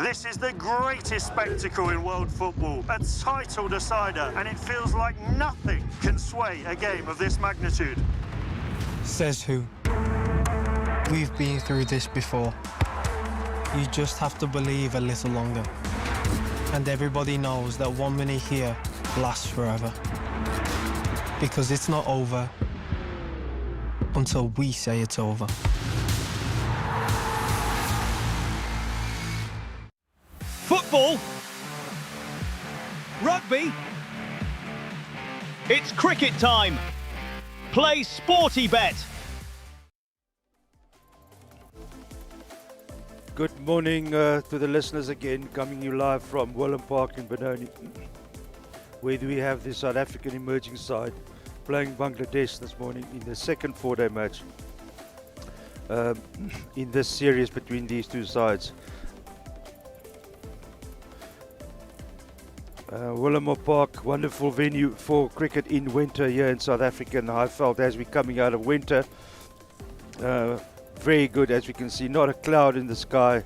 This is the greatest spectacle in world football, a title decider, and it feels like nothing can sway a game of this magnitude. Says who? We've been through this before. You just have to believe a little longer. And everybody knows that 1 minute here lasts forever. Because it's not over until we say it's over. Football, rugby, it's cricket time. Play Sporty Bet. Good morning to the listeners again, coming you live from Willowmoore Park in Benoni, where we have the South African emerging side playing Bangladesh this morning in the second four-day match in this series between these two sides. Willowmoore Park, wonderful venue for cricket in winter here in South Africa, and I felt as we're coming out of winter, very good, as we can see, not a cloud in the sky,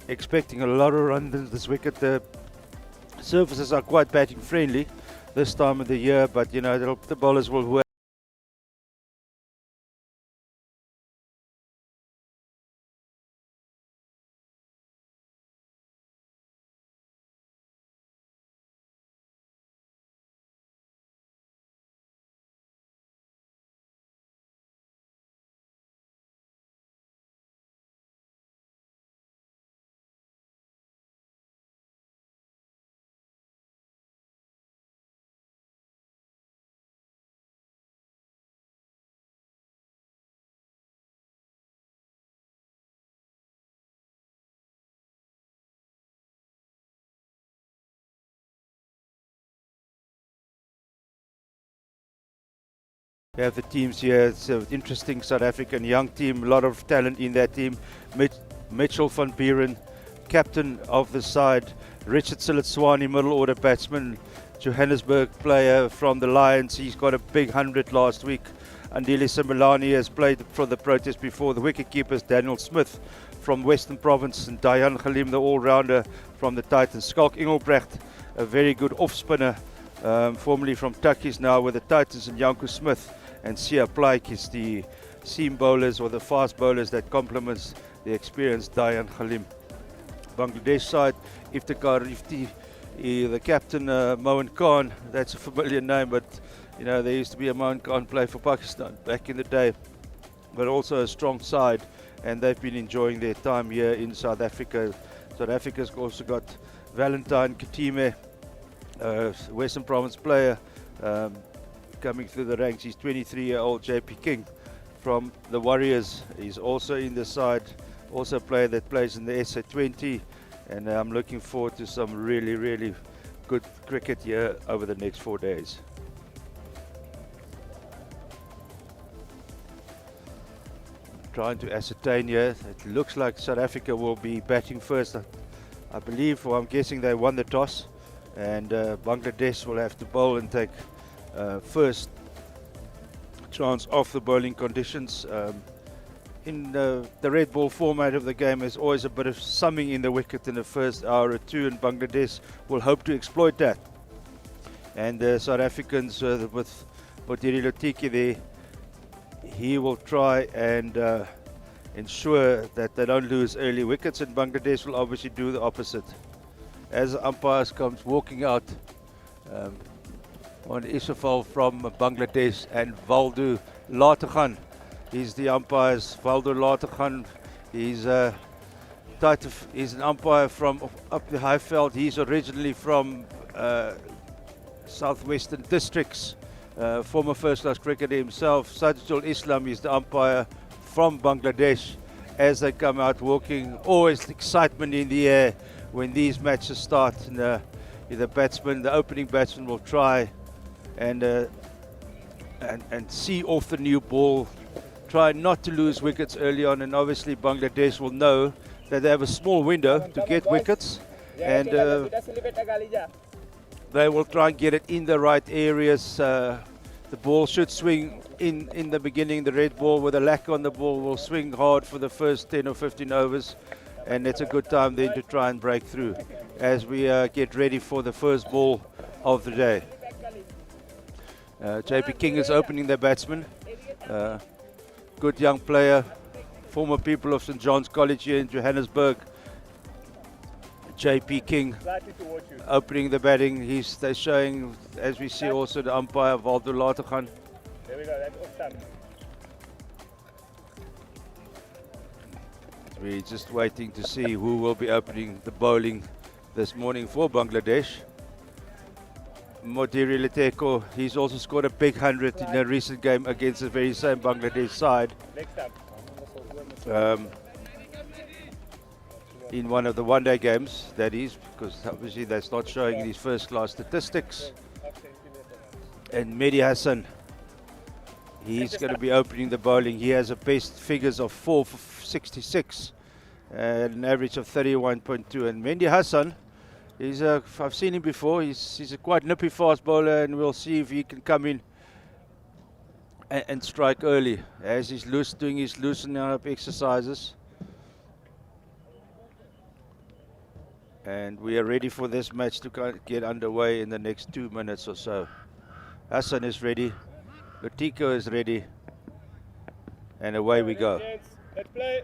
expecting a lot of runs in this wicket. The surfaces are quite batting friendly this time of the year, but you know, the bowlers will work. We have the teams here. It's an interesting South African young team, a lot of talent in that team. Mitchell van Buren, captain of the side. Richard Siletswani, middle order batsman. Johannesburg player from the Lions. He's got a big 100 last week. Andile Simelane has played for the Proteas before. The wicket keepers, Daniel Smith from Western Province, and Dayan Khalim, the all-rounder from the Titans. Skalk Engelbrecht, a very good off-spinner, formerly from Tukkies, now with the Titans, and Janko Smith. And Sia Plaik is the seam bowlers or the fast bowlers that complements the experienced Dayan Khalim. Bangladesh side, Iftikhar Ifti, the captain, Mohan Khan. That's a familiar name, but you know, there used to be a Mohan Khan play for Pakistan back in the day, but also a strong side, and they've been enjoying their time here in South Africa. South Africa's also got Valentine Katime, Western Province player, coming through the ranks. He's 23-year-old JP King from the Warriors. He's also in the side, also a player that plays in the SA20, and I'm looking forward to some really, really good cricket here over the next 4 days. Trying to ascertain here, it looks like South Africa will be batting first. I believe, or I'm guessing, they won the toss, and Bangladesh will have to bowl and take first chance off the bowling conditions. In the red ball format of the game, there's always a bit of summing in the wicket in the first hour or two, and Bangladesh will hope to exploit that. And the South Africans with Botiri Lotiki there, he will try and ensure that they don't lose early wickets, and Bangladesh will obviously do the opposite. As the umpires comes walking out, on Isafal from Bangladesh, and Valdu Lateghan. He's the umpires. Valdu Lateghan, he's an umpire from up the Highveld. He's originally from southwestern districts, former first-class cricketer himself. Sajidul Islam is the umpire from Bangladesh. As they come out walking, always excitement in the air when these matches start. And the opening batsman will try and see off the new ball, try not to lose wickets early on, and obviously Bangladesh will know that they have a small window to get wickets, and they will try and get it in the right areas. The ball should swing in the beginning. The red ball with a lacquer on the ball will swing hard for the first 10 or 15 overs. and it's a good time then to try and break through as we get ready for the first ball of the day. JP King is opening the batsman. Good young player, former pupil of St. John's College here in Johannesburg. JP King opening the batting. They're showing, as we see also the umpire Waldo Latergan. There we go, that's off stump. We're just waiting to see who will be opening the bowling this morning for Bangladesh. Modiri Leteko, he's also scored a big 100 in a recent game against the very same Bangladesh side. In one of the one-day games, that is, because obviously that's not showing in his first-class statistics. And Mehdi Hassan, he's going to be opening the bowling. He has a best figures of 4 for 66 and an average of 31.2. And Mehdi Hassan, I've seen him before. He's a quite nippy fast bowler, and we'll see if he can come in and strike early as he's doing his loosening up exercises. And we are ready for this match to get underway in the next 2 minutes or so. Hassan is ready. Lutiko is ready. And away we go. Let's play.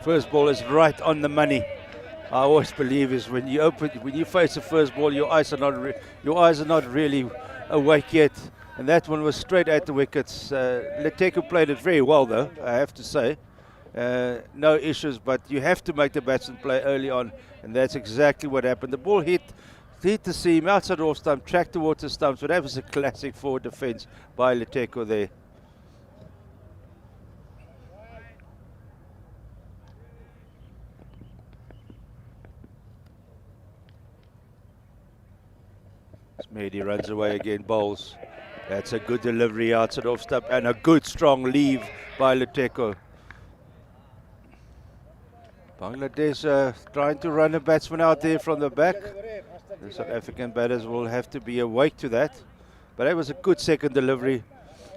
First ball is right on the money. I always believe is when you face the first ball, your eyes are not really awake yet. And that one was straight at the wickets. Leteko played it very well, though, I have to say. No issues, but you have to make the batsman play early on, and that's exactly what happened. The ball hit the seam, outside off stump, tracked towards the stumps, but that was a classic forward defence by Leteko there. Mehdi runs away again, bowls. That's a good delivery outside off stump and a good strong leave by Leteko. Bangladesh trying to run a batsman out there from the back. The South African batters will have to be awake to that. But that was a good second delivery.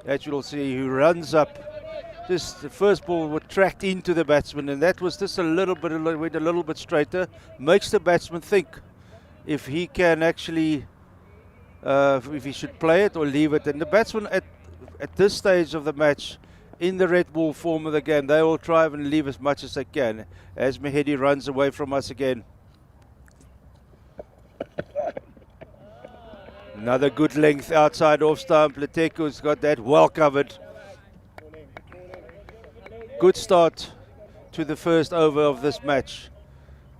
As you'll see, he runs up. Just the first ball was tracked into the batsman, and that was just went a little bit straighter. Makes the batsman think if he can actually, if he should play it or leave it. And the batsman at this stage of the match, in the red ball form of the game, they will try and leave as much as they can as Mehdi runs away from us again. Another good length outside off stump. Leteko's got that well covered. Good start to the first over of this match.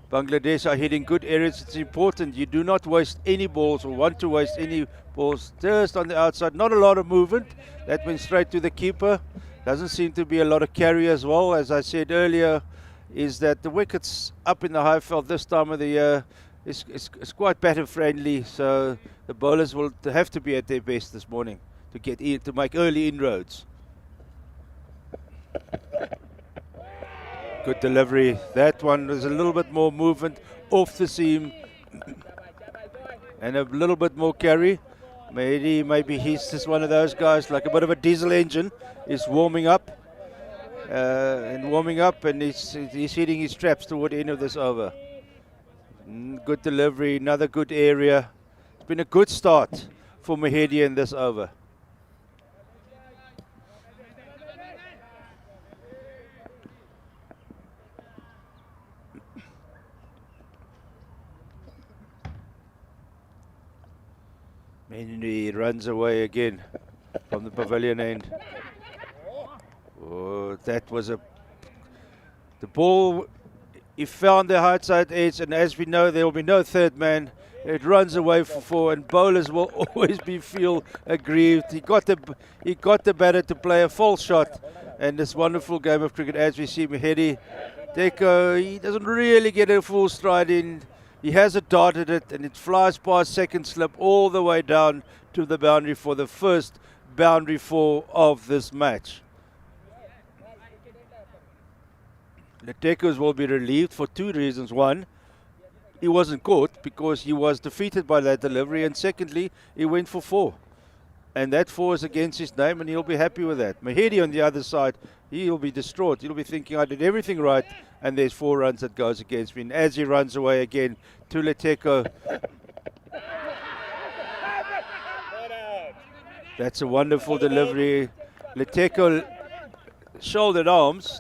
Bangladesh are hitting good areas. It's important you do not waste any balls or want to waste any balls just on the outside. Not a lot of movement. That went straight to the keeper. Doesn't seem to be a lot of carry as well. As I said earlier, is that the wickets up in the Highveld this time of the year is quite batter friendly. So the bowlers will have to be at their best this morning to make early inroads. Good delivery. That one was a little bit more movement off the seam and a little bit more carry. Maybe he's just one of those guys, like a bit of a diesel engine, is warming up and he's hitting his traps toward the end of this over. Good delivery, another good area. It's been a good start for Mehdi in this over. Benoni runs away again from the pavilion end. Oh, that was the ball. He found the high side edge, and as we know, there will be no third man. It runs away for 4, and bowlers will always feel aggrieved. He got the batter to play a false shot, and this wonderful game of cricket, as we see Mehdi Deko, he doesn't really get a full stride in. He has it darted it, and it flies past second slip all the way down to the boundary for the first boundary 4 of this match. The Tekos will be relieved for 2 reasons. One, he wasn't caught because he was defeated by that delivery, and secondly, he went for 4. And that 4 is against his name, and he'll be happy with that. Mahedi on the other side, he'll be distraught. He'll be thinking, I did everything right, and there's 4 runs that goes against me. And as he runs away again to Leteko, that's a wonderful delivery. Leteko shouldered arms,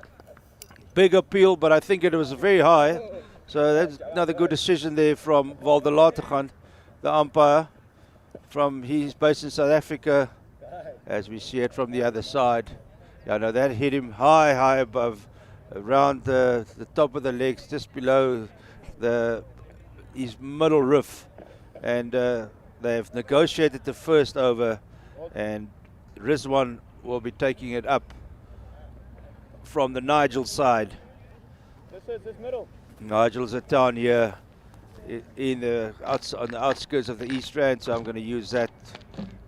big appeal, but I think it was very high. So that's another good decision there from Valdelatechan, the umpire. He's based in South Africa, as we see it from the other side. Yeah, no, that hit him high above, around the top of the legs, just below his middle roof. And they've negotiated the first over, and Rizwan will be taking it up from the Nigel side. This middle. Nigel's a town here on the outskirts of the East Rand, so I'm going to use that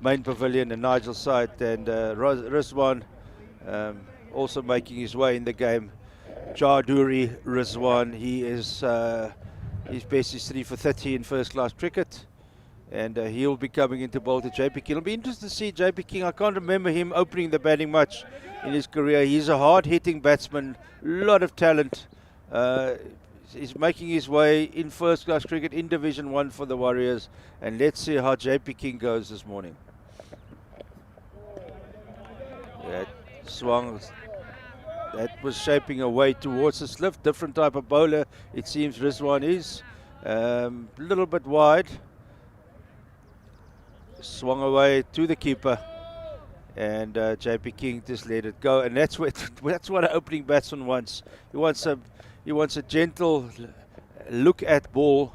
main pavilion, the Nigel side, and Rizwan also making his way in the game. Jarduri Rizwan, his best is 3 for 30 in first class cricket, and he'll be coming into bowl to JP King. It'll be interesting to see JP King. I can't remember him opening the batting much in his career. He's a hard-hitting batsman, a lot of talent. He's making his way in first class cricket in Division 1 for the Warriors, and let's see how JP King goes this morning. That swung, that was shaping away towards the slip. Different type of bowler it seems Rizwan is. A little bit wide, swung away to the keeper, and JP King just let it go. And that's what an opening batsman wants. He wants a gentle look at ball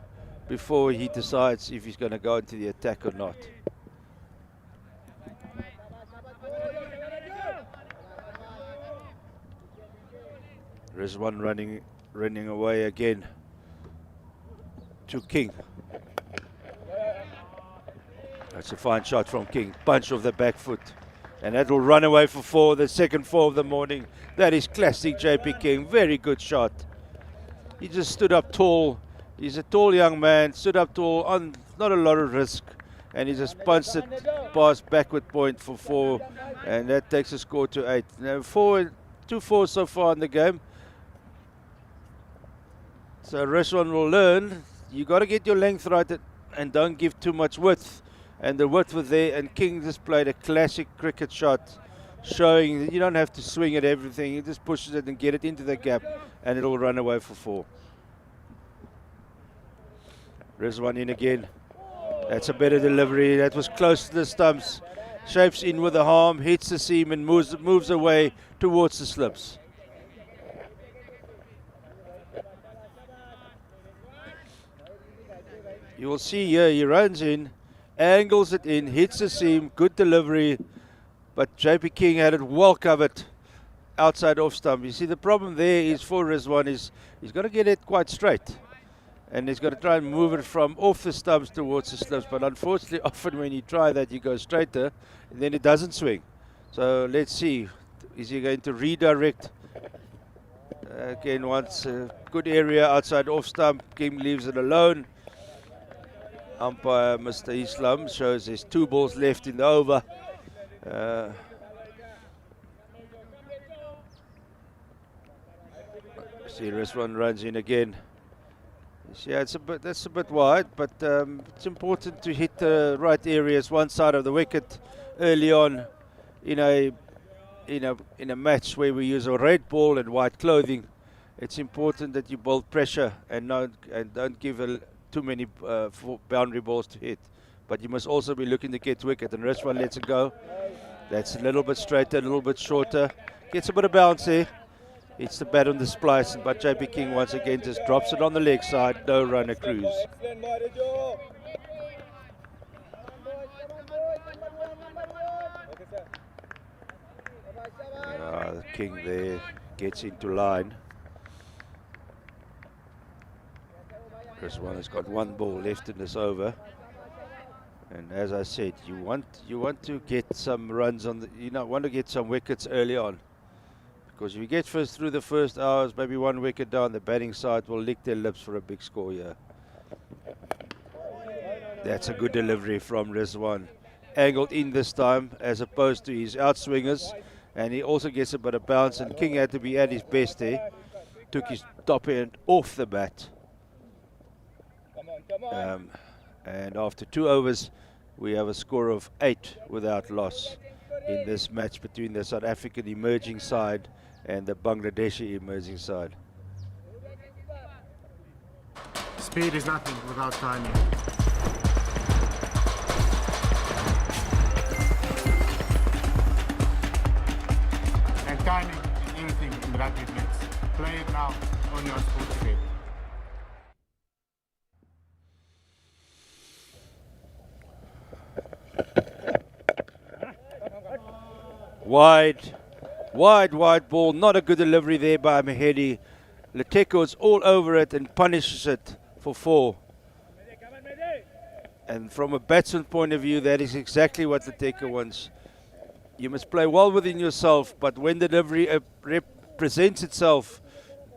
before he decides if he's going to go into the attack or not. Rizwan running away again to King. That's a fine shot from King. Punch of the back foot. And that will run away for 4, the second 4 of the morning. That is classic JP King. Very good shot. He just stood up tall. He's a tall young man, stood up tall on not a lot of risk, and he just punched it past backward point for 4, and that takes the score to 8. Now 2 4 so far in the game. So Rizwan will learn, you got to get your length right and don't give too much width. And the width was there, and King just played a classic cricket shot, showing that you don't have to swing at everything. He just pushes it and get it into the gap, and it'll run away for 4. Rizwan in again. That's a better delivery. That was close to the stumps. Shapes in with the arm, hits the seam, and moves away towards the slips. You will see here, he runs in, angles it in, hits the seam, good delivery, but JP King had it well covered outside off stump. You see, the problem there is for Rizwan is he's got to get it quite straight, and he's got to try and move it from off the stumps towards the slips, but unfortunately often when you try that you go straighter and then it doesn't swing. So let's see, is he going to redirect? Again, once a good area outside off stump, King leaves it alone. Umpire Mr. Islam shows there's 2 balls left in the over. See, Rizwan runs in again. Yeah, that's a bit wide, but it's important to hit the right areas, one side of the wicket early on in a match where we use a red ball and white clothing. It's important that you build pressure and don't give too many boundary balls to hit. But you must also be looking to get wicket, and Rizwan lets it go. That's a little bit straighter, a little bit shorter. Gets a bit of bounce here. It's the bat on the splice, but JP King once again just drops it on the leg side. No runner cruise. The King there gets into line. Rizwan has got 1 ball left in this over, and as I said, you want to get some runs on want to get some wickets early on, because if you get through the first hours, maybe 1 wicket down, the batting side will lick their lips for a big score here. That's a good delivery from Rizwan. angled in this time as opposed to his outswingers, and he also gets a bit of bounce, and King had to be at his best there. Took his top end off the bat. And after 2 overs, we have a score of 8 without loss in this match between the South African emerging side and the Bangladeshi emerging side. Speed is nothing without timing. And timing is everything in rugby mix. Play it now on your sports field. Wide ball. Not a good delivery there by Mahedi. Leteko is all over it and punishes it for 4. And from a batsman point of view, that is exactly what Leteko wants. You must play well within yourself, but when the delivery presents itself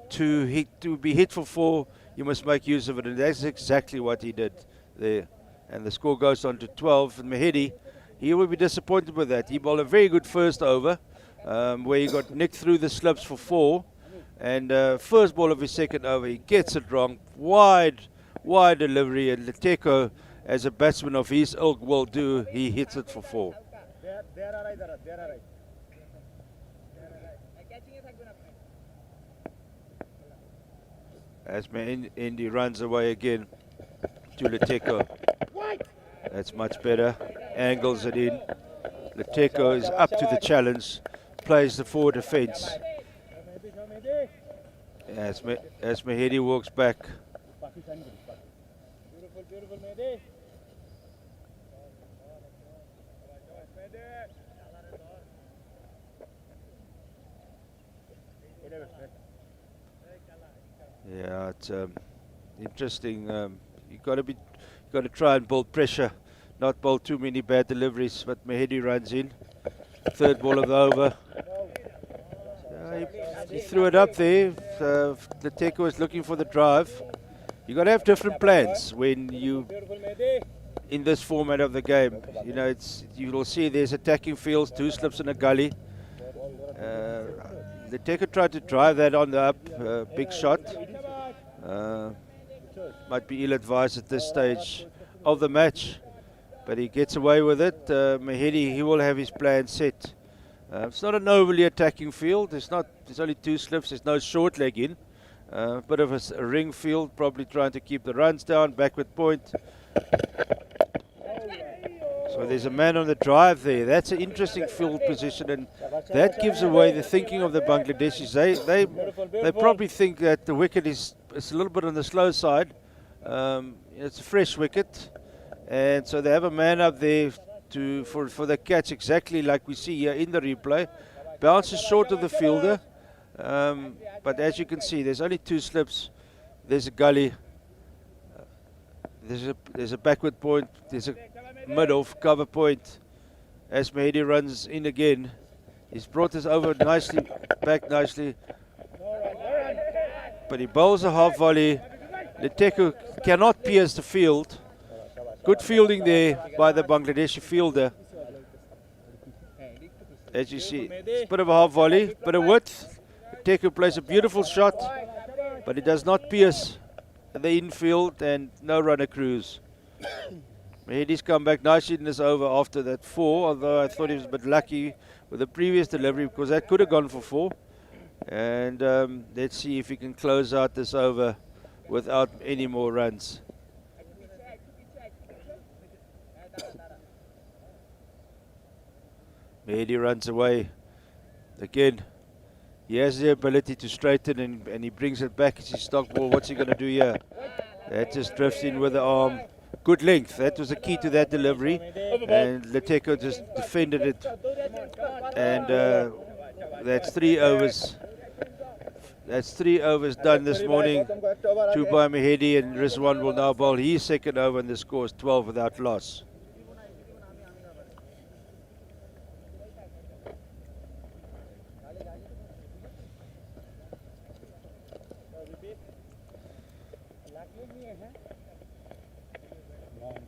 to be hit for 4, you must make use of it. And that's exactly what he did there. And the score goes on to 12. And Mahedi, he will be disappointed with that. He bowled a very good first over, where he got nicked through the slips for 4. And first ball of his second over, he gets it wrong. Wide delivery. And Leteko, as a batsman of his ilk will do, he hits it for 4. As Indy runs away again to Leteko. That's much better. Angles it in. Leteko is up to the challenge. Plays the forward defence. As Mahedi walks back. Beautiful, Mehdi. Yeah, it's interesting. You got to try and build pressure, not bowl too many bad deliveries. But Mahedi runs in. Third ball of the over. He threw it up there. Leteko was looking for the drive. You got to have different plans when you in this format of the game. You know, you will see there's attacking fields, 2 slips in a gully. Leteko tried to drive that on the up, big shot. Might be ill-advised at this stage of the match, but he gets away with it. Mahedi, he will have his plan set. It's not an overly attacking field. There's only 2 slips. There's no short leg in. Bit of a ring field, probably trying to keep the runs down, backward point. So there's a man on the drive there. That's an interesting field position, and that gives away the thinking of the Bangladeshis. They probably think that the wicket is a little bit on the slow side. It's a fresh wicket, and so they have a man up there for the catch, exactly like we see here in the replay. Bounces short of the fielder, but as you can see, there's only 2 slips. There's a gully. There's a backward point. There's a mid-off cover point. As Mahedi runs in again, he's brought this over nicely, back nicely. But he bowls a half volley. Leteko cannot pierce the field. Good fielding there by the Bangladeshi fielder. As you see, it's a bit of a half volley, bit of width. Leteko plays a beautiful shot, but it does not pierce the infield, and no runner cruise. Mahedi's come back nicely in this over after that 4, although I thought he was a bit lucky with the previous delivery, because that could have gone for 4. And let's see if he can close out this over without any more runs. Mahedi runs away again. He has the ability to straighten, and he brings it back as his stock ball. What's he going to do here? That just drifts in with the arm. Good length. That was the key to that delivery. And Leteko just defended it. And that's 3 overs. That's 3 overs done this morning. 2 by Mahedi, and Rizwan will now bowl his second over, and the score is 12 without loss.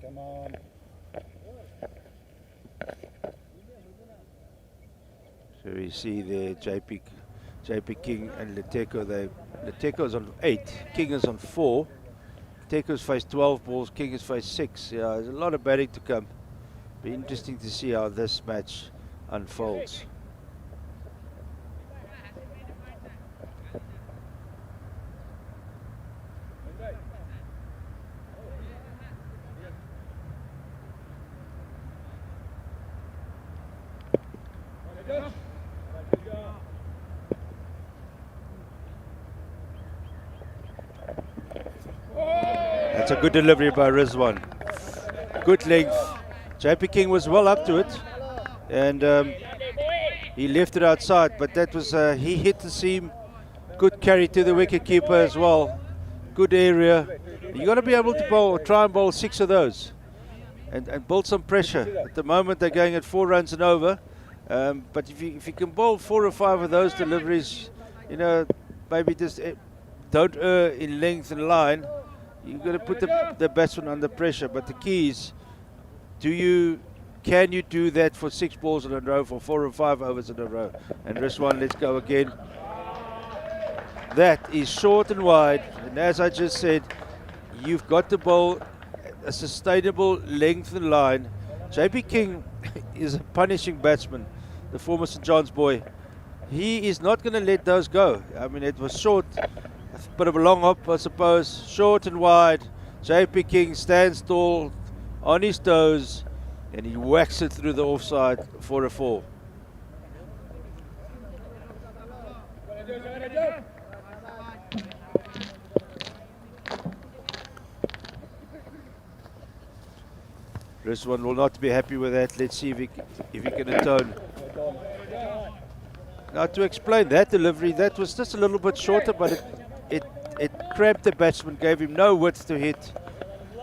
Come on. So we see there JP King and Leteko. Leteko's on 8, King is on 4. Leteko's faced 12 balls, King has faced 6. Yeah, there's a lot of batting to come. Be interesting to see how this match unfolds. That's a good delivery by Rizwan. Good length. JP King was well up to it, and he left it outside, but that was he hit the seam. Good carry to the wicketkeeper as well. Good area. You got to be able to try and bowl 6 of those, and build some pressure. At the moment they're going at 4 runs and over, but if you can bowl 4 or 5 of those deliveries, you know, maybe just don't err in length and line. You've got to put the batsman under pressure, but the key is, can you do that for 6 balls in a row, for 4 or 5 overs in a row? And Rizwan, let's go again. That is short and wide, and as I just said, you've got to bowl a sustainable length and line. JP King is a punishing batsman, the former St John's boy. He is not going to let those go. I mean, it was short. A bit of a long hop, I suppose. Short and wide. JP King stands tall on his toes, and he whacks it through the offside for a 4. Rizwan will not be happy with that. Let's see if he can atone. Now, to explain that delivery, that was just a little bit shorter, but it cramped the batsman, gave him no width to hit.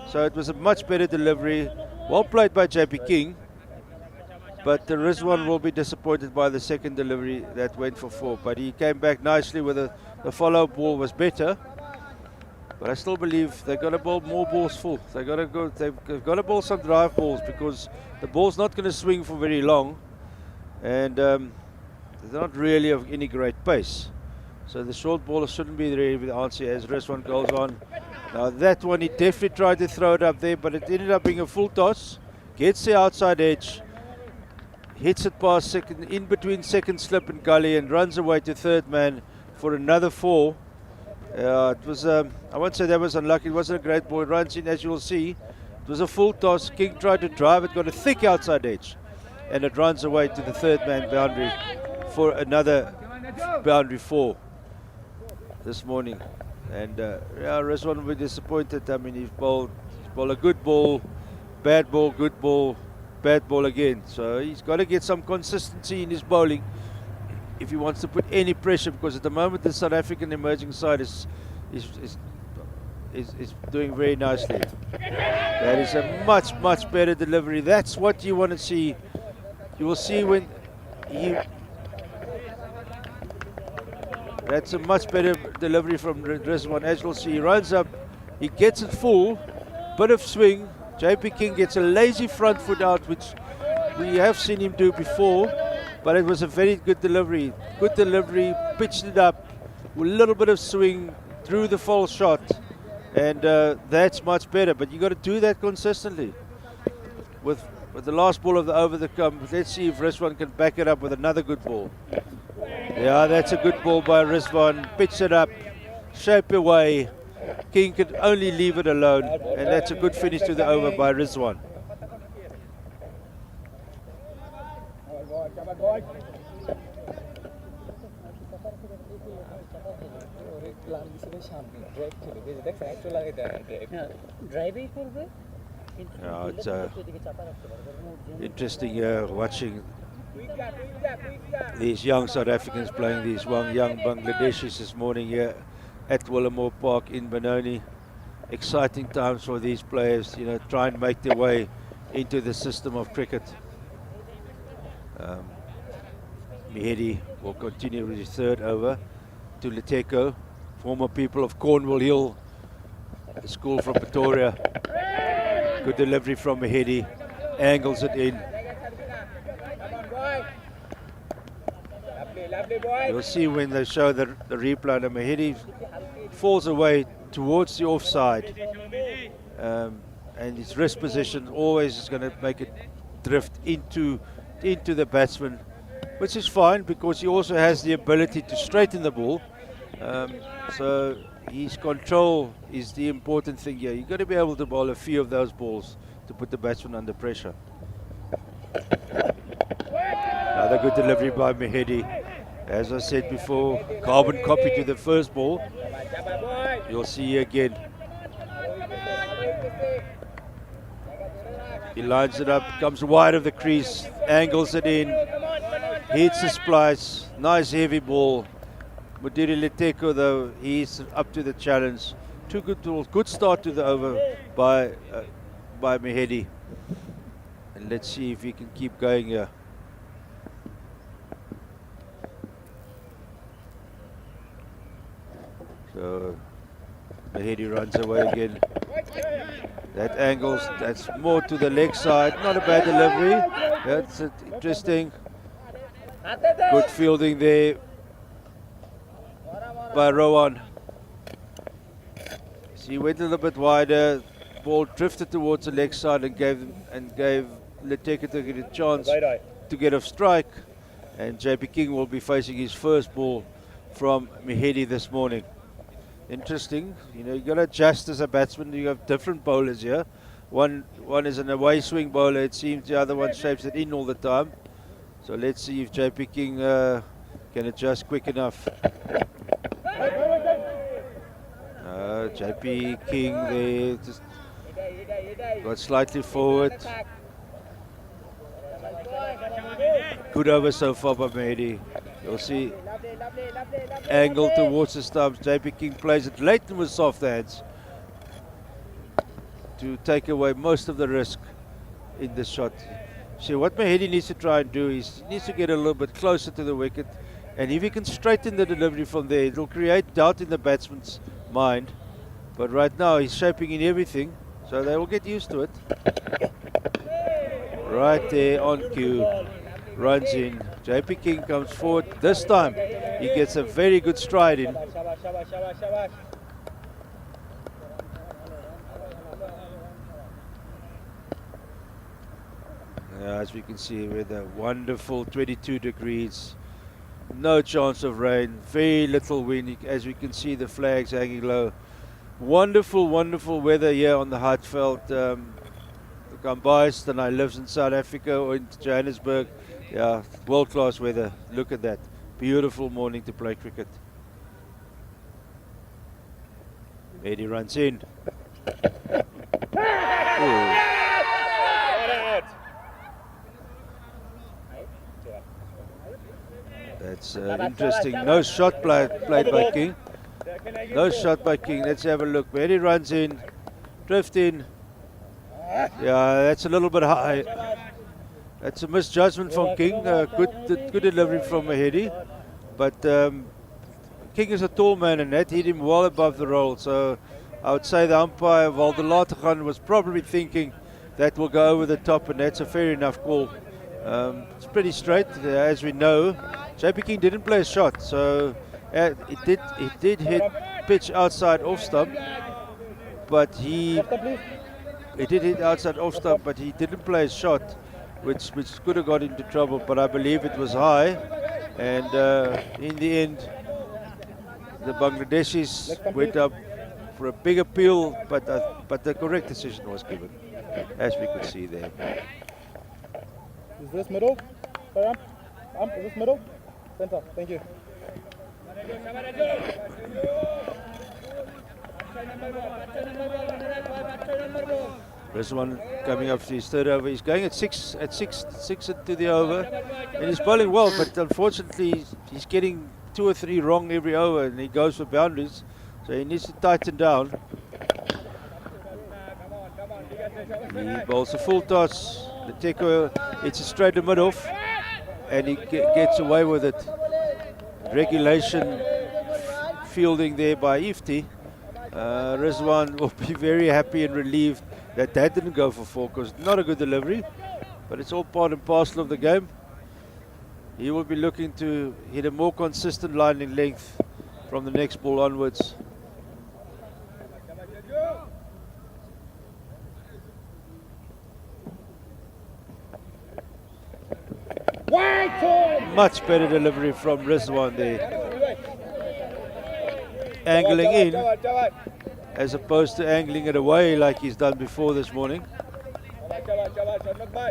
So it was a much better delivery. Well played by JP King, but the Rizwan will be disappointed by the second delivery that went for 4. But he came back nicely with the follow ball was better. But I still believe they've got to bowl more balls full. They've got to bowl some drive balls, because the ball's not going to swing for very long, and they're not really of any great pace. So the short ball shouldn't be there with the answer as Rizwan goes on. Now that one, he definitely tried to throw it up there, but it ended up being a full toss. Gets the outside edge, hits it past second, in between second slip and gully, and runs away to third man for another 4. It was, I won't say that was unlucky. It wasn't a great ball. It runs in, as you will see. It was a full toss. King tried to drive it, got a thick outside edge, and it runs away to the third man boundary for another boundary 4 this morning. And Rizwan will be disappointed. I mean, he's bowled a good ball, bad ball, good ball, bad ball again. So he's got to get some consistency in his bowling if he wants to put any pressure, because at the moment the South African emerging side is doing very nicely. That is a much better delivery. That's what you want to see. You will see when that's a much better delivery from Rizwan. As you'll see, he runs up, he gets it full, bit of swing. JP King gets a lazy front foot out, which we have seen him do before, but it was a very good delivery. Good delivery, pitched it up, with a little bit of swing, through the false shot, and that's much better. But you got to do that consistently. With the last ball of the over the come, let's see if Rizwan can back it up with another good ball. Yeah, that's a good ball by Rizwan. Pitch it up, shape away. King could only leave it alone, and that's a good finish to the over by Rizwan. Yeah, it's interesting watching these young South Africans playing these young Bangladeshis this morning here at Willowmoore Park in Benoni. Exciting times for these players, you know, try and make their way into the system of cricket. Mihedi will continue with his third over to Leteko, former people of Cornwall Hill, a school from Pretoria. Good delivery from Mihedi, angles it in. You'll see when they show the replay, the Mahedi falls away towards the offside. And his wrist position always is going to make it drift into the batsman, which is fine because he also has the ability to straighten the ball. So his control is the important thing here. You've got to be able to bowl a few of those balls to put the batsman under pressure. Another good delivery by Mahedi. As I said before, carbon copy to the first ball. You'll see again. He lines it up, comes wide of the crease, angles it in, hits the splice, nice heavy ball. Mudiri Leteko though, he's up to the challenge. Two good balls, good start to the over by Mahedi. And let's see if he can keep going here. So Mahedi runs away again. That angles, that's more to the leg side. Not a bad delivery. That's interesting. Good fielding there by Rowan. So he went a little bit wider. Ball drifted towards the leg side and gave Leteko to get a chance to get a strike. And JP King will be facing his first ball from Mahedi this morning. Interesting, you know, you got to adjust as a batsman. You have different bowlers here. One is an away swing bowler, it seems. The other one shapes it in all the time. So let's see if JP King can adjust quick enough. JP King there, just got slightly forward. Good over so far by Mahedi. You'll see angle towards the stumps. JP King plays it late and with soft hands to take away most of the risk in this shot. So what Mahedi needs to try and do is he needs to get a little bit closer to the wicket, and if he can straighten the delivery from there, it will create doubt in the batsman's mind. But right now he's shaping in everything, so they will get used to it. Right there on cue, runs in. JP King comes forward. This time he gets a very good stride in. As we can see, with a wonderful 22 degrees, no chance of rain, very little wind. As we can see, the flags hanging low. Wonderful, wonderful weather here on the Hartveld. Look, I'm biased and I live in South Africa or in Johannesburg. Yeah, world-class weather. Look at that. Beautiful morning to play cricket. Eddie runs in. Ooh. That's interesting. No shot played by King. No shot by King. Let's have a look. Eddie runs in. Drift in. Yeah, that's a little bit high. That's a misjudgment from King. Good delivery from Mahedi. But King is a tall man and that hit him well above the roll. So I would say the umpire, Valdelatechan, was probably thinking that will go over the top, and that's a fair enough call. It's pretty straight, as we know. JP King didn't play a shot, so it did hit pitch outside off stump, but he did hit outside off stump, but he didn't play a shot, which could have got into trouble. But I believe it was high, and in the end, the Bangladeshis went up for a big appeal, but the correct decision was given, as we could see there. Is this middle? Sorry, is this middle? Center, thank you. This one coming up to his third over. He's going at six into the over, and he's bowling well, but unfortunately he's getting 2 or 3 wrong every over, and he goes for boundaries, so he needs to tighten down. He bowls a full toss. Leteko, it's a straight to mid-off, and he gets away with it. Regulation fielding there by Ifti. Rizwan will be very happy and relieved that didn't go for 4, because not a good delivery, but it's all part and parcel of the game. He will be looking to hit a more consistent line in length from the next ball onwards. Much better delivery from Rizwan there. Angling in as opposed to angling it away like he's done before this morning.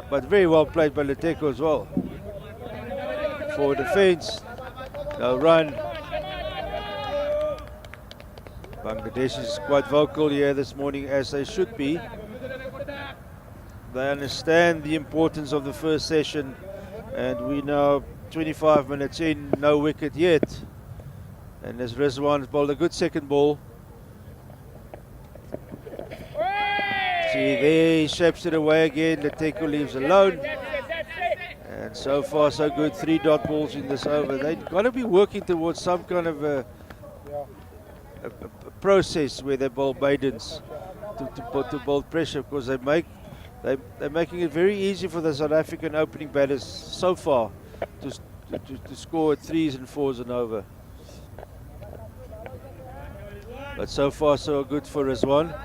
But very well played by Leteko as well. For defense, no run. Bangladesh is quite vocal here this morning, as they should be. They understand the importance of the first session, and we now 25 minutes in, no wicket yet. And as Rizwan's bowled a good second ball. See there, he shapes it away again. Leteko leaves alone. And so far so good, 3 dot balls in this over. They've got to be working towards some kind of a process where they bowl maidens to bowl pressure, because they're making it very easy for the South African opening batters so far to score at 3s and 4s and over. But so far so good for Rizwan.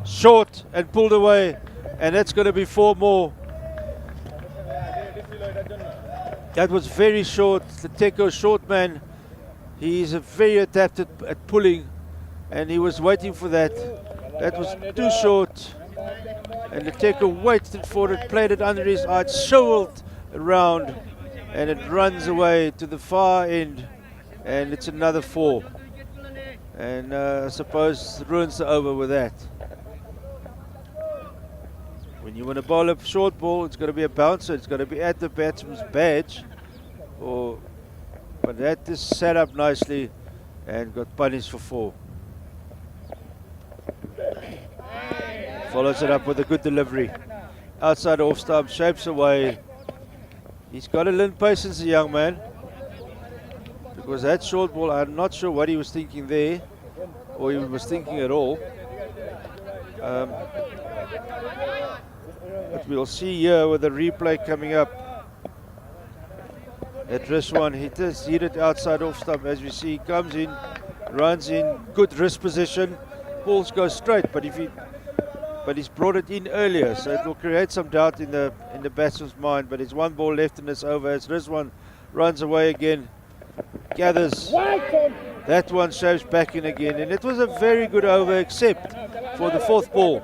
Short and pulled away, and that's going to be 4 more. That was very short. The Leteko short man, he's a very adapted at pulling, and he was waiting for that. That was too short, and the Leteko waited for it, played it under his eye, shoveled around, and it runs away to the far end, and it's another 4. And I suppose ruins the over with that. When you want to bowl a short ball, it's got to be a bouncer. It's got to be at the batsman's badge. But that is set up nicely and got punished for 4. Follows it up with a good delivery. Outside off stump, shapes away. He's got to learn patience, the young man. Because that short ball, I'm not sure what he was thinking there, or he was thinking at all. But we'll see here with the replay coming up. At Rizwan, he just hit it outside off stump. As we see, he comes in, runs in, good wrist position. Balls go straight, but he's brought it in earlier, so it will create some doubt in the batsman's mind. But it's 1 ball left in this over as Rizwan runs away again. Gathers, that one shows back in again, and it was a very good over except for the 4th ball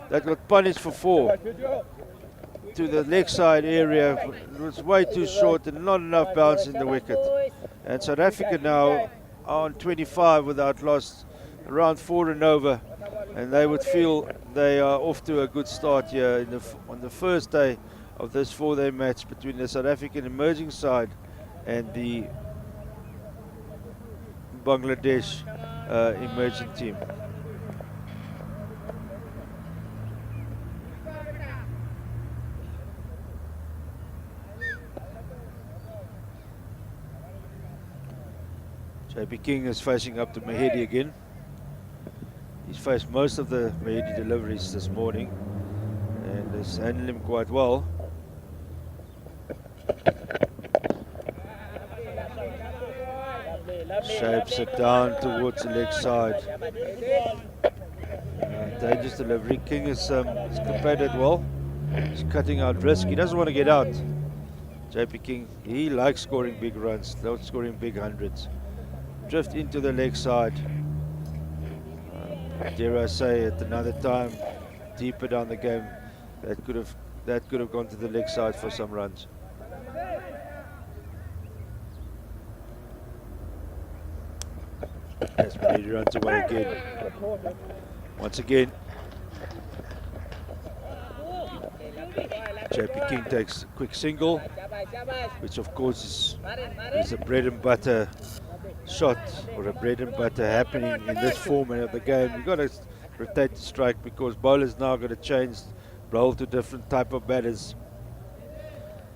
that got punished for 4 to the leg side area. It was way too short and not enough bounce in the wicket, and South Africa now are on 25 without loss, around 4 and over, and they would feel they are off to a good start here on the first day of this 4-day match between the South African emerging side and the Bangladesh emerging team. JP King is facing up to Mahedi again. He's faced most of the Mahedi deliveries this morning and has handled him quite well. Shapes it down towards the leg side. Dangerous delivery. King is compared it well. He's cutting out risk. He doesn't want to get out. JP King, he likes scoring big runs, not scoring big hundreds. Drift into the leg side. Dare I say, at another time, deeper down the game, that could have gone to the leg side for some runs. As Mahedi runs away again. Once again, JP King takes a quick single, which of course is a bread and butter shot, or a bread and butter happening in this format of the game. You've got to rotate the strike because bowlers now got to change, bowl to different type of batters.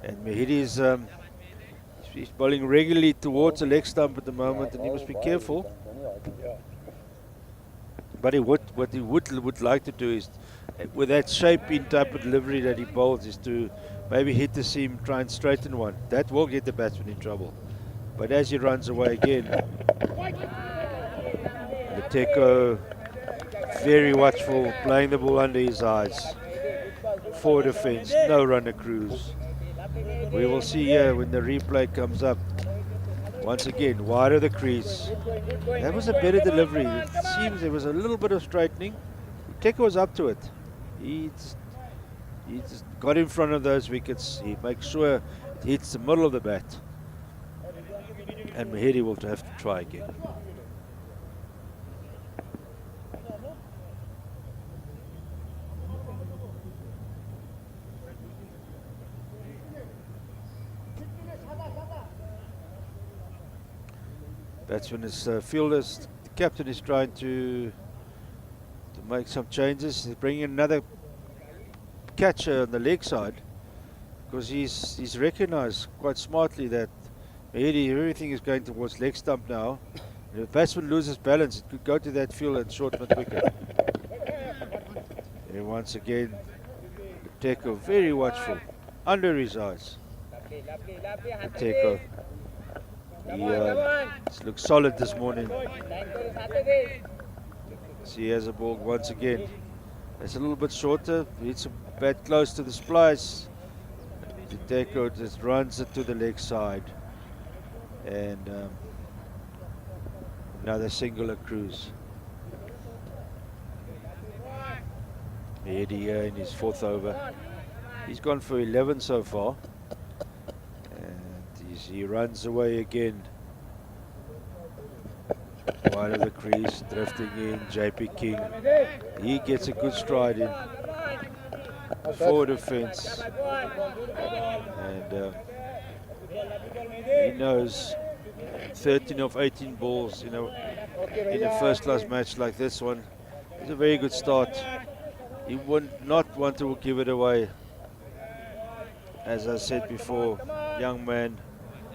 And Mahedi is he's bowling regularly towards the leg stump at the moment, and he must be careful. But what he would like to do is, with that shape-in type of delivery that he bowls, is to maybe hit the seam, try and straighten one. That will get the batsman in trouble. But as he runs away again, Mateko very watchful, playing the ball under his eyes. Forward defence, no runner cruise. We will see here when the replay comes up. Once again, wide of the crease. That was a better delivery. It seems there was a little bit of straightening. Teko was up to it. He just got in front of those wickets. He makes sure it hits the middle of the bat. And Mahedi will have to try again. Batsman is fielders. The captain is trying to make some changes. He's bringing another catcher on the leg side because he's recognised quite smartly that Mahedi, everything is going towards leg stump now. If the batsman loses balance, it could go to that field and short mid wicket. And once again, Teko very watchful, under his eyes. Teko. He looks solid this morning. So he has a ball once again. It's a little bit shorter. Hits a bat close to the splice. Teko just runs it to the leg side. And another singular cruise. Mahedi here in his 4th over. He's gone for 11 so far. He runs away again. Wide of the crease, drifting in, JP King. He gets a good stride in. Forward defence. And he knows 13 of 18 balls, in a first class match like this one is a very good start. He would not want to give it away. As I said before, young man,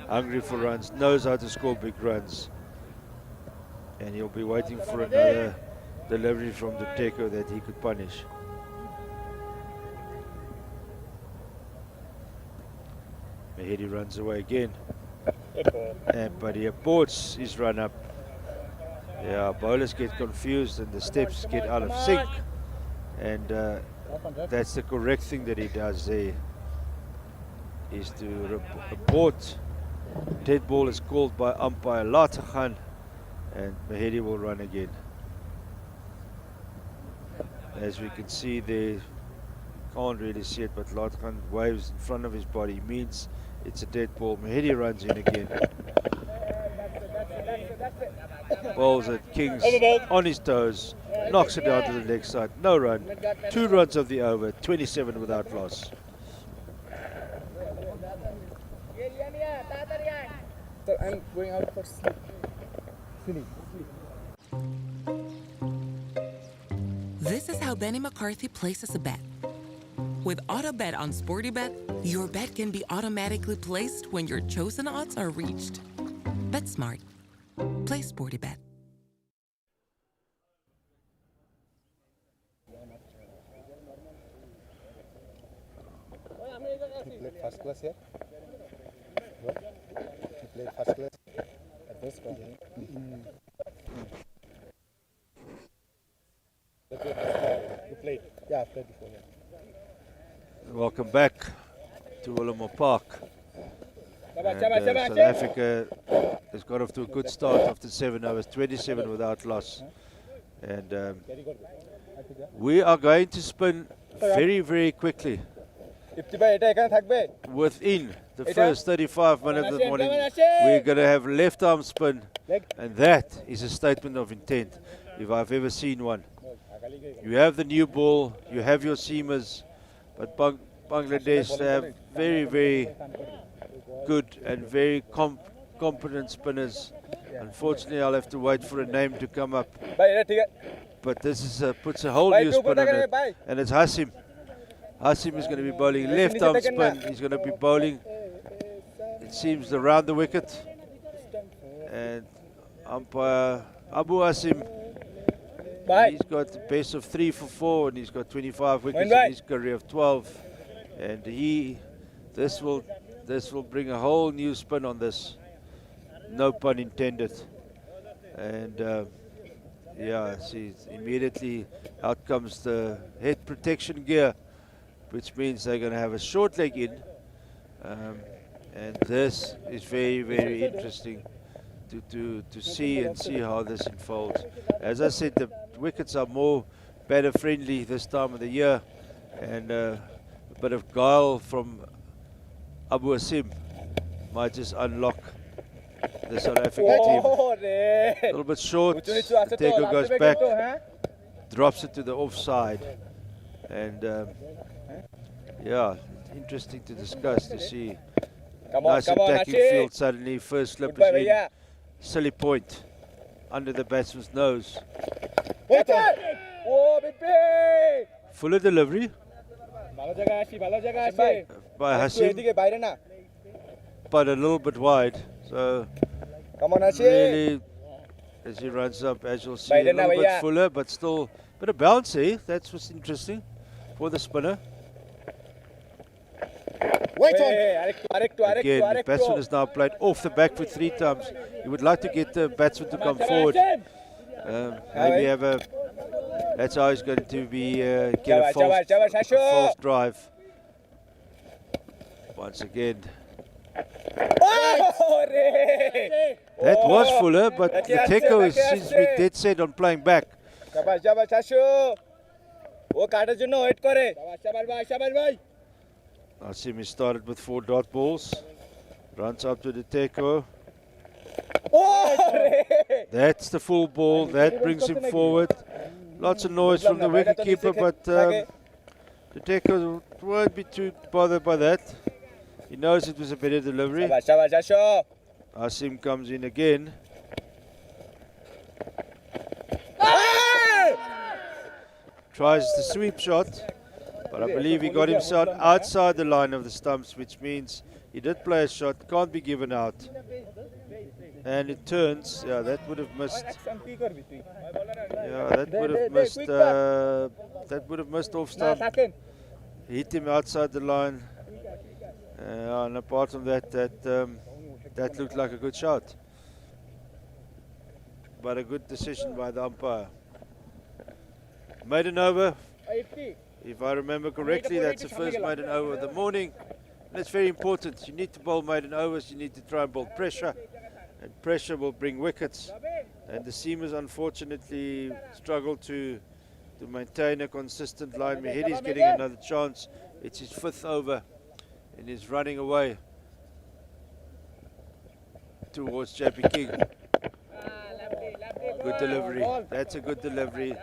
hungry for runs, knows how to score big runs. And he'll be waiting for another delivery from the Teko that he could punish. Mahedi runs away again. But he aborts his run up. Yeah, bowlers get confused and the steps get out of sync. And that's the correct thing that he does there, is to abort. Dead ball is called by umpire Lateghan, and Mahedi will run again. As we can see there, can't really see it, but Lateghan waves in front of his body, means it's a dead ball. Mahedi runs in again. Bowls at Kings on his toes, knocks it down to the leg side, no run. 2 runs of the over, 27 without loss. I'm going out for sleep. This is how Benny McCarthy places a bet. With AutoBet on SportyBet, your bet can be automatically placed when your chosen odds are reached. Bet smart. Play SportyBet. He played first class here. What? He played first class at this point. You played? Yeah, I played before. Yeah. Welcome back to Willowmoore Park. And, South Africa has got off to a good start after 7 overs, 27 without loss. And we are going to spin very, very quickly. Within the first 35 minutes of the morning, we're going to have left arm spin, and that is a statement of intent, if I've ever seen one. You have the new ball, you have your seamers, but Bangladesh, they have very, very good and very competent spinners. Unfortunately, I'll have to wait for a name to come up. But this is puts a whole new spin on it, and it's Hasim. Hasim is going to be bowling left arm spin. He's going to be bowling, it seems, around the wicket. And umpire Abu Hasim He's got the best of 3 for 4, and he's got 25 wickets in his career of 12. And this will bring a whole new spin on this. No pun intended. And yeah, see, immediately out comes the head protection gear, which means they're going to have a short leg in. And this is very, very interesting to see how this unfolds. As I said, the wickets are more batter friendly this time of the year, and a bit of guile from Abu Asim might just unlock the South African team. A little bit short, Teko goes back, drops it to the offside, and yeah, interesting to discuss, to see. Nice attacking field suddenly, first slip is in, silly point under the batsman's nose. Fuller delivery by Hasim, but a little bit wide. So really, as he runs up, as you'll see, a little bit fuller, but still a bit of bounce, eh? That's what's interesting for the spinner. Again, the batsman has now played off the back foot 3 times. He would like to get the batsman to come forward. Maybe have a. That's how he's going to be get a false drive. Once again. That was Fuller, but the Teko seems to be dead set on playing back. Asim started with 4 dot balls. Runs up to the Teko. That's the full ball. That brings him forward. Lots of noise from the wicketkeeper, but the Teko won't be too bothered by that. He knows it was a better delivery. Asim comes in again. Tries the sweep shot, but I believe he got himself outside the line of the stumps, which means he did play a shot, can't be given out. And it turns, yeah, that would have missed. Yeah, that would have missed. That would have missed off stump. Hit him outside the line. And apart from that, that looked like a good shot. But a good decision by the umpire. Maiden over. If I remember correctly, that's the first maiden over of the morning. That's very important. You need to bowl maiden overs. You need to try and bowl pressure. And pressure will bring wickets. And the seamers unfortunately struggle to maintain a consistent line. Mahedi's getting another chance. It's his 5th over. And he's running away towards JP King. Good delivery. That's a good delivery.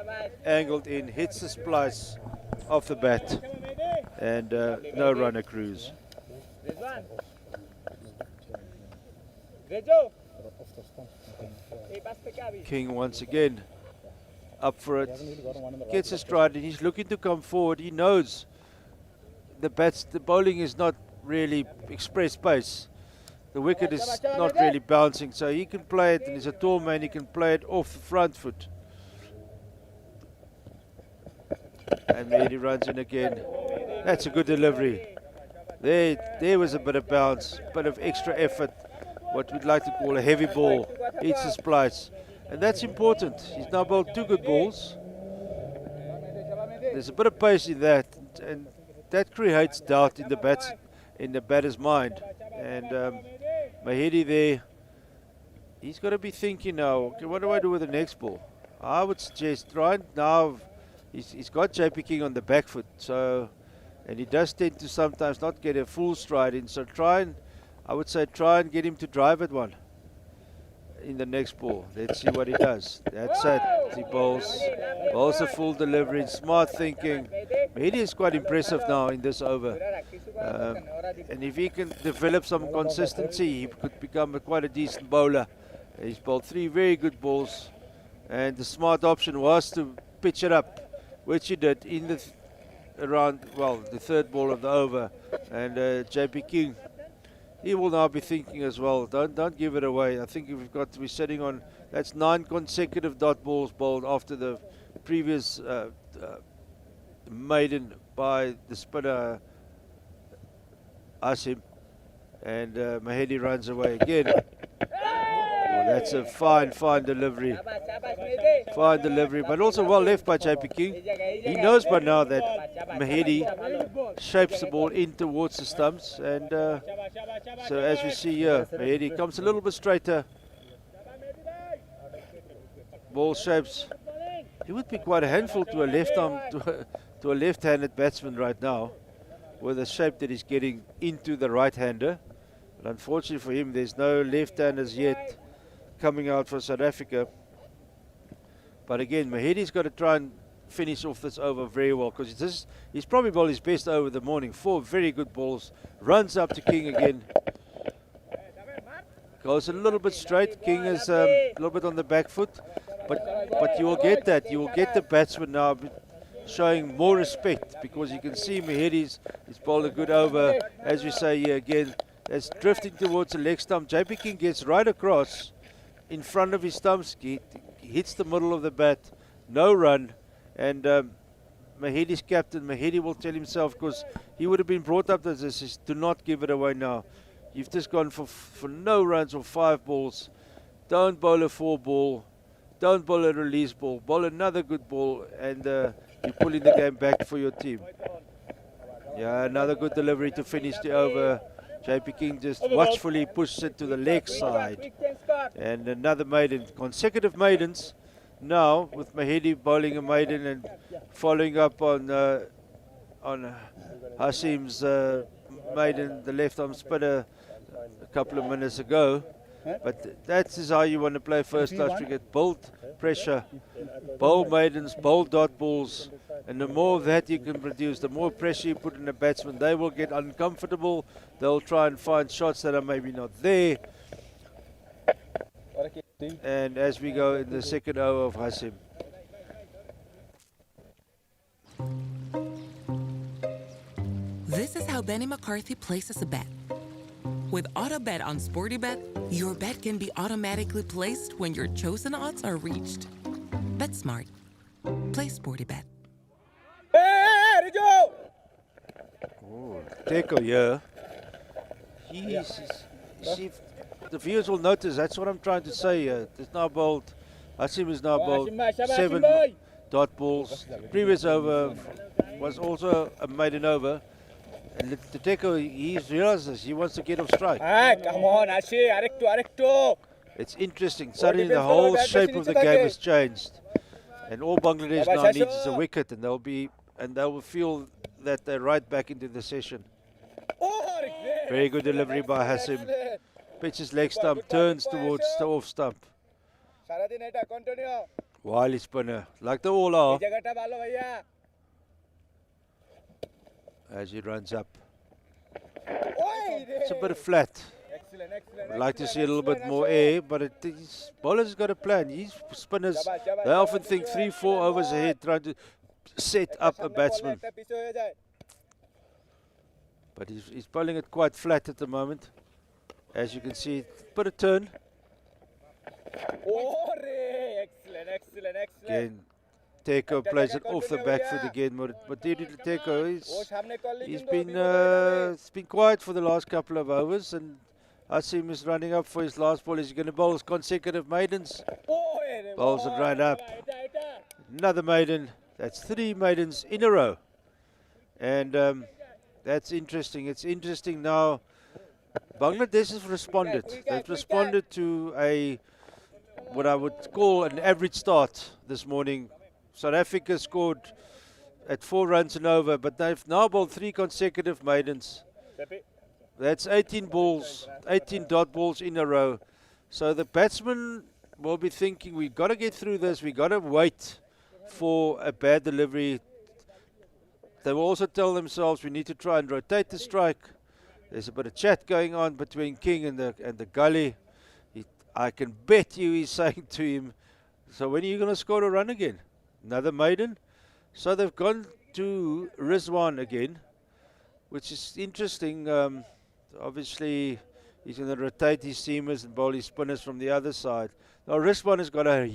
Angled in, hits the splice off the bat. And no runner cruise. King once again up for it. Gets a stride and he's looking to come forward. He knows the bowling is not really express pace. The wicket is not really bouncing, so he can play it, and he's a tall man, he can play it off the front foot. And then he runs in again. That's a good delivery. There was a bit of bounce, bit of extra effort, what we'd like to call a heavy ball. Hits the splice. And that's important. He's now bowled 2 good balls. There's a bit of pace in that, and that creates doubt in the batter's mind. And Mahedi there, he's got to be thinking now, okay, what do I do with the next ball? I would suggest try and now, he's got JP King on the back foot, so, and he does tend to sometimes not get a full stride in, so I would say try and get him to drive at one in the next ball. Let's see what he does. That's it. He bowls a full delivery, smart thinking. Mahedi is quite impressive now in this over. And if he can develop some consistency, he could become quite a decent bowler. He's bowled 3 very good balls. And the smart option was to pitch it up, which he did in the the 3rd ball of the over. And JP King, he will now be thinking as well, don't give it away. I think we've got to be sitting on, that's 9 consecutive dot balls bowled after the previous maiden by the spinner Asim, and Mahedi runs away again. Well, that's a fine delivery. Fine delivery, but also well left by JP King. He knows by now that Mahedi shapes the ball in towards the stumps, and so as we see here, Mahedi comes a little bit straighter. Ball shapes. He would be quite a handful to a left arm, to a left-handed batsman right now, with the shape that he's getting into the right-hander. But unfortunately for him, there's no left-handers yet coming out for South Africa. But again, Mahedi's got to try and finish off this over very well, because he's probably bowled his best over the morning. 4 very good balls. Runs up to King again. Goes a little bit straight. King is a little bit on the back foot. But you will get that. You will get the batsman now showing more respect, because you can see Mahedi's bowled a good over. As we say here again, it's drifting towards the leg stump. JP King gets right across in front of his stumps. He hits the middle of the bat. No run. And Mahedi's captain, Mahedi will tell himself, because he would have been brought up as this, is do not give it away now. You've just gone for no runs or 5 balls. Don't bowl a 4 ball. Don't bowl a release ball. Bowl another good ball, and you're pulling the game back for your team. Yeah, another good delivery to finish the over. JP King just watchfully pushes it to the leg side. And another maiden. Consecutive maidens now, with Mahedi bowling a maiden and following up on Hasim's maiden, the left arm spinner, a couple of minutes ago. But that is how you want to play first class cricket. Build pressure, bowl maidens, bowl dot balls, and the more of that you can produce, the more pressure you put in the batsman. They will get uncomfortable. They'll try and find shots that are maybe not there. And as we go in the second over of Hasim. This is how Benny McCarthy places a bet. With AutoBet on SportyBet, your bet can be automatically placed when your chosen odds are reached. Bet smart. Play SportyBet. Oh, Teko here. See, the viewers will notice, that's what I'm trying to say here. It's now bowled, Hasim is now bowled 7 dot balls. Previous over was also a maiden over. And the Teko, he realizes he wants to get off strike. Come on, Arekto. It's interesting. Suddenly the whole shape of the game has changed. And all Bangladesh now needs is a wicket, and they will feel that they're right back into the session. Very good delivery by Hasim. Pitches leg stump, turns towards the off stump. Wily spinner, like they all are. As he runs up. It's a bit of flat. I'd like to see a little bit more air, but his bowler's got a plan. His spinners, they often think 3-4 overs ahead, trying to set up a batsman. But he's bowling it quite flat at the moment. As you can see, bit of turn. Excellent. Again, Teko plays it off the back foot again. But Teko, he's been quiet for the last couple of overs, and Hasim is running up for his last ball. Is he going to bowl his consecutive maidens? Bowls it right up. Another maiden. That's 3 maidens in a row. And that's interesting. It's interesting now. Bangladesh has responded. They've responded to what I would call an average start this morning. South Africa scored at 4 runs and over, but they've now bowled 3 consecutive maidens. That's 18 balls, 18 dot balls in a row. So the batsmen will be thinking, we've got to get through this, we've got to wait for a bad delivery. They will also tell themselves, we need to try and rotate the strike. There's a bit of chat going on between King and the gully. I can bet you he's saying to him, so when are you going to score a run again? Another maiden? So they've gone to Rizwan again, which is interesting. Obviously, he's going to rotate his seamers and bowl his spinners from the other side. Now, Rizwan has got a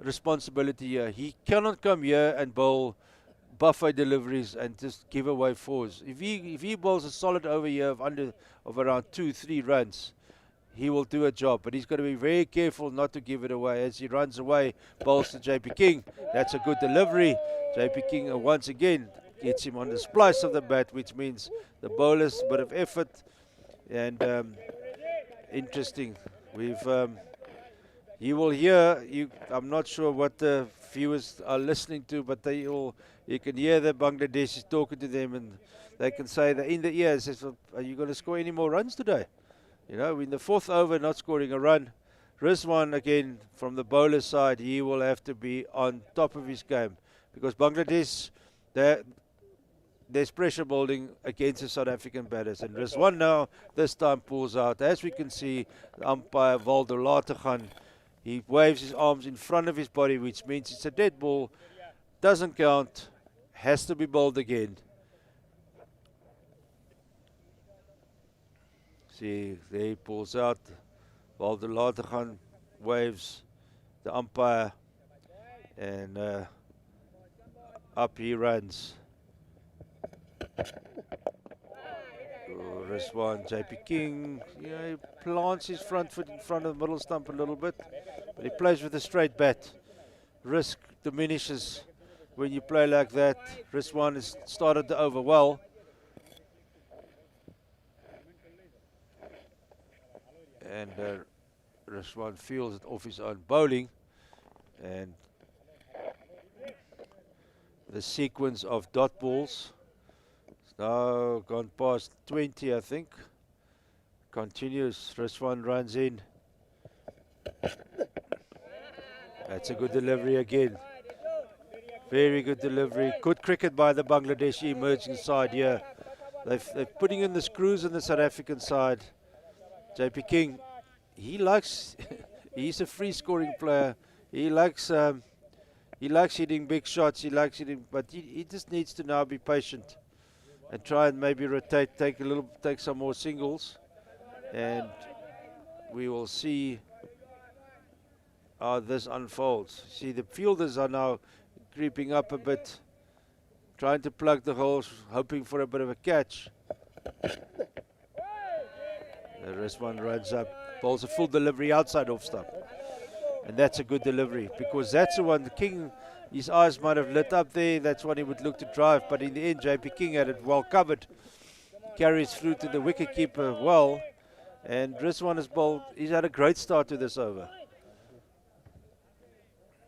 responsibility here. He cannot come here and bowl buffet deliveries and just give away fours. If he bowls a solid over here of around 2-3 runs, he will do a job. But he's got to be very careful not to give it away. As he runs away, bowls to JP King. That's a good delivery. JP King once again gets him on the splice of the bat, which means the bowler's a bit of effort. And interesting. You will hear, I'm not sure what the viewers are listening to, but you can hear the Bangladeshis talking to them, and they can say that in the ear, says, are you going to score any more runs today? You know, in the 4th over, not scoring a run. Rizwan, again, from the bowler side, he will have to be on top of his game, because Bangladesh, there's pressure building against the South African batters. And Rizwan now, this time, pulls out. As we can see, the umpire, Waldo Lateghan, he waves his arms in front of his body, which means it's a dead ball, doesn't count, has to be bowled again. See, there he pulls out. Waldo Lateghan waves the umpire, and up he runs. Rizwan, JP King, he plants his front foot in front of the middle stump a little bit, but he plays with a straight bat. Risk diminishes when you play like that. Rizwan has started the over well. And Rizwan feels it off his own bowling. And the sequence of dot balls now gone past 20, I think. Continues. Rizwan runs in. That's a good delivery again. Very good delivery. Good cricket by the Bangladeshi emerging side here. They're putting in the screws on the South African side. JP King, he likes, he's a free scoring player. He likes hitting big shots. He likes hitting, but he just needs to now be patient and try and maybe rotate, take some more singles, and we will see how this unfolds. See, the fielders are now creeping up a bit, trying to plug the holes, hoping for a bit of a catch. Rizwan runs up, bowls a full delivery outside off stump, and that's a good delivery, because that's the one the King, his eyes might have lit up there. That's one he would look to drive, but in the end JP King had it well covered, carries through to the wicketkeeper well, and Rizwan has bowled. He's had a great start to this over.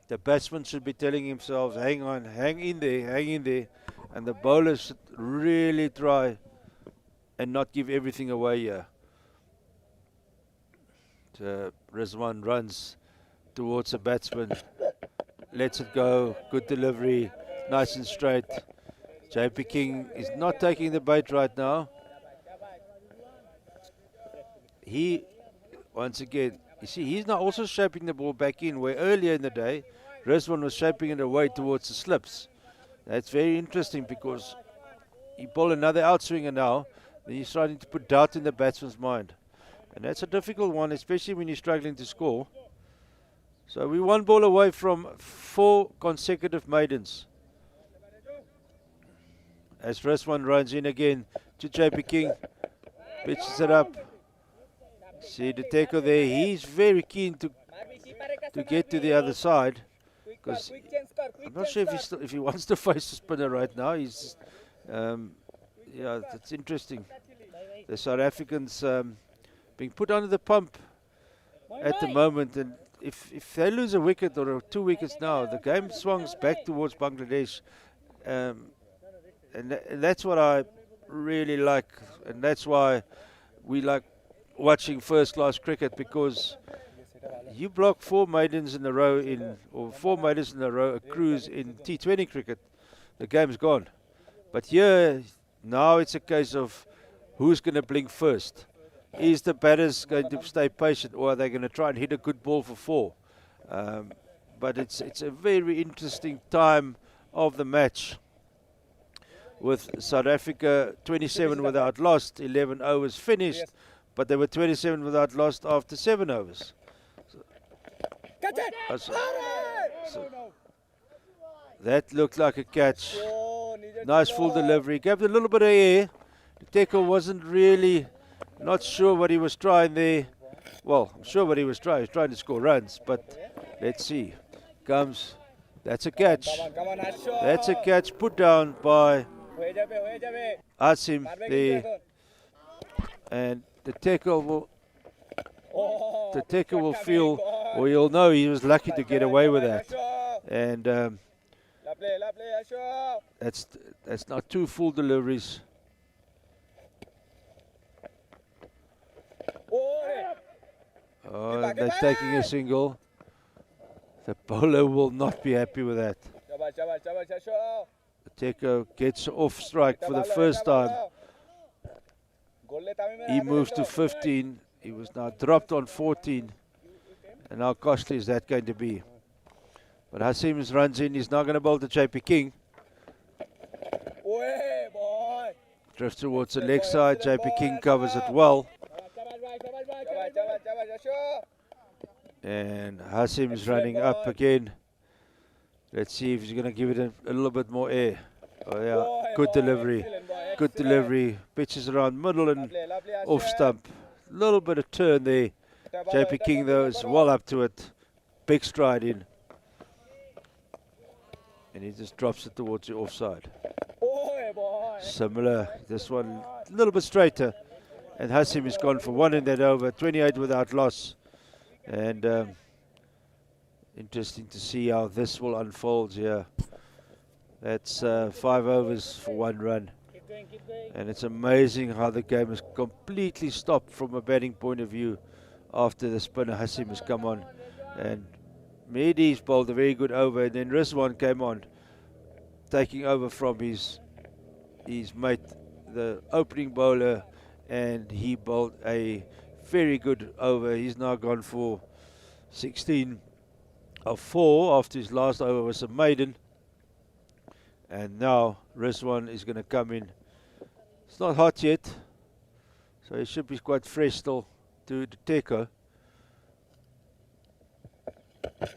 The batsman should be telling himself, hang on, hang in there, and the bowlers should really try and not give everything away here. Rizwan runs towards the batsman, lets it go, good delivery, nice and straight. JP King is not taking the bait right now. He, once again, you see, he's now also shaping the ball back in, where earlier in the day, Rizwan was shaping it away towards the slips. That's very interesting, because he bowled another outswinger now, then he's starting to put doubt in the batsman's mind. And that's a difficult one, especially when you're struggling to score. So we're one ball away from 4 consecutive maidens. As Rizwan runs in again to JP King, pitches it up. See the tackle there. He's very keen to get to the other side, because I'm not sure if he wants to face the spinner right now. He's yeah, that's interesting. The South Africans being put under the pump at the moment, and if they lose a wicket or 2 wickets now, the game swings back towards Bangladesh, and that's what I really like, and that's why we like watching first-class cricket, because you block 4 maidens in a row or 4 maidens in a row, a cruise in T20 cricket, the game's gone. But here, now it's a case of who's going to blink first. Is the batters going to stay patient, or are they going to try and hit a good ball for 4? But it's a very interesting time of the match, with South Africa 27 without lost, 11 overs finished, but they were 27 without lost after 7 overs. So that looked like a catch. Nice full delivery. Gave it a little bit of air. The tackle wasn't really, not sure what he was trying there. Well, I'm sure what he was trying. He was trying to score runs, but let's see. Comes, that's a catch. That's a catch put down by Asim there. And the tackle will feel, or you'll know he was lucky to get away with that. And that's not 2 full deliveries. Oh, they're taking a single. The bowler will not be happy with that. Teko gets off strike for the first time. He moves to 15. He was now dropped on 14. And how costly is that going to be? But Hasim runs in. He's not going to bowl to JP King. Drifts towards the leg side. JP King covers it well. And Hasim is running up again. Let's see if he's going to give it a little bit more air. Oh yeah, good delivery. Good delivery. Pitches around middle and off stump. A little bit of turn there. JP King though is well up to it. Big stride in. And he just drops it towards the offside. Similar. This one a little bit straighter. And Hasim has gone for 1 in that over. 28 without loss. And interesting to see how this will unfold here. That's 5 overs for 1 run. And it's amazing how the game has completely stopped from a batting point of view after the spinner Hasim has come on. And Mehdi's bowled a very good over, and then Rizwan came on, taking over from his mate, the opening bowler, and he bowled a very good over. He's now gone for 16 of 4 after his last over was a maiden. And now Rizwan is going to come in. It's not hot yet, so he should be quite fresh still to the Teko.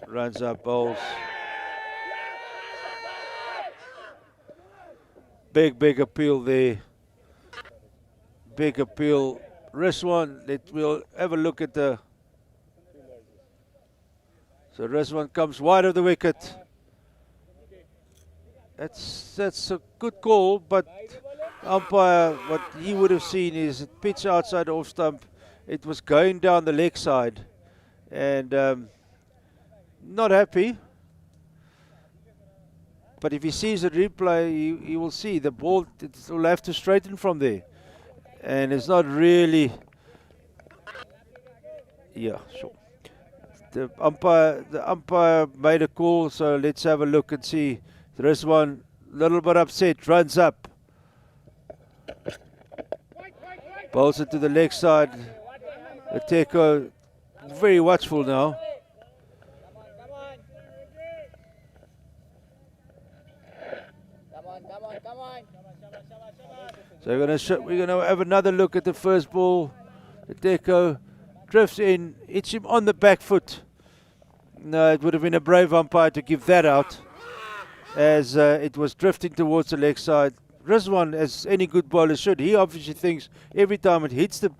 Runs up, bowls. Big appeal there. Big appeal. Rizwan, we'll have a look at the... So Rizwan comes wide of the wicket. That's a good call, but umpire, what he would have seen is a pitch outside off stump. It was going down the leg side, and not happy. But if he sees the replay, he will see the ball will have to straighten from there, and it's not really. Yeah, sure. The umpire made a call, so let's have a look and see. There is one little bit upset, runs up. Bowls it to the leg side. The Teko very watchful now. So we're gonna have another look at the first ball. The Teko drifts in, hits him on the back foot. No, it would have been a brave umpire to give that out, as it was drifting towards the leg side. Rizwan, as any good bowler should, he obviously thinks every time it hits the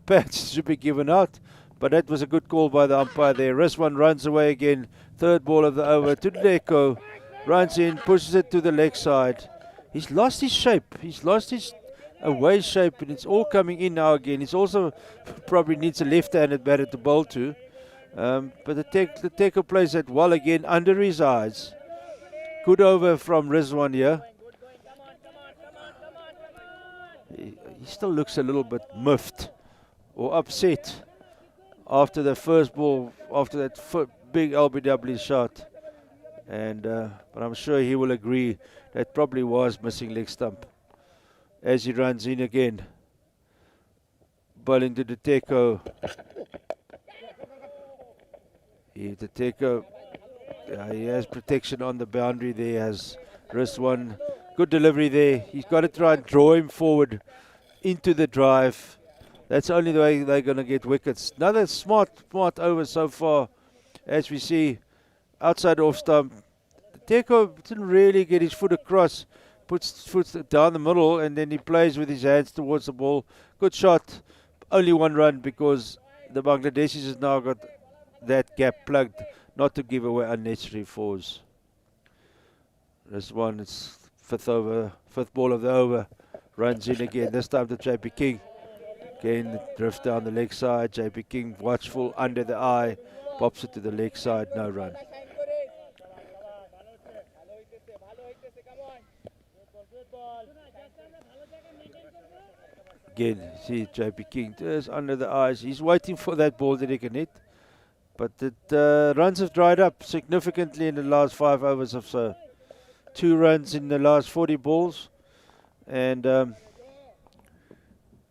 patch it should be given out. But that was a good call by the umpire there. Rizwan runs away again. Third ball of the over to Teko. Runs in, pushes it to the leg side. He's lost his shape. He's lost his away shape, and it's all coming in now again. He's also probably needs a left-handed batter to bowl to. But the Teko plays that well again under his eyes. Good over from Rizwan here. He still looks a little bit miffed or upset after the first ball, after that big LBW shot. And but I'm sure he will agree that probably was missing leg stump. As he runs in again, bowling to the Teko. The Teko, he has protection on the boundary there, has Rizwan. Good delivery there. He's got to try and draw him forward into the drive. That's only the way they're going to get wickets. Another smart over so far, as we see outside off stump. Teko didn't really get his foot across, puts foot down the middle, and then he plays with his hands towards the ball. Good shot. Only one run because the Bangladeshis has now got that gap plugged, not to give away unnecessary fours. This one is fifth ball of the over. Runs in again, this time to JP King. Again, drift down the leg side. JP King watchful under the eye, pops it to the leg side, no run. Again, see JP King just under the eyes. He's waiting for that ball that he can hit. But the runs have dried up significantly in the last 5 overs or so. 2 runs in the last 40 balls. And,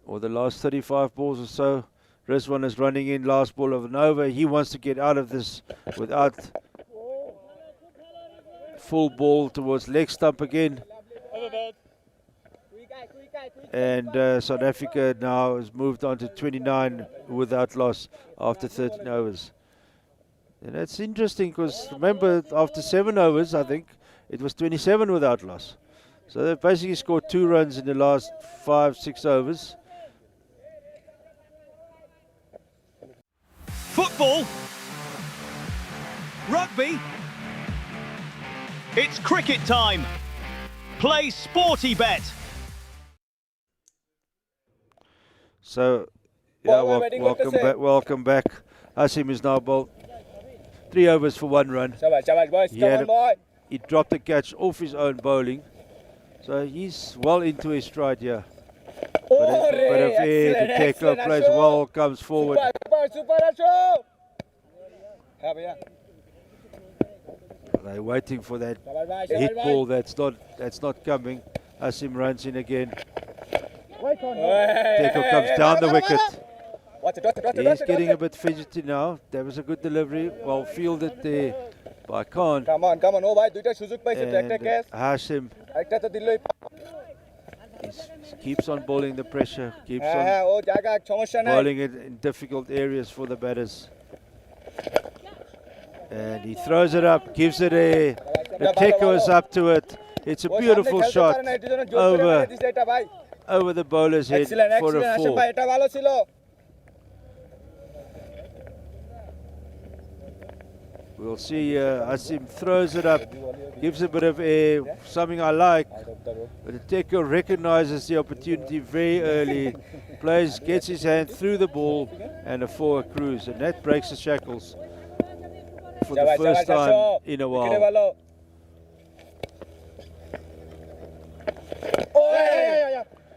or the last 35 balls or so. Rizwan is running in, last ball of an over. He wants to get out of this without full ball towards leg stump again. And South Africa now has moved on to 29 without loss after 13 overs. And that's interesting because remember, after 7 overs, I think, it was 27 without loss. So they've basically scored 2 runs in the last 5-6 overs. Football. Rugby. It's cricket time. Play Sporty Bet. So, yeah, welcome back. Asim is now bowled 3 overs for 1 run. He dropped the catch off his own bowling. So he's well into his stride here. But if the tackler plays well, comes forward. They're waiting for that hit ball that's not coming. Asim runs in again. Teko comes down the wicket. He's getting a bit fidgety now. That was a good delivery. Well fielded there by Khan. Come on. Oh, bhai, duita sujog paise. And Hashim keeps on bowling the pressure. Keeps on bowling it in difficult areas for the batters. And he throws it up, gives it a. The Teko is up to it. It's a beautiful shot over the bowler's head for a 4. We'll see Asim throws it up, gives a bit of air, something I like. But the Teko recognizes the opportunity very early, gets his hand through the ball, and a 4 accrues. And that breaks the shackles for the first time in a while.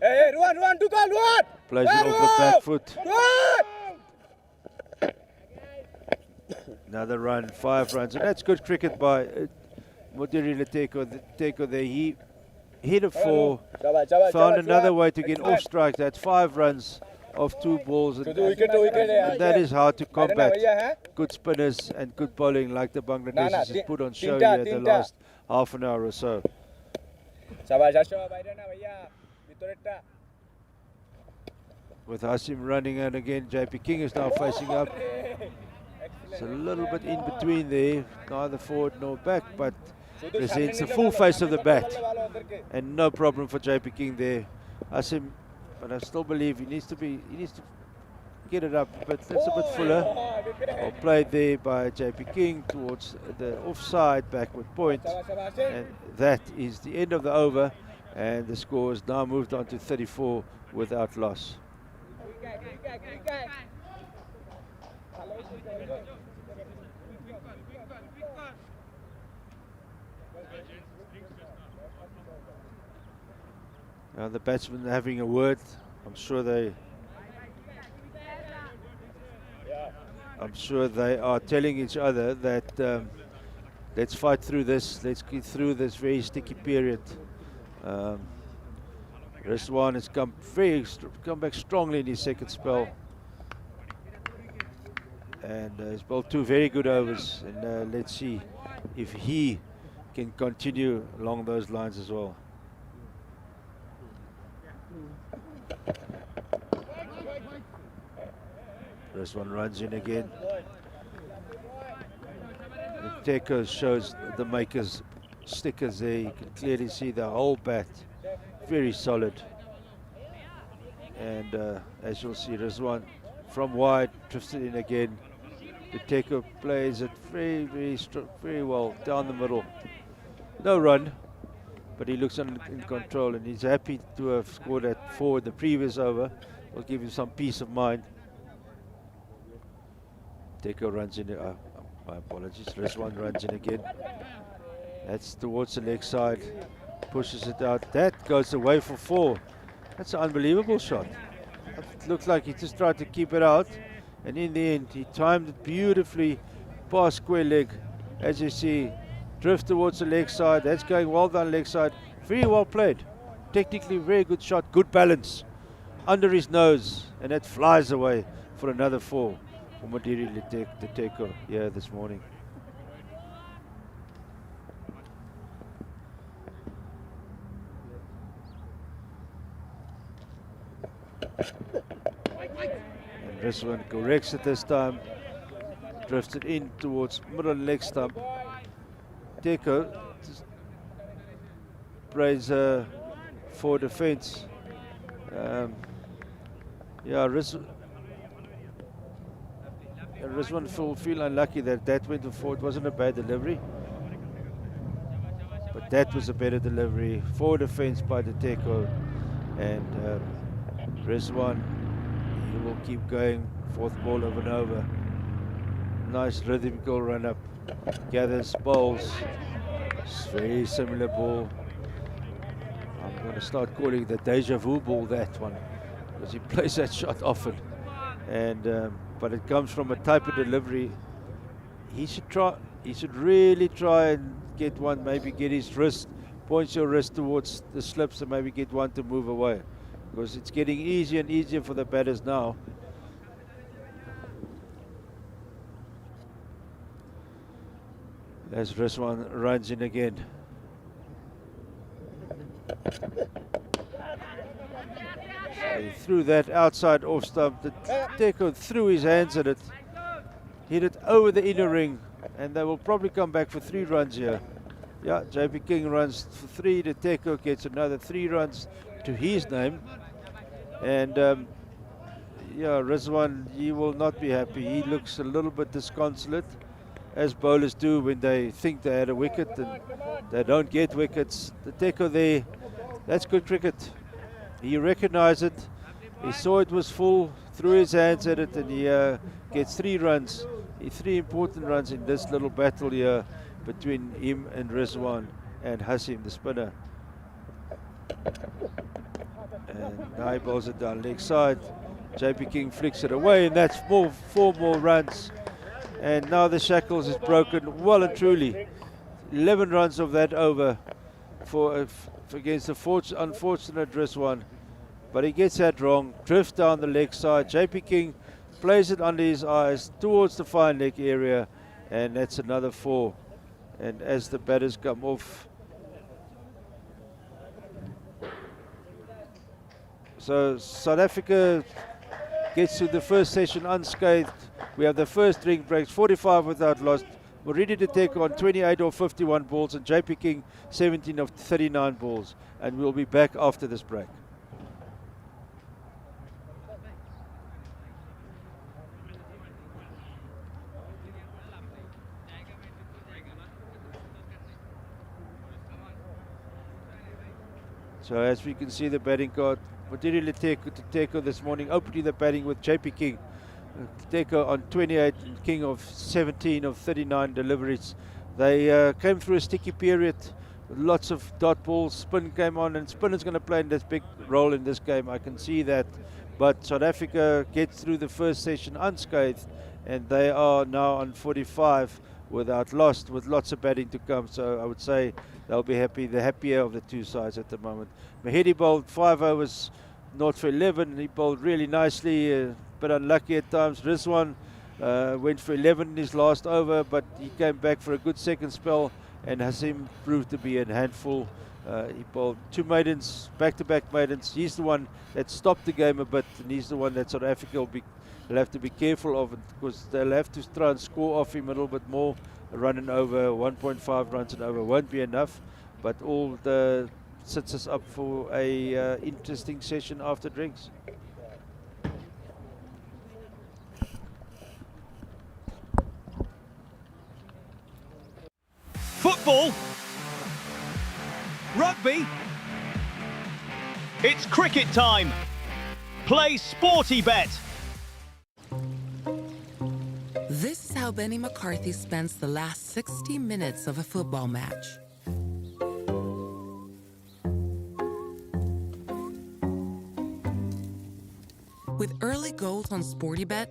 Hey, Ruan, do goal, Ruan! Plays it off the back foot. Another run, 5 runs, and that's good cricket by Modiri Teko there. He hit a 4, found another way to get off strike. That's 5 runs off 2 balls, and that is hard to combat. Good spinners and good bowling like the Bangladeshis has put on show here the last half an hour or so. With Asim running out again, JP King is now facing up. It's a little bit in between there, neither forward nor back, but presents the full face of the bat. And no problem for JP King there. Asim, but I still believe he needs to get it up, but that's a bit fuller. Well played there by JP King towards the offside backward point. And that is the end of the over, and the score has now moved on to 34 without loss. Now the batsmen are having a word. I'm sure they are telling each other that let's fight through this. Let's get through this very sticky period. Rizwan has come back strongly in his second spell, and he's bowled 2 very good overs. And let's see if he can continue along those lines as well. This one runs in again. Teko shows the makers stickers there. You can clearly see the whole bat, very solid. And as you'll see, Rizwan from wide drifted in again. The Teko plays it very well down the middle. No run, but he looks in control, and he's happy to have scored that 4 in the previous over. Will give him some peace of mind. Teko runs in. My apologies. Rizwan runs in again. That's towards the leg side. Pushes it out. That goes away for 4. That's an unbelievable shot. It looked like he just tried to keep it out, and in the end, he timed it beautifully past square leg. As you see, drift towards the leg side. That's going well down leg side. Very well played. Technically, very good shot. Good balance under his nose, and that flies away for another 4 for Madiri Teko here this morning. And Rizwan corrects it this time. Drifted in towards middle leg stump. Teko plays for defense. Yeah, Rizwan feel unlucky that went to 4. It wasn't a bad delivery, but that was a better delivery. For defense by the Teko, and Rizwan, he will keep going. 4th ball over and over. Nice rhythmical run up. Gathers balls. It's very similar ball. I'm going to start calling it the deja vu ball, that one, because he plays that shot often. And but it comes from a type of delivery. He should really try and get one, maybe get his wrist, points your wrist towards the slips, and maybe get one to move away, because it's getting easier and easier for the batters now. As Rizwan runs in again. So he threw that outside off stump. The Teko threw his hands at it, hit it over the inner ring, and they will probably come back for 3 runs here. Yeah, JP King runs for 3. The Teko gets another 3 runs to his name. And yeah, Rizwan, he will not be happy. He looks a little bit disconsolate, as bowlers do when they think they had a wicket and they don't get wickets. The Teko there, that's good cricket. He recognized it, he saw it was full, threw his hands at it, and he gets 3 runs. 3 important runs in this little battle here between him and Rizwan and Hasim, the spinner. And now he bowls it down leg side. JP King flicks it away, and that's 4 more runs. And now the shackles is broken well and truly. 11 runs of that over for against the unfortunate Rizwan. But he gets that wrong. Drifts down the leg side. JP King plays it under his eyes towards the fine leg area, and that's another 4. And as the batters come off, so South Africa gets to the first session unscathed. We have the first drink breaks, 45 without loss. We're ready to take on 28 or 51 balls, and JP King 17 of 39 balls. And we'll be back after this break. So as we can see the batting card, Madiri Teko this morning opening the batting with JP King. Teko on 28, King of 17 of 39 deliveries. They came through a sticky period with lots of dot balls. Spin came on, and spin is going to play in this big role in this game. I can see that. But South Africa gets through the first session unscathed, and they are now on 45 without loss, with lots of batting to come. So I would say they'll be happy, the happier of the two sides at the moment. Mahedi bowled 5 overs, 0 for 11. He bowled really nicely, but unlucky at times. Rizwan went for 11 in his last over, but he came back for a good second spell, and Hasim proved to be a handful. He bowled 2 maidens, back-to-back maidens. He's the one that stopped the game a bit, and he's the one that South Africa will have to be careful of, because they'll have to try and score off him a little bit more. run and over, 1.5 runs and over won't be enough, but all the sets us up for a interesting session after drinks. Football. Rugby. It's cricket time. Play Sporty Bet. This is how Benny McCarthy spends the last 60 minutes of a football match. With early goals on SportyBet,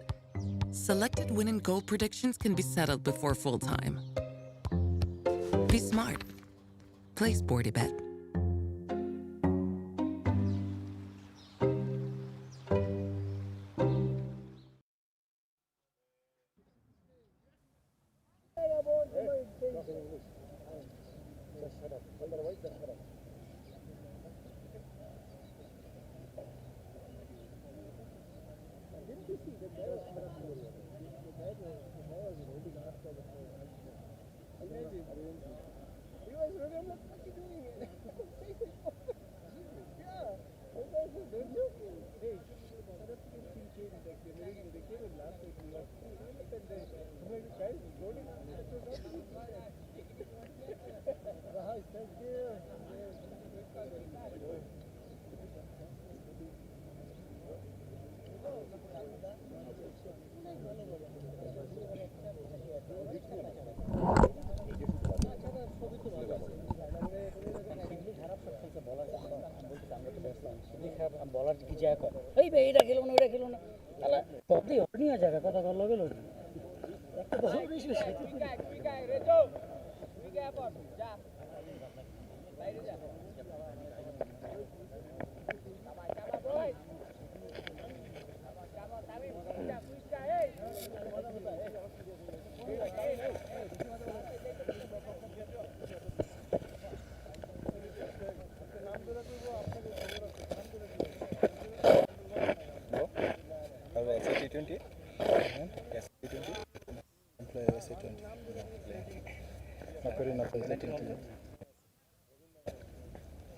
selected win and goal predictions can be settled before full time. Be smart. Play SportyBet.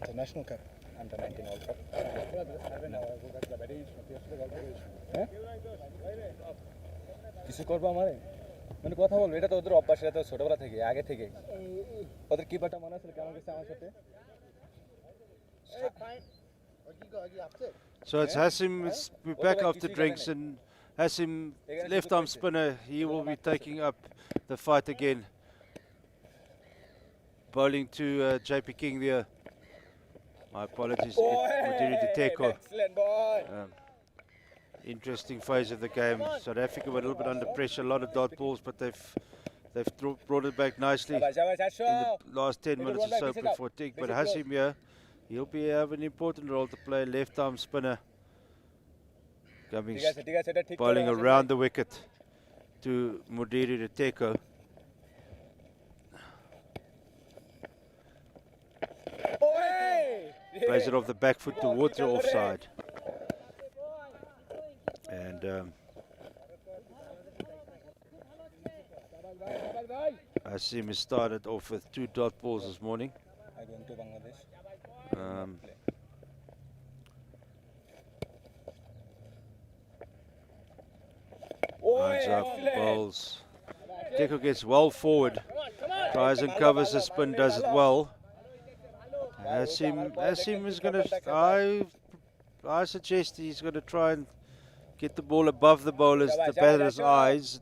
International Cup. Under 19 World Cup. কিছু করবো আমারে মানে কথা বলবো এটা তো ওদের অভ্যাস এটা তো ছোটবেলা থেকে আগে থেকে ওদের কিপারটা মনে আছে কেমন গেছে আমার সাথে So it's Hassim, we're back after drinks, and Hassim, left arm spinner, he will be taking up the fight again. Bowling to JP King there. My apologies, Mudiri Diteko. Excellent boy. Interesting phase of the game. South Africa were a little bit under pressure, a lot of dot balls, but they've brought it back nicely in the last 10 minutes or so before tick. But Hassim here, he'll have an important role to play, left arm spinner. Coming bowling around the wicket to Mudiri Diteko. Plays it off the back foot towards the offside. And Hassim has started off with 2 dot balls this morning. Lines up, bowls. Teko gets well forward, tries and covers the spin, does it well. Hassim is going to, I suggest he's going to try and get the ball above the bowlers, the batter's eyes,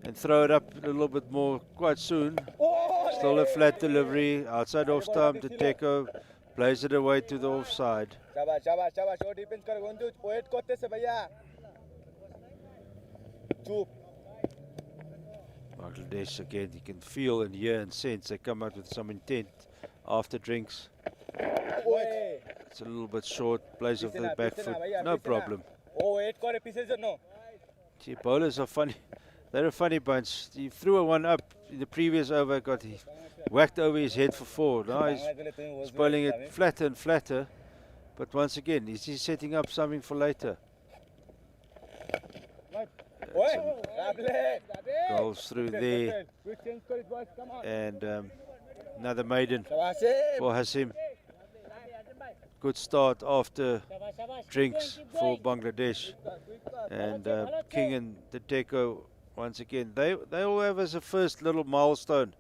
and throw it up a little bit more quite soon. Still a flat delivery, outside off stump to Teko, plays it away to the offside. Bangladesh again, you can feel and hear and sense they come out with some intent after drinks. It's a little bit short, plays off the back foot, no problem. Gee, bowlers are funny. They're a funny bunch. He threw a one up in the previous over, got whacked over his head for 4. Now he's bowling it flatter and flatter. But once again, is he setting up something for later? Goes through there. And another maiden for Hasim. Good start after drinks for Bangladesh. And King and the Deco, once again, they all have as a first little milestone.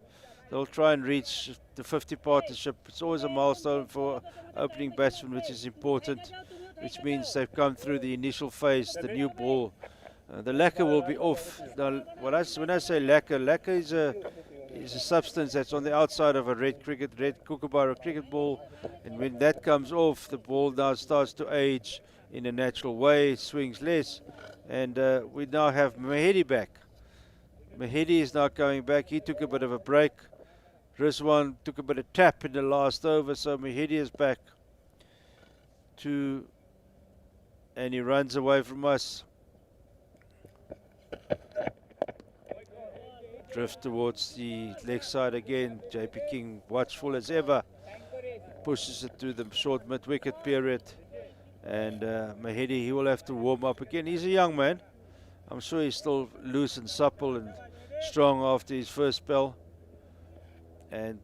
They'll try and reach the 50 partnership. It's always a milestone for opening batsmen, which is important, which means they've come through the initial phase, the new ball. The lacquer will be off. Now, when I say lacquer is a substance that's on the outside of a red kookaburra cricket ball, and when that comes off, the ball now starts to age in a natural way, swings less, and we now have Mahedi back. Mahedi is now coming back. He took a bit of a break. Rizwan took a bit of tap in the last over, so Mahedi is back and he runs away from us. Drift towards the leg side again. JP King, watchful as ever, pushes it through the short mid-wicket period. And Mahedi, he will have to warm up again. He's a young man. I'm sure he's still loose and supple and strong after his first spell. And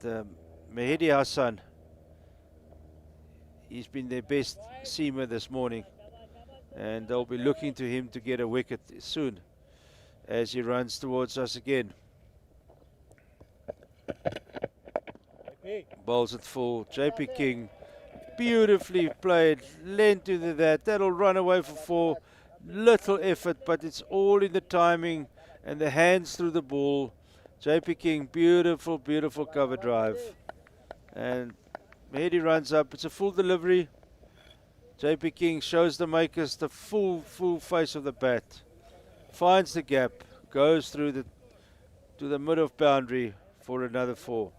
Mahedi Hassan, he's been their best seamer this morning. And they'll be looking to him to get a wicket soon as he runs towards us again. Bowls it full. JP King, beautifully played, lent to that. That'll run away for 4. Little effort, but it's all in the timing and the hands through the ball. JP King, beautiful, beautiful cover drive. And Mahedi runs up. It's a full delivery. JP King shows the makers the full face of the bat. Finds the gap, goes through to the mid of boundary for another 4.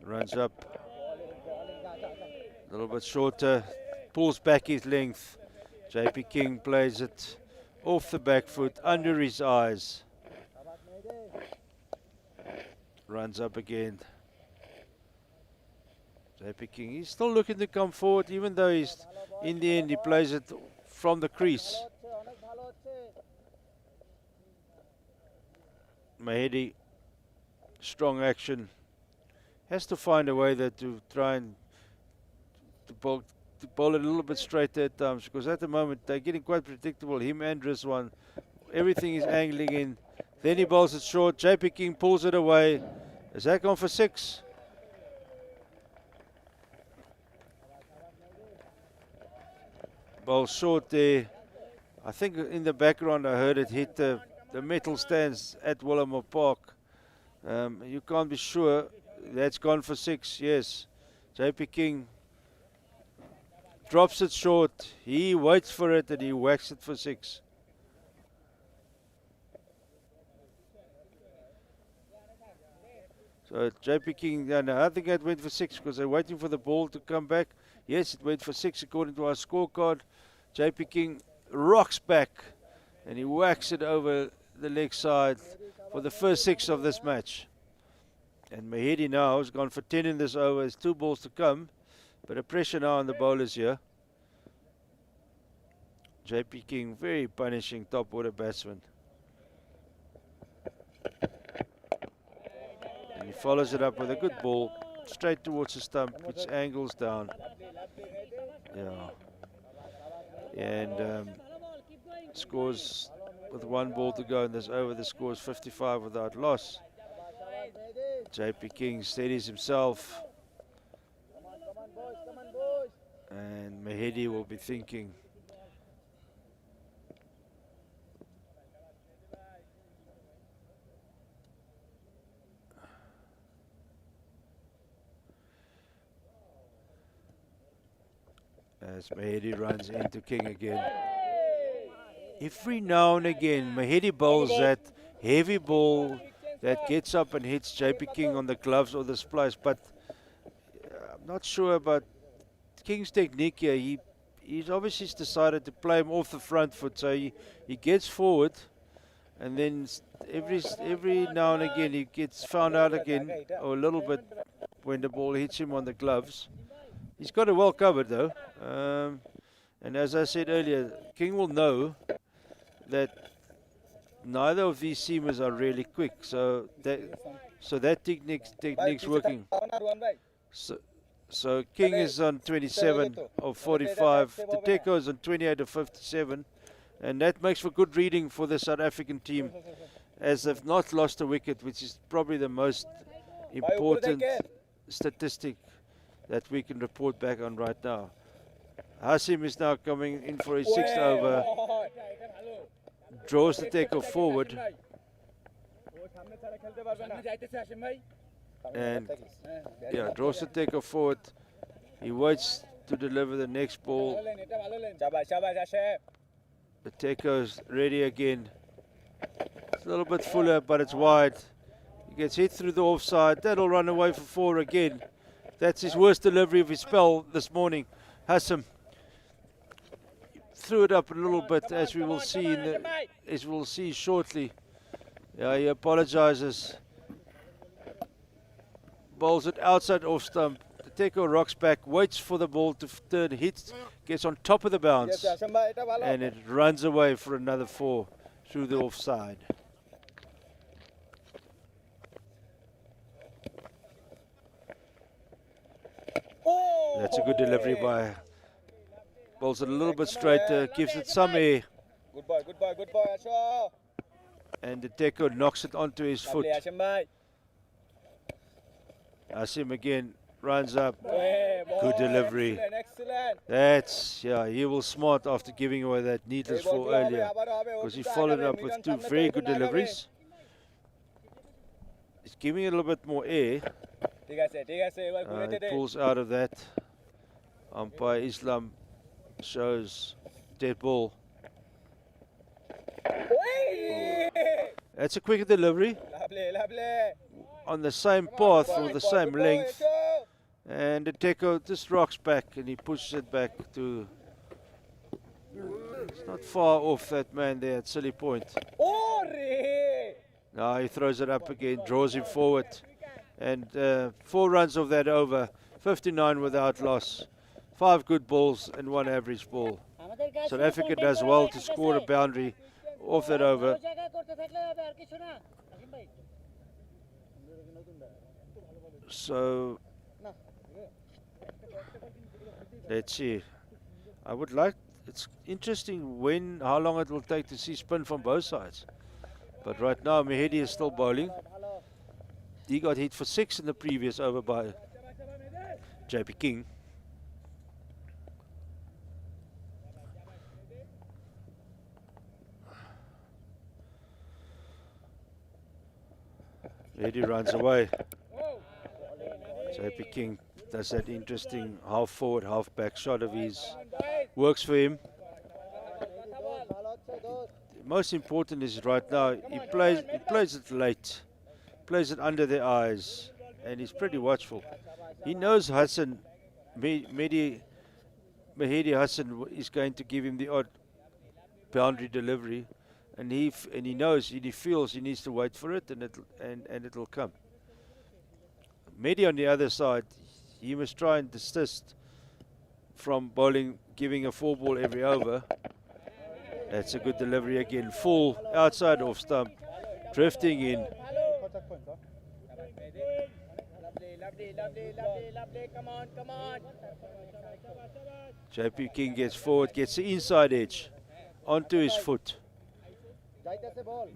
Runs up a little bit shorter, pulls back his length. JP King plays it off the back foot, under his eyes. Runs up again. JP King, he's still looking to come forward, even though he's, in the end, he plays it from the crease. Mahedi, strong action. Has to find a way that to try and to bowl it a little bit straight at times, because at the moment they're getting quite predictable. Him and Rizwan, everything is angling in. Then he bowls it short. JP King pulls it away. Is that gone for 6? Bowl short there. I think in the background I heard it hit the metal stands at Willowmoore Park. You can't be sure. That's gone for 6, yes. JP King drops it short. He waits for it and he whacks it for 6. So JP King, no, I think it went for 6 because they're waiting for the ball to come back. Yes, it went for 6 according to our scorecard. JP King rocks back and he whacks it over the leg side for the first 6 of this match. And Mahedi now has gone for 10 in this over. There's 2 balls to come. But a pressure now on the bowlers here. JP King, very punishing top order batsman. And he follows it up with a good ball straight towards the stump, which angles down. Yeah. And scores with 1 ball to go in this over. The score is 55 without loss. JP King steadies himself, and Mahedi will be thinking. As Mahedi runs into King again. Every now and again, Mahedi bowls that heavy ball that gets up and hits JP King on the gloves or the splice, but I'm not sure about King's technique here. He's obviously decided to play him off the front foot, so he gets forward And then every now and again he gets found out again, or a little bit, when the ball hits him on the gloves. He's got it well covered though. And as I said earlier, King will know that neither of these seamers are really quick, so that technique's working. So King is on 27 of 45, Teko is on 28 of 57, and that makes for good reading for the South African team, as they've not lost a wicket, which is probably the most important statistic that we can report back on right now. Hasim is now coming in for his sixth over, draws the Teko forward, and draws the Teko forward. He waits to deliver the next ball. The Teko's ready again. It's a little bit fuller, but it's wide. He gets hit through the offside. That'll run away for 4 again. That's his worst delivery of his spell this morning. Hasim threw it up a little bit, as we will see shortly. Yeah, he apologizes. Bowls it outside off stump. The Teko rocks back, waits for the ball to turn, hits, gets on top of the bounce, and it runs away for another 4 through the offside. That's a good delivery by. Bowls it a little bit straighter, gives it some air. Good boy, Asho. And the Teko knocks it onto his foot. Asim again runs up. Good delivery. Excellent. He was smart after giving away that needless 4 earlier, because he followed up with 2 very good deliveries. He's giving it a little bit more air. He pulls out of that. Umpire Islam shows dead ball. That's a quicker delivery. On the same path or the same length. And the Teko just rocks back and he pushes it back to. It's not far off that man there at Silly Point. Now he throws it up again, draws him forward. And 4 runs of that over, 59 without loss. 5 good balls and 1 average ball. South Africa does well to score a boundary off that over. So let's see. I would like. It's interesting how long it will take to see spin from both sides. But right now, Mehedi is still bowling. He got hit for 6 in the previous over by JP King. Mehedi runs away. JP King does that interesting half forward, half back shot of his. Works for him. Most important is right now he plays it late, plays it under their eyes, and he's pretty watchful. He knows Mehedi Hassan is going to give him the odd boundary delivery, and he knows and he feels he needs to wait for it, and it'll come. Mehdi on the other side, he must try and desist from bowling, giving a 4 ball every over. That's a good delivery again, full outside off stump, drifting in. JP King gets forward, gets the inside edge onto his foot.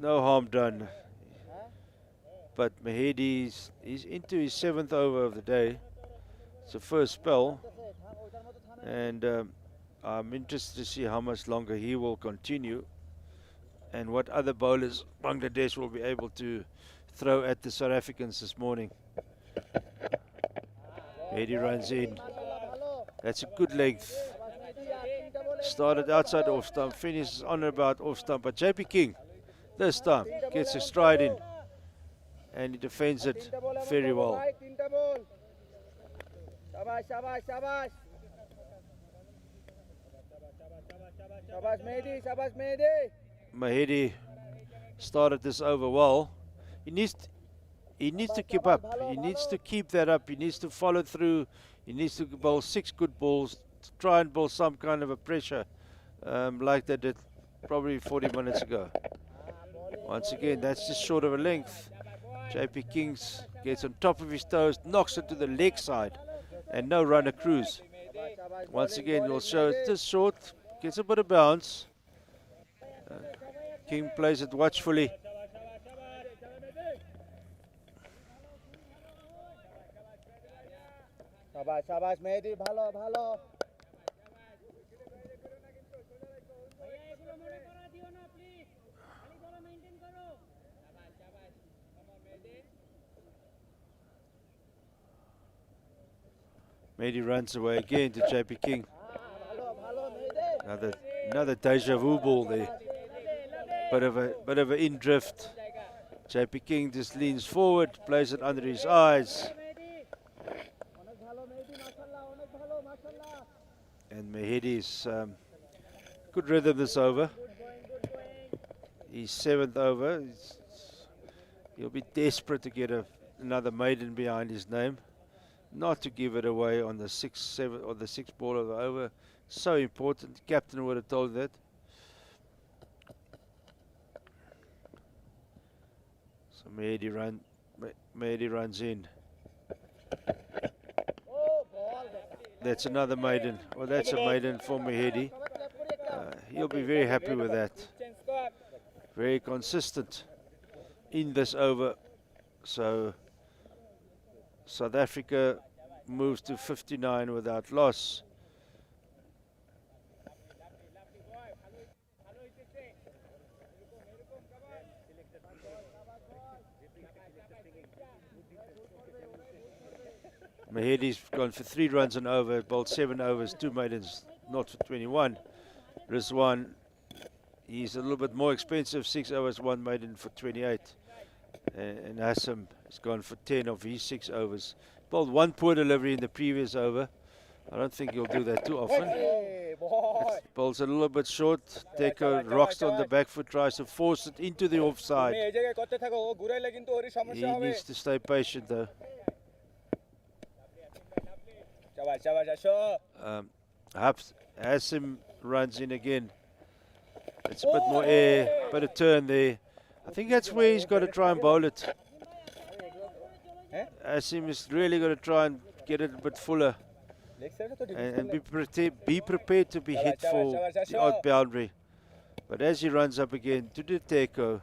No harm done. But Mehedi is into his 7th over of the day. It's the first spell, and I'm interested to see how much longer he will continue and what other bowlers Bangladesh will be able to throw at the South Africans this morning. Mehedi runs in. That's a good length. Started outside off stump, finishes on about off stump, but JP King this time gets a stride in and he defends it very well. Mehedi started this over well. He needs to keep up. He needs to keep that up. He needs to follow through. He needs to bowl 6 good balls, to try and bowl some kind of a pressure like they did probably 40 minutes ago. Once again, that's just short of a length. JP Kings gets on top of his toes, knocks it to the leg side, and no runner cruise. Once again, we'll show it just short, gets a bit of bounce. King plays it watchfully. শাবাশ মেহেদি ভালো ভালো Mehdi runs away again to JP King. Another deja vu ball there. Bit of a in drift. JP King just leans forward, plays it under his eyes. And Mehedi's good rhythm this over. He's 7th over. He'll be desperate to get another maiden behind his name. Not to give it away on the 6th, 7th, or the 6th ball of the over. So important. The captain would have told that. So Mehedi runs in. That's another maiden. Well, that's a maiden for Mehedi. He'll be very happy with that. Very consistent in this over. So South Africa moves to 59 without loss. Mehedi's gone for 3 runs and over, bowled 7 overs, 2 maidens, not for 21. Rizwan, he's a little bit more expensive, 6 overs, 1 maiden for 28. And Hassan has gone for 10 of his 6 overs. Bowled 1 poor delivery in the previous over. I don't think he'll do that too often. Bowls a little bit short. Teko rocks on the back foot, tries to force it into the offside. He needs to stay patient though. Hassan runs in again. It's a bit more air, bit of turn there. I think that's where he's got to try and bowl it. Hassan is really got to try and get it a bit fuller. And be prepared to be hit for the odd boundary. But as he runs up again to the Teko,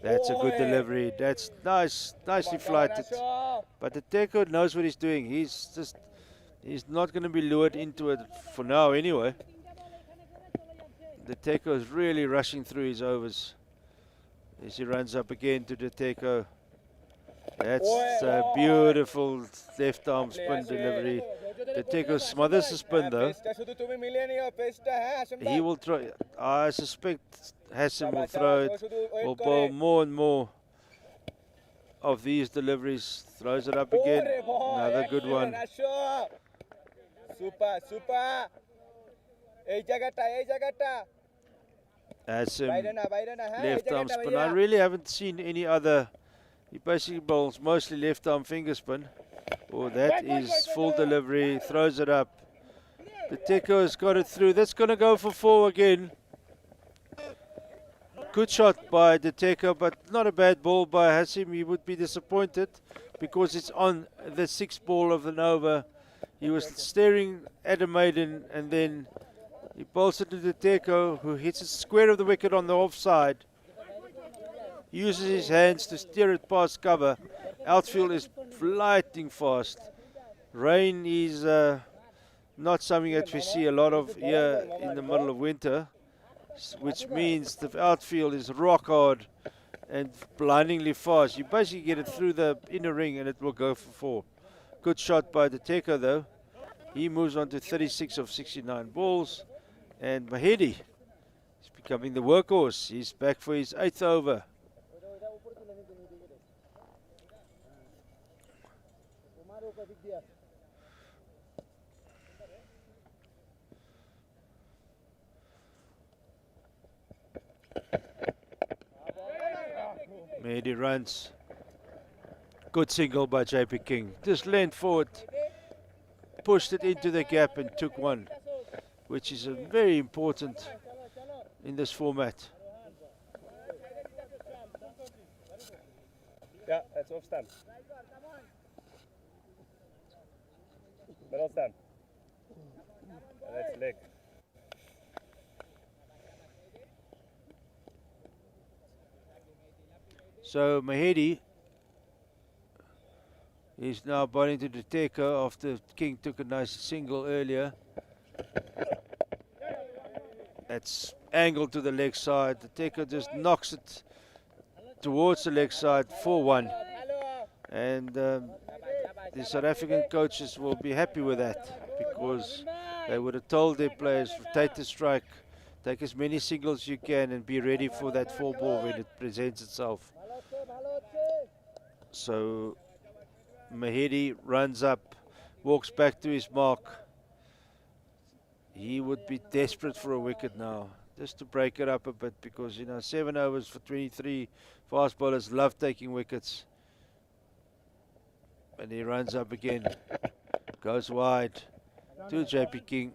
that's a good delivery. That's nicely flighted. But the Teko knows what he's doing. He's not going to be lured into it for now anyway. The Teko is really rushing through his overs. As he runs up again to the Teko. That's a beautiful left arm spin delivery. The Teko smothers the spin though. He will try. I suspect Hassan will throw it. Will bowl more and more of these deliveries. Throws it up again. Another good one. Super. Hassan left arm spin. I really haven't seen any other. He basically bowls mostly left arm finger spin. Oh, that is full delivery. Throws it up. The Teko has got it through. That's going to go for 4 again. Good shot by the Teko, but not a bad ball by Hassan. He would be disappointed because it's on the 6th ball of an over. He was staring at a maiden and then he bowls it to the Teko, who hits it square of the wicket on the offside. Uses his hands to steer it past cover. Outfield is flighting fast. Rain is not something that we see a lot of here in the middle of winter, which means the outfield is rock hard and blindingly fast. You basically get it through the inner ring and it will go for 4. Good shot by the Teko though. He moves on to 36 of 69 balls. And Mehedi is becoming the workhorse. He's back for his 8th over. Mahedi runs. Good single by JP King. Just leaned forward, pushed it into the gap and took one, which is very important in this format. Yeah, that's off stand. Middle stand. And that's leg. So Mahedi is now bowling to the taker after King took a nice single earlier. That's angled to the leg side. The taker just knocks it towards the leg side for one. And the South African coaches will be happy with that, because they would have told their players, rotate the strike, take as many singles as you can and be ready for that 4 ball when it presents itself. So Mahedi runs up, walks back to his mark. He would be desperate for a wicket now, just to break it up a bit, because 7 overs for 23 fast bowlers love taking wickets. And he runs up again, goes wide to JP King,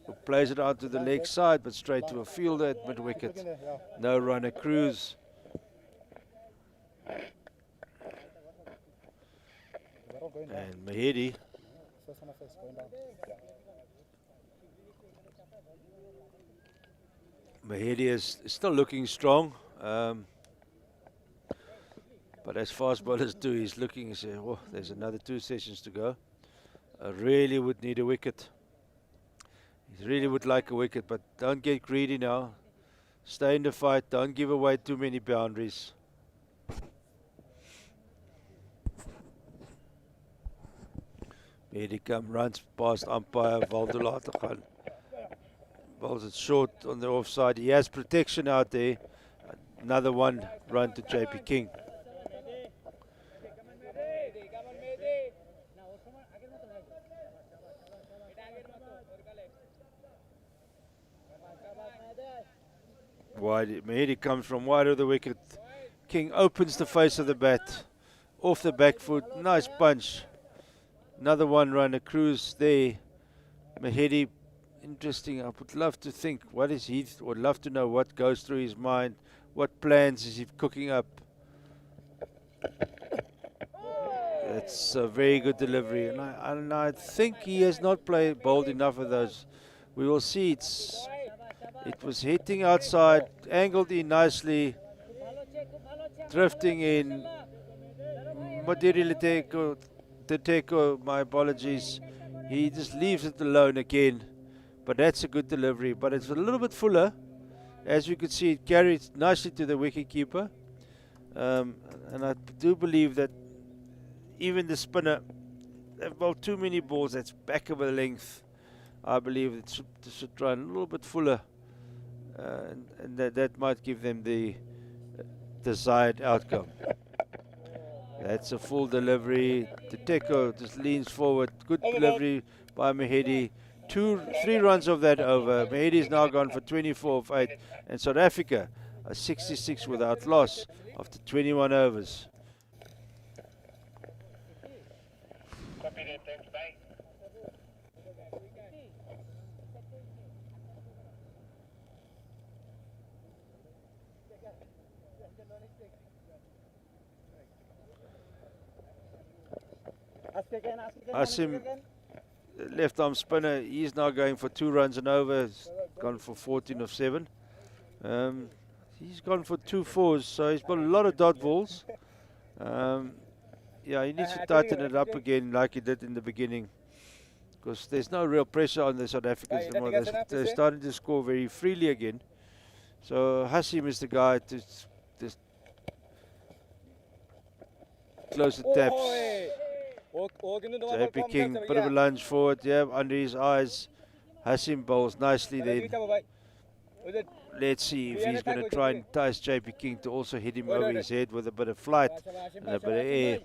who plays it out to the leg side but straight to a fielder at mid wicket. No runner cruise. And Mahedi is still looking strong, but as fast bowlers do, he's looking and saying, oh, there's another 2 sessions to go. I really would need a wicket. He really would like a wicket, but don't get greedy now. Stay in the fight, don't give away too many boundaries. Here he comes, runs past umpire Valdulata. Bowls it short on the offside. He has protection out there. Another one run to JP King. Wide, Mahedi comes from wide of the wicket. King opens the face of the bat. Off the back foot, nice punch. Another one run, a cruise there. Mahedi, interesting. I would love to think, what is he, would love to know what goes through his mind. What plans is he cooking up? It's a very good delivery. And I think he has not played bowled enough of those. We will see. It was hitting outside, angled in nicely, drifting in. Madiri Leteko, my apologies. He just leaves it alone again. But that's a good delivery. But it's a little bit fuller. As you can see, it carried nicely to the wicketkeeper. And I do believe that even the spinner, they've bowled too many balls. That's back of a length. I believe it should run a little bit fuller. And that might give them the desired outcome. That's a full delivery. Teko just leans forward. Good delivery by Mahedi. 3 runs of that over. Mahedi's now gone for 24 of 8. And South Africa are 66 without loss after 21 overs. Asim, left arm spinner, he's now going for 2 runs and over. He's gone for 14 of 7. He's gone for 2 fours, so he's got a lot of dot balls. Yeah, he needs to tighten it up again like he did in the beginning, because there's no real pressure on the South Africans anymore. They're starting to score very freely again. So Hasim is the guy to just close the taps. JP King, bit of a lunge forward, yeah, under his eyes. Hasim bowls nicely then. Let's see if he's going to try and entice JP King to also hit him over his head with a bit of flight and a bit of air.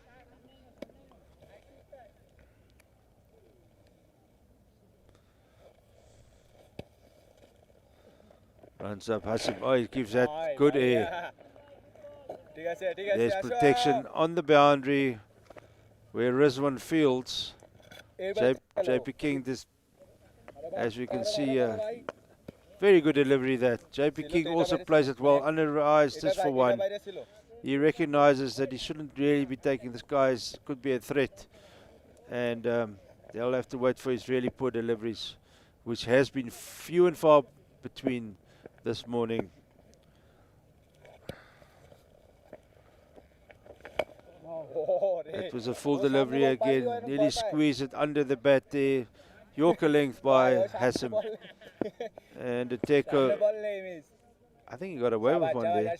Runs up Hasim. Oh, he gives that good air. There's protection on the boundary where Rizwan fields. JP King, this, as we can see, very good delivery that. JP King also plays it well under eyes just for one. He recognizes that he shouldn't really be taking this guy's, could be a threat. And they'll have to wait for his really poor deliveries, which has been few and far between this morning. It was a full delivery again, nearly squeezed it under the bat there. Yorker length by Hassim. And the Teko, I think he got away with one there.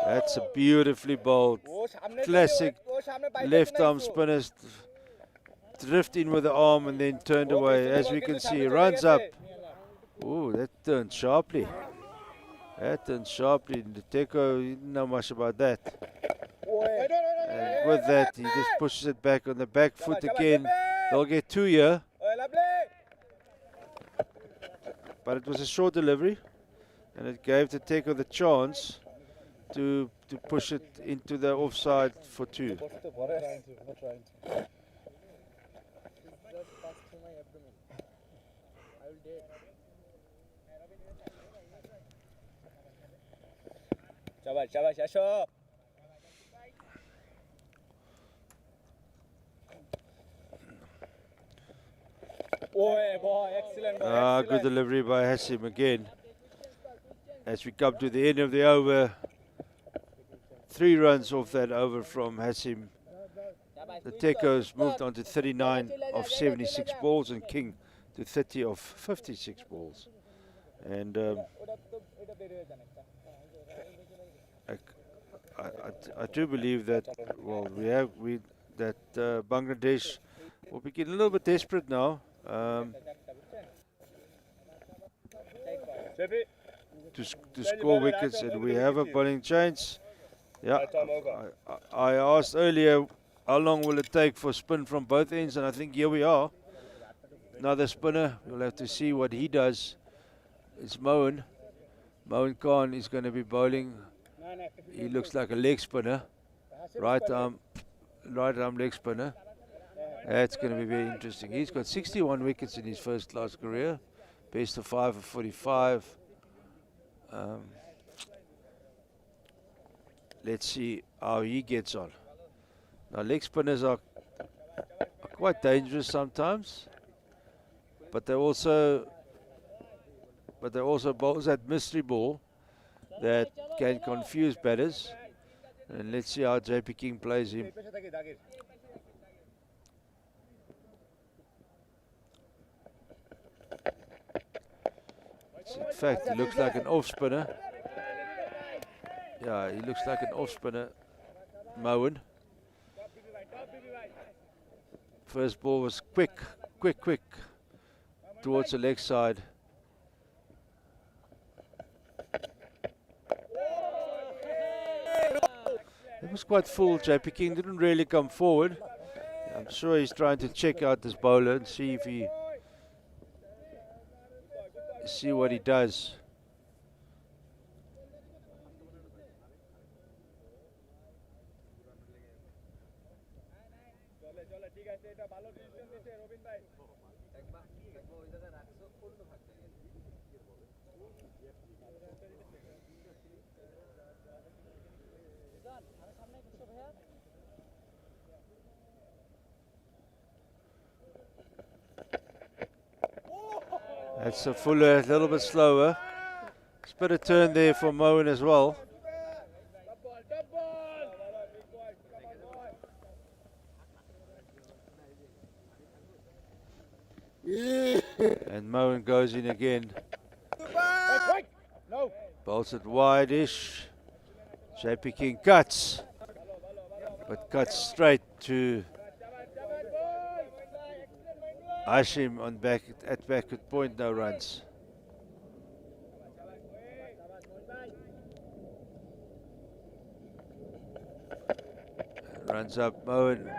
That's a beautifully bowled, classic left arm spinner. Drift in with the arm and then turned away. As we can see, runs up. Oh, that turned sharply. That turned sharply. The Teko, he didn't know much about that. And with that, he just pushes it back on the back foot again. They'll get 2 here. But it was a short delivery, and it gave the Teko the chance to push it into the offside for 2. Good delivery by Hassim again. As we come to the end of the over, 3 runs off that over from Hassim. The Tekos moved on to 39 of 76 balls and King to 30 of 56 balls. And I do believe that, well, Bangladesh will be getting a little bit desperate now to score wickets, and we have a bowling change. Yeah, I asked earlier how long will it take for spin from both ends, and I think here we are. Another spinner. We'll have to see what he does. It's Mohan. Mohan Khan is going to be bowling. He looks like a leg spinner, right arm leg spinner. That's going to be very interesting. He's got 61 wickets in his first class career, best of 5 of 45. Let's see how he gets on. Now, leg spinners are quite dangerous sometimes, but they're also bowls that mystery ball that can confuse batters. And let's see how JP King plays him. In fact, he looks like an off spinner. Yeah, he looks like an off spinner, Mohan. First ball was quick towards the leg side. It was quite full. JP King didn't really come forward. I'm sure he's trying to check out this bowler and see what he does. That's a Fuller, a little bit slower. It's a bit of turn there for Mohan as well. And Mohan goes in again. Bowls it wide-ish. JP King cuts, but cuts straight to Hashim on back at point, no runs. Runs up Mohan.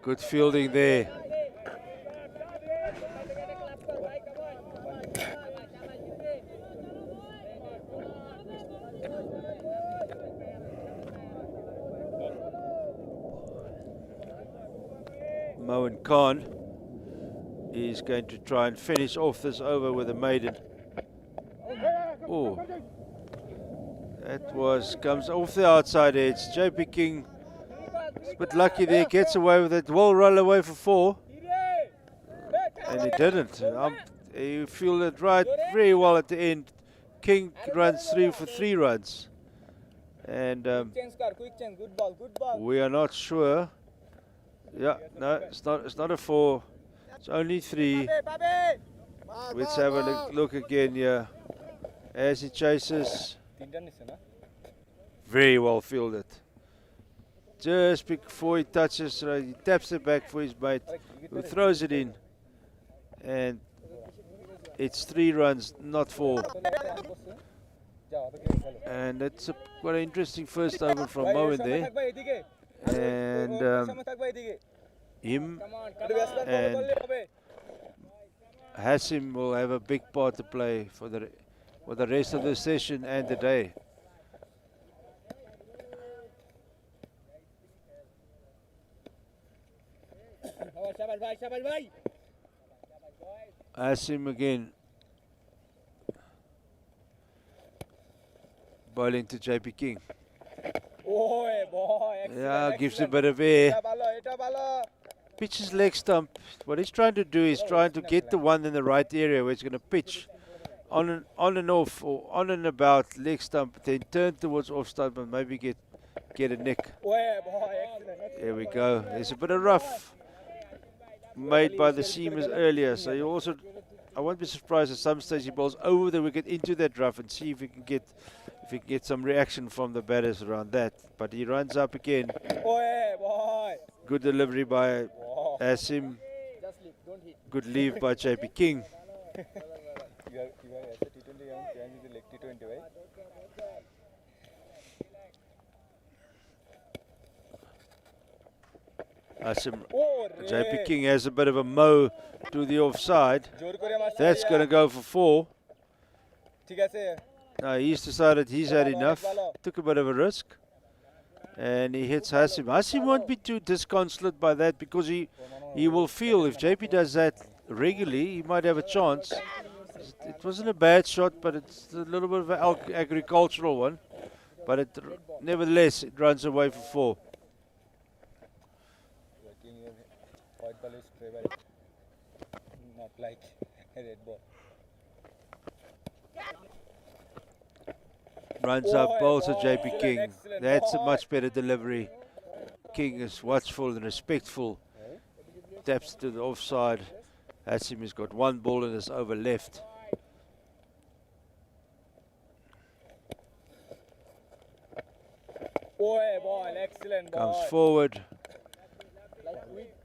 Good fielding there. Moen Khan is going to try and finish off this over with a maiden. Oh, that comes off the outside edge. JP King is a bit lucky there, gets away with it. Will roll away for 4. And he didn't. You feel it right very well at the end. King runs through for 3 runs. And we are not sure. Yeah, no, it's not a 4. It's only 3. Let's have a look again here. As he chases. Very well fielded. Just before he touches, he taps it back for his mate, who throws it in. And it's 3 runs, not 4. And it's quite an interesting first over from Moen there. And him and Hassim will have a big part to play for the rest of the session and the day. Hassim again. Bowling to JP King. Yeah, gives a bit of air. Pitches leg stump. What he's trying to do is trying to get the one in the right area where it's going to pitch on and off, or on and about leg stump, then turn towards off stump and maybe get a nick. There we go. There's a bit of rough made by the seamers earlier, so you also, I won't be surprised at some stage he bowls over the wicket into that rough and see if he can get some reaction from the batters around that. But he runs up again. Good delivery by Hassim. Good leave by JP King. JP King has a bit of a mow to the offside. That's going to go for 4. No, he's decided he's had enough. Took a bit of a risk. And he hits Hassim. Hassim won't be too disconsolate by that, because he will feel if JP does that regularly, he might have a chance. It wasn't a bad shot, but it's a little bit of an agricultural one. But nevertheless, it runs away for 4. Not like a red ball. Runs up, bowls to JP King. That's a much better delivery. King is watchful and respectful. Taps to the offside. Hassim has got 1 ball in this over left. Comes forward.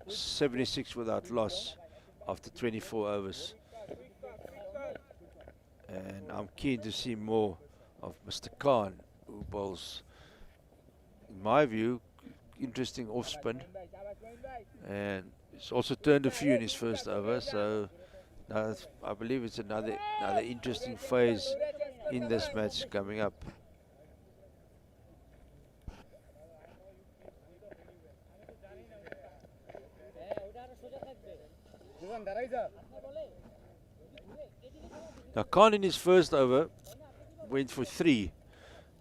76 without loss after 24 overs. And I'm keen to see more of Mr. Khan, who bowls, in my view, interesting off spin. And he's also turned a few in his first over, so I believe it's another interesting phase in this match coming up. Now Khan in his first over went for 3,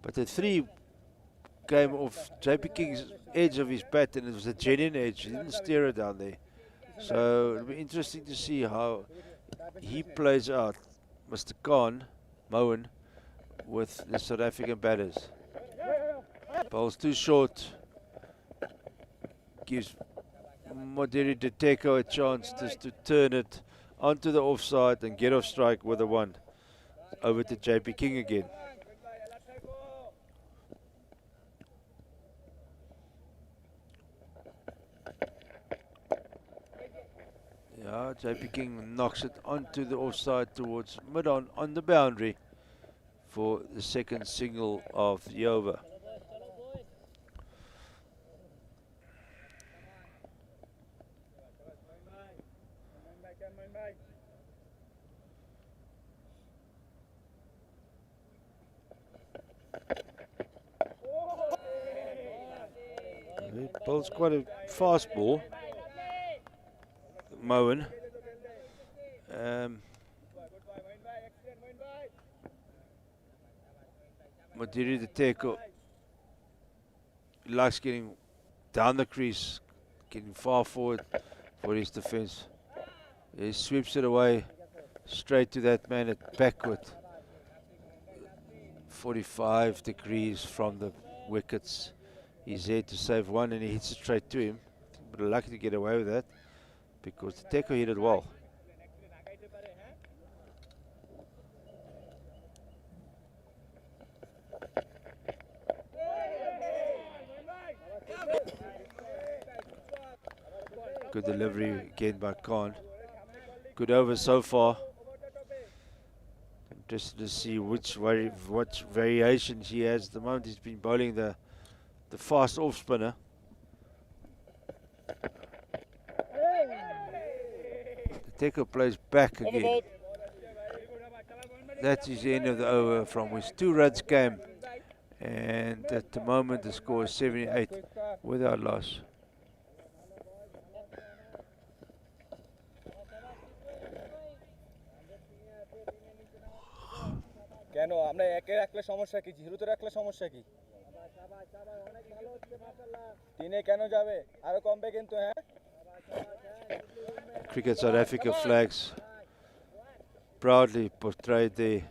but the 3 came off JP King's edge of his bat, and it was a genuine edge. He didn't steer it down there. So it'll be interesting to see how he plays out, Mr. Khan, Moen, with the South African batters. Bowls too short. Gives Moderi Deteko a chance just to turn it onto the offside and get off strike with a 1. Over to JP King again. Yeah, JP King knocks it onto the offside towards mid-on on the boundary for the second single of the over. He bowls quite a fast ball. Moen. Madiri the tackle. He likes getting down the crease, getting far forward for his defense. He sweeps it away straight to that man at backward. 45 degrees from the wickets. He's there to save one and he hits it straight to him. But lucky to get away with that because the tackle hit it well. Good delivery again by Khan. Good over so far. Interested to see what variations he has. At the moment he's been bowling the fast off spinner. The tackle plays back again. That's his end of the over from which 2 runs came. And at the moment the score is 78 without loss. কেন আমরা একে রাখলে সমস্যা কি জিরোতে রাখলে সমস্যা কি তিনে কেন যাবে আরো কমবে কিন্তু হ্যাঁ Cricket South Africa flags proudly portrayed there.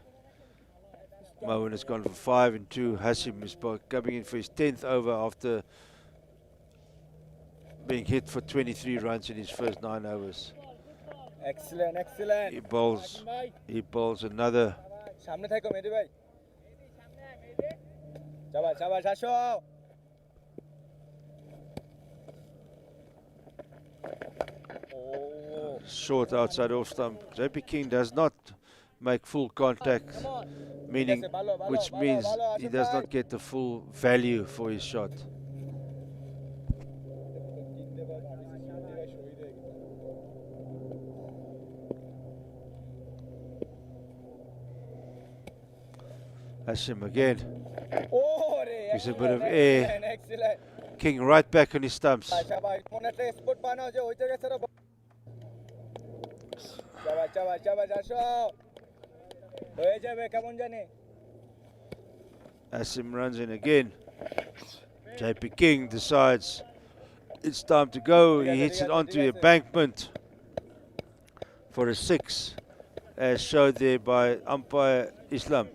Moen has gone for 5 and 2. Hashim is coming in for his 10th over after being hit for 23 runs in his first 9 overs. Excellent, excellent. He bowls another. সামনে থাকো মেহেদি ভাই শাবাশ শাবাশ আসো Short outside off stump. JP King does not make full contact, which means he does not get the full value for his shot. Hashim again. Gives a bit of air. King right back on his stumps. Hashim runs in again. JP King decides it's time to go. He hits it onto the embankment for a 6, as showed there by umpire Islam.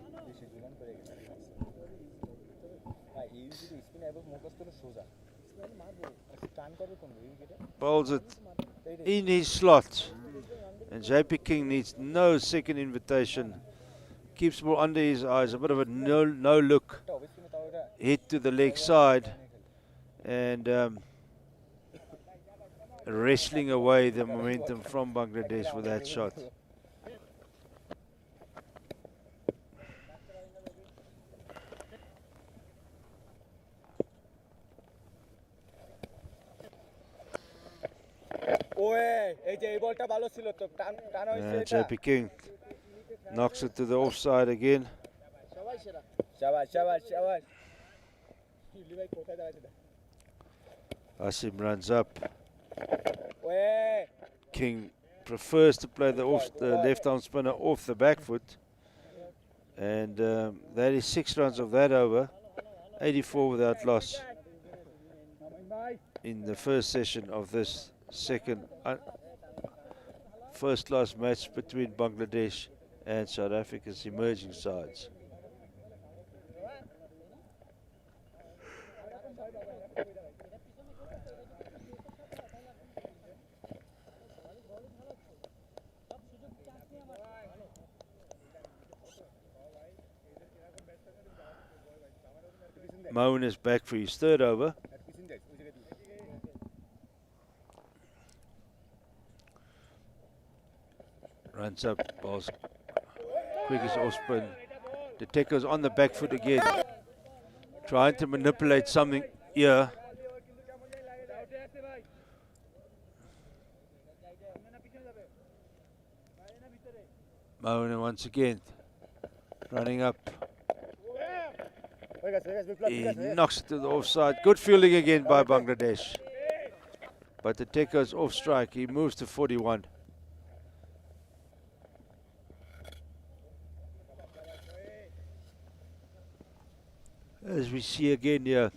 Bowls it in his slot, and JP King needs no second invitation. Keeps the ball under his eyes, a bit of a no look hit to the leg side, and wrestling away the momentum from Bangladesh with that shot. And JP King knocks it to the offside again. Hashim runs up. King prefers to play the left-arm spinner off the back foot. And that is 6 runs of that over. 84 without loss in the first session of this first-class match between Bangladesh and South Africa's emerging sides. Moen is back for his 3rd over. Runs up, balls quickest off spin. The tacker's on the back foot again. Trying to manipulate something here. Moen once again running up. He knocks it to the offside. Good fielding again by Bangladesh. But the Teko's off strike. He moves to 41. As we see again here,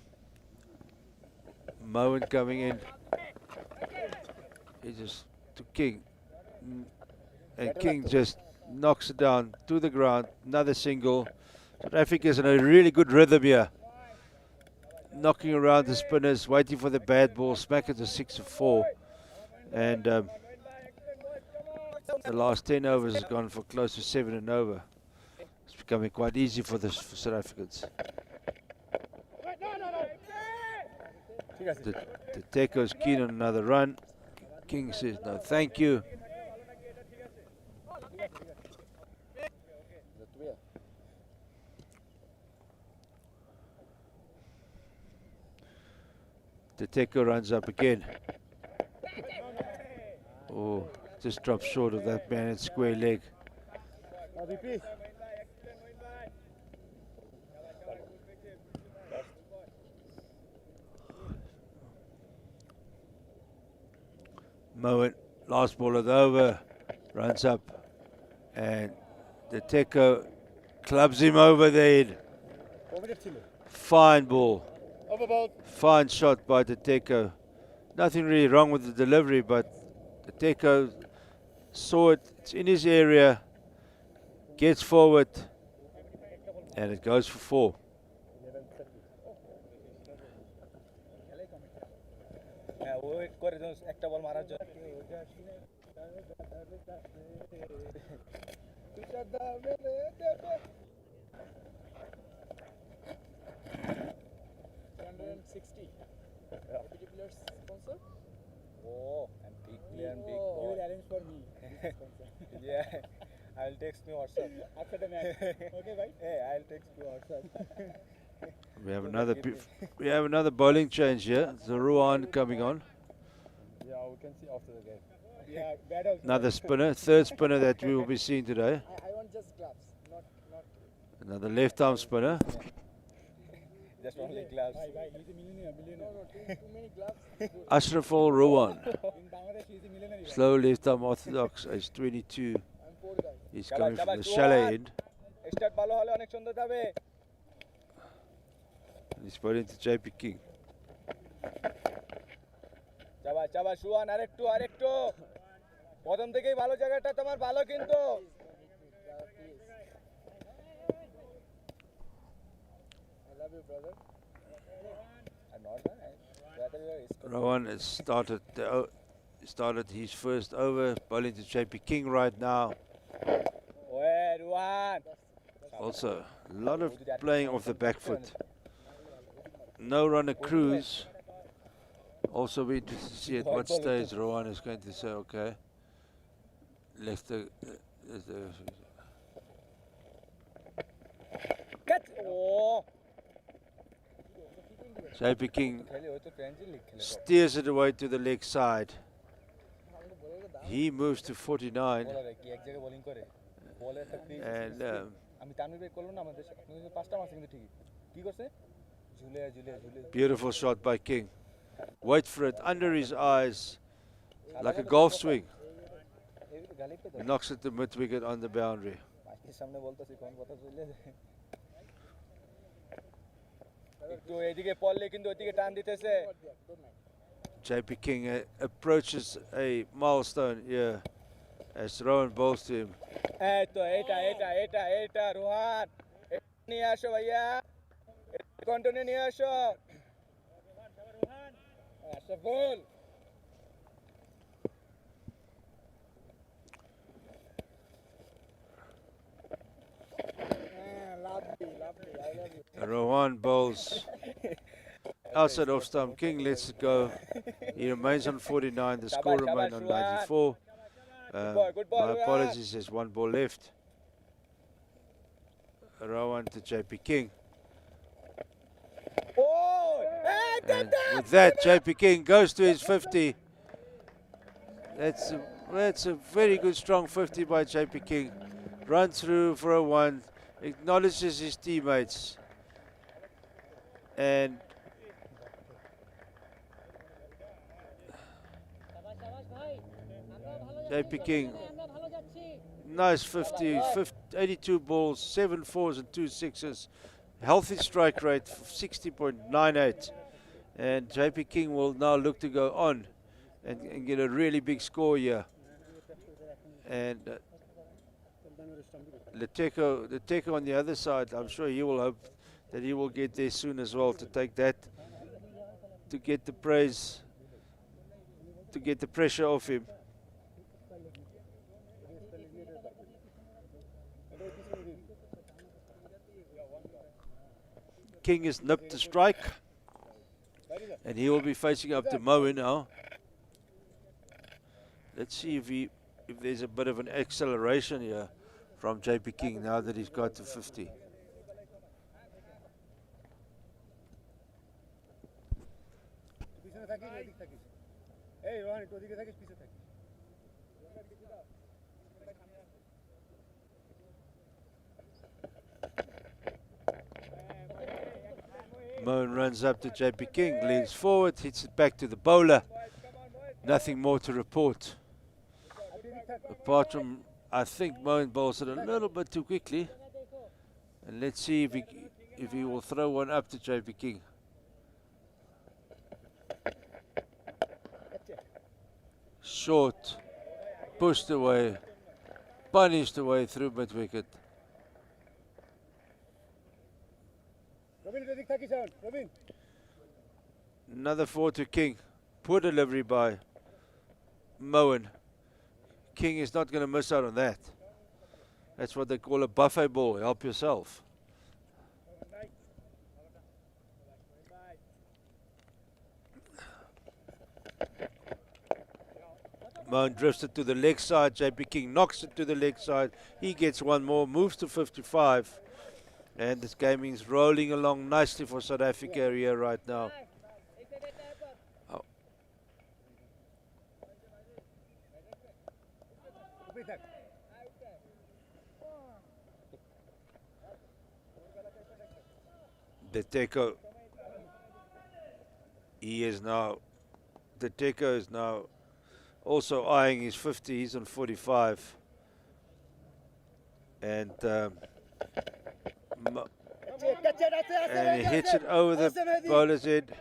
Moen coming in. He just to King. And King just knocks it down to the ground. Another single. South Africa's in a really good rhythm here. Knocking around the spinners, waiting for the bad ball. Smack it to 6-4. And the last 10 overs has gone for close to 7 and over. It's becoming quite easy for South Africans. The Teko's keen on another run. King says no thank you. The Teko runs up again. Oh, just drops short of that man at square leg. Moen, last ball of the over, runs up, and the Teko clubs him over the head. Fine ball. Fine shot by the Teko. Nothing really wrong with the delivery, but the Teko saw it. It's in his area, gets forward, and it goes for 4. Oh, and big player and big ball. You will arrange for me. Yeah, I'll text you WhatsApp. After the match. Okay, bye. Hey, I'll text you WhatsApp. We have another bowling change here. Zaruan coming on. Yeah, we can see after the game. Yeah, bad also. Another spinner, third spinner that we will be seeing today. I want just gloves, not. Another left-arm spinner. Just only gloves. He's a millionaire. No, too many gloves. Ashraful Ruwan. In Bangladesh, he's a millionaire. Slow left-arm orthodox, age 22. He's coming from the shallow end. Start ball hole onek sundor jabe. He's bowling to JP King. চাবা swan আরেকটু প্রথম থেকেই ভালো জায়গাটা তোমার ভালো কিন্তু I love you brother. Rowan has started his first over, bowling to JP King right now. Also, a lot of playing off the back foot. No runner cruise. Also be interested to see at what stage Rowan is going to say, okay, left the JP King steers it away to the leg side. He moves to 49. And beautiful shot by King. Wait for it under his eyes, like a golf swing. He knocks it to mid-wicket on the boundary. JP King approaches a milestone here as Rowan bowls to him. Rowan bowls outside off stump. King lets it go. He remains on 49. The score remains on 94. My apologies, there's one ball left. Rowan to JP King. And with that, JP King goes to his 50. That's a very good, strong 50 by JP King. Run through for a 1, acknowledges his teammates, and JP King. Nice 82 balls, 7 fours and 2 sixes. Healthy strike rate, 60.98. And JP King will now look to go on and get a really big score here. And the Teco on the other side, I'm sure he will hope that he will get there soon as well to take that, to get the praise, to get the pressure off him. King has nipped the strike, and he will be facing up to Moen now. Let's see if there's a bit of an acceleration here from JP King now that he's got to 50. Moen runs up to JP King, leans forward, hits it back to the bowler. Nothing more to report. Apart from, I think Moen bowls it a little bit too quickly. And let's see if he will throw one up to JP King. Short, pushed away, punished away through mid-wicket. Another 4 to King. Poor delivery by Moen. King is not going to miss out on that. That's what they call a buffet ball. Help yourself. Moen drifts it to the leg side. JP King knocks it to the leg side. He gets one more, moves to 55. And this game is rolling along nicely for South Africa here right now. Oh. The Teco, the Teco is now also eyeing his 50. He's on 45. And he hits it over the bowler's head.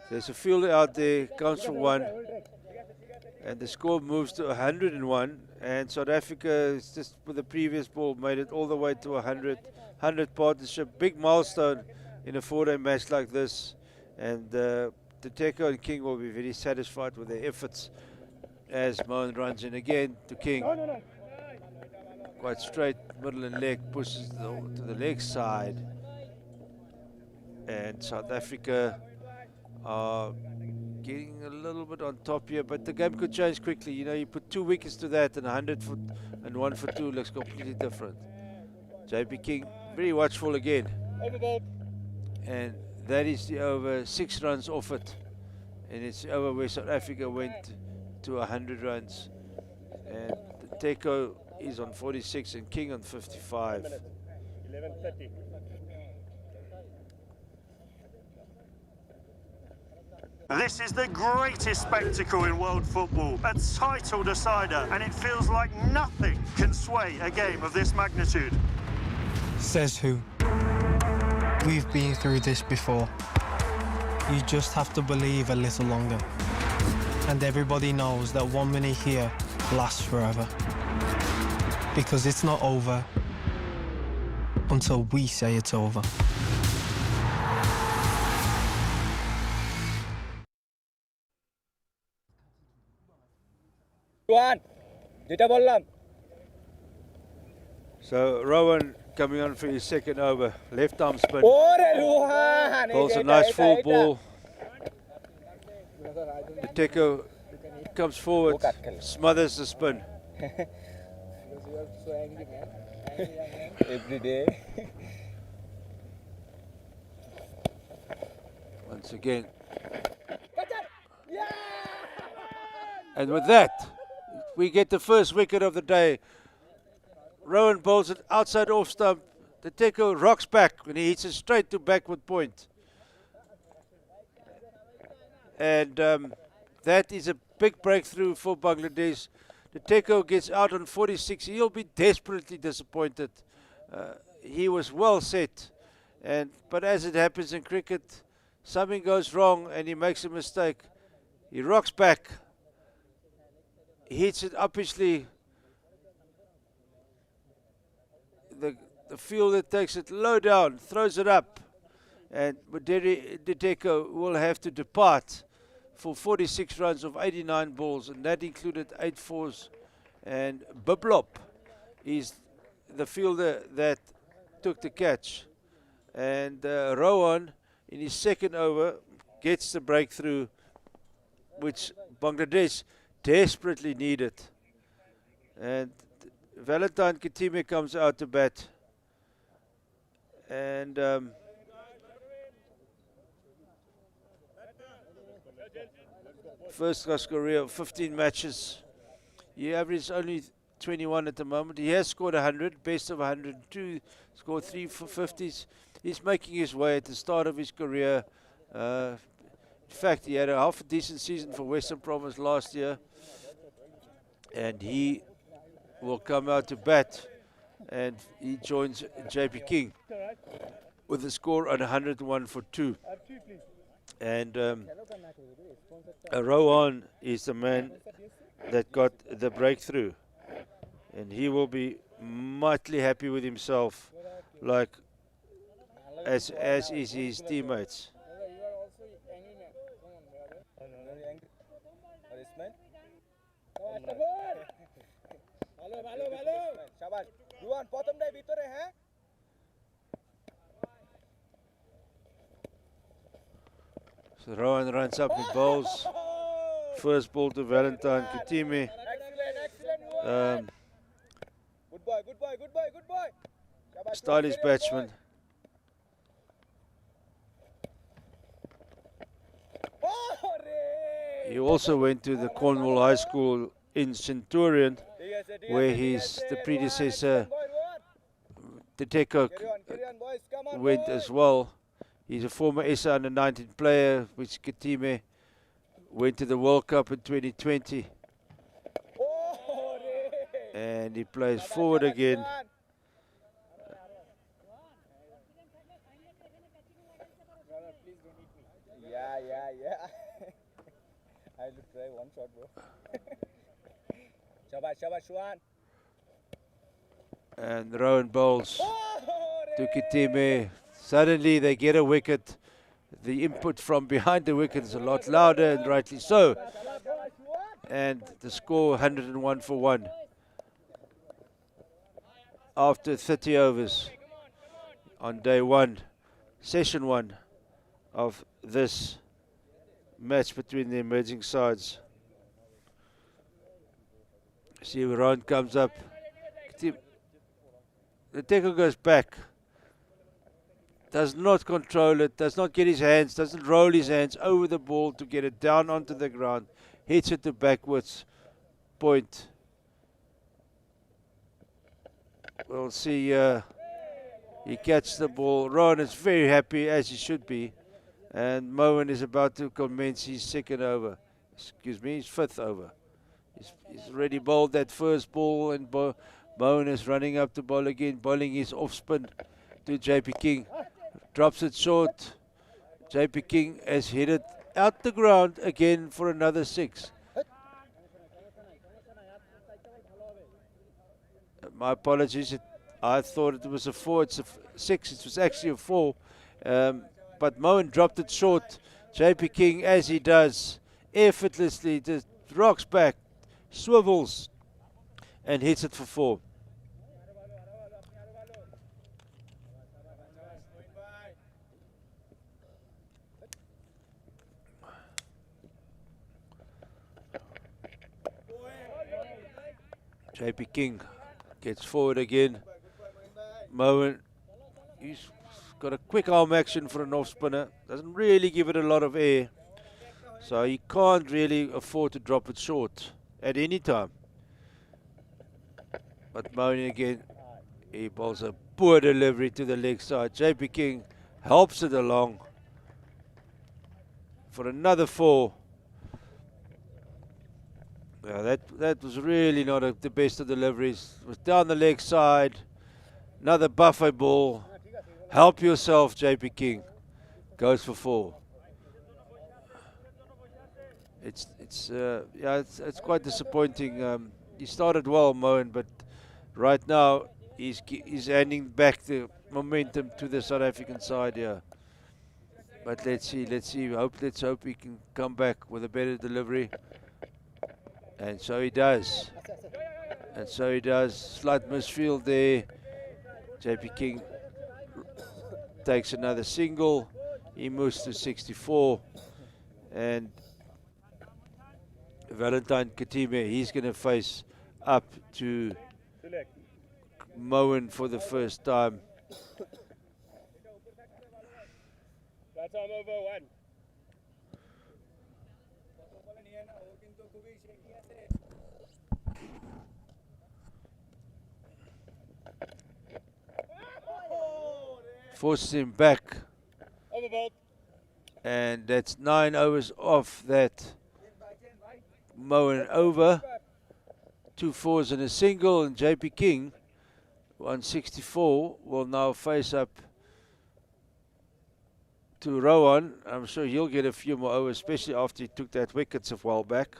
There's a fielder out there, counts for 1. And the score moves to 101. And South Africa is just with the previous ball made it all the way to 100 partnership. Big milestone in a 4-day match like this. And the Teco and King will be very satisfied with their efforts as Moen runs in again to King. Quite straight, middle and leg, pushes to the leg side. And South Africa are getting a little bit on top here, but the game could change quickly. You know, you put 2 wickets to that and 100 for and 1 for 2 looks completely different. JP King very watchful again. And that is the over, 6 runs off it. And it's the over where South Africa went to 100 runs. And the Teco is on 46 and King on 55. 11:30. This is the greatest spectacle in world football, a title decider, and it feels like nothing can sway a game of this magnitude. Says who? We've been through this before. You just have to believe a little longer. And everybody knows that 1 minute here lasts forever. Because it's not over until we say it's over. So Rowan coming on for his second over, left arm spin. Bowls a nice full ball. The Teco comes forward, smothers the spin. Every day. Once again. And with that, we get the first wicket of the day. Rowan bowls it outside off stump. The Teco rocks back when he hits it straight to backward point. And that is a big breakthrough for Bangladesh. the Teco gets out on 46. He'll be desperately disappointed. He was well set, but as it happens in cricket, something goes wrong and he makes a mistake. He rocks back, hits it uppishly. The fielder takes it low down, throws it up, and Teco will have to depart for 46 runs of 89 balls, and that included 8 fours. And Biblop is the fielder that took the catch. And Rowan, in his second over, gets the breakthrough, which Bangladesh desperately needed. And Valentine Kitime comes out to bat. And first class career of 15 matches. He averaged only 21 at the moment. He has scored 100, best of 102, scored 3 for 50s. He's making his way at the start of his career. In fact, he had a half a decent season for Western Province last year. And he will come out to bat. And he joins JP King with a score on 101 for 2. And Rowan is the man that got the breakthrough, and he will be mightily happy with himself, like as is his teammates. So Rowan runs up and bowls. First ball to Valentine Kitime. Good boy, good boy, good boy, good boy. Stylish batsman. He also went to the Cornwall High School in Centurion, where he's the predecessor, the Teco, went as well. He's a former SA under-19 player, which Kitime went to the World Cup in 2020. And he plays forward again. Yeah. I will try one shot, bro. Shabash, Shuan. And Rowan bowls to Kitime. Suddenly they get a wicket. The input from behind the wicket is a lot louder, and rightly so. And the score 101 for 1. After 30 overs on day 1, session 1 of this match between the emerging sides. See where Rowan comes up. The Teco goes back. Does not control it, does not get his hands, doesn't roll his hands over the ball to get it down onto the ground. Hits it to backwards point. We'll see, he catches the ball. Rowan is very happy, as he should be. And Moen is about to commence his second over. Excuse me, his fifth over. He's already bowled that first ball, and Moen is running up to bowl again, bowling his off spin to JP King. Drops it short. JP King has hit it out the ground again for another 6. My apologies. I thought it was a 4. It's a 6. It was actually a 4. But Moen dropped it short. JP King, as he does, effortlessly just rocks back, swivels, and hits it for 4. JP King gets forward again. Moen, he's got a quick arm action for an off spinner. Doesn't really give it a lot of air. So he can't really afford to drop it short at any time. But Moen again, he bowls a poor delivery to the leg side. JP King helps it along for another 4. Yeah, that was really not the best of deliveries. It was down the leg side. Another buffet ball. Help yourself, JP King. Goes for 4. It's quite disappointing. He started well, Moen, but right now he's handing back the momentum to the South African side here. But let's see. Let's hope he can come back with a better delivery. And so he does. Slight misfield there. JP King takes another single. He moves to 64. And Valentine Katime, he's going to face up to Moen for the first time. That's all over 1. Forces him back. Overboard. And that's 9 overs off that Moen over. 2 fours and a single, and JP King, 164, will now face up to Rowan. I'm sure he'll get a few more overs, especially after he took that wicket a while back.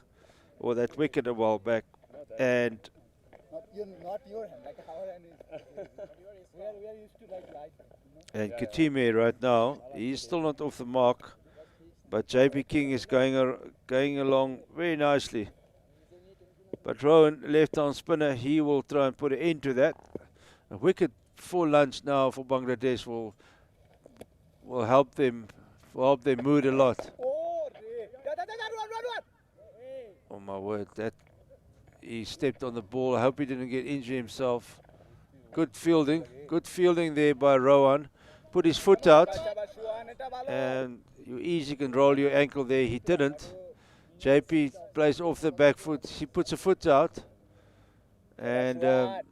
And Not your hand, like our hand is. we are used to like life. And Katime right now, he's still not off the mark, but JP King is going along very nicely. But Rowan, left-arm spinner, he will try and put an end to that. A wicket for lunch now for Bangladesh will help them mood a lot. Oh my word, that he stepped on the ball. I hope he didn't get injured himself. Good fielding there by Rowan. Put his foot out, and you easily can roll your ankle there. He didn't. JP plays off the back foot. He puts a foot out, and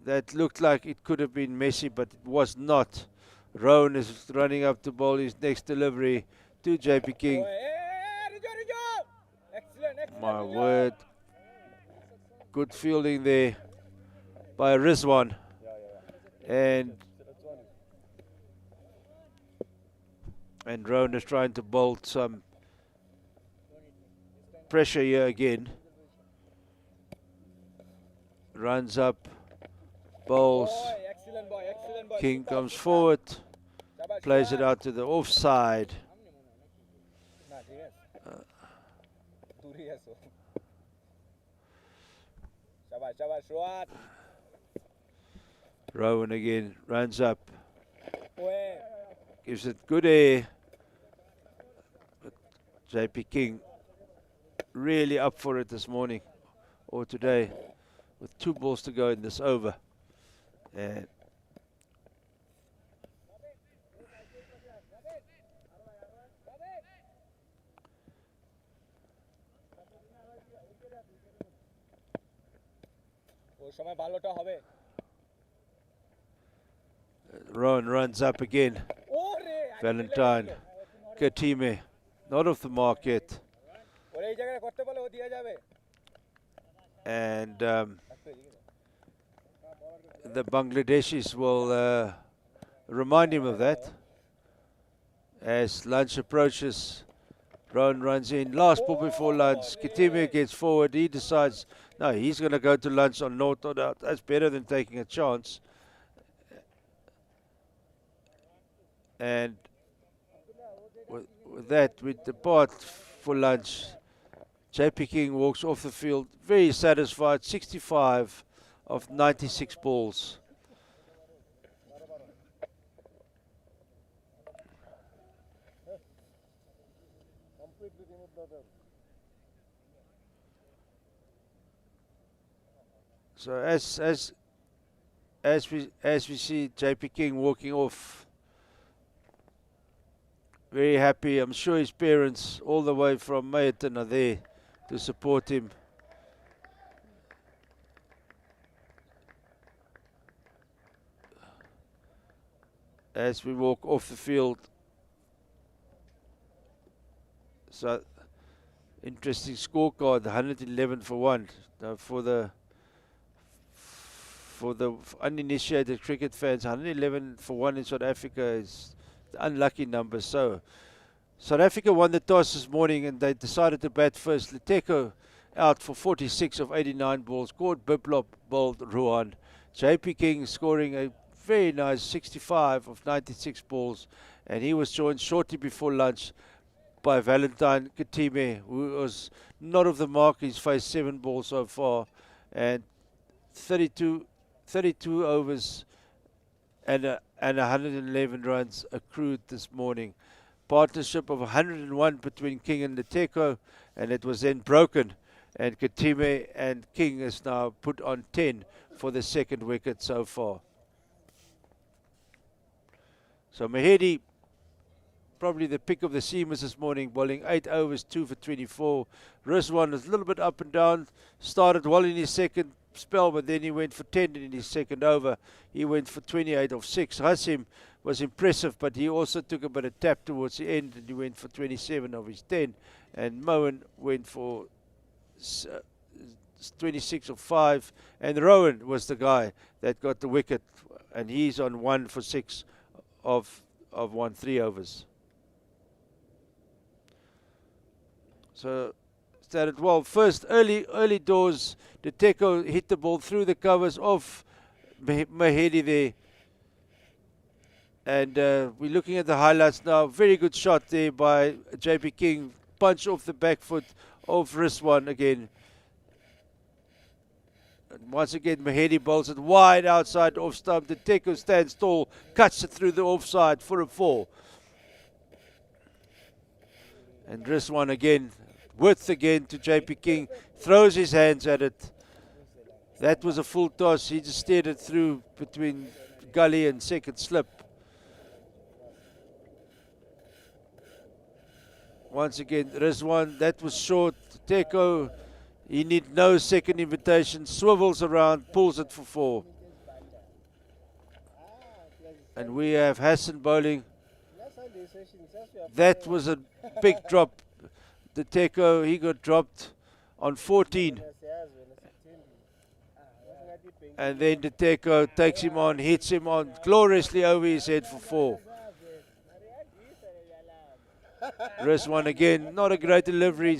that looked like it could have been messy, but it was not. Rowan is running up to bowl his next delivery to JP King. My word. Good fielding there by Rizwan. And Rowan is trying to bolt some pressure here again. Runs up, bowls. King comes forward, plays it out to the offside. Rowan again runs up, gives it good air. But JP King really up for it this morning or today, with 2 balls to go in this over. And Rowan runs up again. Valentine Katime, not off the mark yet. And the Bangladeshis will remind him of that. As lunch approaches, Rowan runs in. Last ball before lunch. Katime gets forward. He decides, no, he's going to go to lunch on naught or out. That's better than taking a chance. And with that, we depart for lunch. JP King walks off the field very satisfied. 65 of 96 balls. So as we see JP King walking off, very happy. I'm sure his parents all the way from Mayton are there to support him. As we walk off the field. So Interesting scorecard, 111 for 1. Now for the uninitiated cricket fans, 111 for 1 in South Africa is the unlucky number. So South Africa won the toss this morning and they decided to bat first. Leteko out for 46 of 89 balls. Gord Biplop bowled Ruan. JP King scoring a very nice 65 of 96 balls, and he was joined shortly before lunch by Valentine Katime, who was not of the mark. He's faced 7 balls so far, and 32 overs and 111 runs accrued this morning. Partnership of 101 between King and Leteko, and it was then broken, and Katime and King is now put on 10 for the second wicket so far. So Mahedi, probably the pick of the seamers this morning, bowling 8 overs, 2 for 24. Rizwan was a little bit up and down, started well in his second spell, but then he went for 10 in his second over. He went for 28 of 6. Hasim was impressive, but he also took a bit of tap towards the end, and he went for 27 of his 10. And Moen went for 26 of 5. And Rowan was the guy that got the wicket, and he's on 1 for 6 of 3 overs. So started well. First, early doors, Leteko hit the ball through the covers of Mahedi there. And we're looking at the highlights now. Very good shot there by JP King. Punch off the back foot of Rizwan again. And once again, Mahedi bowls it wide outside off stump. Leteko stands tall, cuts it through the offside for a 4. And Rizwan again, width again to JP King, throws his hands at it. That was a full toss. He just steered it through between gully and second slip. Once again, Rizwan, that was short. Leteko, he need no second invitation, swivels around, pulls it for 4. And we have Hassan bowling. That was a big drop. Leteko, he got dropped on 14. And then Leteko takes him on, hits him on gloriously over his head for 4. Rizwan again, not a great delivery,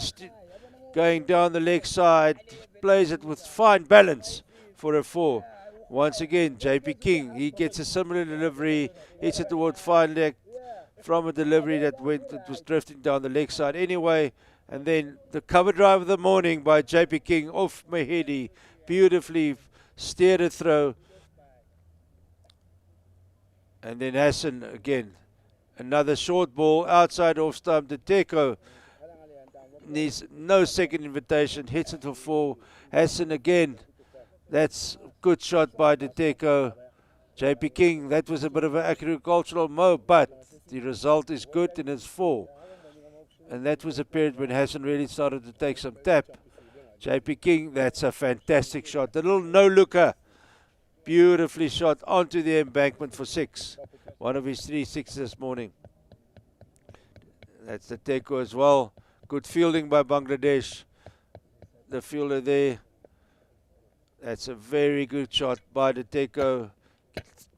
going down the leg side, plays it with fine balance for a 4. Once again, JP King, he gets a similar delivery, hits it towards fine leg from a delivery that was drifting down the leg side anyway. And then the cover drive of the morning by JP King off Mahedi, beautifully steered a throw. And then Hassan again, another short ball outside off stump. Leteko needs no second invitation, hits it for 4. Hassan again, that's a good shot by Leteko. JP King, that was a bit of an agricultural mow, but the result is good and it's 4. And that was a period when Hassan really started to take some tap. JP King, that's a fantastic shot. The little no-looker, beautifully shot onto the embankment for 6. One of his 3 6s this morning. That's Leteko as well. Good fielding by Bangladesh. The fielder there. That's a very good shot by Leteko.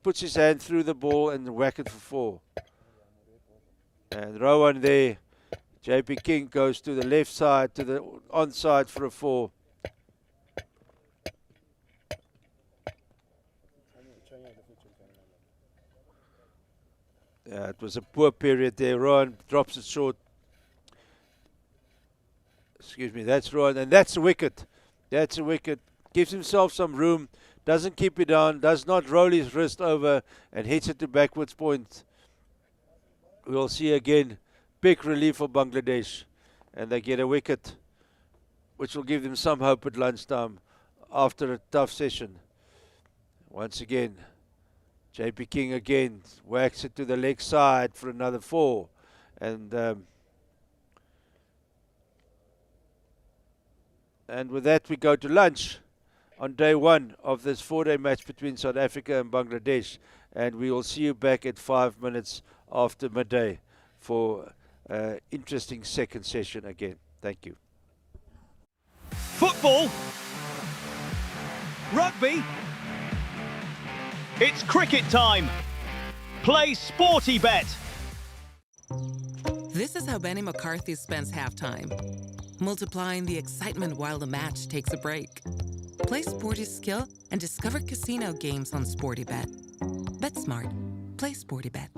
Puts his hand through the ball and whack it for 4. And Rowan there. JP King goes to the left side, to the onside for a 4. Yeah, it was a poor period there. Rowan drops it short. Excuse me, that's Rowan, and that's a wicket. That's a wicket. Gives himself some room, doesn't keep it down, does not roll his wrist over, and hits it to backwards point. We'll see again. Big relief for Bangladesh, and they get a wicket, which will give them some hope at lunchtime after a tough session. Once again, JP King again whacks it to the leg side for another 4, and with that we go to lunch on day 1 of this 4-day match between South Africa and Bangladesh, and we will see you back at 5 minutes after midday for interesting second session again. Thank you. Football. Rugby. It's cricket time. Play Sporty Bet. This is how Benny McCarthy spends halftime, multiplying the excitement while the match takes a break. Play Sporty Skill and discover casino games on Sporty Bet. Bet smart. Play Sporty Bet.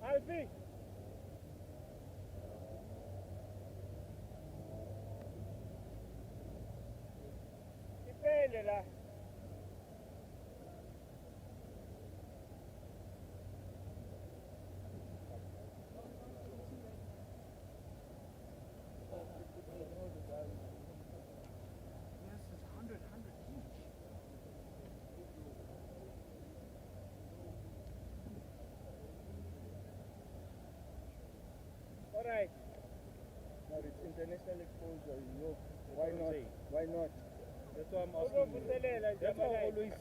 Alfie. Dipende la. Alright. Now it's international exposure, you know. Why not? Why not? That's why I'm asking you. That's why I always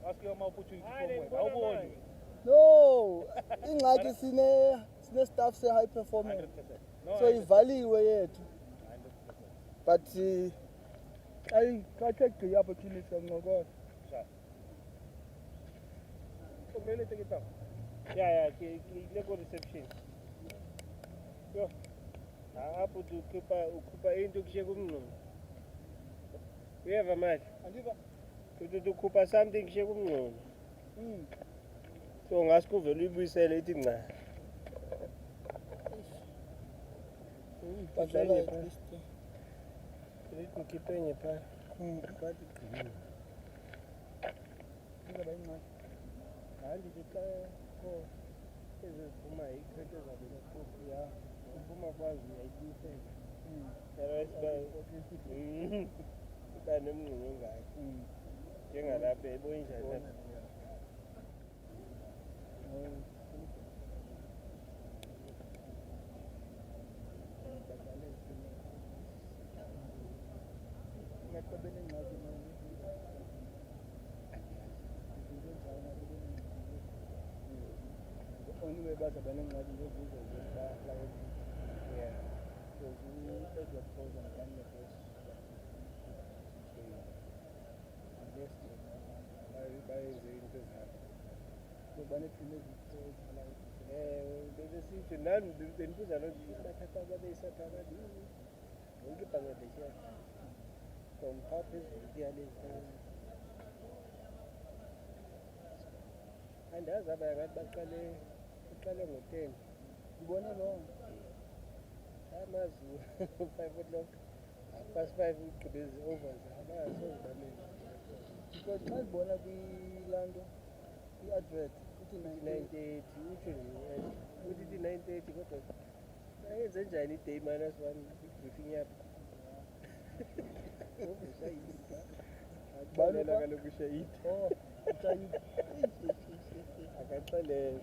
ask you my opportunity for how old you? No, ingxaki sine staff se high performance. 100%. No, So ivaliwe yethu. 100%. But I catch the opportunity from Ngogo. Really take it up. Yeah, let's go reception. Yo. Hapo ukupa into kushe kumnqondo. Uyeva manje? Andiva. Ukupa something kushe kumnqondo. So ngasikuvela uyibuyisele ithi nca. Badlala at least. Lithi ngikhiphe enye pha. Bathi ingaba incane. Hayi nje xa ko eziphuma ikrete zabela futhi ya. Uphuma kwazi uyayibuyisela. Uba nemngxunya ongayo. Njengalapha ebonjani. Only way back abaning ngadi ngokuzo ba like yeah so we take your pose and can the best yes by the into that so bane phile so like the see nan den puza lo bathatha babeyisa phakathi wonke Bangladesh from top is ideally andazi abaya ngathi baqale ngo-10 ngibone lo amazi 5 o'clock past 5 ugqibezi overs abayasozibaleni Because my bona kwilanto i-advert ithi 9:30 utsho nje uthi ithi 9:30 kodwa ayenze njani i-day minus 1 briefing yapha ngokushayisa balela kaloku ushayida akaxelela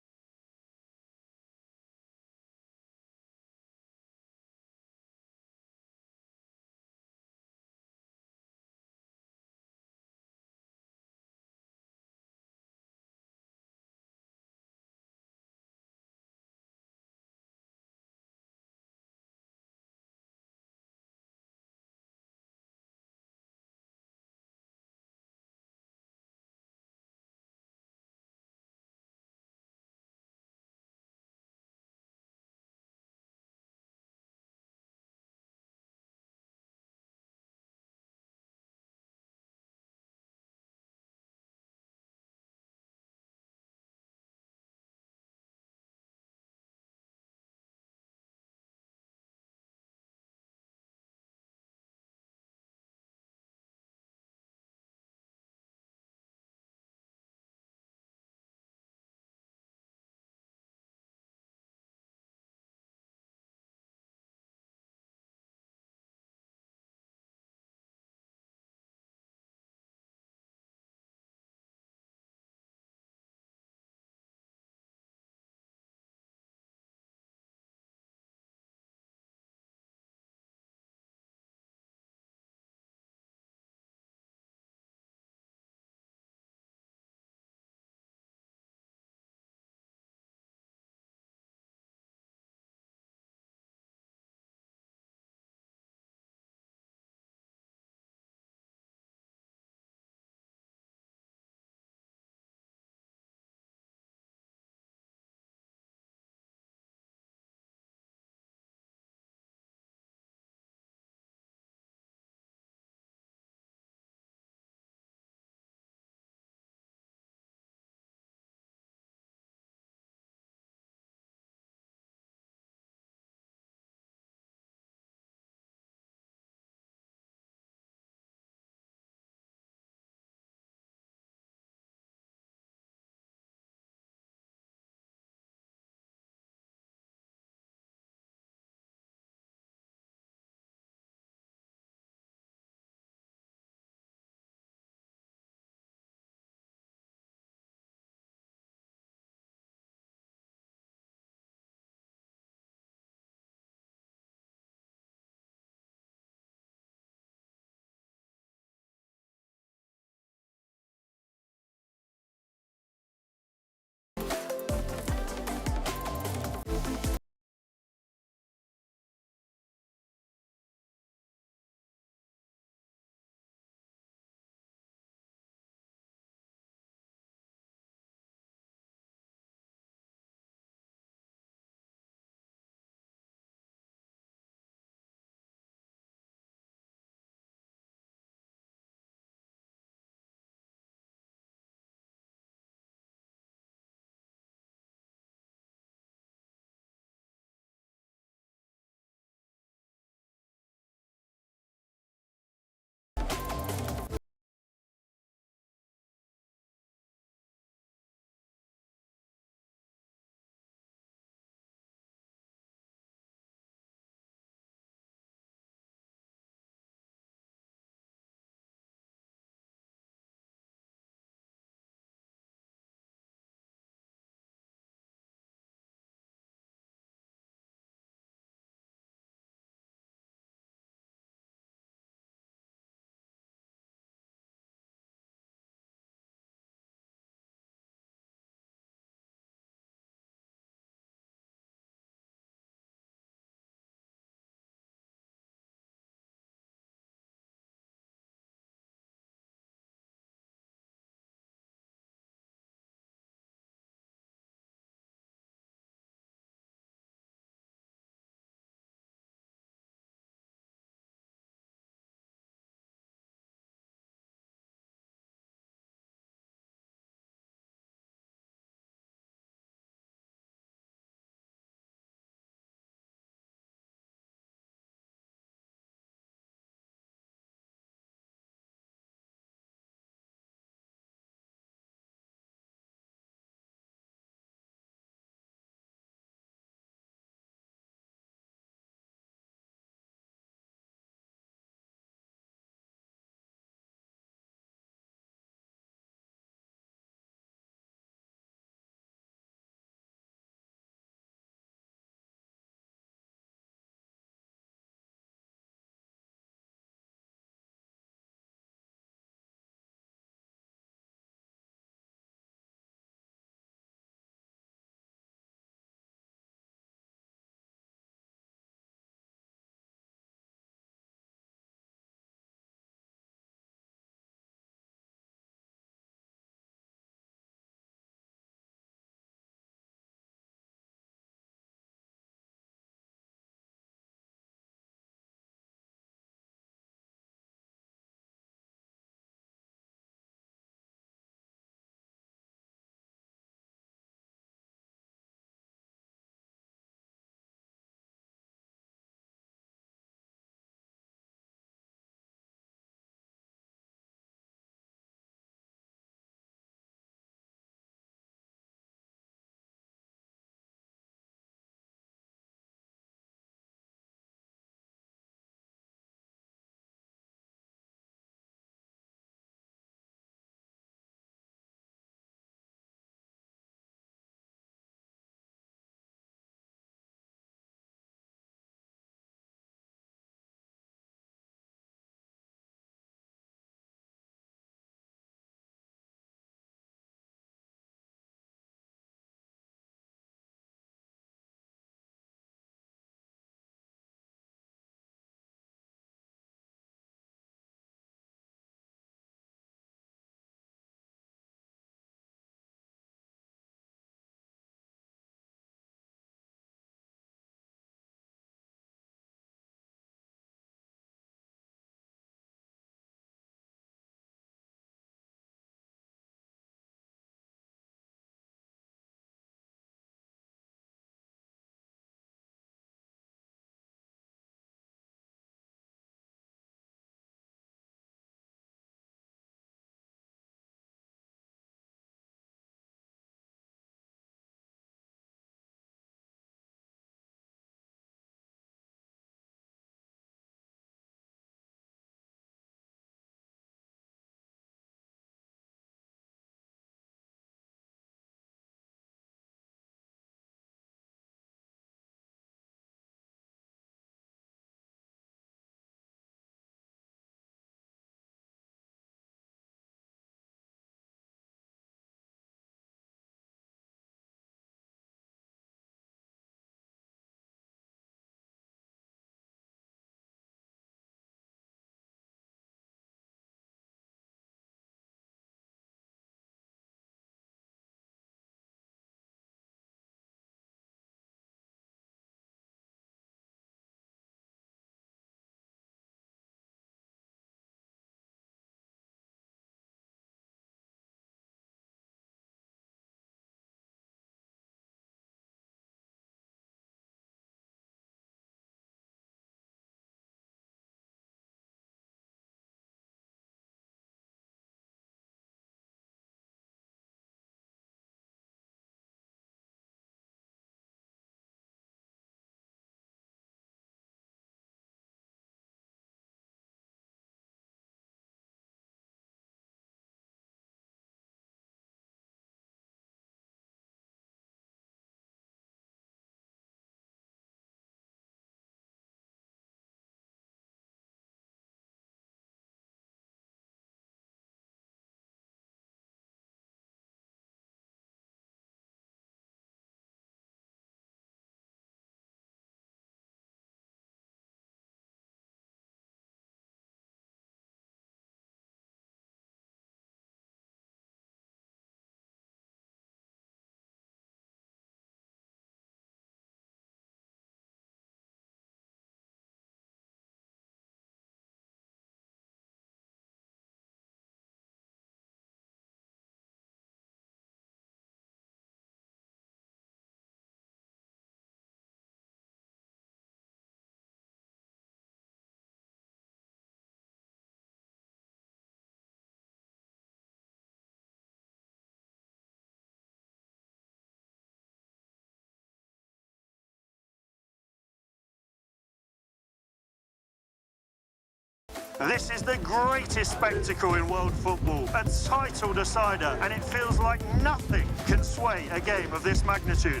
This is the greatest spectacle in world football, a title decider, and it feels like nothing can sway a game of this magnitude.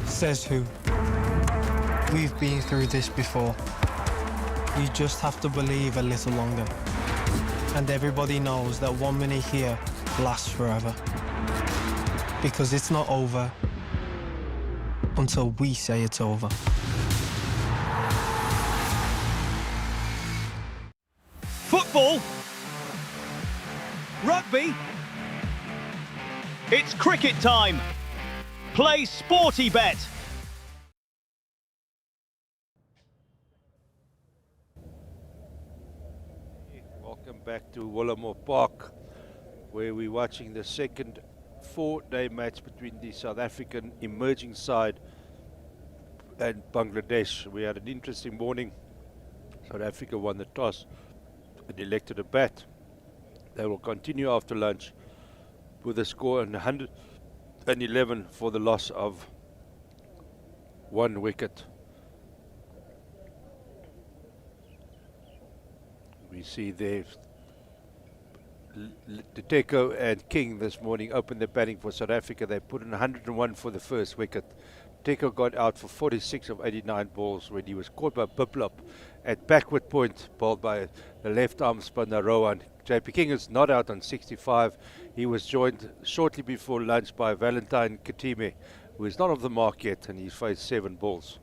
Says who? We've been through this before. You just have to believe a little longer. And everybody knows that 1 minute here lasts forever. Because it's not over until we say it's over. Football. Rugby. It's cricket time. Play Sporty Bet. Welcome back to Willowmoore Park, where we're watching the second four-day match between the South African emerging side and Bangladesh. We had an interesting morning. South Africa won the toss and elected a bat. They will continue after lunch with a score of 111 for the loss of 1 wicket. We see there Teko and King this morning opened the batting for South Africa. They put in 101 for the first wicket. Teko got out for 46 of 89 balls when he was caught by Biplop at backward point, bowled by the left arm spinner Rowan. JP King is not out on 65. He was joined shortly before lunch by Valentine Katime, who is not off the mark yet, and he's faced 7 balls.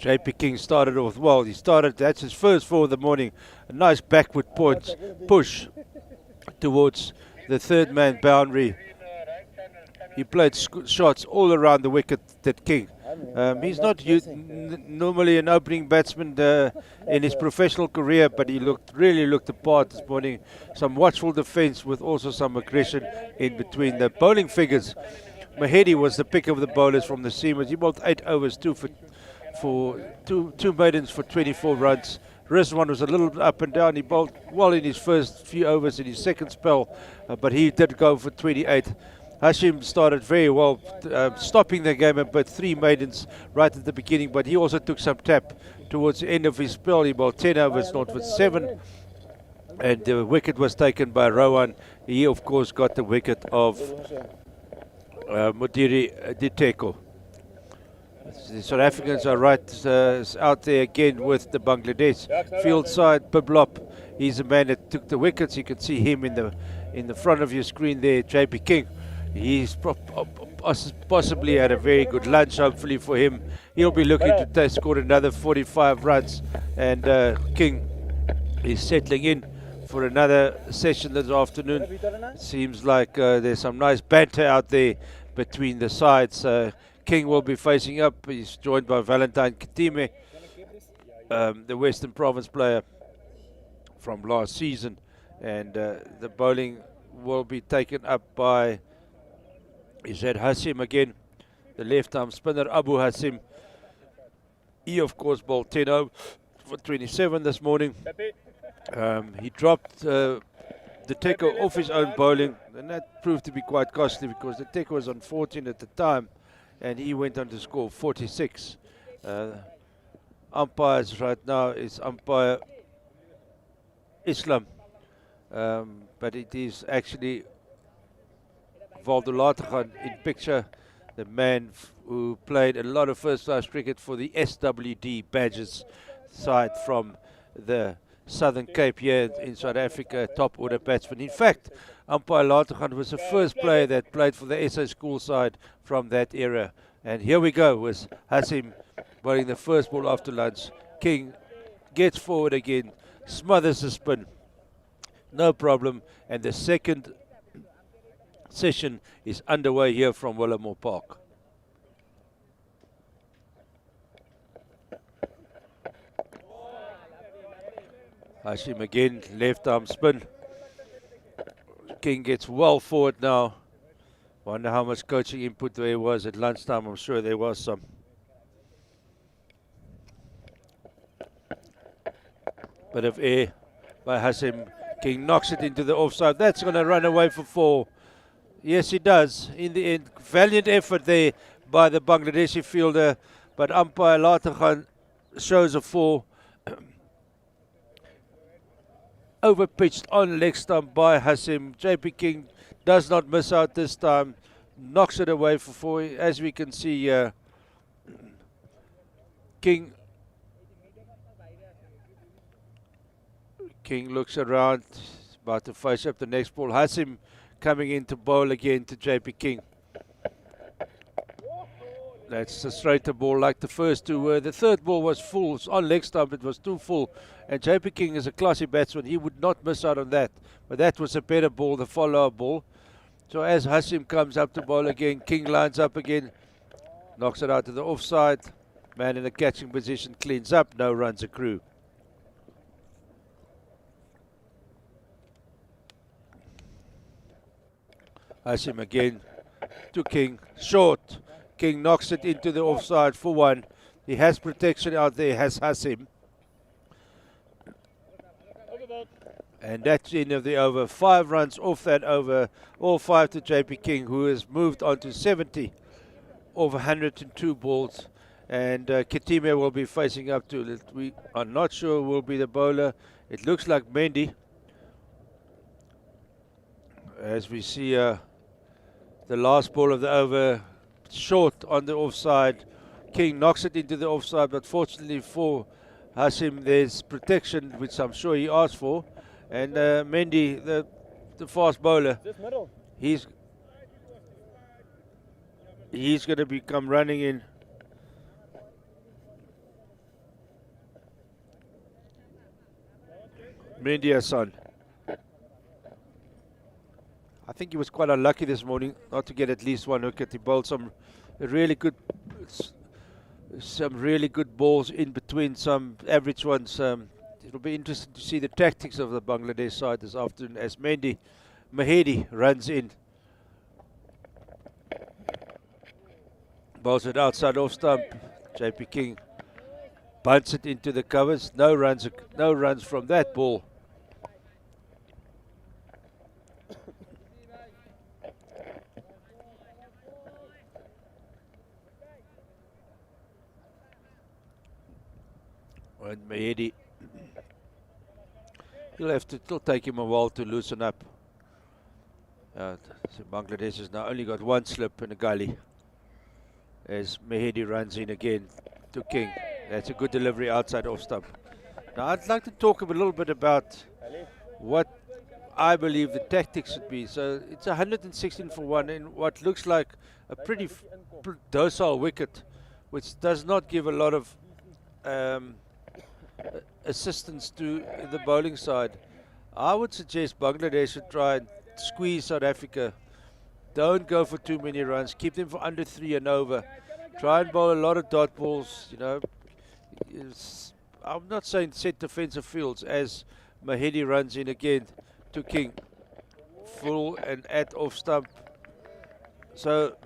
JP King started off well. That's his first 4 of the morning. A nice backward point push towards the third man boundary. He played shots all around the wicket, that King. He's not normally an opening batsman in his professional career, but he really looked the part this morning. Some watchful defence with also some aggression in between. The bowling figures, Mahedi was the pick of the bowlers from the Seamers. He bowled 8 overs, two maidens for 24 runs. Rizwan was a little up and down. He bowled well in his first few overs in his second spell, but he did go for 28. Hashim started very well, stopping the game a bit, 3 maidens right at the beginning, but he also took some tap towards the end of his spell. He bowled 10 overs, not with 7, and the wicket was taken by Rowan. He, of course, got the wicket of Modiri Diteko. The South Africans are right out there again with the Bangladesh field side. Biplop, he's the man that took the wickets. You can see him in the front of your screen there. JP King, he's possibly had a very good lunch. Hopefully for him, he'll be looking to score another 45 runs. And King is settling in for another session this afternoon. Seems like there's some nice banter out there between the sides. King will be facing up. He's joined by Valentine Katime, the Western Province player from last season. And the bowling will be taken up by Izad Hasim again, the left-arm spinner Abu Hasim. He, of course, bowled 10 over for 27 this morning. He dropped the Teko off his own bowling, and that proved to be quite costly because the Teko was on 14 at the time, and he went on to score 46. Umpires right now is umpire Islam, but it is actually Valdolathan in picture, the man who played a lot of first-class cricket for the SWD Badgers side from the Southern Cape here in South Africa, top order batsman. In fact, umpire Lathan was the first player that played for the SA school side from that era. And here we go with Hasim bowling the first ball after lunch. King gets forward again, smothers the spin, no problem. And the second session is underway here from Willowmoore Park. Hashim again, left arm spin. King gets well forward now. Wonder how much coaching input there was at lunchtime. I'm sure there was some. Bit of air by Hasim. King knocks it into the offside. That's going to run away for 4. Yes, he does. In the end, valiant effort there by the Bangladeshi fielder, but umpire Latergan shows a 4. Overpitched on leg stump by Hasim. JP King does not miss out this time. Knocks it away for 4. As we can see here, King looks around, about to face up the next ball. Hasim coming in to bowl again to JP King. That's a straighter ball like the first two were. The third ball was full. It's on leg stump, it was too full. And JP King is a classy batsman. He would not miss out on that. But that was a better ball, the follow-up ball. So as Hasim comes up to bowl again, King lines up again. Knocks it out to the offside. Man in a catching position cleans up. No runs accrue. Hasim again to King. Short. King knocks it into the offside for 1. He has protection out there, has Hasim. And that's the end of the over. 5 runs off that over. All 5 to JP King, who has moved on to 70 over 102 balls. And Kitime will be facing up to it. We are not sure who will be the bowler. It looks like Mendy. As we see the last ball of the over, short on the offside. King knocks it into the offside, but fortunately for Hasim, there's protection, which I'm sure he asked for. And Mendy, the fast bowler, he's going to become running in. Mendy Hassan. I think he was quite unlucky this morning not to get at least 1 wicket. He bowled some really good balls in between, some average ones. It'll be interesting to see the tactics of the Bangladesh side this afternoon as Mahedi runs in. Bowls it outside off stump. JP King bunts it into the covers. No runs from that ball. And Mahedi, it'll take him a while to loosen up. So Bangladesh has now only got 1 slip in a gully as Mahedi runs in again to King. That's a good delivery outside off stump. Now I'd like to talk a little bit about what I believe the tactics should be. So it's 116 for 1 in what looks like a pretty docile wicket, which does not give a lot of assistance to the bowling side. I would suggest Bangladesh should try and squeeze South Africa. Don't go for too many runs. Keep them for under 3 and over. Try and bowl a lot of dot balls. You know, I'm not saying set defensive fields as Mahedi runs in again to King. Full and at off stump. So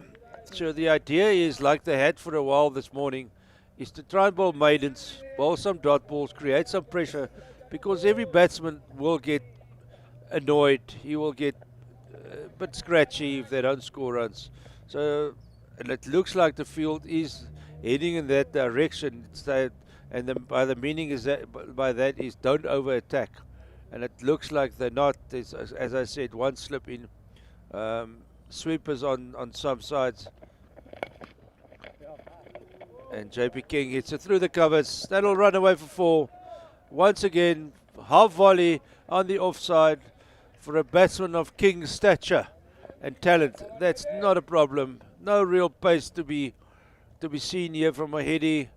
the idea is, like they had for a while this morning, is to try and bowl maidens, bowl some dot balls, create some pressure, because every batsman will get annoyed. He will get a bit scratchy if they don't score runs. So, and it looks like the field is heading in that direction. By the meaning is that by that is don't over attack, and it looks like they're not. There's, as I said, 1 slip in, sweepers on some sides. And JP King hits it through the covers. That'll run away for 4. Once again, half volley on the offside for a batsman of King's stature and talent. That's not a problem. No real pace to be seen here from Mahedi.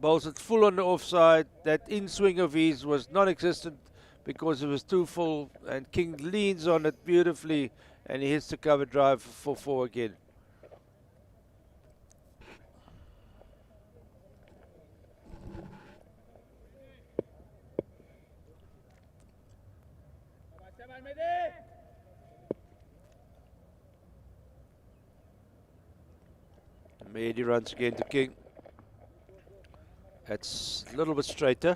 Bowls it full on the offside. That in-swing of his was non-existent because it was too full. And King leans on it beautifully and he hits the cover drive for 4 again. Mahedi runs again to King. That's a little bit straighter.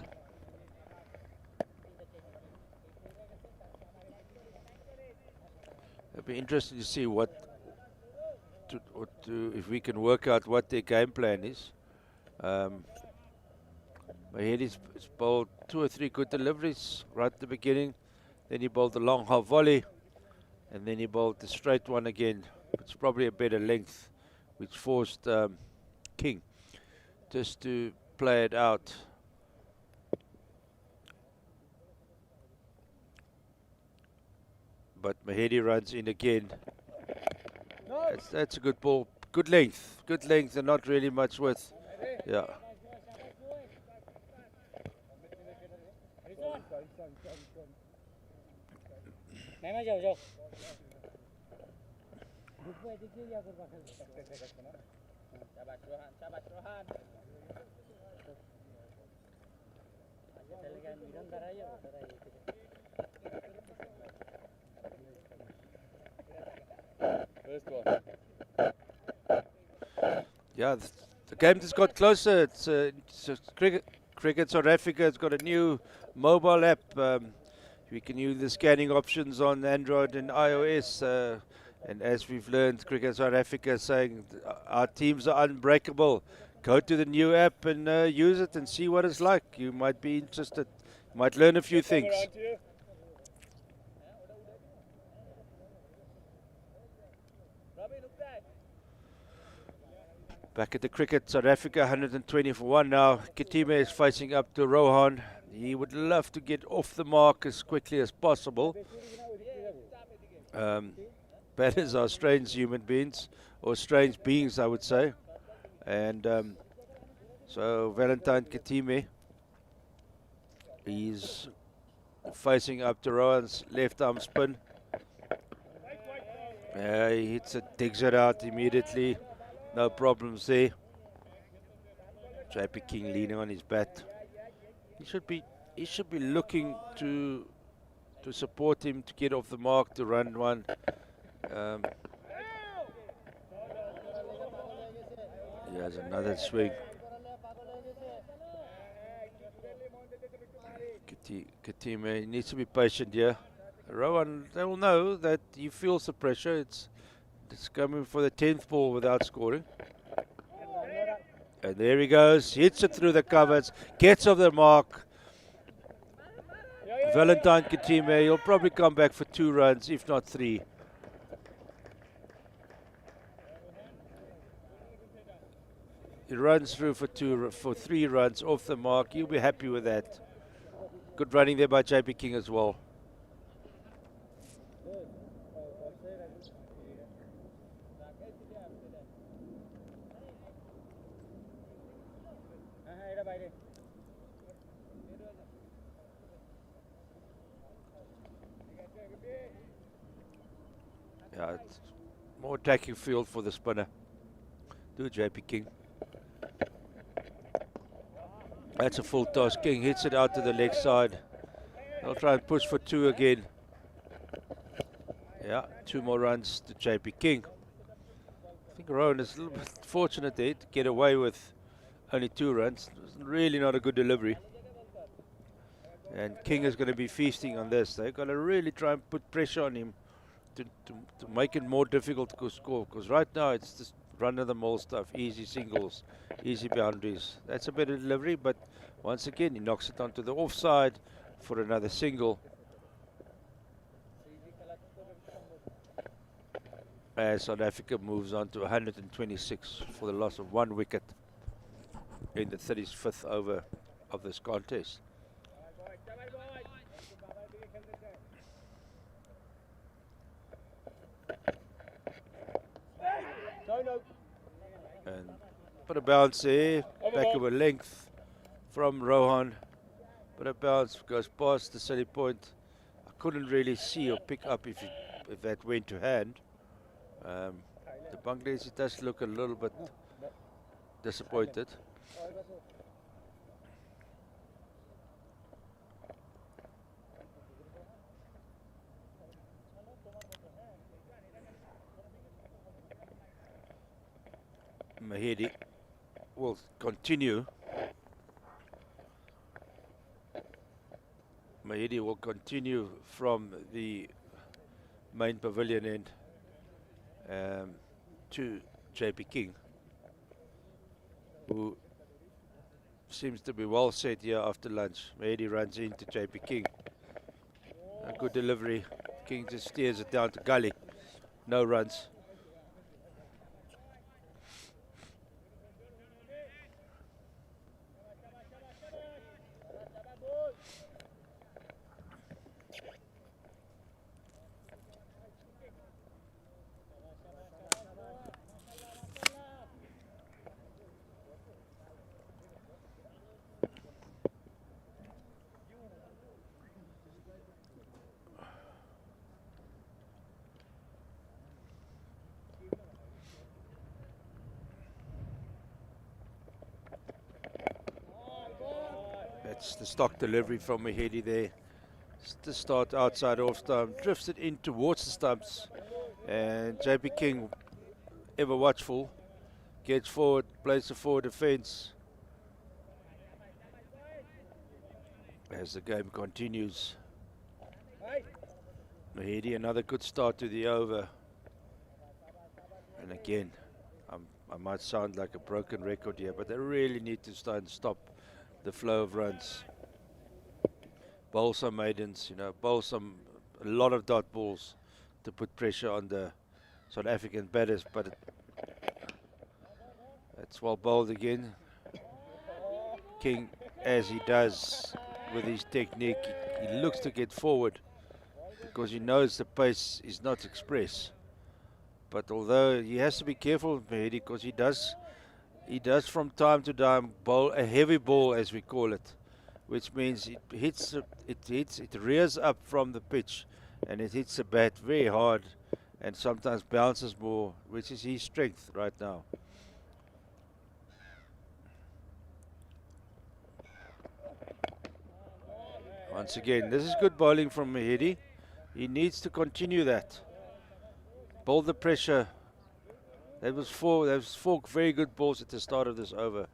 It'll be interesting to see if we can work out what their game plan is. Mahedi's bowled 2 or 3 good deliveries right at the beginning. Then he bowled the long half volley, and then he bowled the straight one again. It's probably a better length, which forced King just to play it out. But Mahedi runs in again. That's a good ball. Good length, and not really much width. Yeah. Yeah, the game just got closer. It's Cricket South Africa has got a new mobile app. We can use the scanning options on Android and iOS. And as we've learned, Cricket South Africa is saying our teams are unbreakable. Go to the new app and use it and see what it's like. You might be interested. You might learn a few things. Back at the cricket, South Africa 120 for 1 now. Kitime is facing up to Rohan. He would love to get off the mark as quickly as possible. Batters are strange human beings, or strange beings, I would say. And so Valentine Kitime, he's facing up to Rohan's left arm spin. He hits it, digs it out immediately. No problems there. JP King leaning on his bat. He should be looking to support him to get off the mark, to run one. He has another swing. Kitime needs to be patient here. Rowan, they will know that he feels the pressure. It's coming for the 10th ball without scoring. And there he goes, hits it through the covers, gets off the mark. Valentine Kitime, he'll probably come back for 2 runs, if not 3. He runs through for 3 runs off the mark. He'll be happy with that. Good running there by JP King as well. Yeah, it's more attacking field for the spinner. Do JP King. That's a full toss. King hits it out to the leg side. They'll try and push for 2 again. Yeah, 2 more runs to JP King. I think Rowan is a little bit fortunate there to get away with only 2 runs. It's really not a good delivery. And King is going to be feasting on this. They've got to really try and put pressure on him to make it more difficult to score. Because right now it's just run-of-the-mill stuff, easy singles, easy boundaries. That's a better delivery, but once again he knocks it onto the offside for another single. As South Africa moves on to 126 for the loss of 1 wicket in the 35th over of this contest. And put a bounce there, back of a length from Rohan. But a bounce goes past the silly point. I couldn't really see or pick up if that went to hand. The Bangladeshi does look a little bit disappointed. Mahedi will continue. Mahedi will continue from the main pavilion end to JP King, who seems to be well set here after lunch. Mehdi runs into JP King. A good delivery. King just steers it down to Gully. No runs. That's the stock delivery from Mehdi there. The start outside off stump, drifts it in towards the stumps, and JP King, ever watchful, gets forward, plays the forward defence. As the game continues, Mehdi, another good start to the over. And again, I might sound like a broken record here, but they really need to start and stop the flow of runs. Bowl some maidens, bowl a lot of dot balls to put pressure on the South African batters, but it's well bowled again. King, as he does with his technique, he looks to get forward because he knows the pace is not express. But although he has to be careful with Mehdi, because he does from time to time bowl a heavy ball, as we call it, which means it rears up from the pitch and it hits the bat very hard and sometimes bounces more, which is his strength right now. Once again, this is good bowling from Mehdi. He needs to continue that. Bowl the pressure. There was four very good balls at the start of this over.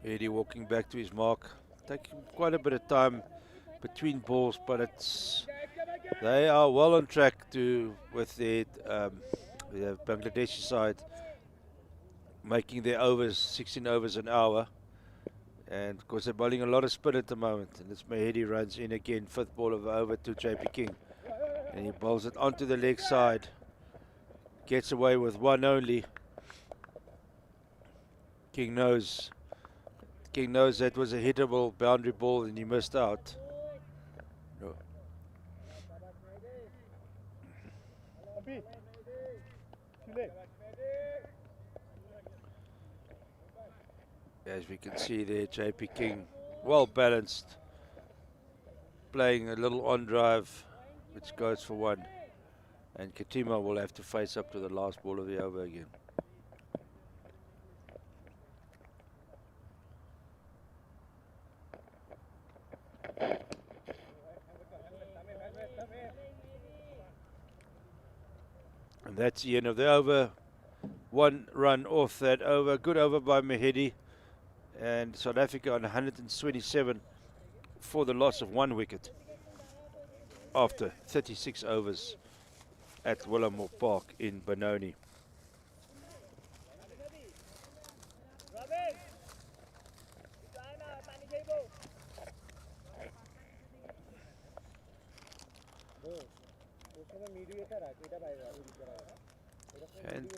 Mehdi walking back to his mark, taking quite a bit of time between balls, but they are well on track with the Bangladeshi side making their overs 16 overs an hour, and of course they're bowling a lot of spin at the moment. And this Mehdi runs in again, fifth ball of the over to JP King, and he bowls it onto the leg side, gets away with one only. King knows that was a hittable boundary ball and he missed out. No. As we can see there, JP King, well balanced, playing a little on drive, which goes for one. And Katima will have to face up to the last ball of the over again. And that's the end of the over. One run off that over. Good over by Mehdi. And South Africa on 127 for the loss of one wicket after 36 overs at Willowmoore Park in Benoni. And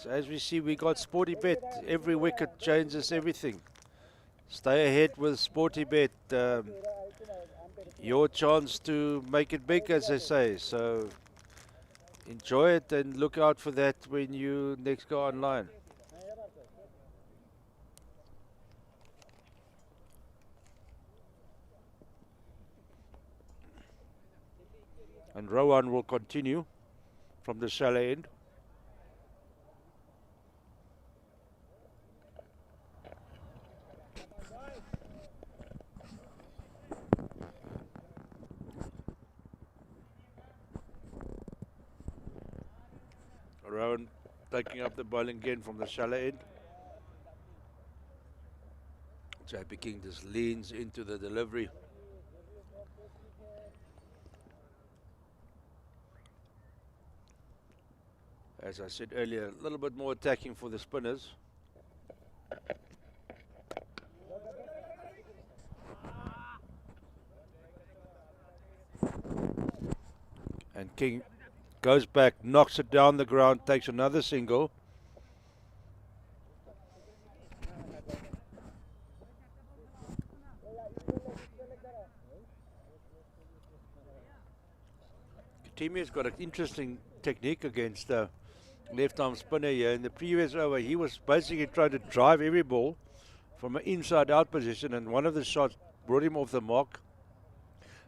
as we see, we got Sporty Bet. Every wicket changes everything. Stay ahead with Sporty Bet. Your chance to make it big, as they say. So enjoy it and look out for that when you next go online. And Rowan will continue from the shallow end. Rowan taking up the bowling again from the shallow end. JP King just leans into the delivery. As I said earlier, a little bit more attacking for the spinners. And King goes back, knocks it down the ground, takes another single. Katimi's got an interesting technique against the left-arm spinner here. In the previous over, he was basically trying to drive every ball from an inside-out position, and one of the shots brought him off the mark.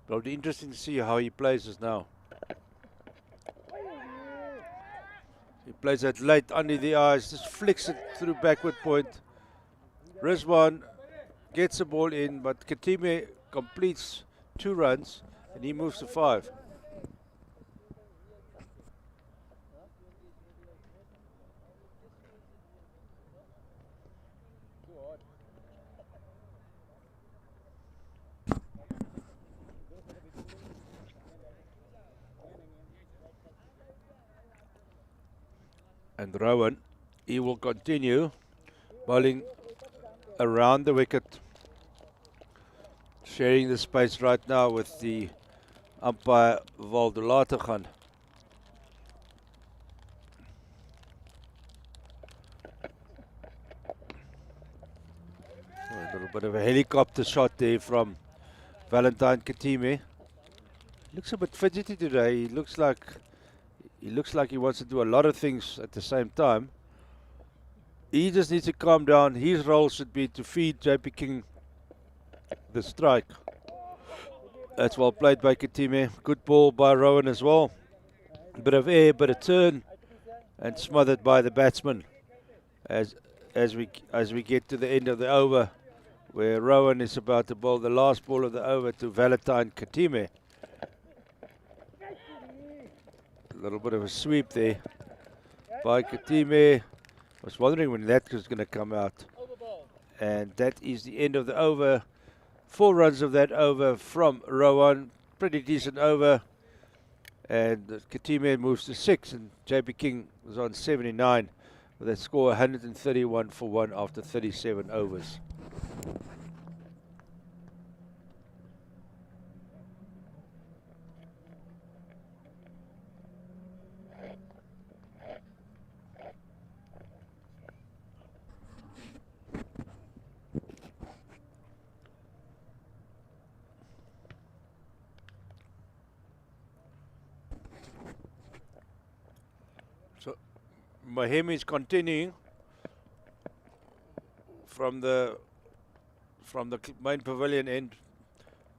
But it'll be interesting to see how he plays this now. He plays that late under the eyes, just flicks it through backward point. Rizwan gets the ball in, but Katimi completes 2 runs, and he moves to 5. And Rowan, he will continue bowling around the wicket, sharing the space right now with the umpire Valdulategan. A little bit of a helicopter shot there from Valentine Katimi. Looks a bit fidgety today. He looks like he wants to do a lot of things at the same time. He just needs to calm down. His role should be to feed JP King the strike. That's well played by Katimi. Good ball by Rowan as well. A bit of air, bit of turn, and smothered by the batsman. As we get to the end of the over, where Rowan is about to bowl the last ball of the over to Valentine Katimi. A little bit of a sweep there by Katimi. I was wondering when that was going to come out. And that is the end of the over. 4 runs of that over from Rowan. Pretty decent over. And Katimi moves to 6, and JP King was on 79 with a score 131 for 1 after 37 overs. Mahemi is continuing from the main pavilion end,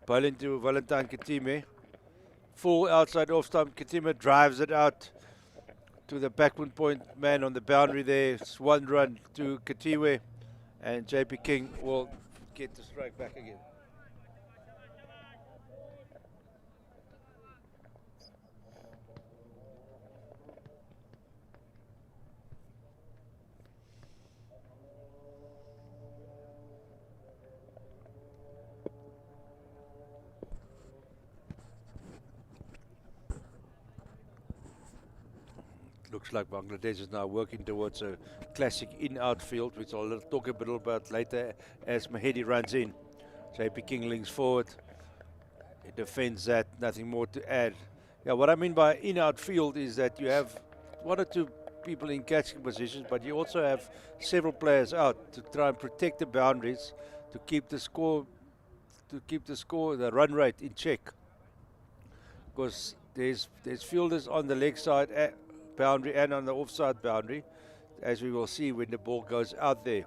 bowling to Valentine Katimi. Full outside off stump. Katimi drives it out to the backward point man on the boundary there. It's 1 run to Katimi, and JP King will get the strike back again. Looks like Bangladesh is now working towards a classic in-out field, which I'll talk a bit about later as Mahedi runs in. JP King links forward. He defends that, nothing more to add. Yeah, what I mean by in-out field is that you have 1 or 2 people in catching positions, but you also have several players out to try and protect the boundaries, to keep the score, the run rate in check. Because there's fielders on the leg side boundary and on the offside boundary, as we will see when the ball goes out there.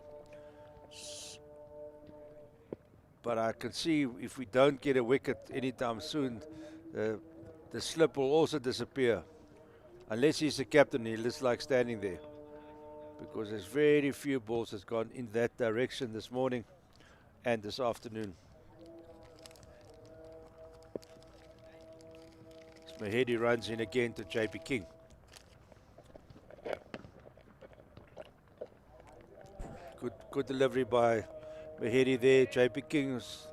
But I can see if we don't get a wicket anytime soon, the slip will also disappear. Unless he's the captain, he looks like standing there. Because there's very few balls that's gone in that direction this morning and this afternoon. Mahedi runs in again to JP King. Good delivery by Mahedi there, JP King's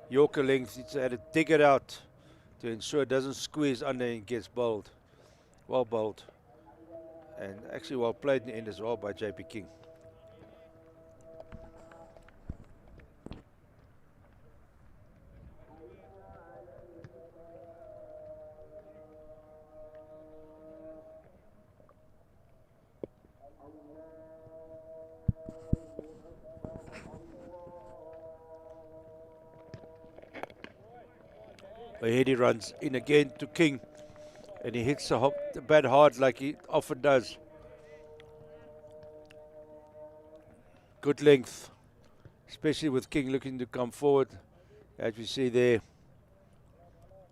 Yorker length, he's had to dig it out to ensure it doesn't squeeze under and gets bowled. Well bowled. And actually well played in the end as well by JP King. Mahedi runs in again to King, and he hits the bat hard like he often does. Good length, especially with King looking to come forward, as we see there.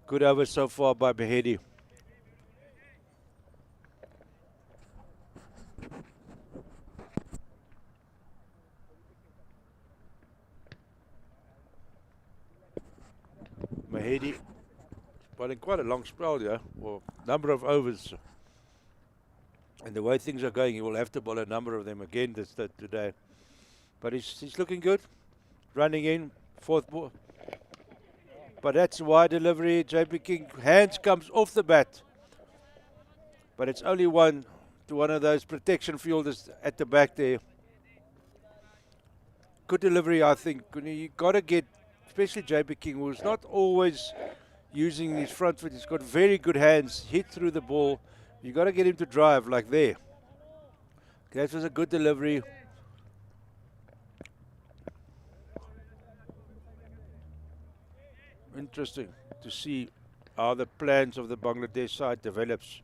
Good over so far by Mahedi. Mahedi bowling quite a long spell here, or number of overs. And the way things are going, he will have to bowl a number of them again today. But he's looking good. Running in, fourth ball. But that's a wide delivery. JP King, hands comes off the bat. But it's only one to one of those protection fielders at the back there. Good delivery, I think. You got to get, especially JP King, who's not always using his front foot. He's got very good hands, hit through the ball. You got to get him to drive like there. That was a good delivery. Interesting to see how the plans of the Bangladesh side develops.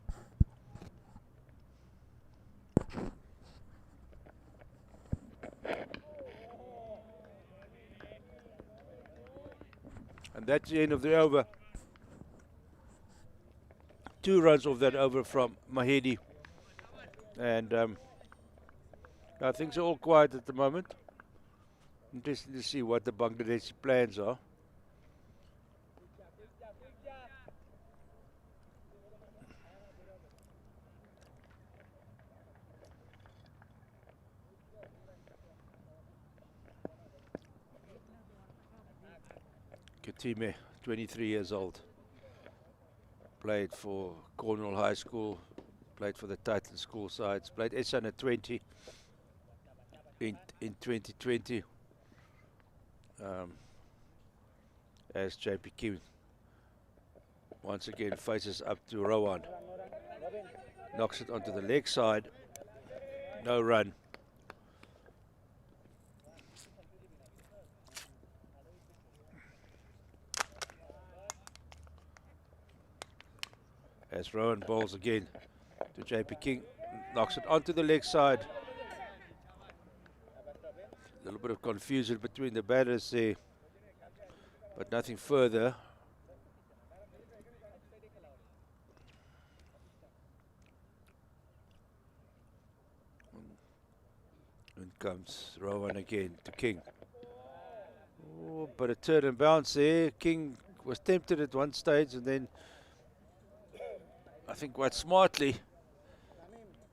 And that's the end of the over. 2 runs off that over from Mahedi. And things are all quiet at the moment. Interesting to see what the Bangladeshi plans are. Katime, 23 years old. Played for Cornwall High School, played for the Titan School sides, played S under 20 in 2020 as JP King once again faces up to Rowan. Knocks it onto the leg side, no run. As Rowan bowls again to JP King, knocks it onto the leg side. A little bit of confusion between the batters there, but nothing further. In comes Rowan again to King. Oh, but a turn and bounce there. King was tempted at one stage and then I think quite smartly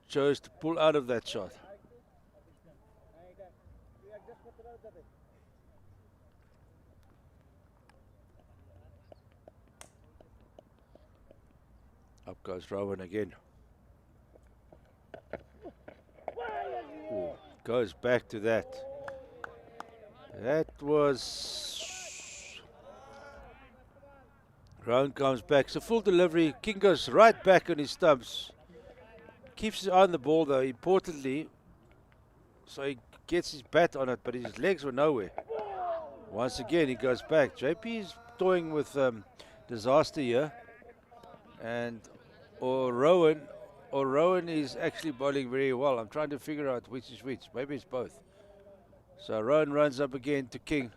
chose to pull out of that shot. Up goes Rowan again. Ooh, goes back to that. That was... Rowan comes back, so full delivery. King goes right back on his stumps. Keeps his eye on the ball though, importantly. So he gets his bat on it, but his legs were nowhere. Once again, he goes back. JP is toying with disaster here. And or Rowan is actually bowling very well. I'm trying to figure out which is which. Maybe it's both. So Rowan runs up again to King.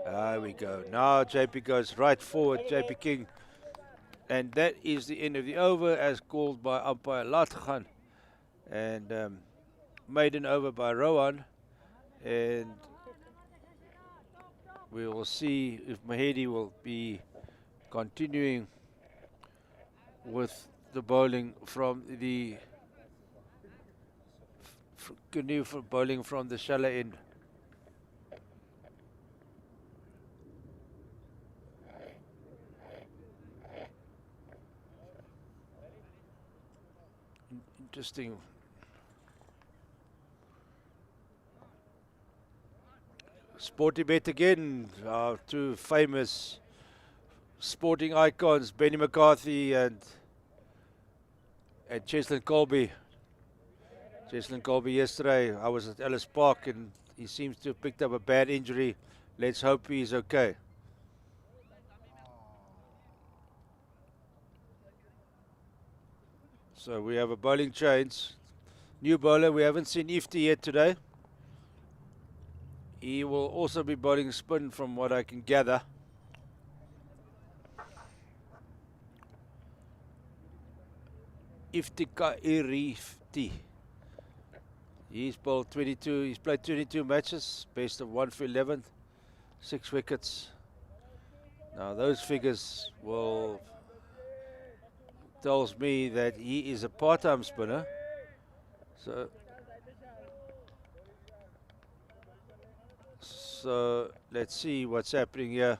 There we go. Now JP goes right forward, JP King. And that is the end of the over as called by umpire Latgan. And maiden over by Rowan. And we will see if Mahedi will be continuing with the bowling from the bowling from the shallow end. interesting. Sporty bet again. Our two famous sporting icons, Benny McCarthy and Cheslin Colby. Cheslin Colby yesterday, I was at Ellis Park and he seems to have picked up a bad injury. Let's hope he's okay. So we have a bowling change. New bowler, we haven't seen Ifti yet today. He will also be bowling spin from what I can gather. Iftika Irifti. He's bowled 22, he's played 22 matches, best of 1 for 11, 6 wickets. Now those figures will tells me that he is a part-time spinner. So let's see what's happening here.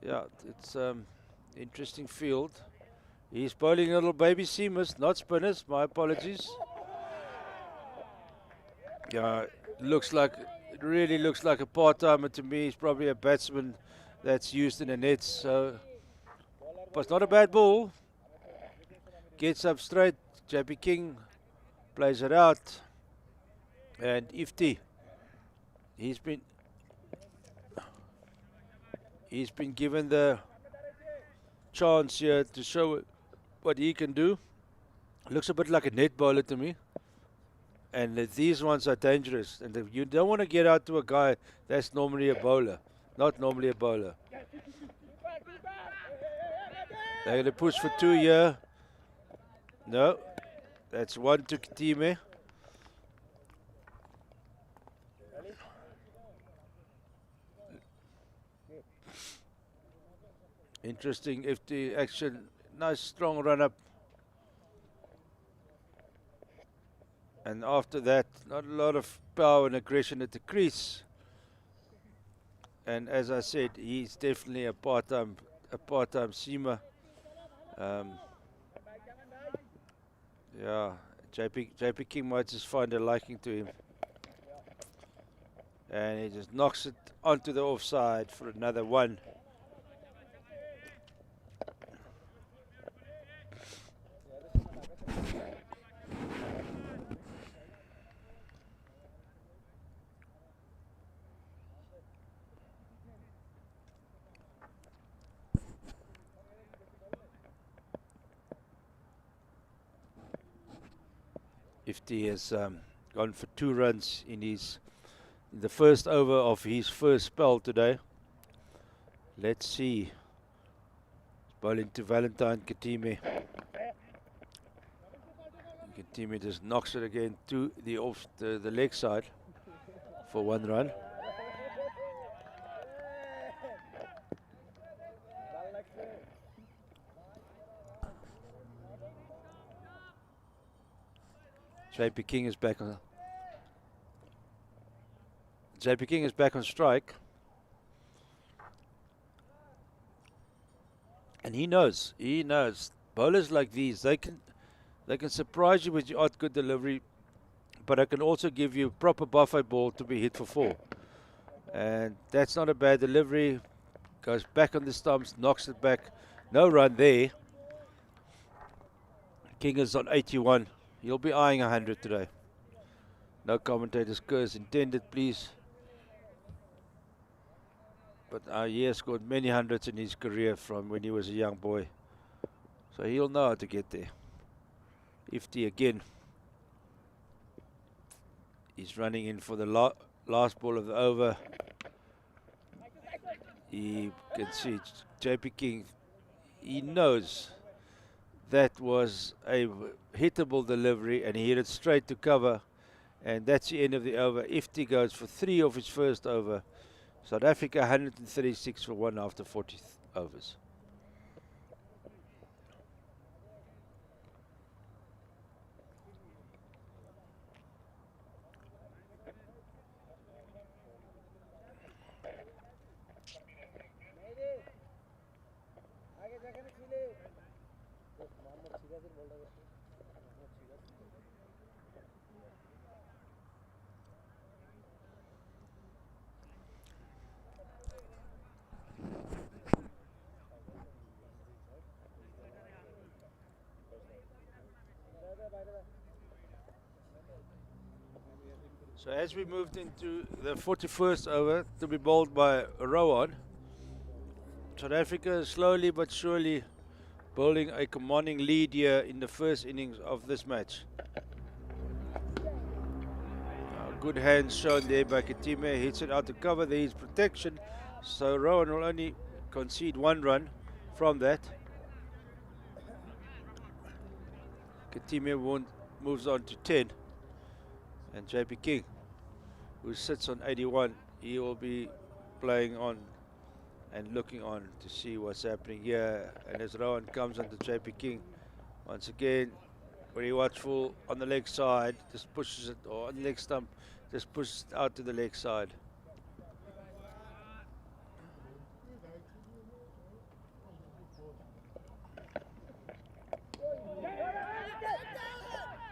Yeah, it's interesting field. He's bowling little baby seamers, not spinners. My apologies. Yeah, it really looks like a part-timer to me. He's probably a batsman that's used in the nets. So, but it's not a bad ball. Gets up straight. JP King plays it out, and Ifti. He's been given the chance here to show what he can do. Looks a bit like a net bowler to me. And these ones are dangerous. And you don't want to get out to a guy that's normally a bowler. Not normally a bowler. They're going to push for 2 here. No. That's 1 to Kitime. Interesting if the action. Nice strong run up. And after that, not a lot of power and aggression at the crease. And as I said, he's definitely a part-time seamer. Yeah, JP King might just find a liking to him. And he just knocks it onto the offside for another 1. Ifti has gone for 2 runs in the first over of his first spell today. Let's see. Bowling to Valentine Kitime. Kitime just knocks it again to the leg side for 1 run. JP King is back on. JP King is back on strike, and he knows. Bowlers like these, they can surprise you with your odd good delivery, but I can also give you proper buffet ball to be hit for 4, and that's not a bad delivery. Goes back on the stumps, knocks it back. No run there. King is on 81. He'll be eyeing 100 today. No commentator's curse intended, please. But he has scored many hundreds in his career from when he was a young boy. So he'll know how to get there. Ifti again. He's running in for the last ball of the over. You can see JP King, he knows that was a hittable delivery and he hit it straight to cover, and that's the end of the over. Ifti goes for 3 of his first over. South Africa 136 for 1 after 40 overs. So as we moved into the 41st over to be bowled by Rowan, South Africa slowly but surely bowling a commanding lead here in the first innings of this match. Good hands shown there by Katime, hits it out to cover, there is protection, so Rowan will only concede 1 run from that. Katime moves on to 10, and JP King, who sits on 81, he will be playing on and looking on to see what's happening here. And as Rowan comes onto JP King, once again very watchful on the leg side, just pushes it, or on the leg stump, just pushes it out to the leg side.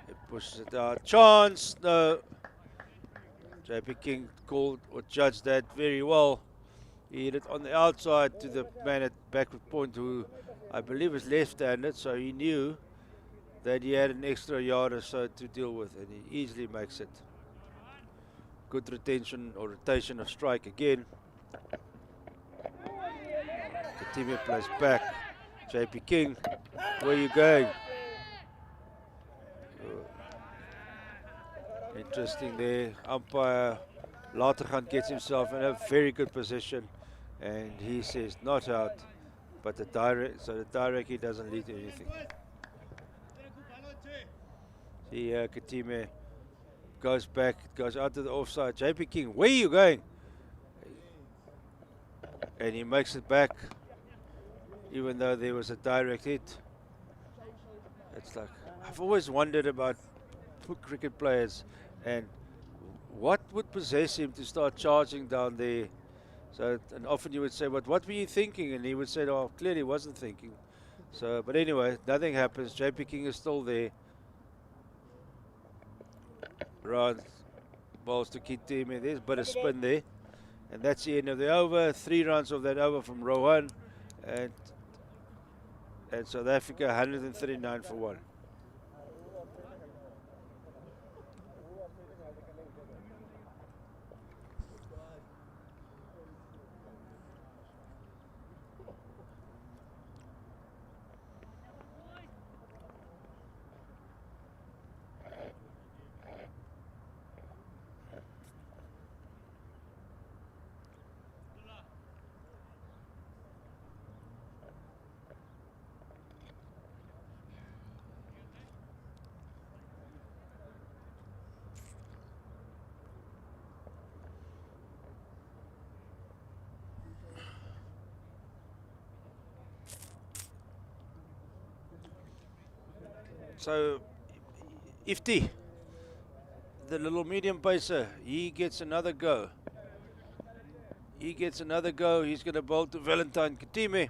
It pushes it out. Chance! No. JP King called or judged that very well. He hit it on the outside to the man at backward point, who I believe is left-handed, so he knew that he had an extra yard or so to deal with, and he easily makes it. Good retention or rotation of strike again. Katime plays back. JP King, where are you going? Interesting there. Umpire Latergan gets himself in a very good position, and he says not out, but the direct, so the direct he doesn't lead to anything. See, Katime goes back, goes out to the offside. JP King, where are you going? And he makes it back, even though there was a direct hit. It's like, I've always wondered about cricket players and what would possess him to start charging down there. So, and often you would say, what were you thinking? And he would say, oh, clearly wasn't thinking. So, but anyway, nothing happens. JP King is still there. Round balls to Katime. There's a bit of spin there. And that's the end of the over. 3 runs of that over from Rohan. And South Africa 139 for 1. So, Ifti, the little medium pacer, he gets another go. He gets another go. He's going to bowl to Valentine Katime.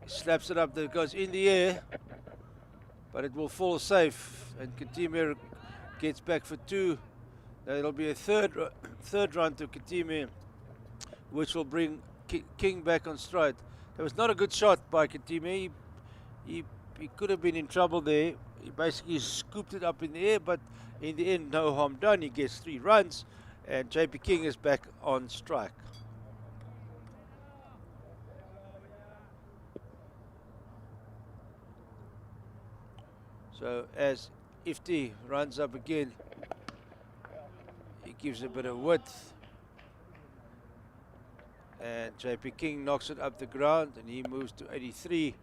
Slaps it up there, goes in the air, but it will fall safe. And Katime gets back for 2. It'll be a third run to Katime, which will bring King back on stride. It was not a good shot by Katime. He could have been in trouble there. He basically scooped it up in the air, but in the end, no harm done. He gets 3 runs, and JP King is back on strike. So as Ifti runs up again, he gives a bit of width. And JP King knocks it up the ground, and he moves to 83.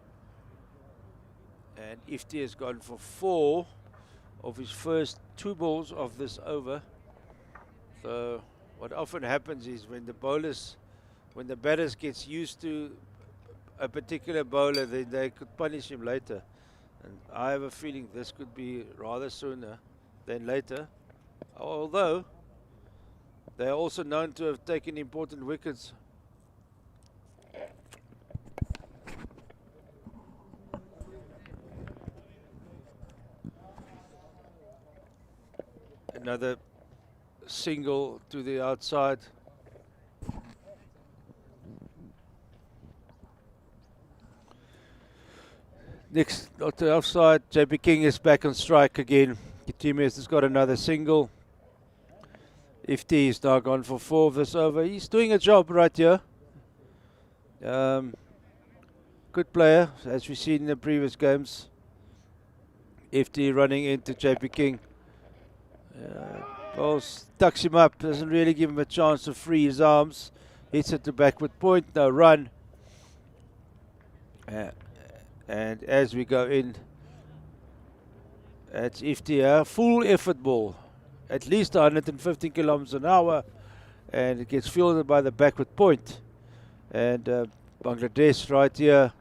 And Ifti has gone for 4 of his first 2 balls of this over. So what often happens is when the batters gets used to a particular bowler, then they could punish him later. And I have a feeling this could be rather sooner than later. Although they are also known to have taken important wickets. Another single to the outside. Next, not the offside. JP King is back on strike again. Kitime has got another single. Ifti is now gone for 4 of this over. He's doing a job right here. Good player, as we've seen in the previous games. Ifti running into JP King. Bowles tucks him up, doesn't really give him a chance to free his arms. Hits at the backward point, no run. And as we go in, it's Ifti, a full effort ball. At least 115 kilometers an hour. And it gets fielded by the backward point. And Bangladesh right here.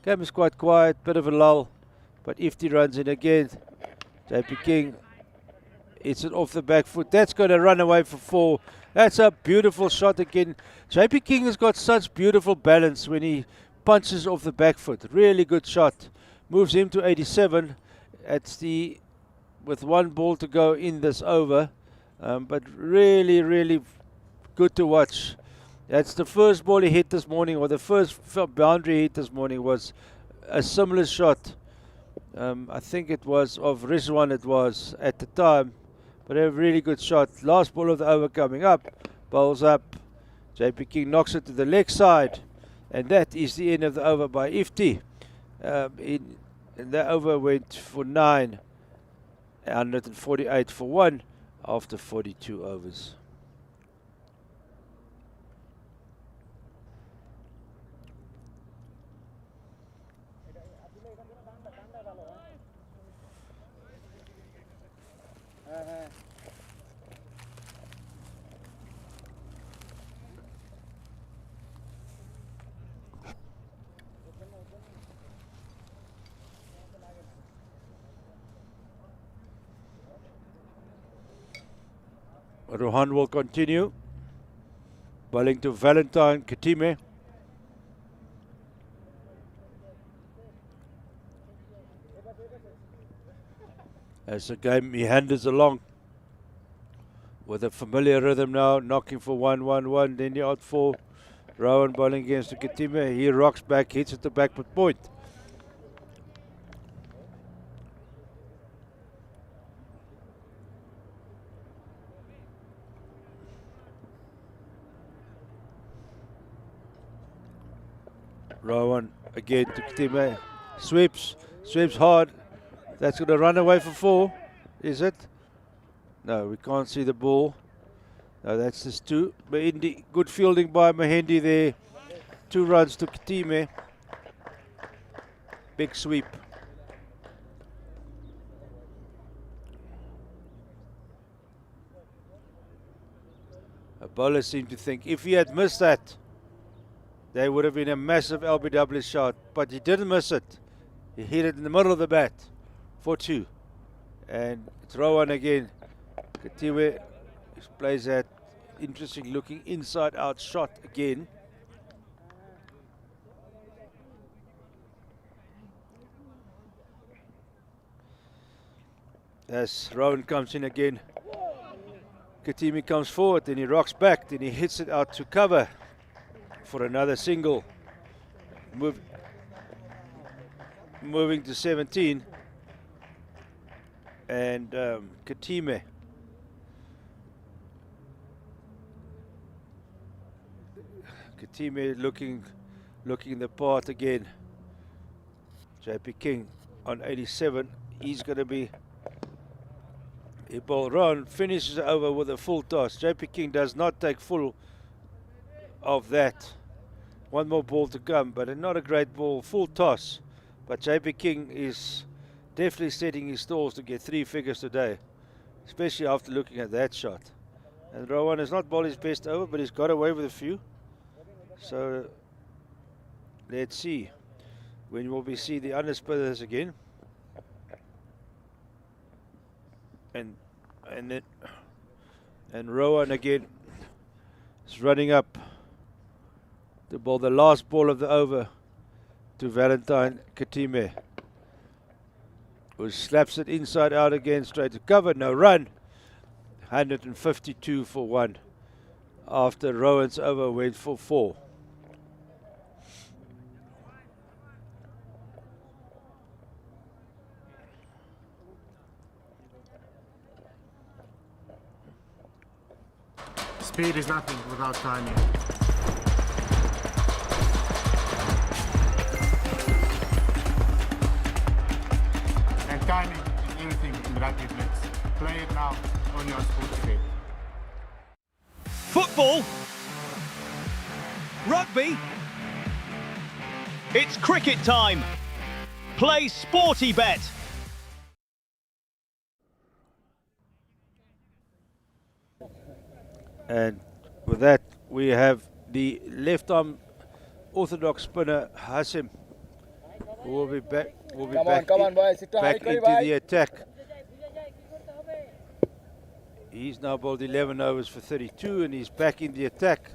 Game is quite quiet, bit of a lull. But Ifti runs in again. JP King hits it off the back foot. That's going to run away for 4. That's a beautiful shot again. JP King has got such beautiful balance when he punches off the back foot. Really good shot. Moves him to 87. With 1 ball to go in this over. But really, really good to watch. That's the first ball he hit this morning, or the first boundary he hit this morning was a similar shot. I think it was of Rizwan, it was at the time. But a really good shot. Last ball of the over coming up. Bowls up. JP King knocks it to the leg side. And that is the end of the over by Ifti. And that over went for 9. 148 for 1 after 42 overs. Rohan will continue. Bowling to Valentine Kitime. As the game meanders along with a familiar rhythm now, knocking for 1-1-1, then the out 4. Rohan bowling against the Kitime. He rocks back, hits at the backward point. Rowan again to Kitime. Sweeps hard. That's going to run away for 4, is it? No, we can't see the ball. No, that's just 2. Mahindi, good fielding by Mahindi there. 2 runs to Kitime. Big sweep. A bowler seemed to think if he had missed that, there would have been a massive LBW shot, but he didn't miss it. He hit it in the middle of the bat for 2. And it's Rowan again. Katiwe plays that interesting looking inside out shot again. As Rowan comes in again, Katimi comes forward, then he rocks back, then he hits it out to cover for another single. Moving to 17. And Katime looking the part again. JP King on 87. He's going to be a ball run. Finishes over with a full toss. JP King does not take full of that. 1 more ball to come, but not a great ball. Full toss. But JP King is definitely setting his stalls to get 3 figures today, especially after looking at that shot. And Rowan has not bowled his best over, but he's got away with a few. So let's see when will we see the underspinners again. And Rowan again is running up to bowl the last ball of the over to Valentine Katime, who slaps it inside out again, straight to cover, no run. 152 for 1 after Rowan's over went for 4. Speed is nothing without timing. And timing is everything in rugby blitz. Play it now, only on Sportsbet. Football. Rugby. It's cricket time. Play Sporty Bet. And with that, we have the left arm orthodox spinner Hashim, who will be back. Back into the attack. He's now bowled 11 overs for 32, and he's back in the attack.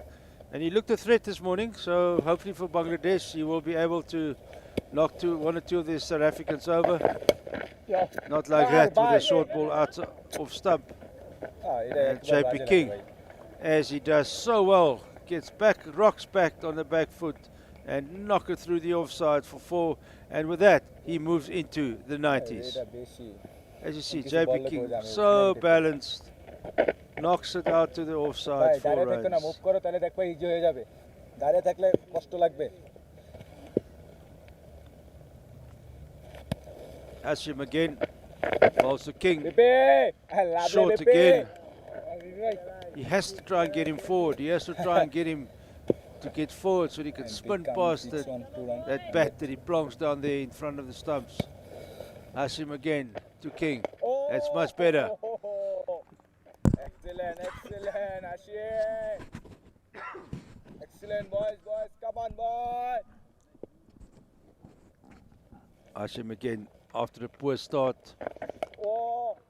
And he looked a threat this morning, so hopefully for Bangladesh, he will be able to knock one or two of the South Africans over. Not like that with a short ball out off stump. And JP King, as he does so well, gets back, rocks back on the back foot and knock it through the offside for 4. And with that, he moves into the 90s. As you see, JP King, so balanced, knocks it out to the offside, 4 runs. Hashim again, balls to King, short again. He has to try and get him forward. He has to try and get him to get forward so he can spin past that bat that he plonks down there in front of the stumps. Hashim again to King. That's much better. Excellent, Hashim. Excellent, boys. Come on, boy. Hashim again after a poor start.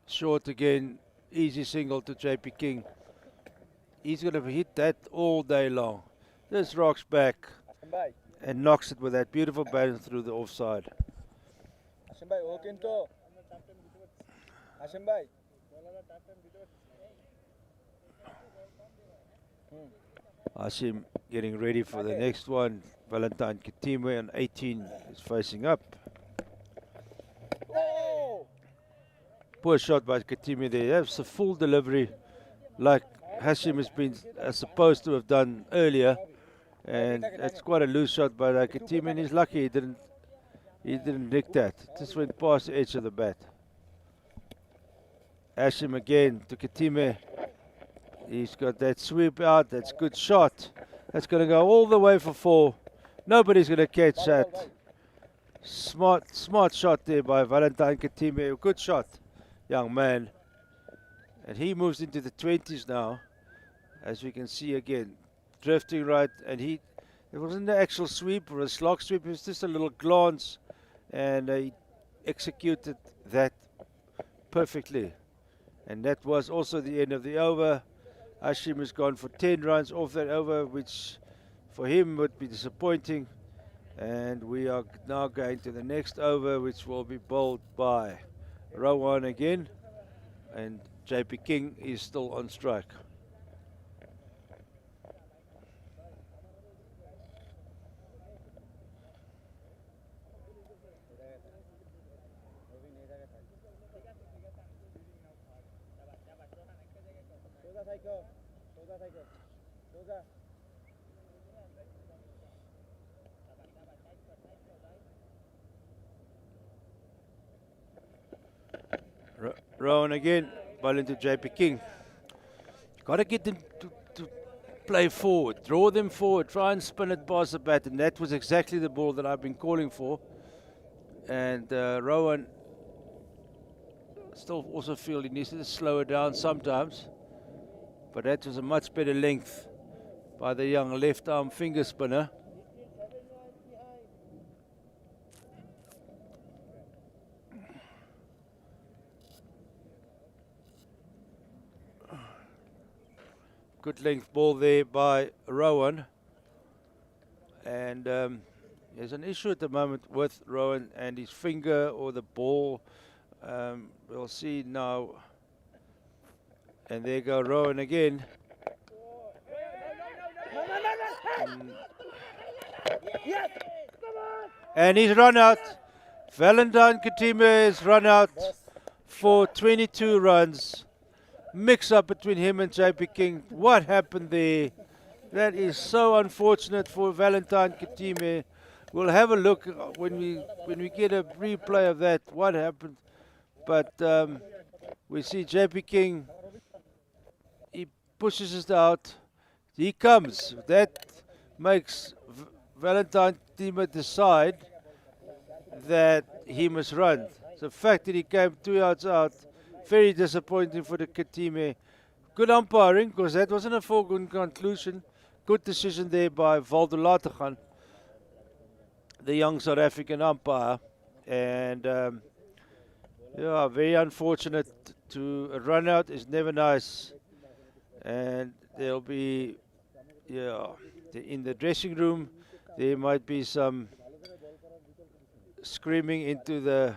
Short again. Easy single to JP King. He's going to hit that all day long. This rocks back and knocks it with that beautiful balance through the offside. Hashim getting ready for the next one. Valentine Kitime on 18 is facing up. Poor shot by Kitime there. That's a full delivery like Hashim has been supposed to have done earlier. And it's quite a loose shot by Kitime, and he's lucky he didn't nick that. Just went past the edge of the bat. Hashim again to Kitime. He's got that sweep out. That's good shot. That's going to go all the way for 4. Nobody's going to catch that. Smart shot there by Valentine Kitime. Good shot, young man. And he moves into the 20s now, as we can see again. Drifting right, and it wasn't the actual sweep or a slog sweep, it was just a little glance, and he executed that perfectly. And that was also the end of the over. Hashim has gone for 10 runs off that over, which for him would be disappointing. And we are now going to the next over, which will be bowled by Rowan again, and JP King is still on strike. Rowan again, ball into JP King. Got to get them to play forward, draw them forward, try and spin it past the bat, and that was exactly the ball that I've been calling for. And Rowan still also feel he needs to slow it down sometimes, but that was a much better length by the young left arm finger spinner. Good length ball there by Rowan, and there's an issue at the moment with Rowan and his finger or the ball. We'll see now, and there go Rowan again. And he's run out. Valentine Kitime has run out for 22 runs. mix-up between him and JP King. What happened there? That is so unfortunate for Valentine Kitime. We'll have a look when we get a replay of that. What happened? But we see JP King. He pushes it out. He comes. That makes Valentine Kitime decide that he must run. The fact that he came 2 yards out, very disappointing for the Kitime. Good umpiring, because that wasn't a foregone conclusion. Good decision there by Waldo Lategan, the young South African umpire. And yeah, very unfortunate to a run out is never nice. And there'll be, yeah, in the dressing room, there might be some screaming into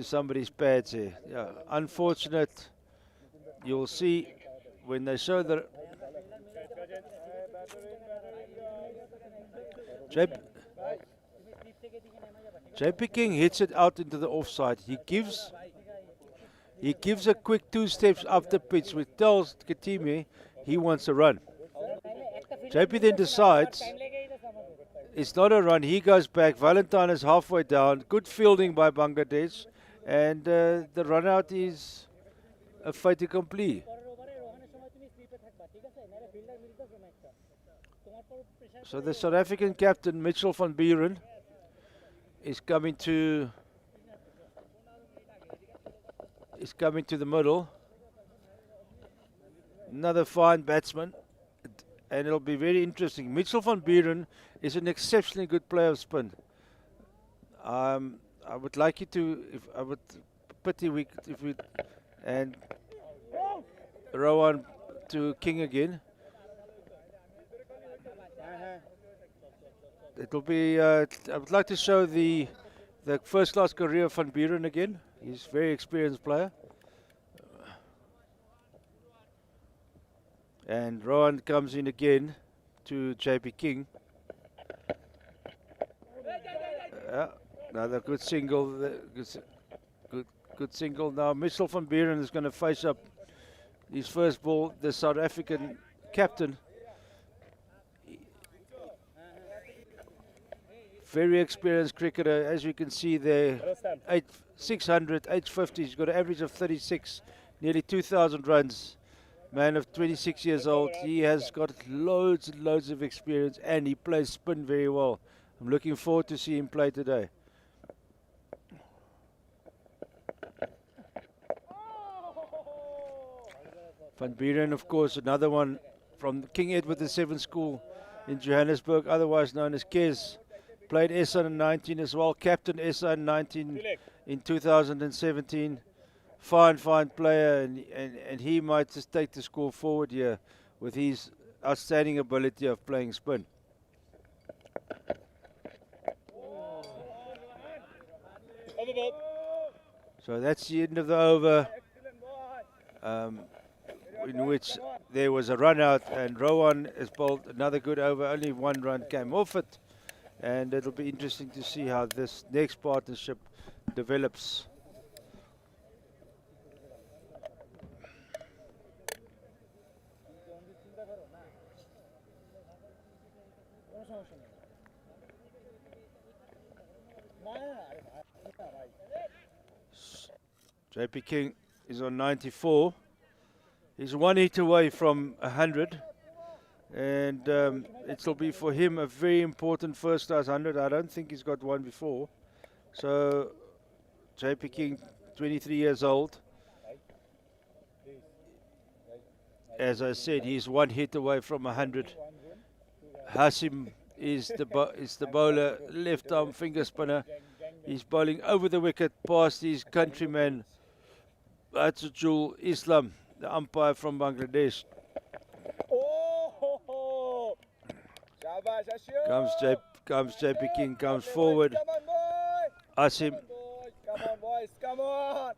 somebody's pads here. Yeah, unfortunate. You'll see when they show the JP King hits it out into the offside. He gives a quick 2 steps up the pitch, which tells Kitime he wants a run. JP then decides it's not a run. He goes back. Valentine is halfway down. Good fielding by Bangladesh, and the run out is a fait accompli. So the South African captain, Mitchell van Buren, is coming to the middle. Another fine batsman, and it'll be very interesting. Mitchell van Buren is an exceptionally good player of spin. I would like you to, if we and Rowan to King again. It'll be. I would like to show the first-class career of Van Buren again. He's a very experienced player. And Rowan comes in again to JP King. Another good single. Good single. Now Mitchell van Buren is going to face up his first ball. The South African captain. Very experienced cricketer, as you can see there. 600, 850. He's got an average of 36, nearly 2,000 runs. Man of 26 years old. He has got loads and loads of experience, and he plays spin very well. I'm looking forward to see him play today. Van Buren, of course, another one from King Edward VII School in Johannesburg, otherwise known as Kes. Played SA in 19 as well, captain SA in 19 in 2017. Fine player, and he might just take the score forward here with his outstanding ability of playing spin. So that's the end of the over, in which there was a run out, and Rowan has bowled another good over. Only 1 run came off it, and it'll be interesting to see how this next partnership develops. JP King is on 94. He's 1 hit away from 100. And it'll be for him a very important first class 100. I don't think he's got one before. So JP King, 23 years old. As I said, he's 1 hit away from 100. Hasim is the bowler, left arm finger spinner. He's bowling over the wicket past his countryman Atzul Islam, the umpire from Bangladesh. Comes JP King, comes forward. Asim. Come on, boys, come on.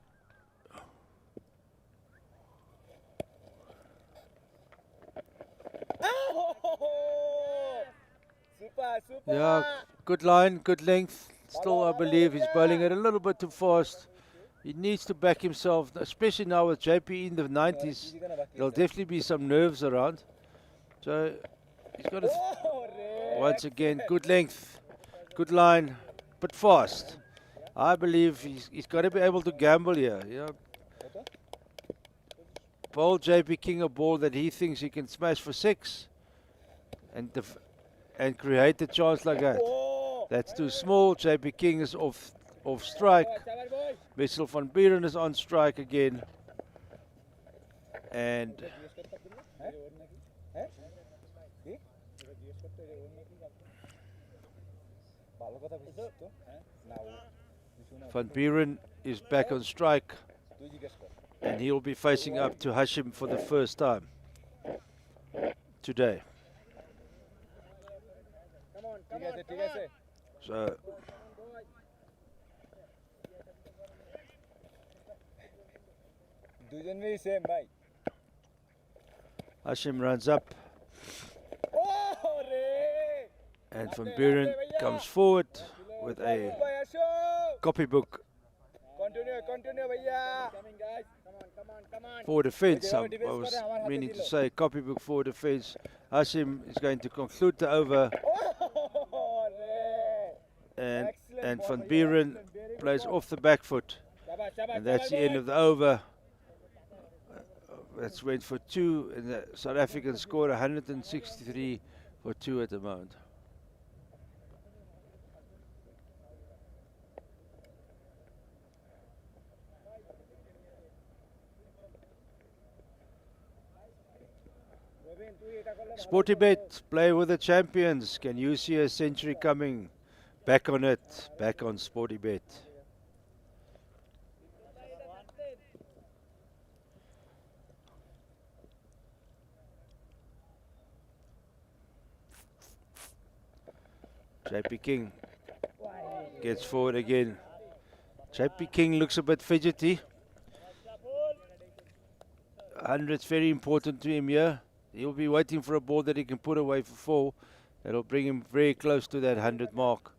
Super. Yeah, good line, good length. Still, I believe he's bowling it a little bit too fast. He needs to back himself, especially now with JP in the 90s. There'll definitely be some nerves around. So he's got to, once again, good length, good line, but fast. I believe he's got to be able to gamble here. You know, bowl JP King a ball that he thinks he can smash for 6 and create a chance like that. That's too small. JP King is off strike. Mitchell van Buren is on strike again. And Van Buren is back on strike. And he'll be facing up to Hashim for the first time today. So Hashim runs up and Van Buren comes forward with a copybook for defense. I was meaning to say copybook for defense. Hashim is going to conclude the over. And Van Buren plays off the back foot. And that's the end of the over. That's went for 2, and the South Africans scored 163 for 2 at the moment. Sportybet, play with the champions. Can you see a century coming? Back on it, back on Sportybet. JP King gets forward again. JP King looks a bit fidgety. 100's very important to him here. He'll be waiting for a ball that he can put away for 4. That'll bring him very close to that 100 mark.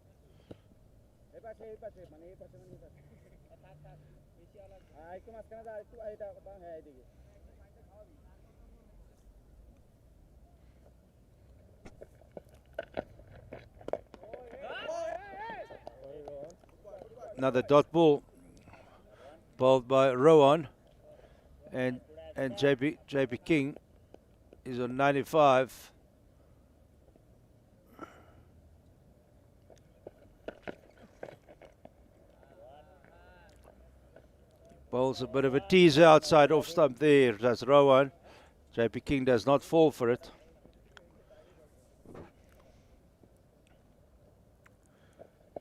Another dot ball bowled by Rowan, and JP King is on 95. Bowls a bit of a teaser outside off stump there. That's Rowan. JP King does not fall for it.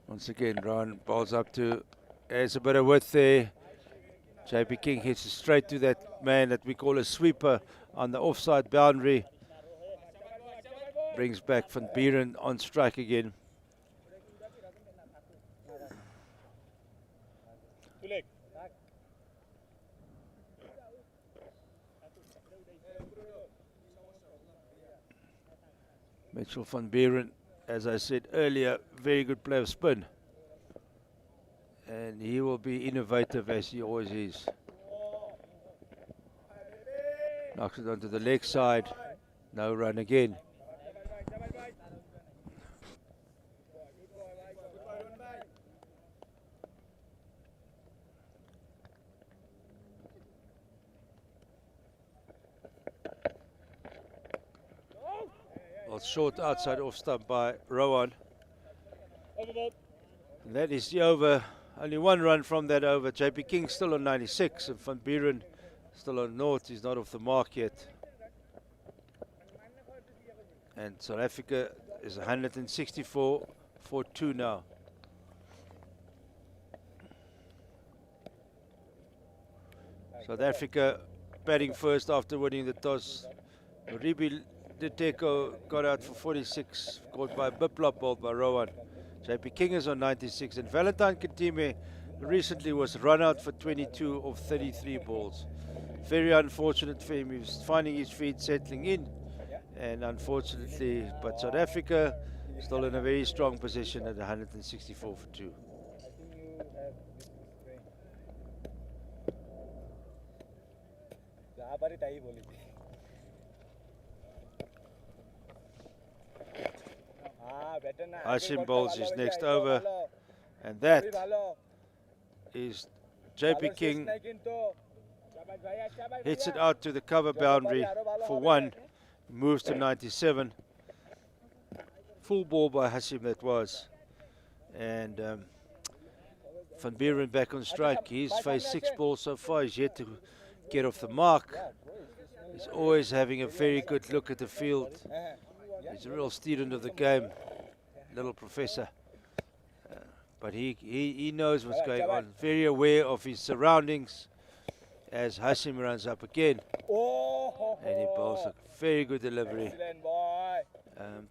Once again, Rowan bowls up to, there's a bit of width there. JP King hits it straight to that man that we call a sweeper on the offside boundary. Brings back Van Buren on strike again. Mitchell van Buren, as I said earlier, very good player of spin. And he will be innovative as he always is. Knocks it onto the leg side. No run again. Well, short outside off stump by Rowan. And that is the over. Only 1 run from that over. JP King still on 96 and Van Buren still on naught. He's not off the mark yet. And South Africa is 164 for 2 now. South Africa batting first after winning the toss. Ribi Diteko got out for 46, caught by Biplop, bowled by Rowan. JP King is on 96, and Valentine Katime recently was run out for 22 of 33 balls. Very unfortunate for him. He was finding his feet settling in, and unfortunately, but South Africa still in a very strong position at 164 for 2. ऊपर ही ताई बोली थी हाँ better ना Hashim bowls his next over, and that is JP King hits it out to the cover boundary for 1, moves to 97. Full ball by Hashim that was, and Van Buren back on strike. He's faced 6 balls so far. He's yet to get off the mark. He's always having a very good look at the field. He's a real student of the game, little professor. But he knows what's going on. Very aware of his surroundings as Hashim runs up again. And he bowls a very good delivery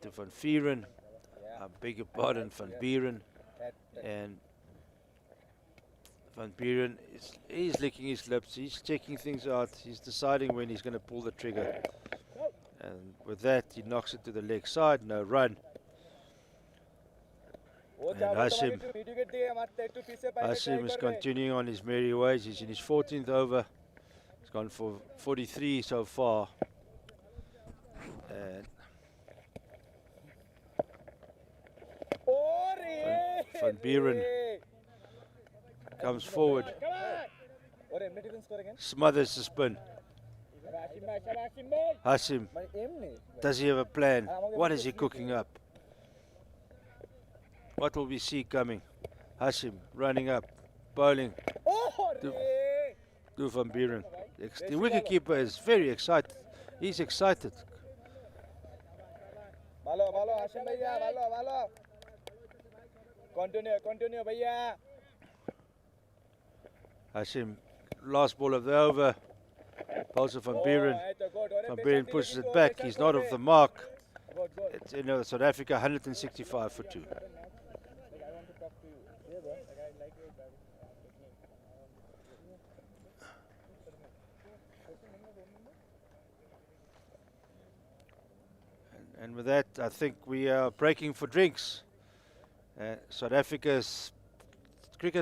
to Van Buren. I beg your pardon, Van Buren. And Van Buren he's licking his lips. He's checking things out. He's deciding when he's going to pull the trigger. And with that, he knocks it to the leg side. No run. And Hashim is continuing on his merry ways. He's in his 14th over. He's gone for 43 so far. And Van Buren comes forward, smothers the spin. Hashim, does he have a plan? What is he cooking up? What will we see coming? Hashim running up, bowling to Van Buren. The wicketkeeper is very excited. He's excited. Continue, bhaiya. Hashim, last ball of the over. Bowls of Van Buren. Van Buren pushes it back. He's not off the mark. It's, South Africa 165 for 2. And with that, I think we are breaking for drinks. Cricket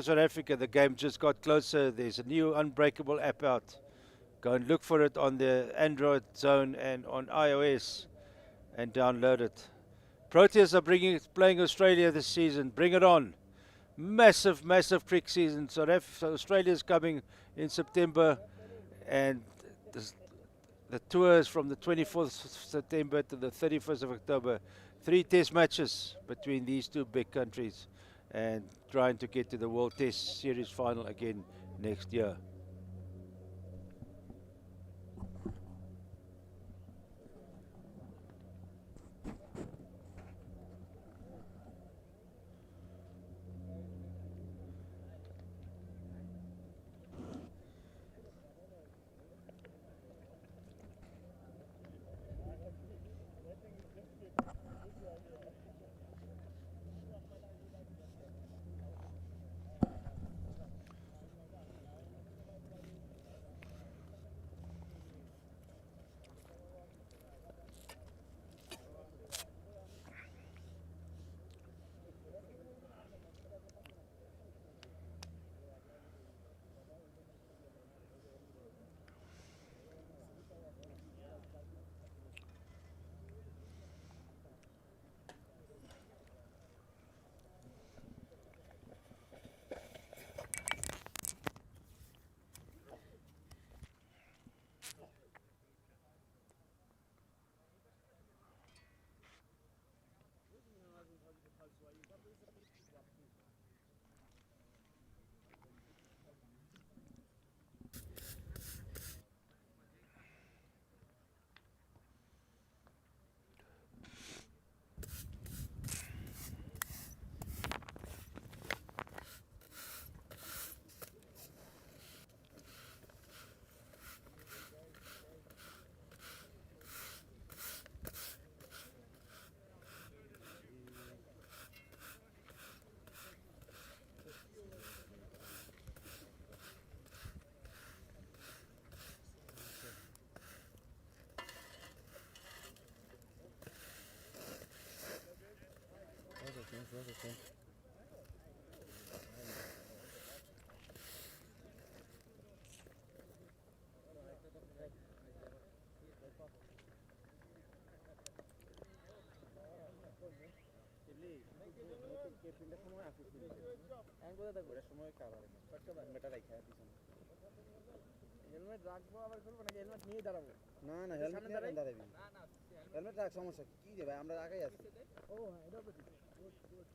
South Africa, the game just got closer. There's a new Unbreakable app out. Go and look for it on the Android zone and on iOS and download it. Proteas are playing Australia this season. Bring it on. Massive cricket season. So Australia's coming in September, and the tour is from the 24th of September to the 31st of October. 3 test matches between these two big countries, and trying to get to the World Test Series final again next year. Helmet রাখবো আবার করবো নাকি helmet নিয়ে দাঁড়াবো? না না helmet নিয়ে এখন দাঁড়াবি। হেলমেট রাখ, সমস্যা কি রে ভাই, আমরা আগে আছি। ও হ্যাঁ, এটাও তো ঠিক। Good good.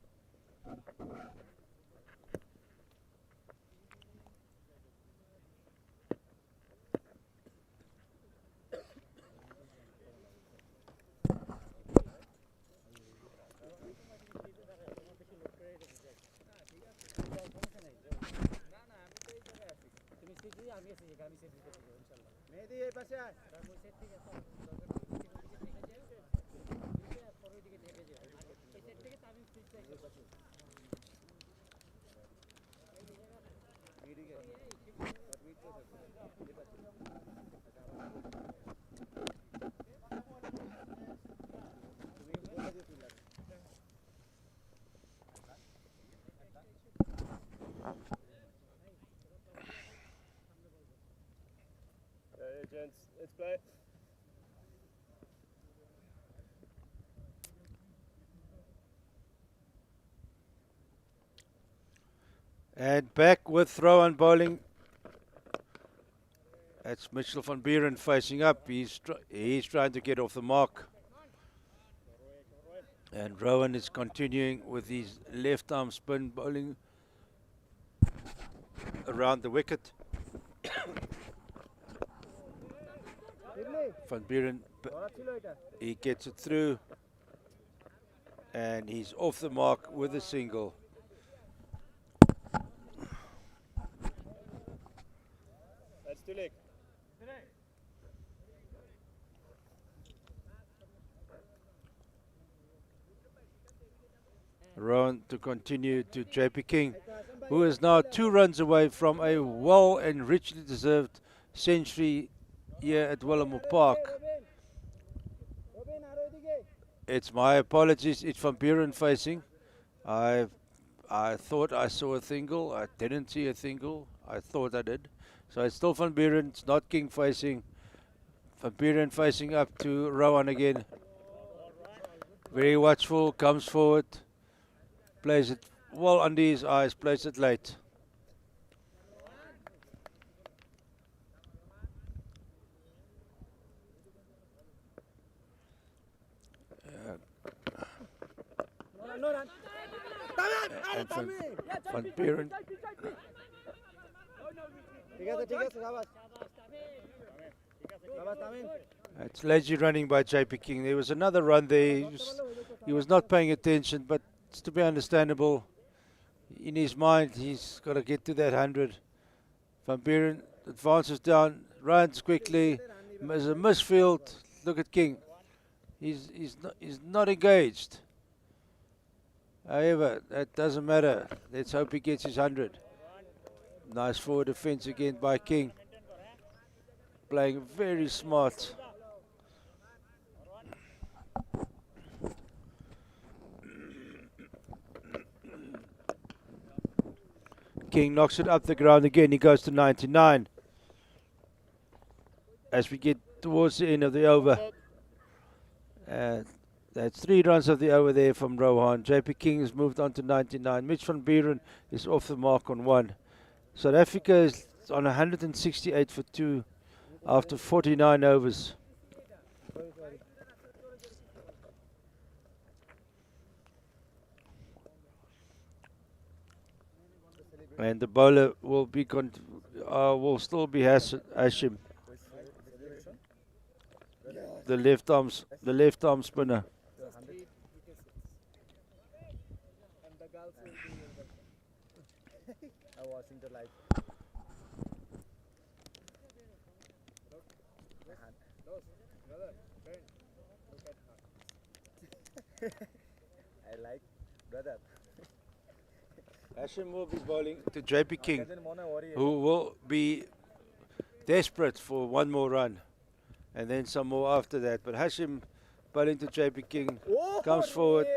মেহেদি এই পাশে আয়। Gents, let's play. And back with throw and bowling. That's Mitchell van Buren facing up. He's trying to get off the mark. And Rowan is continuing with his left arm spin bowling around the wicket. Van Buren, he gets it through. And he's off the mark with a single. That's too late. Rowan to continue to JP King, who is now 2 runs away from a well and richly deserved century here at Willowmoore Park. It's my apologies, it's Van Buren facing. I thought I saw a single, I didn't see a single, I thought I did. So it's still Van Buren, it's not King facing. Van Buren facing up to Rowan again. Very watchful, comes forward. Plays it well under his eyes, plays it late. And Van Buren. It's lazy running by JP King. There was another run there. He was not paying attention, but it's to be understandable. In his mind, he's got to get to that 100. Van Buren advances down, runs quickly. There's a misfield. Look at King. He's not engaged. However, that doesn't matter. Let's hope he gets his 100. Nice forward defense again by King. Playing very smart. King knocks it up the ground again. He goes to 99. As we get towards the end of the over. That's 3 runs of the over there from Rohan. JP King has moved on to 99. Mitch van Buren is off the mark on 1. South Africa is on 168 for 2 after 49 overs. And the bowler will be will still be Hashim, the left arm spinner. I like brother. Hashim will be bowling to JP King, who will be desperate for 1 more run, and then some more after that. But Hashim bowling to JP King, comes forward,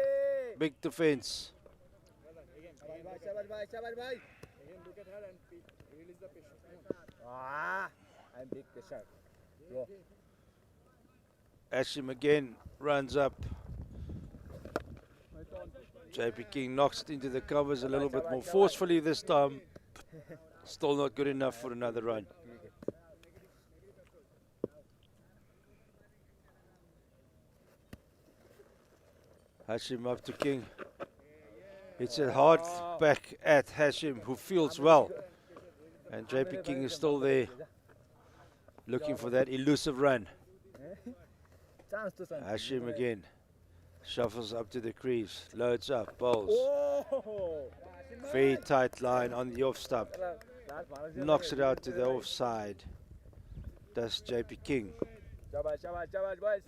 big defense. I'm big pressure. Hashim again runs up. JP King knocks it into the covers a little bit more forcefully this time. Still not good enough for another run. Hashim up to King. It's a hard back at Hashim, who feels well. And JP King is still there, looking for that elusive run. Hashim again. Shuffles up to the crease. Loads up. Bowls. Very tight line on the off stump. Knocks it out to the offside. Does JP King.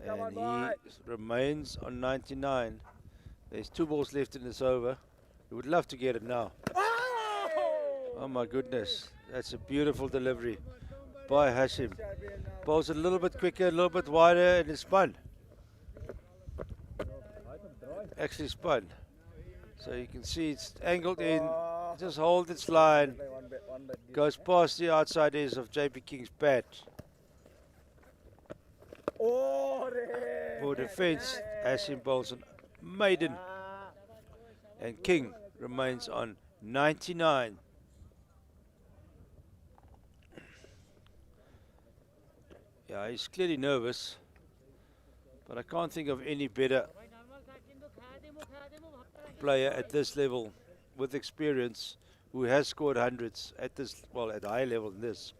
And he remains on 99. There's 2 balls left in this over. We would love to get it now. Oh my goodness. That's a beautiful delivery by Hashim. Bowls a little bit quicker, a little bit wider, and it's spun. Actually spun. So you can see it's angled in. Just hold its line. Goes past the outside edge of JP King's bat. For defense, Hashim bowls on maiden. And King remains on 99. Yeah, he's clearly nervous, but I can't think of any better player at this level with experience who has scored hundreds at this, well, at a high level than this.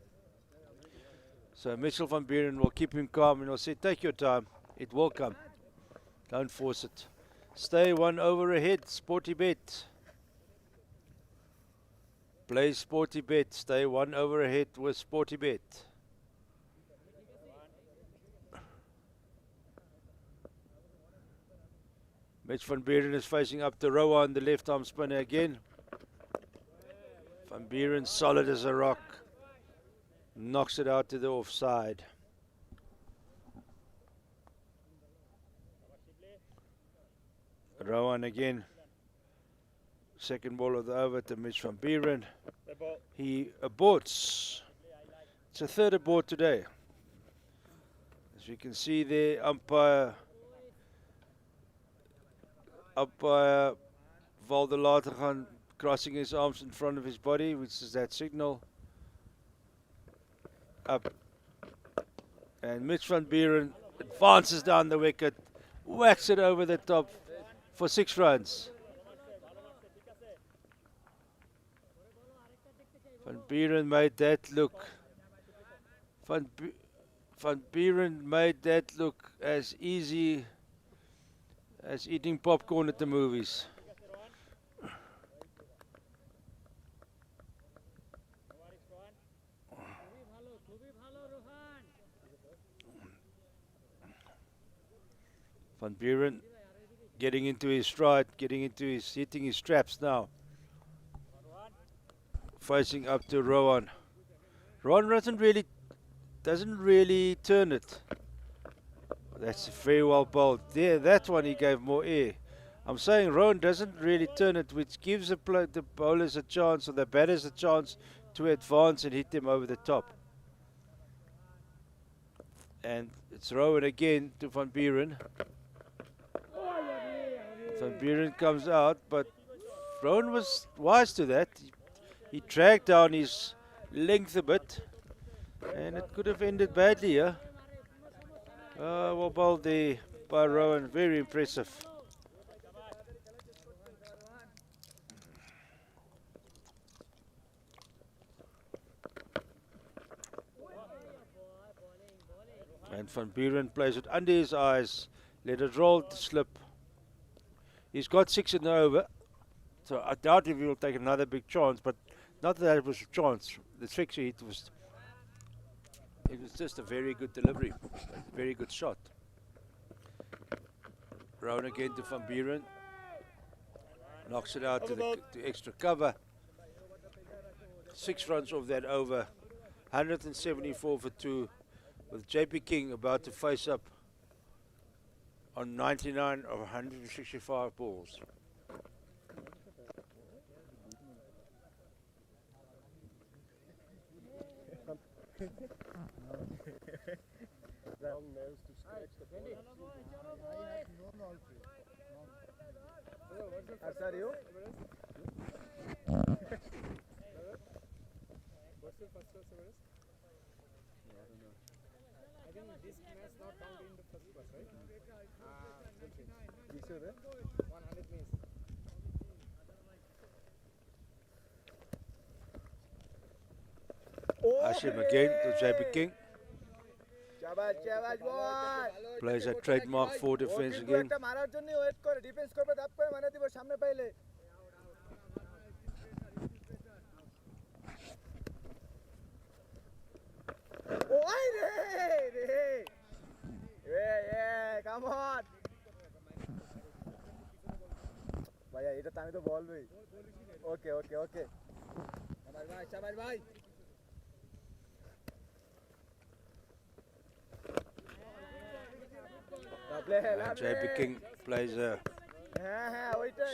So Mitchell van Buren will keep him calm and will say, take your time, it will come. Don't force it. Stay 1 over ahead, Sporty Bet. Play Sporty Bet, stay 1 over ahead with Sporty Bet. Mitch van Buren is facing up to Rowan, the left arm spinner again. Van Buren solid as a rock. Knocks it out to the offside. Rowan again. Second ball of the over to Mitch van Buren. He aborts. It's a third abort today. As you can see there, umpire Valde crossing his arms in front of his body, which is that signal. Up. And Mitch van Buren advances down the wicket, whacks it over the top for 6 runs. Van Buren made that look. Van Buren made that look as easy as eating popcorn at the movies. Van Buren getting into his stride, hitting his straps now. Facing up to Rowan. Rowan doesn't really turn it. That's very well bowled. There, that one he gave more air. I'm saying Rowan doesn't really turn it, which gives the bowlers a chance, or the batters a chance to advance and hit them over the top. And it's Rowan again to Van Buren. Van Buren comes out, but Rowan was wise to that. He dragged down his length a bit, and it could have ended badly here. Well bowled there by Rowan, very impressive. And Van Buren plays it under his eyes, let it roll to slip. He's got 6 in the over, so I doubt if he will take another big chance, but not that it was a chance. The 6 hit was just a very good delivery, a very good shot. Rowan again to Van Buren, knocks it out to extra cover. 6 runs off that over, 174 for 2, with JP King about to face up on 99 of 165 balls. Sir, you? What's your first class, Everest? I don't know. I think this match not counted in the first class, right? You sure? 100 means. Hashim again to JP King. Shabash, shabash, boy. Plays a trademark for defense again. একটা মারার জন্য wait করে defence করবে দাপ করে মানে দিব সামনে পাইলে ওই রে কাম অন ভাইয়া এটা তো আমি তো বলবই ওকে ওকে ওকে শাবাশ ভাই And JP King plays a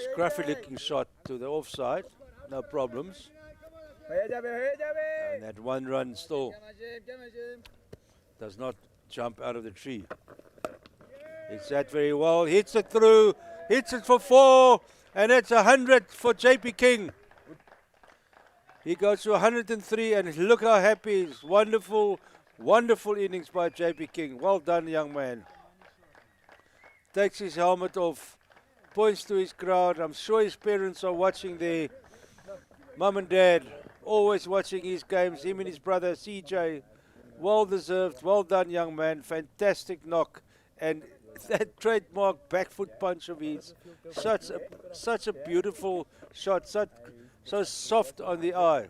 scruffy looking shot to the offside, no problems. And that one run still does not jump out of the tree. Hits that very well, hits it through, hits it for 4, and it's 100 for JP King. He goes to 103, and look how happy he is. Wonderful, wonderful innings by JP King. Well done, young man. Takes his helmet off, points to his crowd. I'm sure his parents are watching there. Mum and dad, always watching his games. Him and his brother CJ. Well deserved. Well done, young man. Fantastic knock. And that trademark back foot punch of his. Such a beautiful shot. So soft on the eye.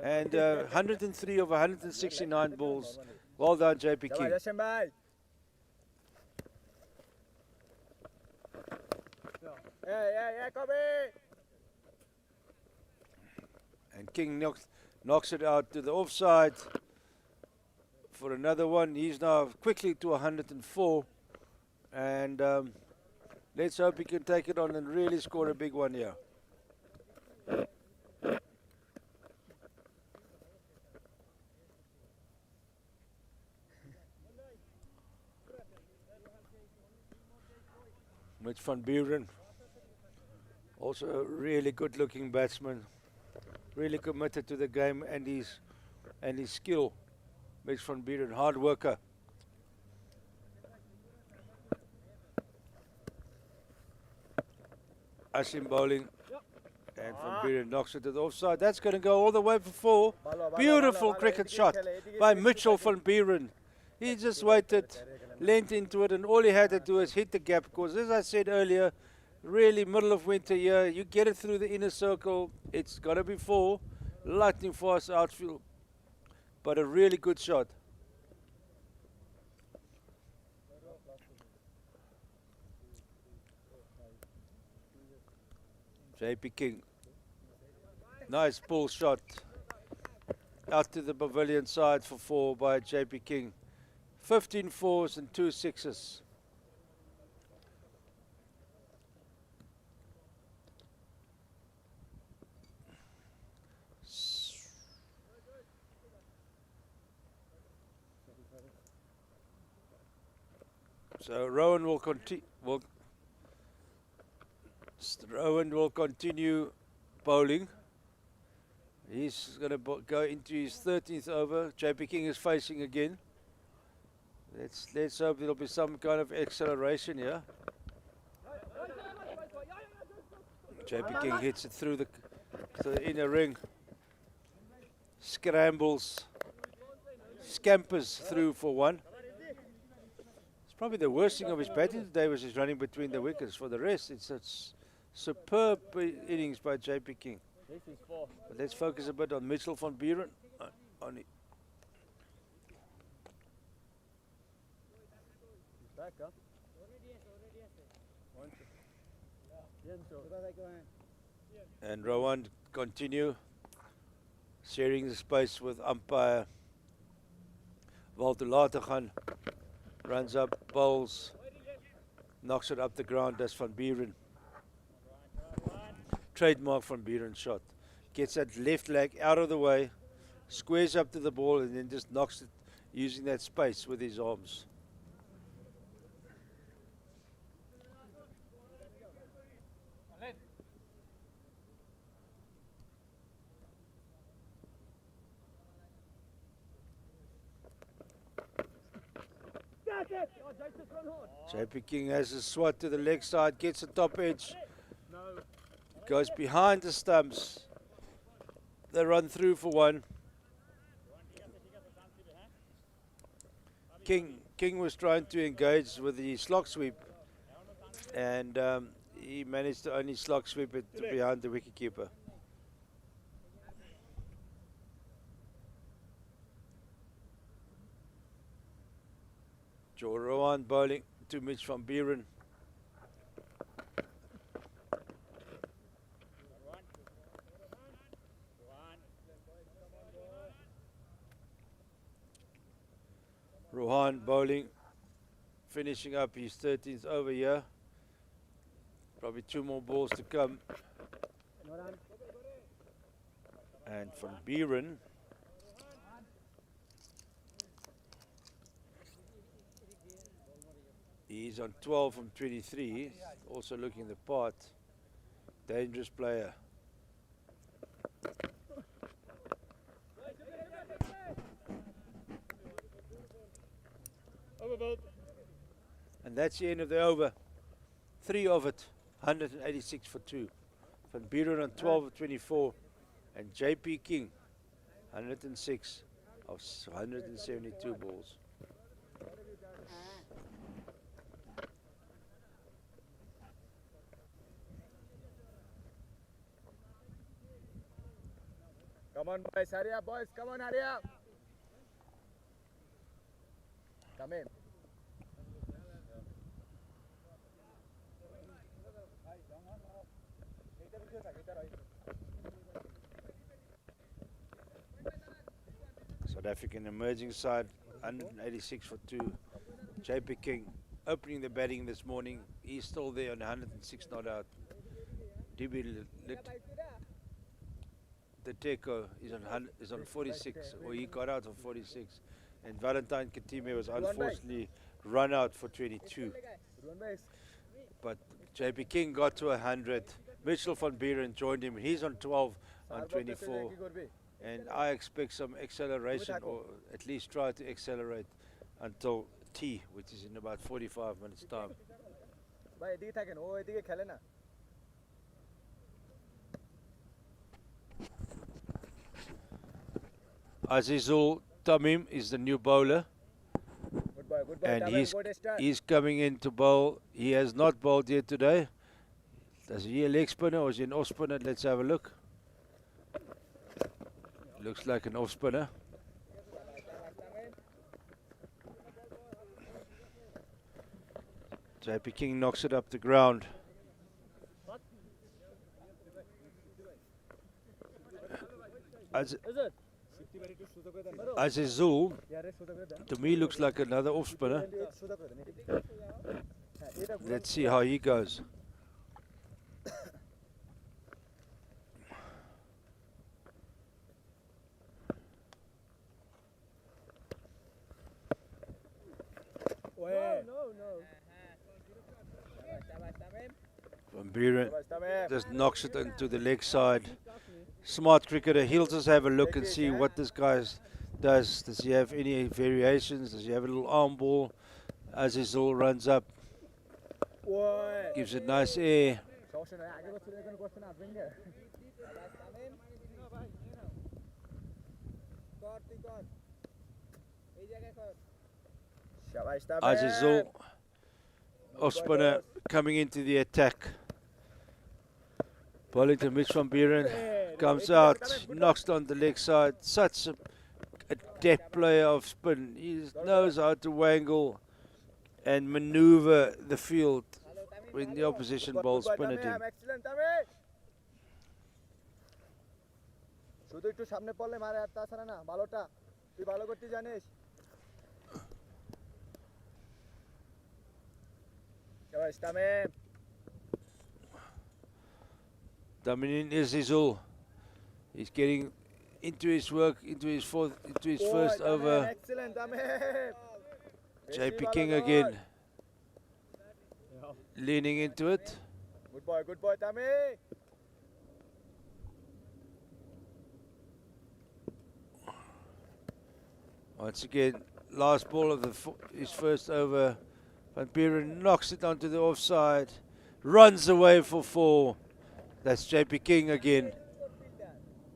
And 103 of 169 balls. Well done, JP King. And King knocks it out to the offside for another one. He's now quickly to 104. And let's hope he can take it on and really score a big one here. Mitch van Buren, also a really good looking batsman, really committed to the game and his skill. Mitch van Buren, hard worker. Asim bowling, and van Buren knocks it to the offside. That's going to go all the way for 4. Beautiful cricket shot by Mitchell van Buren. He just waited, leant into it, and all he had to do is hit the gap, because as I said earlier, really middle of winter here, you get it through the inner circle, it's got to be 4, lightning fast outfield, but a really good shot. JP King, nice pull shot out to the pavilion side for 4 by JP King. 15 4s and 2 6s. So Rowan will continue bowling. He's going to go into his 13th over. JP King is facing again. Let's hope there'll be some kind of acceleration here. JP King hits it through the inner ring. Scrambles. Scampers through for 1. It's probably the worst thing of his batting today was his running between the wickets. For the rest, it's a superb innings by JP King. But let's focus a bit on Mitchell van Buren. Back up. And Rowan continue sharing the space with umpire Walter Latergan. Runs up, bowls, knocks it up the ground. That's Van Buren. Trademark Van Buren shot. Gets that left leg out of the way, squares up to the ball, and then just knocks it using that space with his arms. JP King has a swat to the leg side, gets the top edge, goes behind the stumps. They run through for one. King was trying to engage with the slog sweep, and he managed to only slog sweep it behind the wicketkeeper. Joe Rowan bowling to Mitch van Buren. Rohan bowling, finishing up his 13th over here. Probably 2 more balls to come. And van Buren, he's on 12 from 23, also looking the part. Dangerous player. And that's the end of the over. 3 of it, 186 for 2. Van Buren on 12 of 24, and JP King, 106 of 172 balls. Come on, boys, hurry up, boys, come on, hurry up. Come in. South African emerging side, 186 for 2. JP King opening the batting this morning. He's still there on 106 not out. DB the Teko is on 46, or he got out on 46. And Valentine Katime was unfortunately run out for 22. But JP King got to 100. Mitchell van Buren joined him. He's on 12 on 24. And I expect some acceleration, or at least try to accelerate until tea, which is in about 45 minutes time. Azizul Tamim is the new bowler, and he's coming in to bowl. He has not bowled yet today. Is he a leg spinner or is he an off spinner? Let's have a look. Looks like an off spinner. JP King knocks it up the ground. Azizul, to me, looks like another off spinner. Let's see how he goes. Van Buren just knocks it into the leg side. Smart cricketer. He'll just have a look and see what this guy does. Does he have any variations? Does he have a little arm ball? Azizul runs up, gives it nice air. Azizul, off spinner, coming into the attack. Bowling to Mitch van Buren, comes out, knocks it on the leg side. Such a adept player of spin. He knows how to wangle and maneuver the field when the opposition bowls spin at him. Dominic Azizul, he's getting into his work, into his first over. JP King again, leaning into it. Good boy, Tammy. Once again, last ball of his first over. Van Buren knocks it onto the offside, runs away for 4. That's JP King again.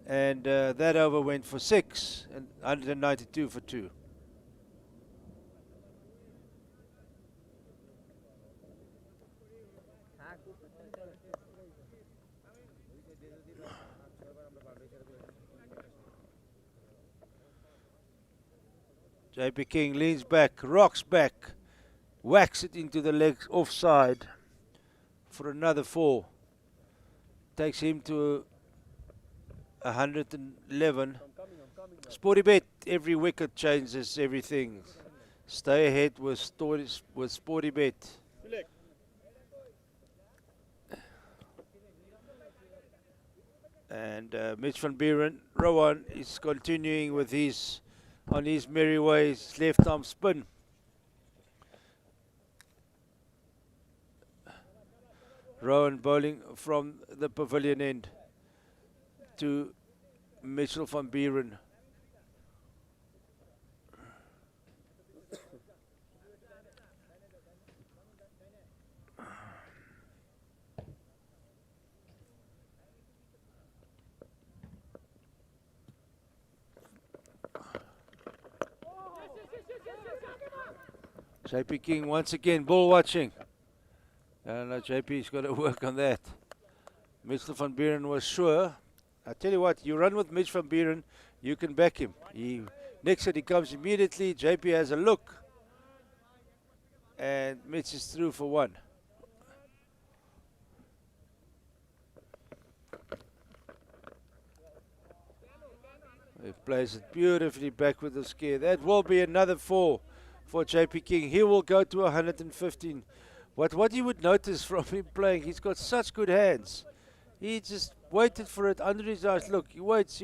And that over went for 6 and 192 for 2. JP King leans back, rocks back, whacks it into the legs offside for another 4. Takes him to 111. Sporty bet, every wicket changes everything. Stay ahead with Sporty bet. And Mitch van Buren, Rowan is continuing with on his merry ways, left arm spin. Rowan bowling from the pavilion end to Mitchell van Buren. JP King once again ball watching. JP's got to work on that. Mitchell van Buren was sure. I tell you what, you run with Mitch van Buren, you can back him. Next he comes immediately. JP has a look, and Mitch is through for 1. He plays it beautifully back with the scare. That will be another 4 for JP King. He will go to 115. What you would notice from him playing, he's got such good hands. He just waited for it under his eyes. Look, he waits,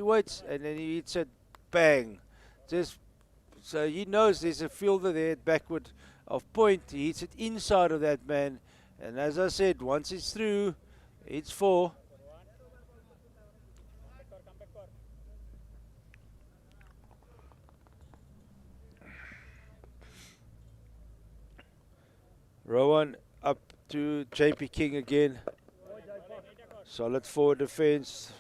and then he hits it, bang. So he knows there's a fielder there backward of point. He hits it inside of that man. And as I said, once it's through, it's 4. Rowan up to JP King again. Solid forward defense.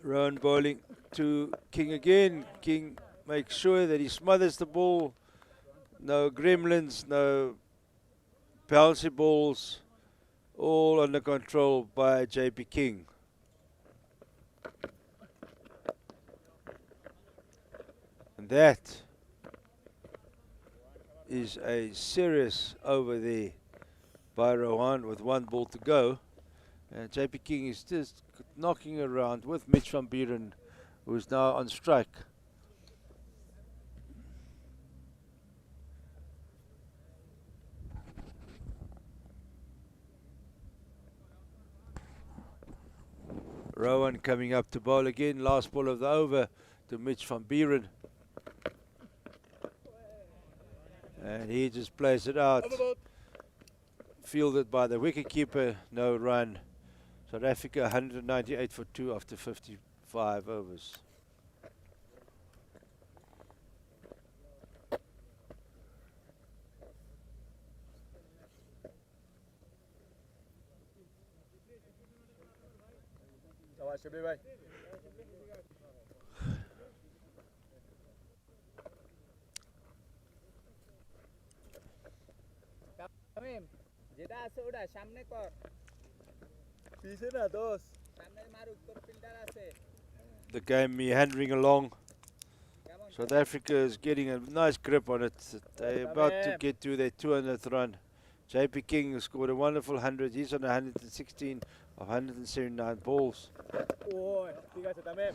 Rowan bowling to King again. King makes sure that he smothers the ball. No gremlins, no bouncy balls. All under control by JP King. And that is a serious over there by Rohan with 1 ball to go. And JP King is just knocking around with Mitch van Buren, who is now on strike. Rowan coming up to bowl again. Last ball of the over to Mitch van Buren. And he just plays it out. Fielded by the wicketkeeper, no run. South Africa 198 for 2 after 55 overs. যেটা আছে ওটা সামনে কর পিছে না দোস সামনে মার উত্তর ফিল্টার আছে The game meandering along. South Africa is getting a nice grip on it. They're about to get to their 200th run. JP King has scored a wonderful 100. He's on 116 of 179 balls. ওই ঠিক আছে Tamim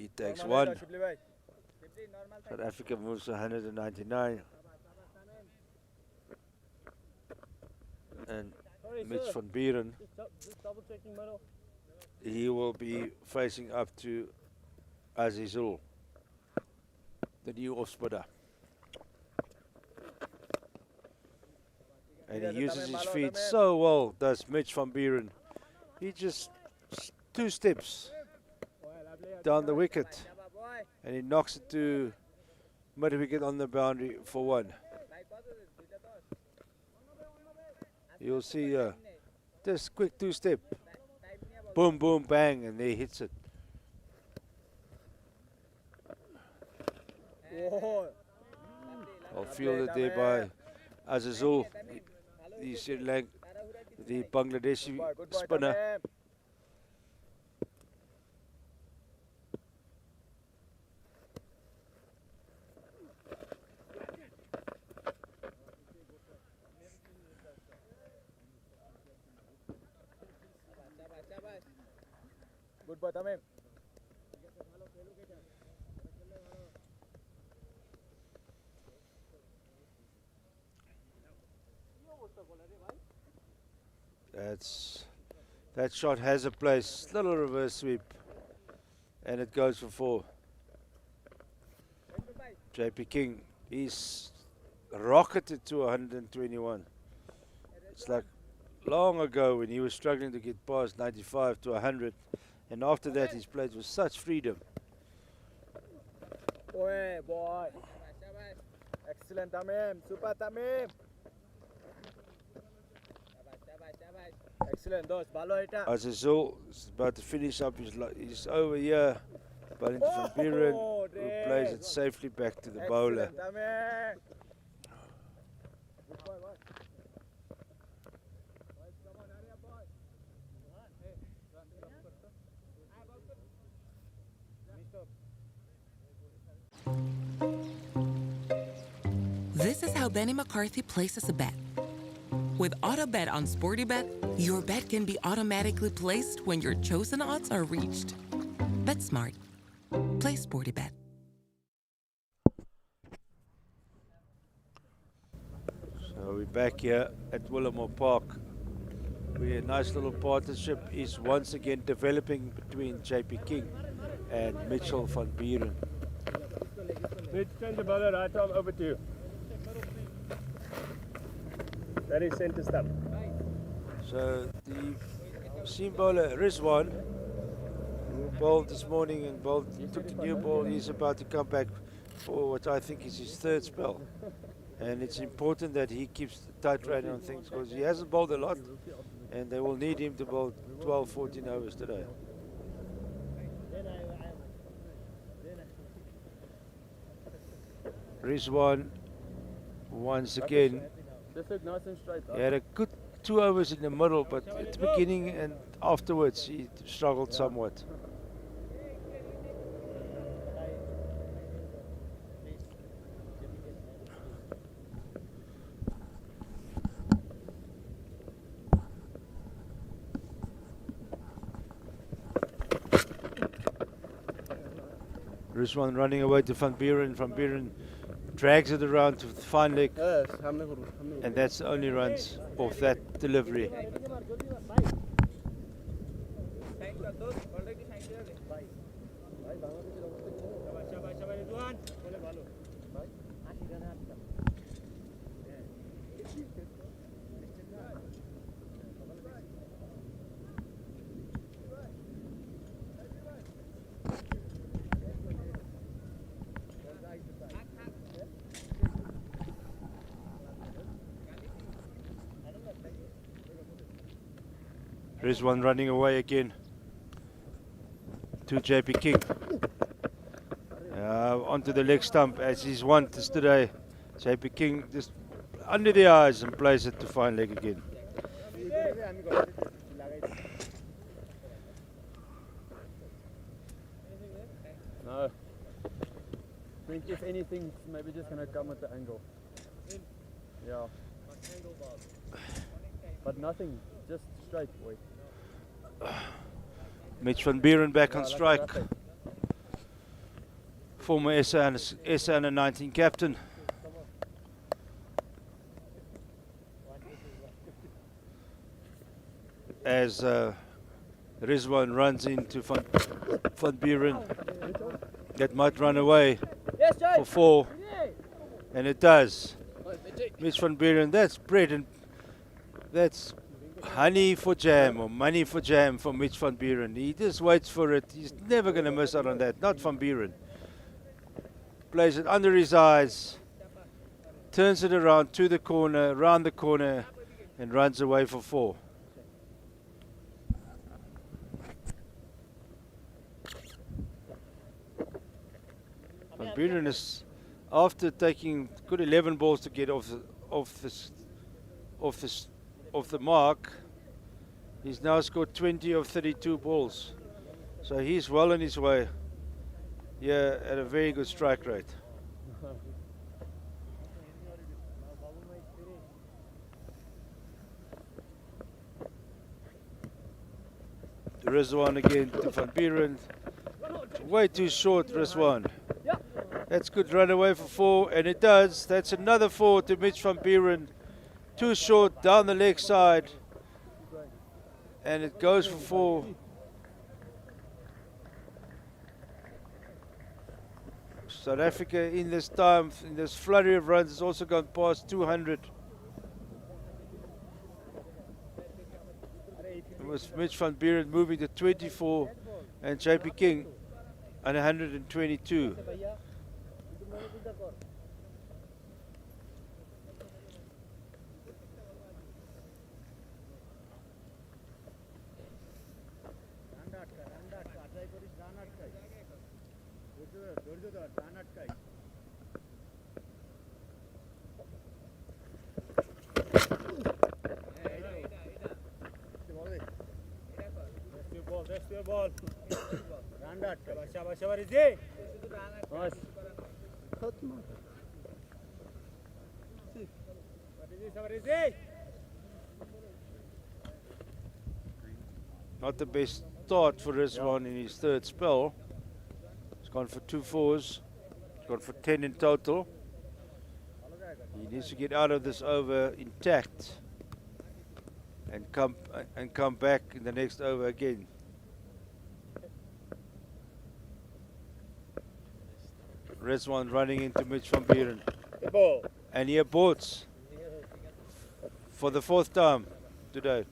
He takes 1. South Africa moves to 199. And Mitch van Buren, he will be facing up to Azizul, the new off-spinner. And he uses his feet so well, does Mitch van Buren. He just 2 steps down the wicket and he knocks it to mid-wicket on the boundary for 1. You'll see this quick 2-step. Boom, boom, bang, and there he hits it. Well fielded there by Azizul, the Bangladeshi spinner. Good boy, Tamim. That shot has a place. Little reverse sweep, and it goes for 4. JP King, he's rocketed to 121. It's like long ago when he was struggling to get past 95 to 100, and after that he's played with such freedom. Boy, boy. Excellent, Tamim. Super, Tamim. Excellent, those. Balo hita. Azizul is about to finish up his over here. Bowling to Van Buren, who plays it safely back to the bowler. Excellent, Tamim. Good boy, boy. This is how Benny McCarthy places a bet. With AutoBet on SportyBet, your bet can be automatically placed when your chosen odds are reached. Bet smart. Play SportyBet. So we're back here at Willowmoore Park. A nice little partnership is once again developing between JP King and Mitchell van Buren. Mitch, change the bowler right arm over to you. That is centre stump. So the seam bowler Rizwan, who bowled this morning and took the new ball, he's about to come back for what I think is his 3rd spell. And it's important that he keeps the tight rein on things because he hasn't bowled a lot and they will need him to bowl 12, 14 overs today. Rizwan once again. Just look nice and straight. He had a good 2 overs in the middle, but at the beginning and afterwards he struggled somewhat. Rizwan running away to Van Buren. Van Buren drags it around to the fine leg, and that's the only runs off that delivery. Rizwan running away again to JP King. Onto the leg stump as he's wont is today. JP King just under the eyes and plays it to fine leg again. No. I think if anything, maybe just going to come at the angle. Yeah. But nothing, just straight, boy. Mitch van Buren back on strike. Former SA under 19 captain. As Rizwan runs into van Buren, that might run away for 4, and it does. Mitch van Buren, that's bread and That's honey for jam or money for jam for Mitch van Buren. He just waits for it. He's never going to miss out on that. Not van Buren. Plays it under his eyes. Turns it around to the corner, round the corner, and runs away for 4. Van Buren is, after taking good 11 balls to get off the mark, he's now scored 20 of 32 balls. So he's well on his way. Yeah, at a very good strike rate. Rizwan again to Van Buren. Way too short, Rizwan. That's good run away for 4, and it does. That's another 4 to Mitch van Buren. Too short down the leg side, and it goes for 4. South Africa in this time, in this flurry of runs, has also gone past 200. It was Mitch van Buren moving to 24 and JP King on 122. That's your ball. Run that. Shabash, shabash, Rizzi. Bas. Not the best start for Rizwan in his third spell. He's gone for 2 4s. He's gone for 10 in total. He needs to get out of this over intact and come back in the next over again. Rizwan running into Mitch van Buren. And he aborts for the 4th time today.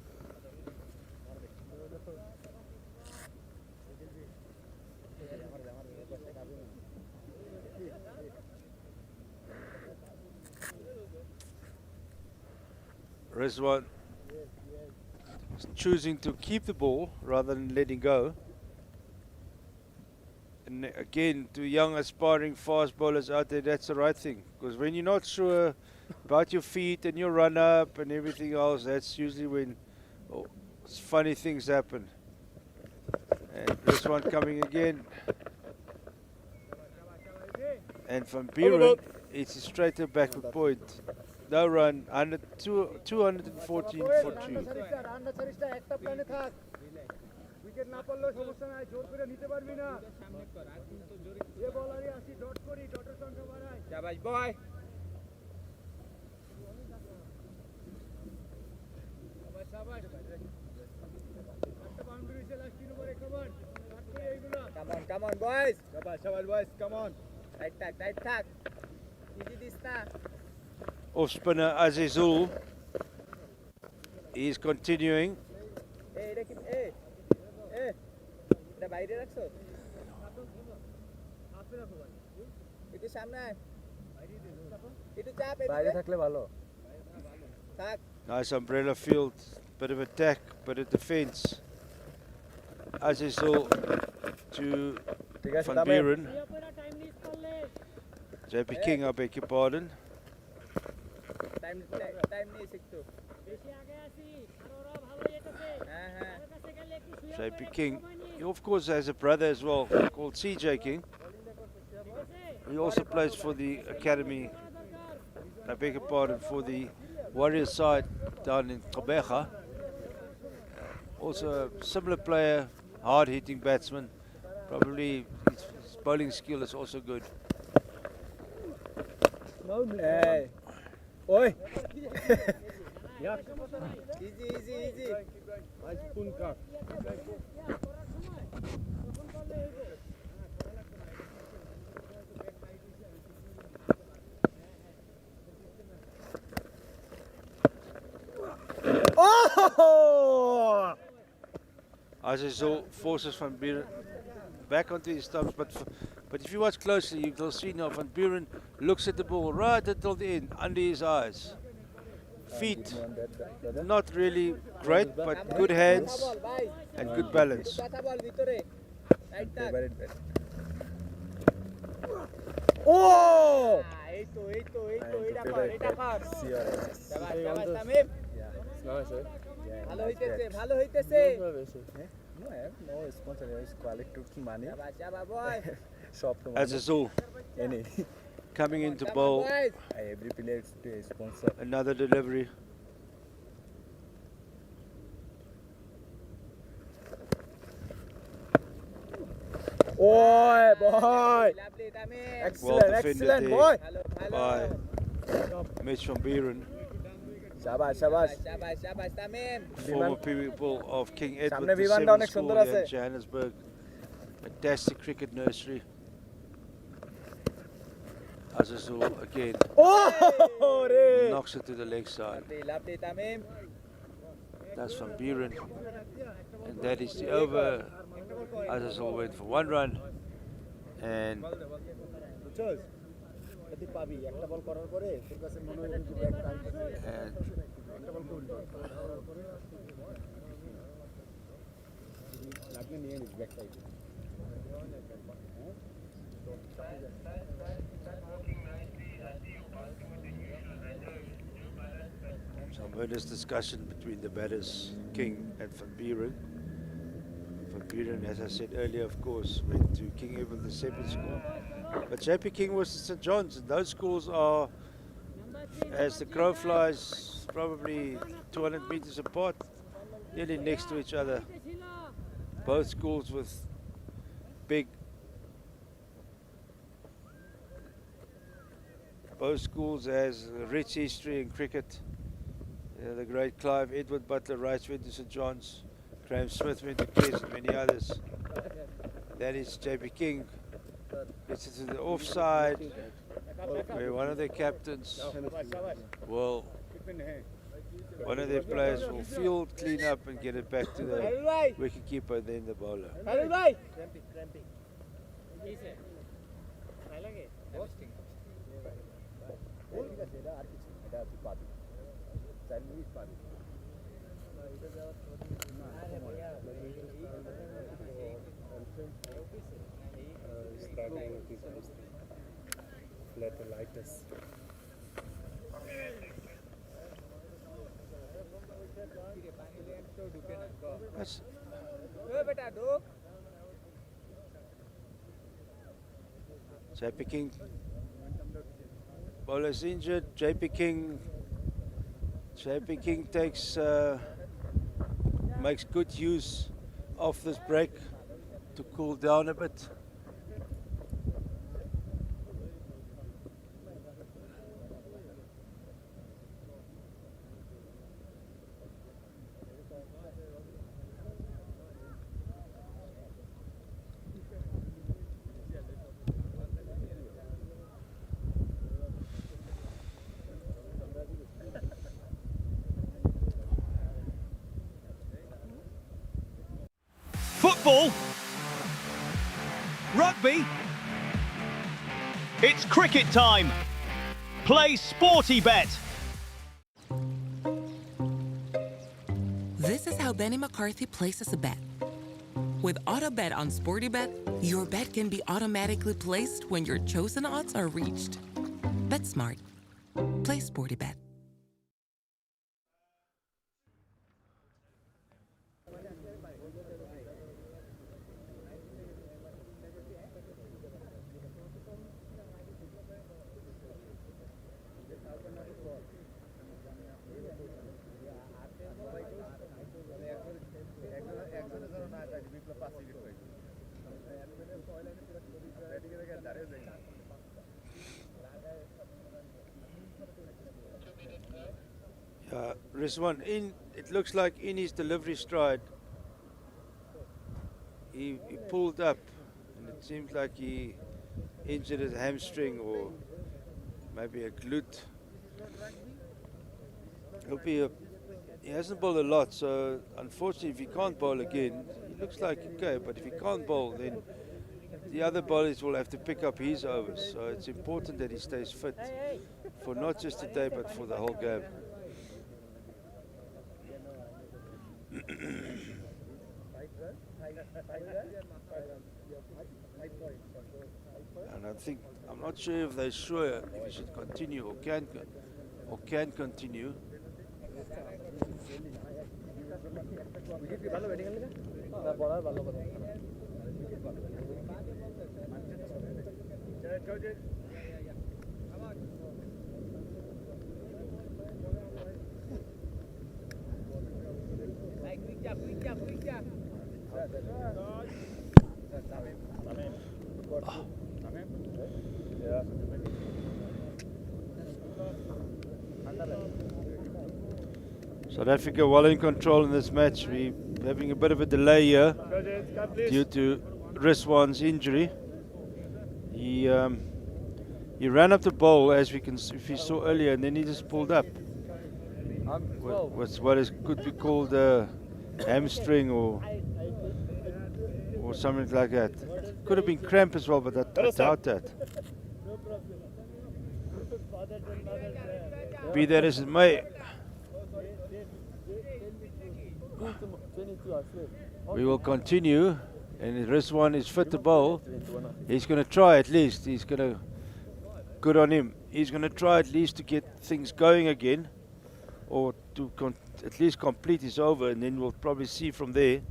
Rizwan choosing to keep the ball rather than letting go. And again, to young aspiring fast bowlers out there, that's the right thing. Because when you're not sure about your feet and your run up and everything else, that's usually when funny things happen. And this one coming again. And Van Buren, it's a straighter backward point. No run, 214 for 2. Wicket না পড়লেও সমস্যা নাই, জোর করে নিতে পারবি না। যে বলারই আসি ডট করি, ডটের সংখ্যা বাড়াই। শাবাশ বয়। শাবাশ শাবাশ। একটা বাউন্ডারি সে লাস্ট 3 ওভারে কভার। কাট করে এইগুলো। Come on boys. শাবাশ শাবাশ বয়েজ, কাম অন। টাইট থাক। ইজি দিস না। Off spinner Azizul. He's continuing. এই এটা কি এটা বাইরে রাখছো? আপনি রাখো ভাই। একটু সামনে আয়। একটু চাপ এদিকে। বাইরে থাকলে ভালো। থাক। Nice umbrella field. Bit of attack, bit of defense. Azizul to Van Buren. JP King, I beg your pardon. Time নেই একটু। বেশি আগে আসি আর ওরা ভালো যেতেছে। হ্যাঁ। JP King, he of course has a brother as well called CJ King. He also plays for the academy, I beg your pardon, for the Warriors side down in Gqeberha. Also a similar player, hard-hitting batsman. Probably his bowling skill is also good. Hey. Oi. Easy. Nice spoon cut. Oh! Azizul forces Van Buren back onto his stumps, but if you watch closely, you will see now Van Buren looks at the ball right until the end, under his eyes. Feet, not really great, but good hands and good balance. Oh! Azizul coming into bowl. Every player is sponsor. Another delivery. Boy, boy! Excellent, excellent, boy! By Mitch Van Buren, Shabash, shabash. former pupil of King Edward Samne the vivan down Seventh School sundar here in ase. Johannesburg. Fantastic cricket nursery. Azizul again Oh, re! knocks it to the leg side. Lovely, Tamim. That's Van Buren. And that is the over. Azizul went for 1 run. And some earnest discussion between the batters, King and Van Buren. Van Buren, as I said earlier, of course, went to King Edward the Seventh School. But JP King was at St. John's, and those schools are, as the crow flies, probably 200 meters apart, nearly next to each other. Both schools with big, both schools has a rich history in cricket. The great Clive Edward Butler Rice went to St. John's, Graham Smith went to Kes, and many others. That is JP King. Gets it to the offside, where one of their captains will, one of their players will field, clean up, and get it back to the wicketkeeper, then the bowler. Flatter lightness. That's JP King. Bowler's injured. JP King takes makes good use of this break to cool down a bit. Football. Rugby. It's cricket time. Play Sporty Bet. This is how Benny McCarthy places a bet. With Auto Bet on Sporty Bet, your bet can be automatically placed when your chosen odds are reached. Bet smart. Play Sporty Bet. Rizwan, it looks like in his delivery stride, he pulled up, and it seems like he injured his hamstring or maybe a glute. He'll be he hasn't bowled a lot, so unfortunately if he can't bowl again, he looks like okay, but if he can't bowl, then the other bowlers will have to pick up his overs. So it's important that he stays fit for not just today, but for the whole game. And I'm not sure if they're sure if he should continue or can continue. South Africa well in control in this match. We're having a bit of a delay here due to Rizwan's injury. He ran up the bowl, as if we saw earlier, and then he just pulled up. What's could be called a hamstring or something like that. Could have been cramp as well, but I doubt that. Be that as it may, we will continue, and if Rizwan is fit to bowl, he's going to try at least. He's going to, good on him. He's going to try at least to get things going again, or to at least complete his over, and then we'll probably see from there.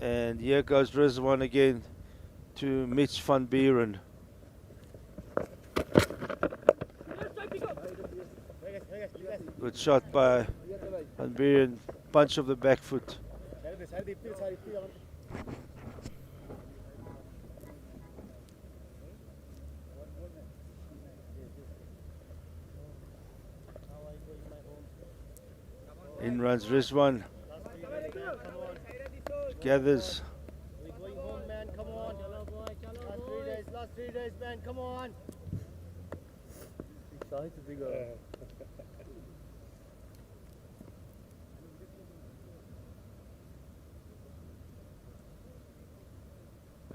And here goes Rizwan again to Mitch van Buren. Good shot by Van Buren, punch of the back foot. In runs Rizwan. Gathers. We're going home, man. Come on. Last 3 days, man. Come on.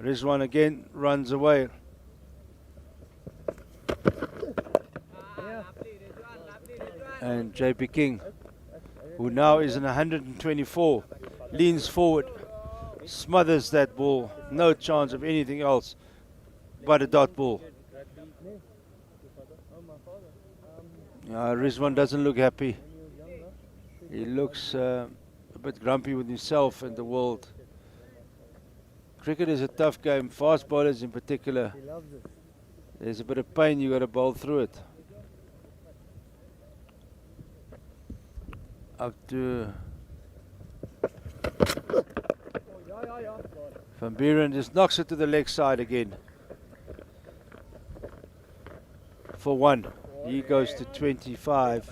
Rizwan again runs away. And JP King, who now is in 124, leans forward, smothers that ball. No chance of anything else but a dot ball. Rizwan doesn't look happy. He looks a bit grumpy with himself and the world. Cricket is a tough game, fast bowlers in particular. There's a bit of pain, you got to bowl through it. Up to Van Buren, just knocks it to the leg side again. For one, he goes to 25.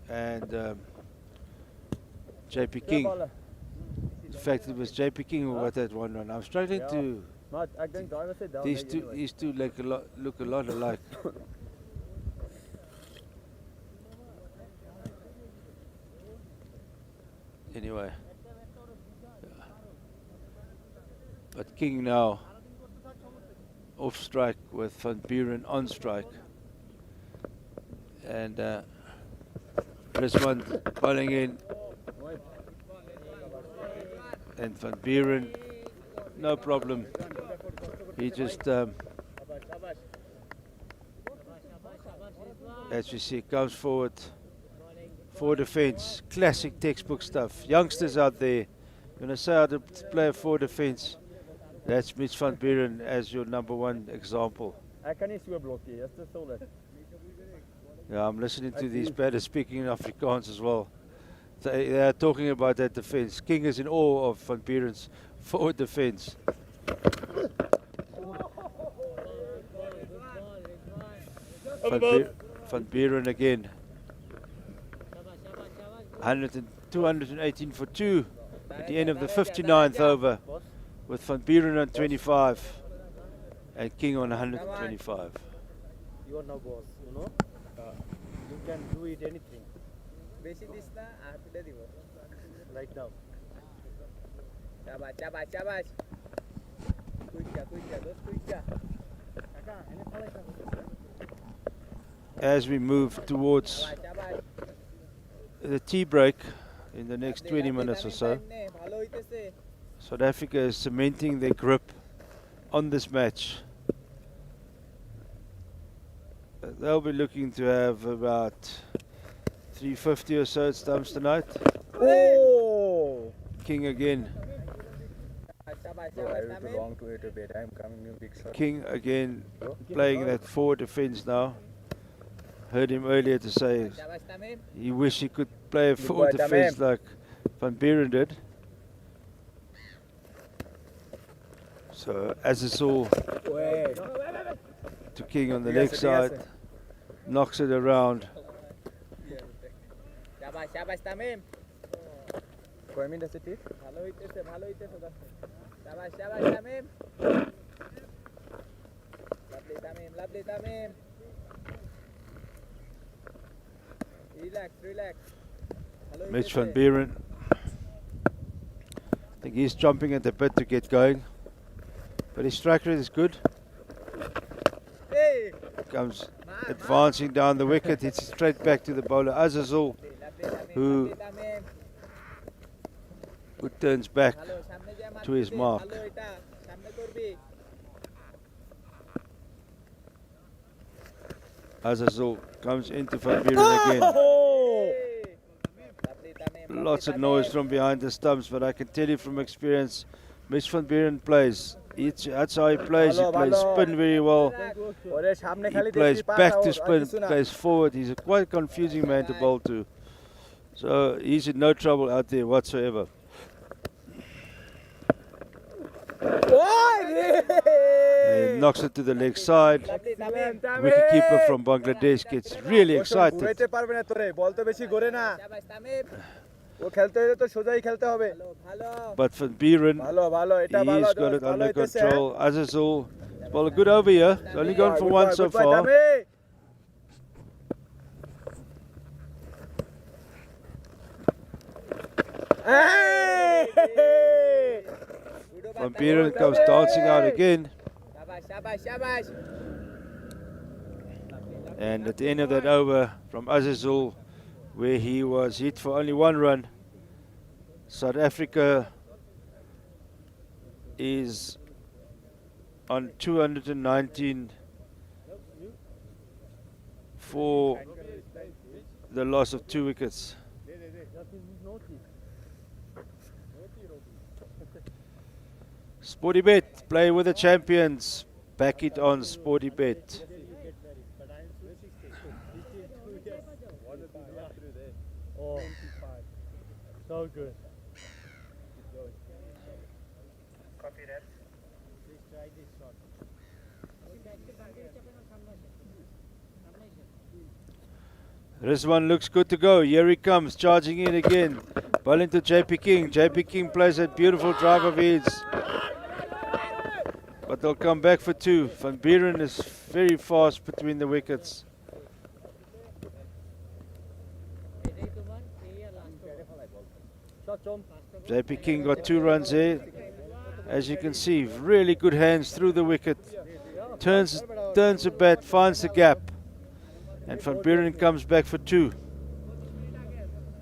And JP King. In fact, it was JP King who got that one run. I'm struggling to. These two look a lot alike. Anyway, but King now off strike with Van Buren on strike, and Rizwan bowling in, and Van Buren, no problem. He just, as you see, comes forward. For defense, classic textbook stuff. Youngsters out there, going to say how to play a forward defense. That's Mitch van Buren as your number one example. Yeah, I'm listening to these batters speaking in Afrikaans as well. They are talking about that defense. King is in awe of Van Buren's forward defense. Van Buren again. 218 for 2 at the end of the 59th over, with Van Buren on 25 and King on 125. You are now boss, you know. You can do it anything. বেশি this না আর তুলে দিব Right now. চাবাস চাবাস চাবাস কুইকা কুইকা those কুইকা As we move towards চাবাস চাবাস the tea break in the next 20 minutes or so, ভালো হইতেছে South Africa is cementing their grip on this match. They'll be looking to have about 350 or so stumps tonight. Oh! King again. Wrong to it a bit. I'm coming in big shot. King again playing that forward defence now. Heard him earlier to say he wish he could play a forward defence like Van Buren did. So as it's all to King on the leg side, knocks it around. Shabash, shabash Tamim. কয় minute আছে ঠিক ভালো হইতেছে শাবাশ শাবাশ Tamim lovely Tamim relax Mitch van Buren, I think he's jumping at the bit to get going, but his strike rate is good. Comes advancing down the wicket, hits straight back to the bowler Azazul, who turns back to his mark. Azazul comes into Van Buren again. Lots of noise from behind the stumps, but I can tell you from experience, Mitch van Buren plays. That's how he plays. He plays spin very well. He plays back to spin, plays forward. He's a quite confusing man to bowl to. So he's in no trouble out there whatsoever. He knocks it to the leg side. Wicketkeeper from Bangladesh gets really excited. But Van Buren, he's got it under control. Azazul, well, a good over here. It's only gone for one so far. Van Buren comes dancing out again. And at the end of that over from Azazul, where he was hit for only one run, South Africa is on 219 for the loss of 2 wickets. Sportybet, play with the champions. Back it on Sportybet. Oh, so good. Copy that. Please try this shot. This one looks good to go. Here he comes, charging in again. Ball into JP King. JP King plays that beautiful drive of his. But they'll come back for 2. Van Buren is very fast between the wickets. JP King got 2 runs there. As you can see, really good hands through the wicket. Turns the bat, finds the gap. And Van Buren comes back for 2.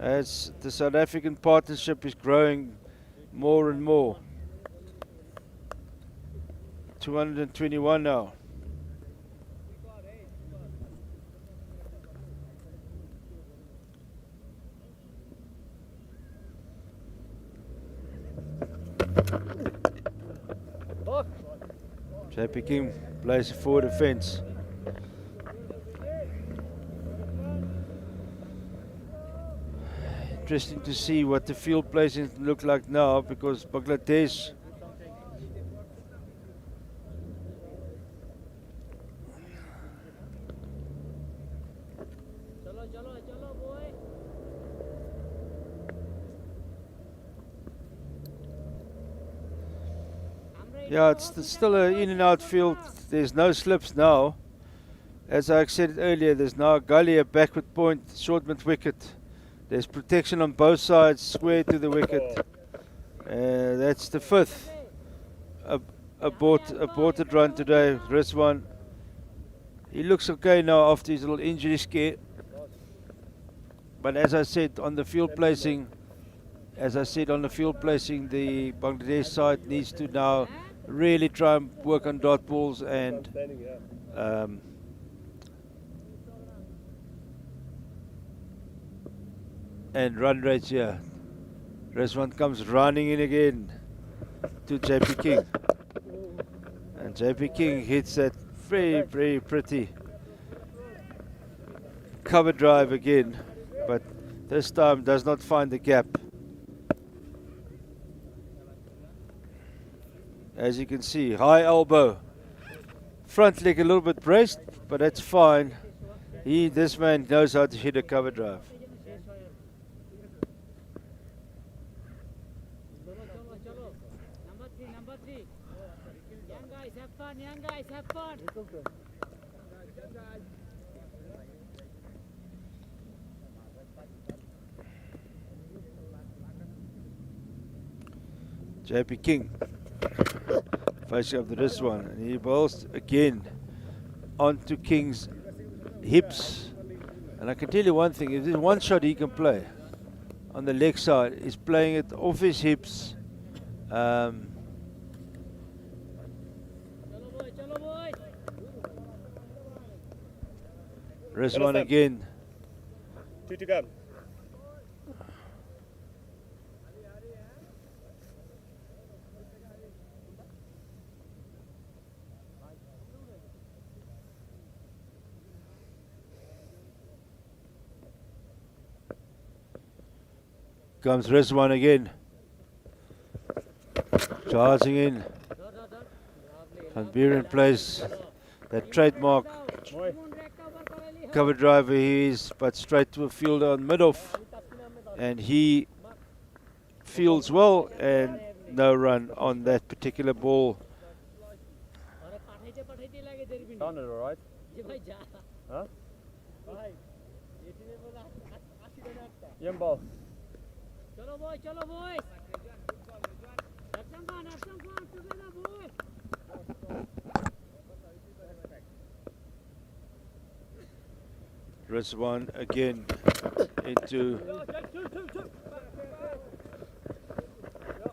As the South African partnership is growing more and more. 221 now. JP King plays a forward defence. Interesting to see what the field placings look like now, because Bangladesh yeah, it's still an in and out field. There's no slips now. As I said earlier, there's now a gully, a backward point, short mid wicket. There's protection on both sides, square to the wicket. That's the fifth aborted run today. Rizwan, he looks okay now after his little injury scare. But as I said on the field placing, the Bangladesh side needs to now really try and work on dot balls and run rates here. Rizwan comes running in again to JP King. And JP King hits that very, very pretty cover drive again, but this time does not find the gap. As you can see, high elbow, front leg a little bit braced, but that's fine. This man knows how to hit a cover drive. Number three. Young guys, have fun. JP King facing up to this one, and he bowls again onto King's hips. And I can tell you one thing, if there's one shot he can play on the leg side, he's playing it off his hips. Rizwan again. Two to come. Comes Rizwan again. Charging in. Van Buren plays that trademark cover driver he is, but straight to a fielder on mid-off. And he fields well, and no run on that particular ball. Sounded alright. Huh? Young ball. Chalo boy. Action fun, together boy. Rizwan again into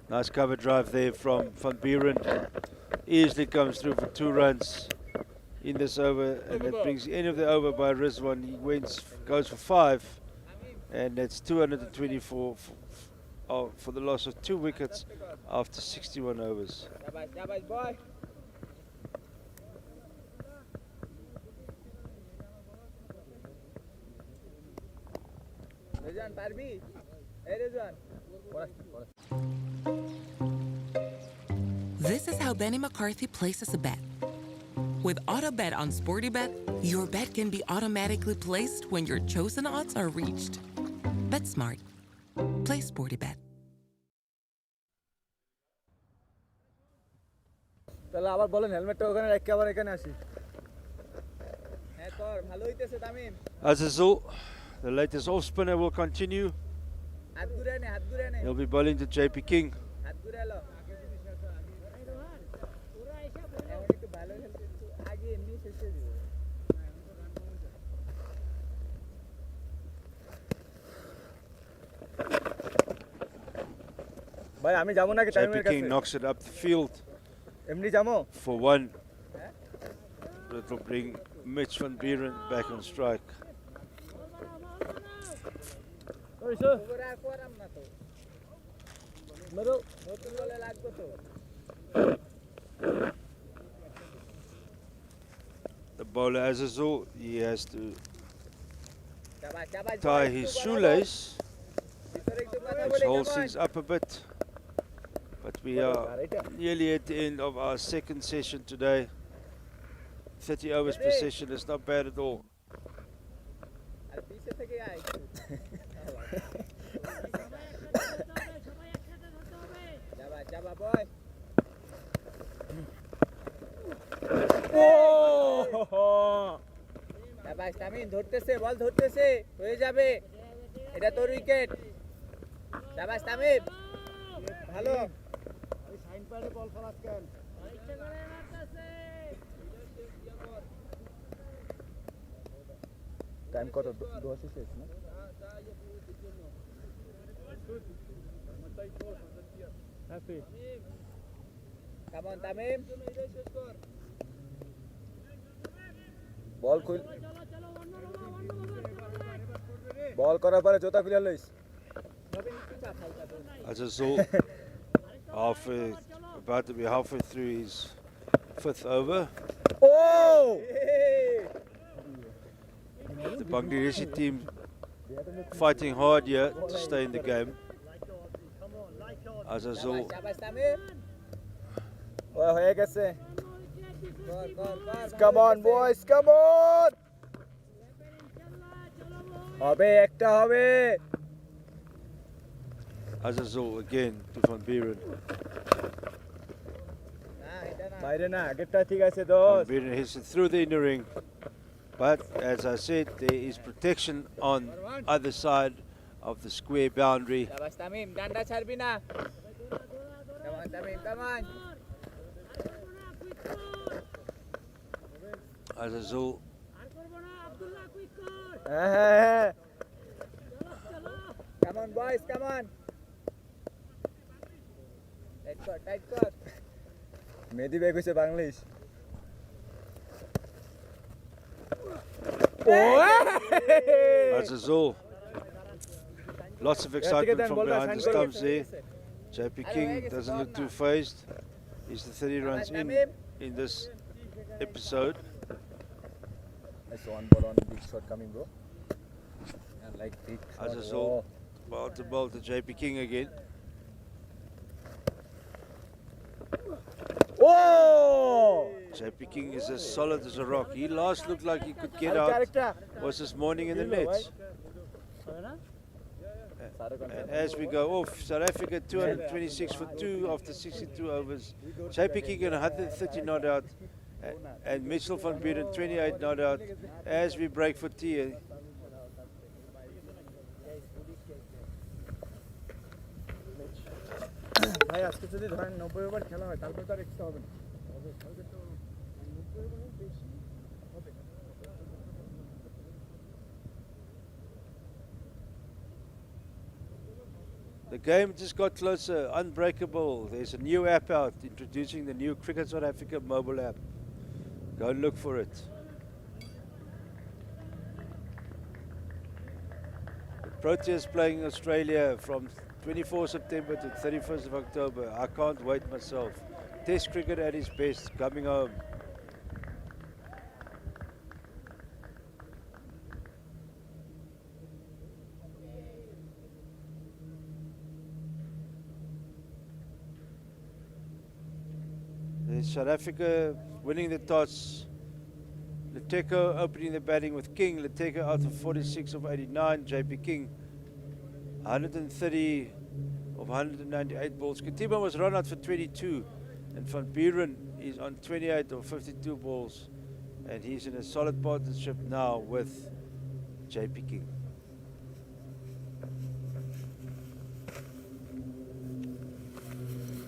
nice cover drive there from Van Buren. Easily comes through for 2 runs in this over, and that brings the end of the over by Rizwan. He goes for 5, and that's 224 for the loss of 2 wickets after 61 overs. Boy. This is how Benny McCarthy places a bet. With AutoBet on SportyBet, your bet can be automatically placed when your chosen odds are reached. Bet smart. Play SportyBet. তাহলে আবার বলেন হেলমেটটা ওখানে রেখে আবার এখানে আসি হ্যাঁ কর ভালো হইতেছে Tamim Azizul, the latest off spinner, will continue. হাত ঘুরে নে He'll be bowling to JP King. হাত ঘুরে এলো এখন একটু ভালো খেলতে আগে এমনি শেষে দিবে ভাই আমি যাব নাকি টাইমের JP কাছে King knocks it up the field এমনি যাবো for 1. It will bring Mitch Van Buren back on strike. The bowler Azizul, he has to tie his shoelace, which holds things up a bit. But we are nearly at the end of our second session today. 30 overs per session is not bad at all. শাবাশ Tamim ধরতেছে বল ধরতেছে হয়ে যাবে এটা তোর wicket শাবাশ Tamim ভালো ওই sign প্যাডে বল plus কেন টাইম কত 10 শেষ না হ্যাপি কাম অন তামিম বল খুল বল করার পরে জোতা খুলে লইস As a result, about to be halfway through his 5th over. Oh! The Bangladeshi team fighting hard here to stay in the game. As a result, শাবাশ Tamim ওই হয়ে গেছে Come on boys, come on! হবে একটা হবে as a result again to Van Buren. বাইরে না আগেরটা ঠিক আছে Van দোস্ত Buren hits it through the inner ring. But as I said, there is protection on either side of the square boundary. শাবাশ Tamim ডান্ডা ছাড়বি না come on Tamim come on As a result, হ্যাঁ come on boys come on tight কর মেহেদি বেগ হইছে Bangladesh as a result, lots of excitement from behind the stumps there. JP King doesn't look too phased. He's the 30 runs in this episode. Nice one ball on big shot coming bro I like big shot As a result, ball to JP King again. Oh! JP King is as solid as a rock. He last looked like he could get out. Was this morning in the nets. And as we go off, South Africa 226 for 2 after 62 overs. JP King 130 not out. And Mitchell van Buren 28 not out. As we break for tea. ভাই আজকে যদি ধরেন 90 over খেলা হয় তারপর তো আর extra হবে না The game just got closer, unbreakable. There's a new app out introducing the new Cricket South Africa mobile app. Go and look for it. The Proteas playing Australia from 24 September to 31st of October. I can't wait myself. Test cricket at its best, coming home. There's South Africa winning the toss. Leteko opening the batting with King. Leteko out of 46 of 89. JP King 130 of 198 balls. Katiba was run out for 22. And Van Buren is on 28 of 52 balls. And he's in a solid partnership now with JP King.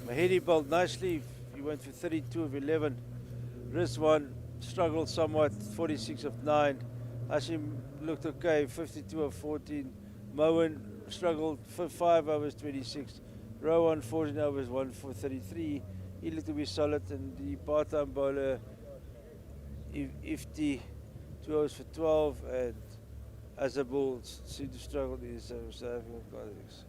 Mahedi bowled nicely. He went for 32 of 11. Rizwan struggled somewhat, 46 of 9. Hashim looked okay, 52 of 14. Moen struggled for 5 overs, 26. Rowan 14 overs, 1 for 33. He looked to be solid, and the part-time bowler Ifti 2 overs for 12, and Azabul seemed to struggle in his South African colleagues.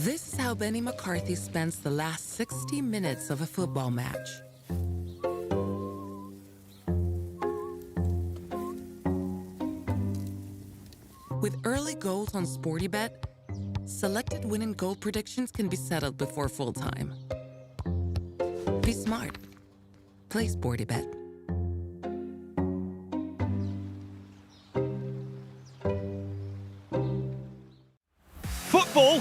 This is how Benny McCarthy spends the last 60 minutes of a football match. With early goals on SportyBet, selected win and goal predictions can be settled before full time. Be smart. Play SportyBet. Football.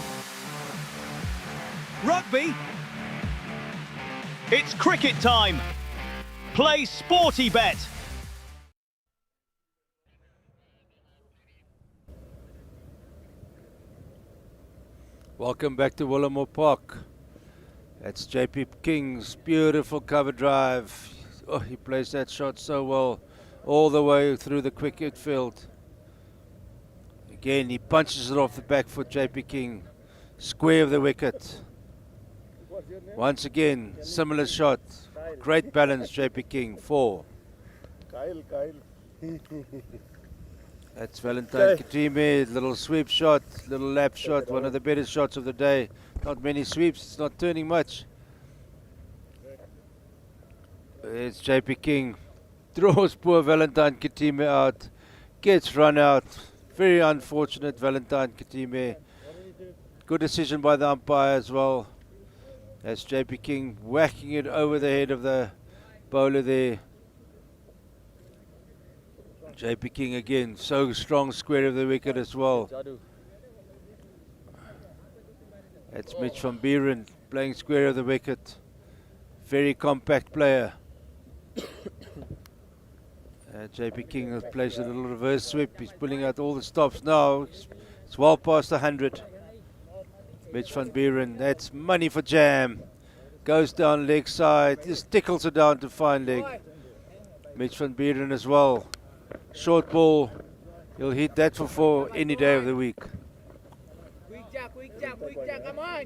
Rugby. It's cricket time. Play SportyBet. Welcome back to Willowmoore Park. That's JP King's beautiful cover drive. Oh, he plays that shot so well, all the way through the cricket field. Again, he punches it off the back foot, JP King. Square of the wicket. Once again, similar shot. Great balance, JP King. 4. Kyle. That's Valentine Katime, little sweep shot, little lap shot, one of the better shots of the day. Not many sweeps, it's not turning much. It's JP King, draws poor Valentine Katime out, gets run out. Very unfortunate, Valentine Katime. Good decision by the umpire as well. That's JP King whacking it over the head of the bowler there. JP King again, so strong, square of the wicket as well. That's Mitch van Buren playing square of the wicket. Very compact player. JP King has placed a little reverse sweep. He's pulling out all the stops now. It's well past 100. Mitch van Buren, that's money for Jam. Goes down leg side, just tickles it down to fine leg. Mitch van Buren as well. Short ball, he'll hit that for 4 any day of the week. Come on.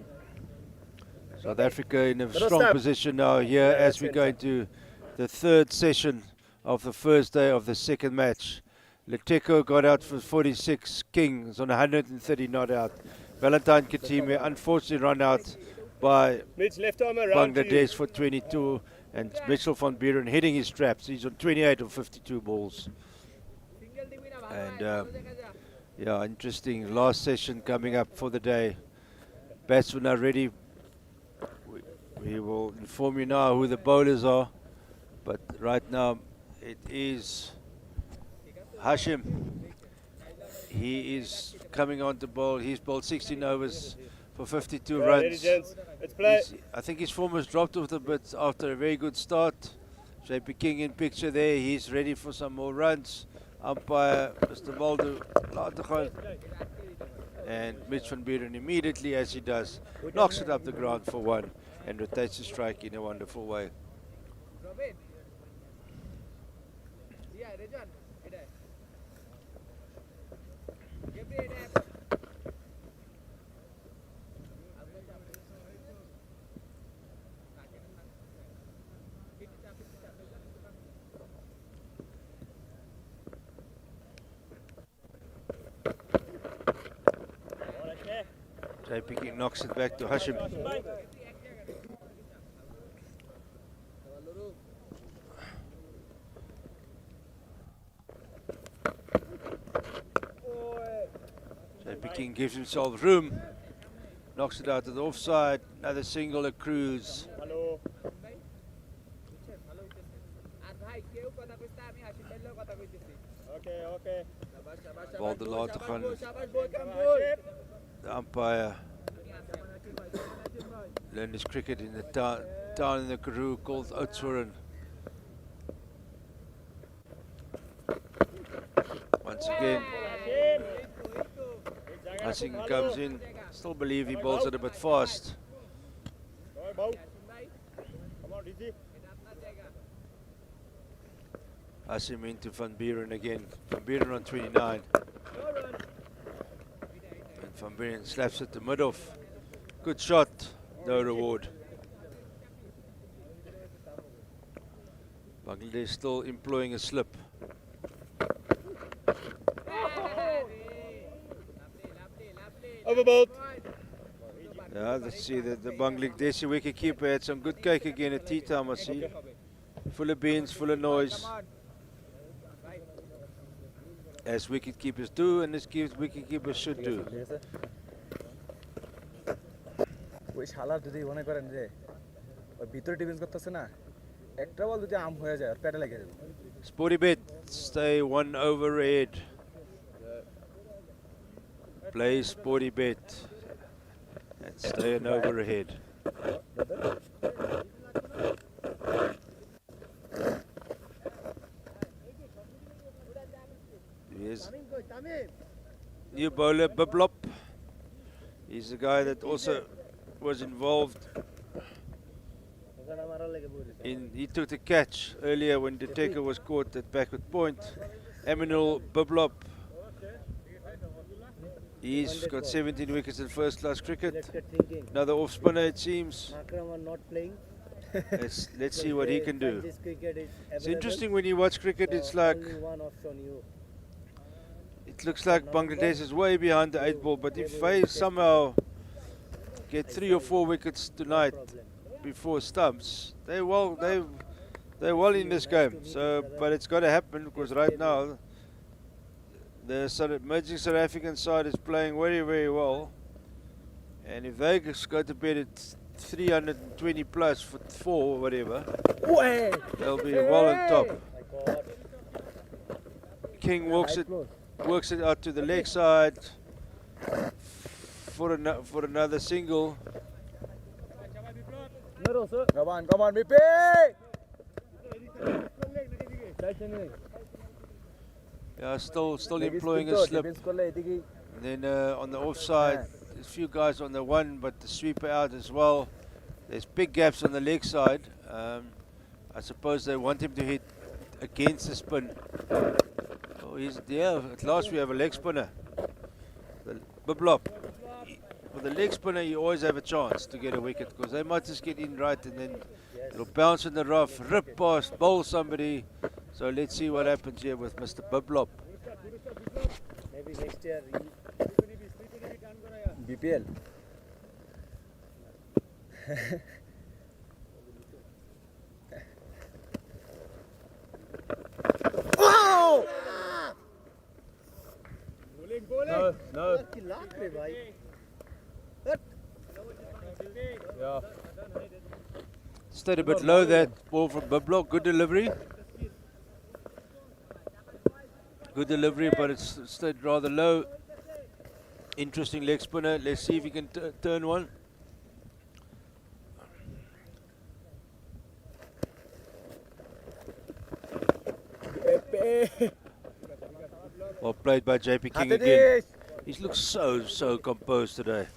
South Africa in a strong position now here as we go into the third session of the first day of the second match. Leteko got out for 46, King is on 130 not out. Valentine Katime unfortunately run out by Bangladesh for 22, and Mitchell van Buren hitting his straps. He's on 28 of 52 balls. And yeah, interesting last session coming up for the day. Batsmen are ready. We will inform you now who the bowlers are, but right now it is Hashim. He is coming on to bowl. He's bowled 16 overs for 52 runs. I think his form has dropped off a bit after a very good start. JP King in picture there. He's ready for some more runs. Umpire Mr. Mulder, and Mitch van Buren immediately, as he does, knocks it up the ground for 1 and rotates the strike in a wonderful way. JP King knocks it back to Hashim. JP King gives himself room, knocks it out to the offside. Another single accrues. Ball the the umpire learned his cricket in the town in the Karoo called Oudtshoorn. Once again, Hassing comes in. Still believe he bowls it a bit fast. Hasim into Van Buren again. Van Buren on 29. And Van Buren slaps it to mid-off. Good shot, no reward. Bangladesh still employing a slip. Overboard. Yeah, let's see the Bangladeshi wicketkeeper had some good cake again at tea time, I see. Full of beans, full of noise. As wicketkeepers do, and as wicketkeepers should do. ওই শালা যদি মনে করেন যে ওই ভিতরে defence করতেছে না একটা বল যদি আম হয়ে যায় আর প্যাডে লেগে যাবে Sporty bet, stay 1 over ahead. Play Sporty bet and stay an over ahead. Yes. New bowler Biblop. He's the guy that also was involved he took the catch earlier when the taker was caught at backward point. Emmanuel Biblop. He's got 17 wickets in first class cricket. Another off spinner it seems. not playing Let's see what he can do. It's interesting when you watch cricket, it's like it looks like Bangladesh is way behind the 8 ball, but if they somehow get 3 or 4 wickets tonight before stumps, they're well in this game. So, but it's got to happen because right now the emerging South African side is playing very, very well, and if they go to bed at 320 plus for 4 or whatever, they'll be well on top. King works it out to the leg side for another single. Come on, BP! Yeah, still employing a slip. And then on the offside, there's a few guys on the one, but the sweeper out as well. There's big gaps on the leg side. I suppose they want him to hit against the spin. Oh, at last we have a leg spinner. The Biblop. For the leg spinner, you always have a chance to get a wicket because they might just get in right and then it'll bounce in the rough, rip past, bowl somebody. So let's see what happens here with Mr. Biblop. Maybe next year BPL. Wow! No. Stayed a bit low, that ball from Biblop. Good delivery. Good delivery, but it's stayed rather low. Interesting leg spinner. Let's see if he can turn one. Well played by JP King again. He looks so composed today.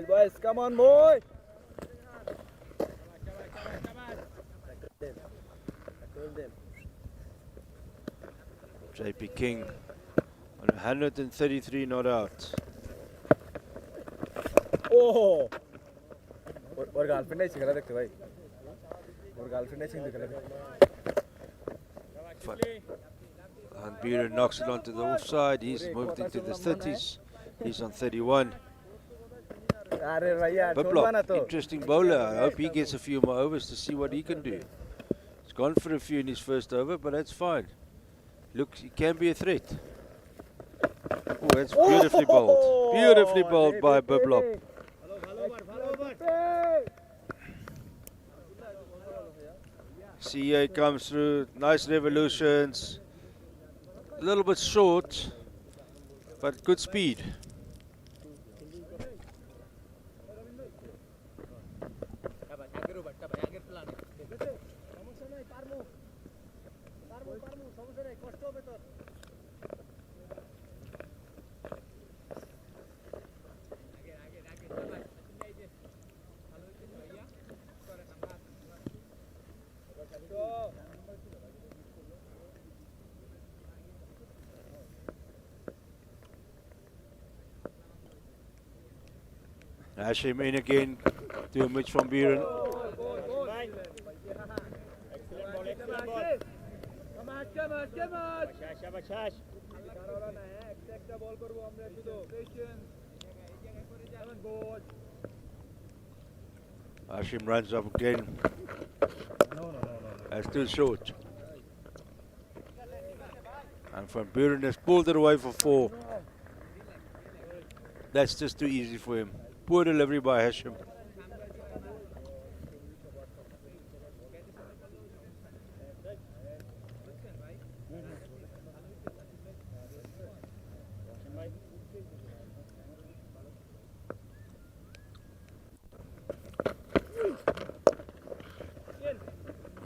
Boys, come on, boy! JP King on 133 not out. Oh! और girlfriend ऐसे खेला देखते भाई और girlfriend ऐसे खेला And Buren knocks it onto the offside. He's moved into the 30s. He's on 31. Biblop, interesting bowler. I hope he gets a few more overs to see what he can do. He's gone for a few in his first over, but that's fine. Look, he can be a threat. Oh, that's beautifully bowled. Beautifully bowled by Biblop. See, here he comes through. Nice revolutions. A little bit short, but good speed. Hashim in again to a Mitch from Buren. Hashim runs up again. That's too short. And Van Buren has pulled it away for 4. That's just too easy for him. Poor delivery by Hashim.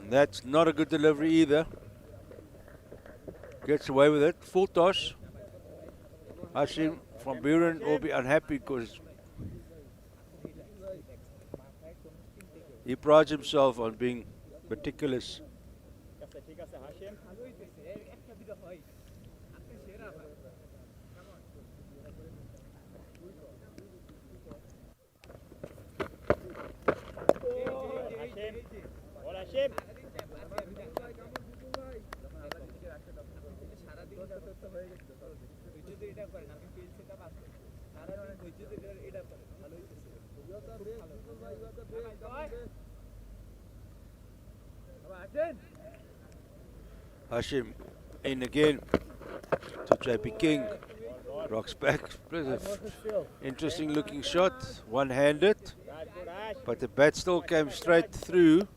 And that's not a good delivery either. Gets away with it. Full toss. Hashim Van Buren will be unhappy because he prides himself on being meticulous. Hashim in again to JP King. Rocks back. Interesting looking shot. One-handed. But the bat still came straight through.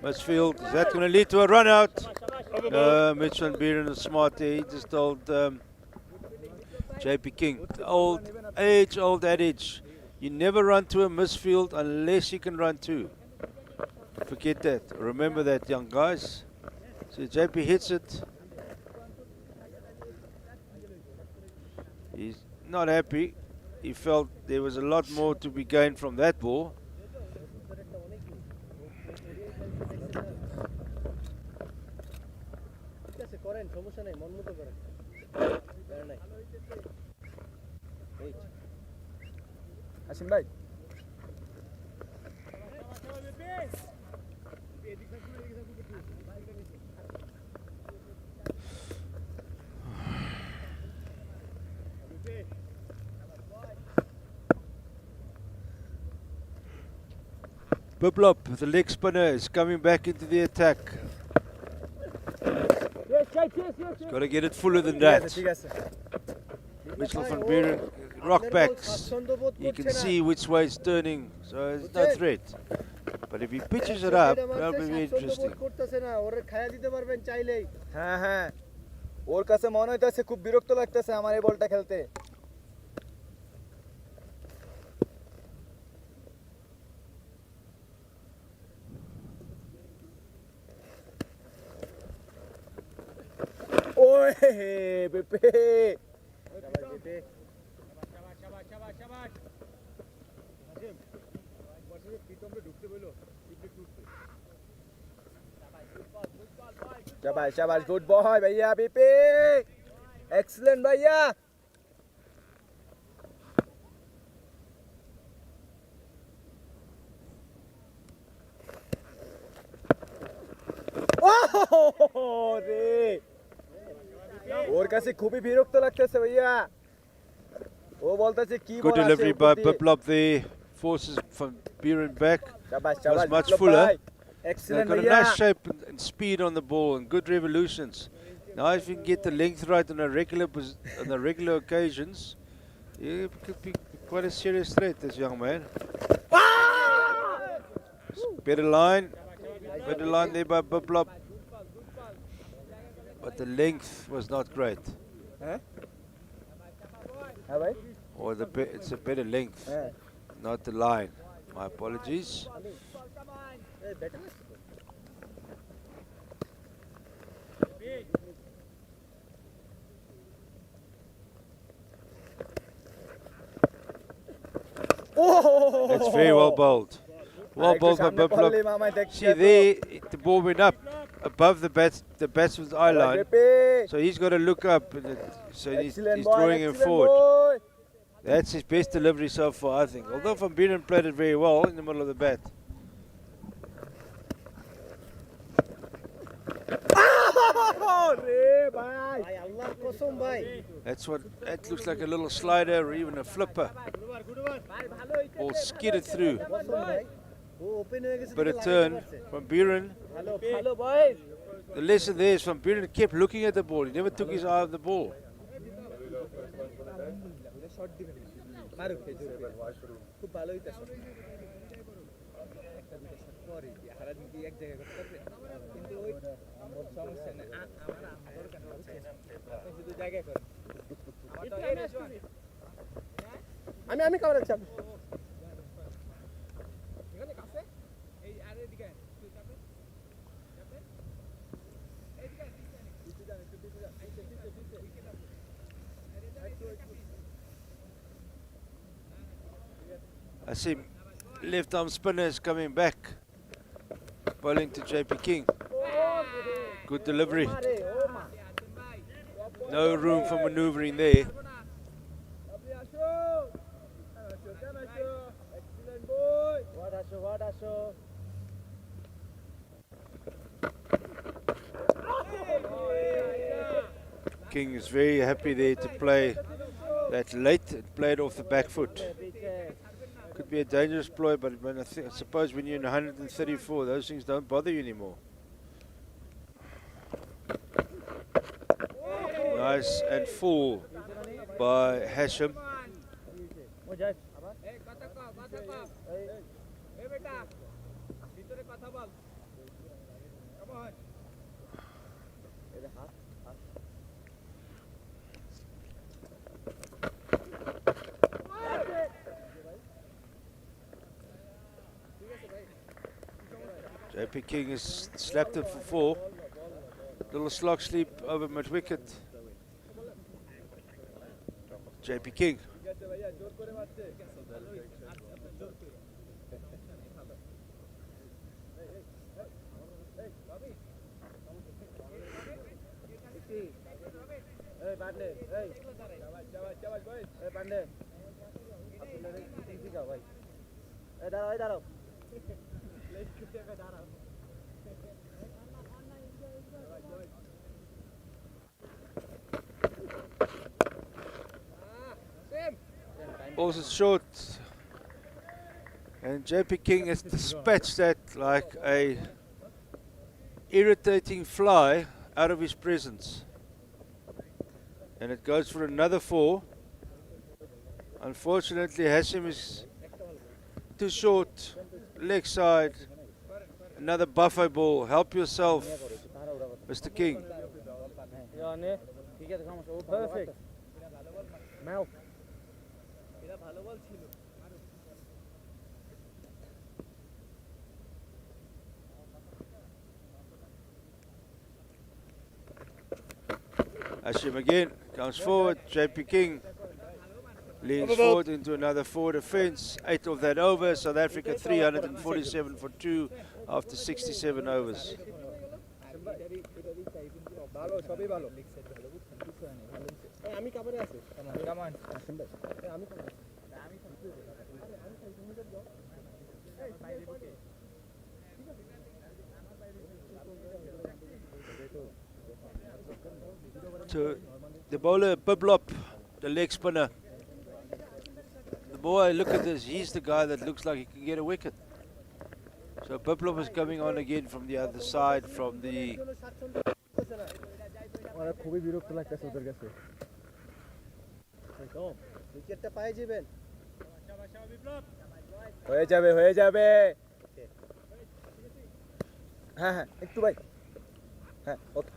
Misfield, is that going to lead to a run out? Mitch Van Buren is smart there. He just told JP King, the old adage, you never run to a misfield unless you can run two. Forget that. Remember that, young guys. So JP hits it. He's not happy. He felt there was a lot more to be gained from that ball. Hashim bhai. Biplop, the leg spinner, is coming back into the attack. He's got to get it fuller than that. Mitchell Van Buren, rock backs. You can see which way it's turning, so it's no threat. But if he pitches it up, that'll be very interesting. ওর কাছে মনে হইতাছে খুব বিরক্ত লাগতেছে আমার এই বলটা খেলতে ওই বেপে शाबाश शाबाश गुड बॉय भैया बीपी एक्सीलेंट भैया ओह रे ওর কাছে খুবই বিরক্ত লাগতেছে ভাইয়া ও বলতেছে কি বল Good delivery by Biplop there. Forces Van Buren back. Was much fuller. Excellent, they've got a nice shape and speed on the ball and good revolutions. Now if you can get the length right on the regular occasions, it could be quite a serious threat, this young man. Better line there by Biplop. But the length was not great. Or it's a better length, not the line. My apologies. That's very well bowled. Well bowled by Biplop. See there, the ball went up. above the batsman's eye line. So he's got to look up. So he's drawing him forward. Boy. That's his best delivery so far, I think. Although Van Buren played it very well in the middle of the bat. That's what, that looks like a little slider or even a flipper. Ball skidded through. But a turn from Buren. The lesson there is Van Buren kept looking at the ball. He never took his eye off the ball. আমি কামড় রাখছি I see left arm spinners coming back. Bowling to JP King. Good delivery. No room for maneuvering there. King is very happy there to play that late. It played off the back foot. Could be a dangerous ploy, but I suppose when you're in 134, those things don't bother you anymore. Nice and full by Hashim. JP King has slapped it for 4. Little slog sleep over mid wicket. JP King. Also short, and JP King has dispatched that like a irritating fly out of his presence, and it goes for another 4. Unfortunately, Hashim is too short, leg side, another buffet ball. Help yourself, Mr. King. Perfect. Mouth. Hashim again comes forward. JP King leans forward into another 4 defence. 8 of that over. South Africa 347 for 2 after 67 overs. So the bowler Biblop, the leg spinner. The more I look at this, he's the guy that looks like he can get a wicket. So Biblop is coming on again from the other side, from the খুবই বিরক্ত লাগতেছে ওদের কাছে উইকেটটা পাই যাবেন হয়ে যাবে হ্যাঁ হ্যাঁ একটু ভাই হ্যাঁ ওকে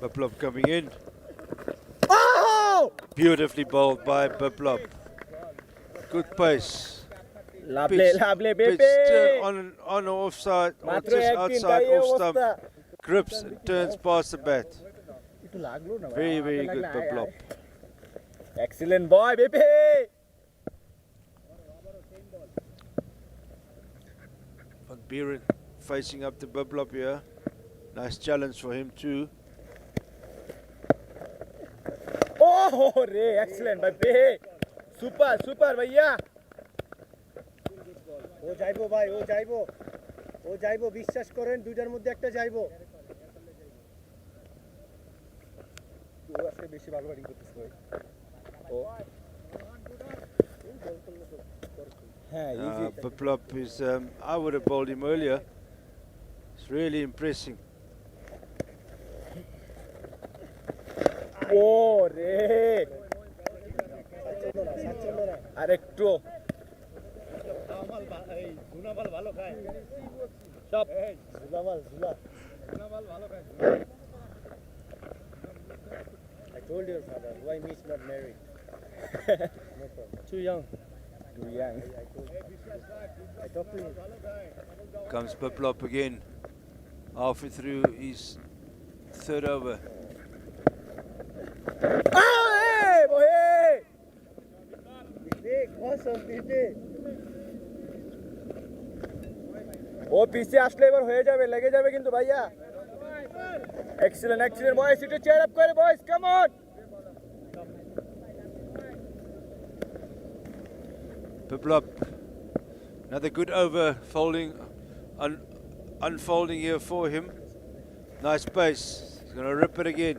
Biblop coming in. Beautifully bowled by Biblop. Good pace. Lovely, baby. On or offside, or just outside, off stump. Grips and turns past the bat. Very, very good Biblop. Excellent boy, baby. Van Buren facing up to Biblop here. Nice challenge for him too. Oh, Ray, excellent, bhai. Super, super, bhaiya. ও যাইবো ভাই, ও যাইবো, ও যাইবো, বিশ্বাস করেন দুইটার মধ্যে একটা যাইবো। ও আজকে বেশি ভালো ব্যাটিং করতেছে ভাই। ও হ্যাঁ, easy. Biblop is, I would have bowled him earlier. It's really impressing. ও রে, আরেকটু সব ঝুলামাল ঝুলা। I told your father why me is not married. No problem. Too young. Too young. I talked to him. Comes Biblop again. Halfway through his third over. Hey, boy! Big, awesome, big. ও পিছে আসলে এবার হয়ে যাবে, লেগে যাবে কিন্তু ভাইয়া। Excellent, excellent বয়েস, একটু চেয়ার আপ করে boys, come on. Biblop, another good over folding, unfolding here for him. Nice pace. He's going to rip it again.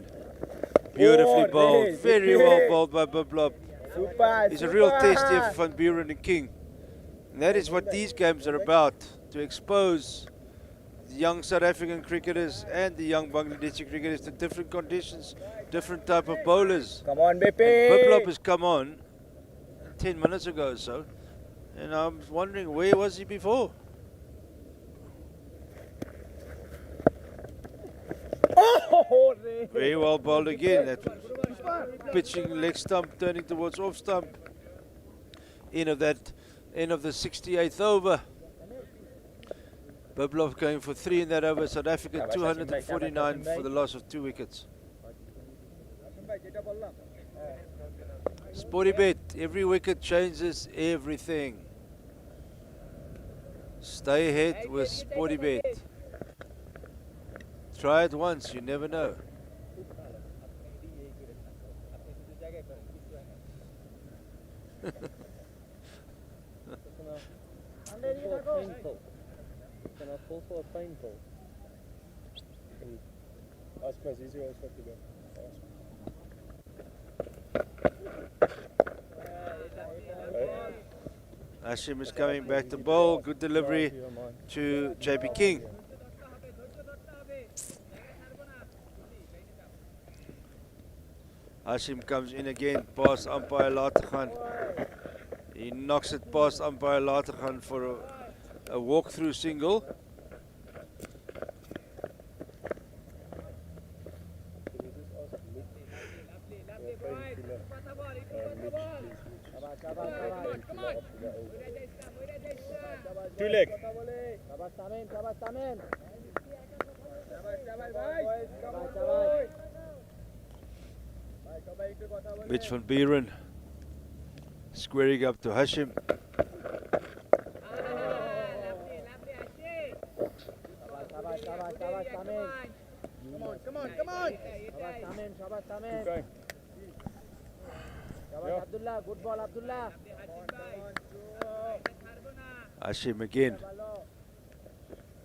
Beautifully bowled, very well bowled by Biblop. Super, He's a real test here for Van Buren and King. And that is what these games are about, to expose the young South African cricketers and the young Bangladeshi cricketers to different conditions, different type of bowlers. Come on, baby. And Biblop has come on 10 minutes ago or so, and I'm wondering where was he before? Oh, Very well bowled again. That pitching leg stump, turning towards off stump. End of the 68th over. Biblop going for 3 in that over. South Africa 249 for the loss of 2 wickets. Sporty bet. Every wicket changes everything. Stay ahead with Sporty bet. Try it once, you never know. Hashim is coming back to bowl. Good delivery to JP King. Hashim comes in again past umpire Lateghan. He knocks it past umpire Lateghan for a walk-through single. Two leg. Mitch van Buren squaring up to Hashim. Come on. Abdullah, good ball, Abdullah. Hashim again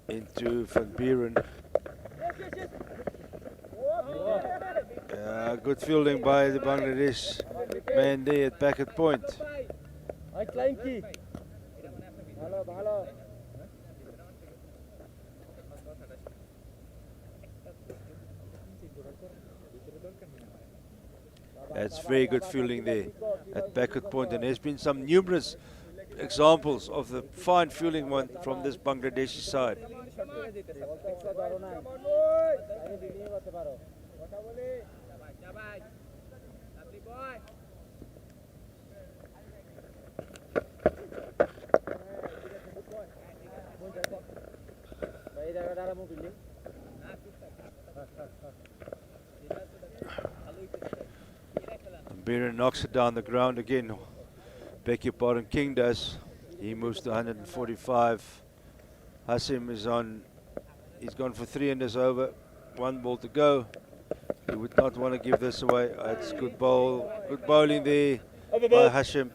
into Van Buren. Good fielding by the Bangladesh man there at back at point. That's very good fielding there at back at point, and there's been some numerous examples of the fine fielding one from this Bangladeshi side. Buren knocks it down the ground again. Beg your pardon, King does. He moves to 145. Hashim is on He's gone for 3 in this over. 1 ball to go. He would not want to give this away. It's good bowl. Good bowling there by Hashim.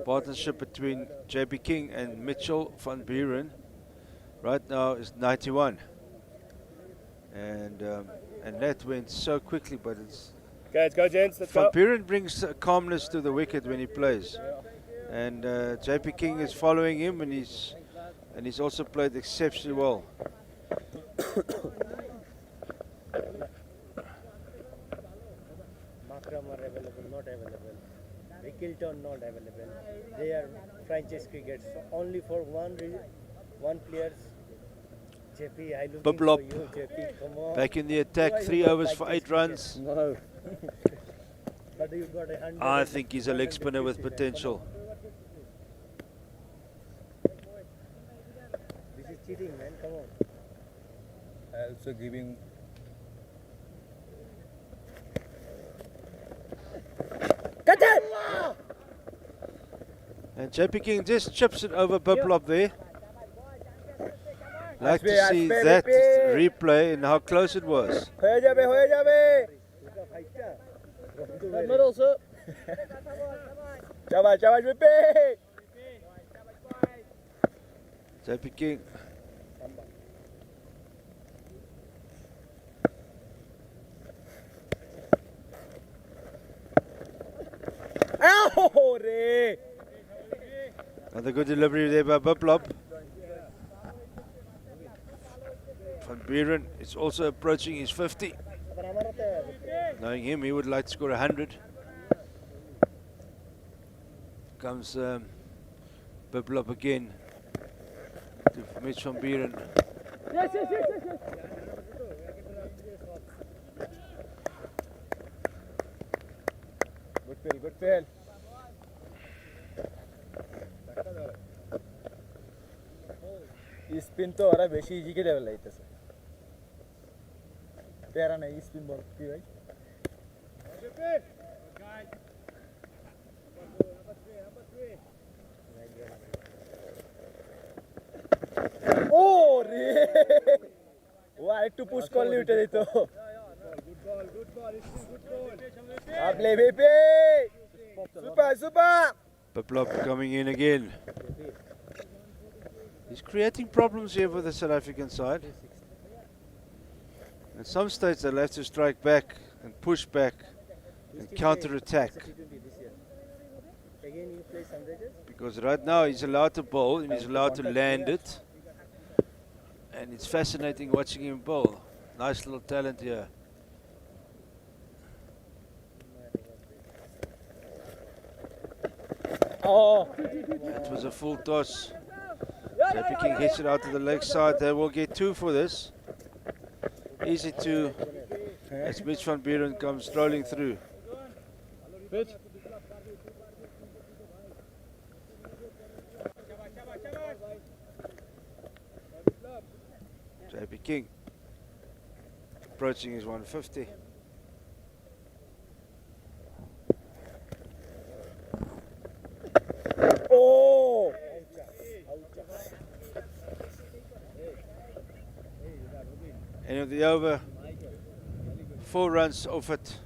Partnership between JP King and Mitchell van Buren right now is 91, and that went so quickly, but it's Okay, let's go, gents. Let's Van go. Buren brings calmness to the wicket when he plays, and JP King is following him, and he's also played exceptionally well. Makram are available, not available. Wickleton not available. They are franchise cricket. So only for one players. JP, I looking Biplop for you, JP. Come on. back in the attack, 3 overs for 8 runs. No. But you got 100. I think he's a leg spinner with potential. This is cheating, man. Come on. Also giving. Cut it! And JP King just chips it over Biplop there. Like to see that replay and how close it was. হয়ে যাবে middle sir Chabas Vipi JP King. Oh re Another good delivery there by Biplop. Van Buren is also approaching his 50. Knowing him, he would like to score 100. Comes Biplop again to Mitch Van Buren. yes good fail spin তো ওরা বেশি easy কে level লাইতেছে প্যারা নাই spin বল কি ভাই ও রে ও আরেকটু push করলে উঠে যেত আপলে বেপে super Biplop coming in again. He's creating problems here for the South African side. At some states they'll have to strike back and push back and counter-attack. Again, you play Sunrisers? Because right now he's allowed to bowl and he's allowed to land it. And it's fascinating watching him bowl. Nice little talent here. oh It was a full toss. JP King hits it out to the leg side. They will get 2 for this. Easy 2 as Mitch Van Buren comes strolling through. pitch JP King approaching his 150. oh End of the over. 4 runs off it.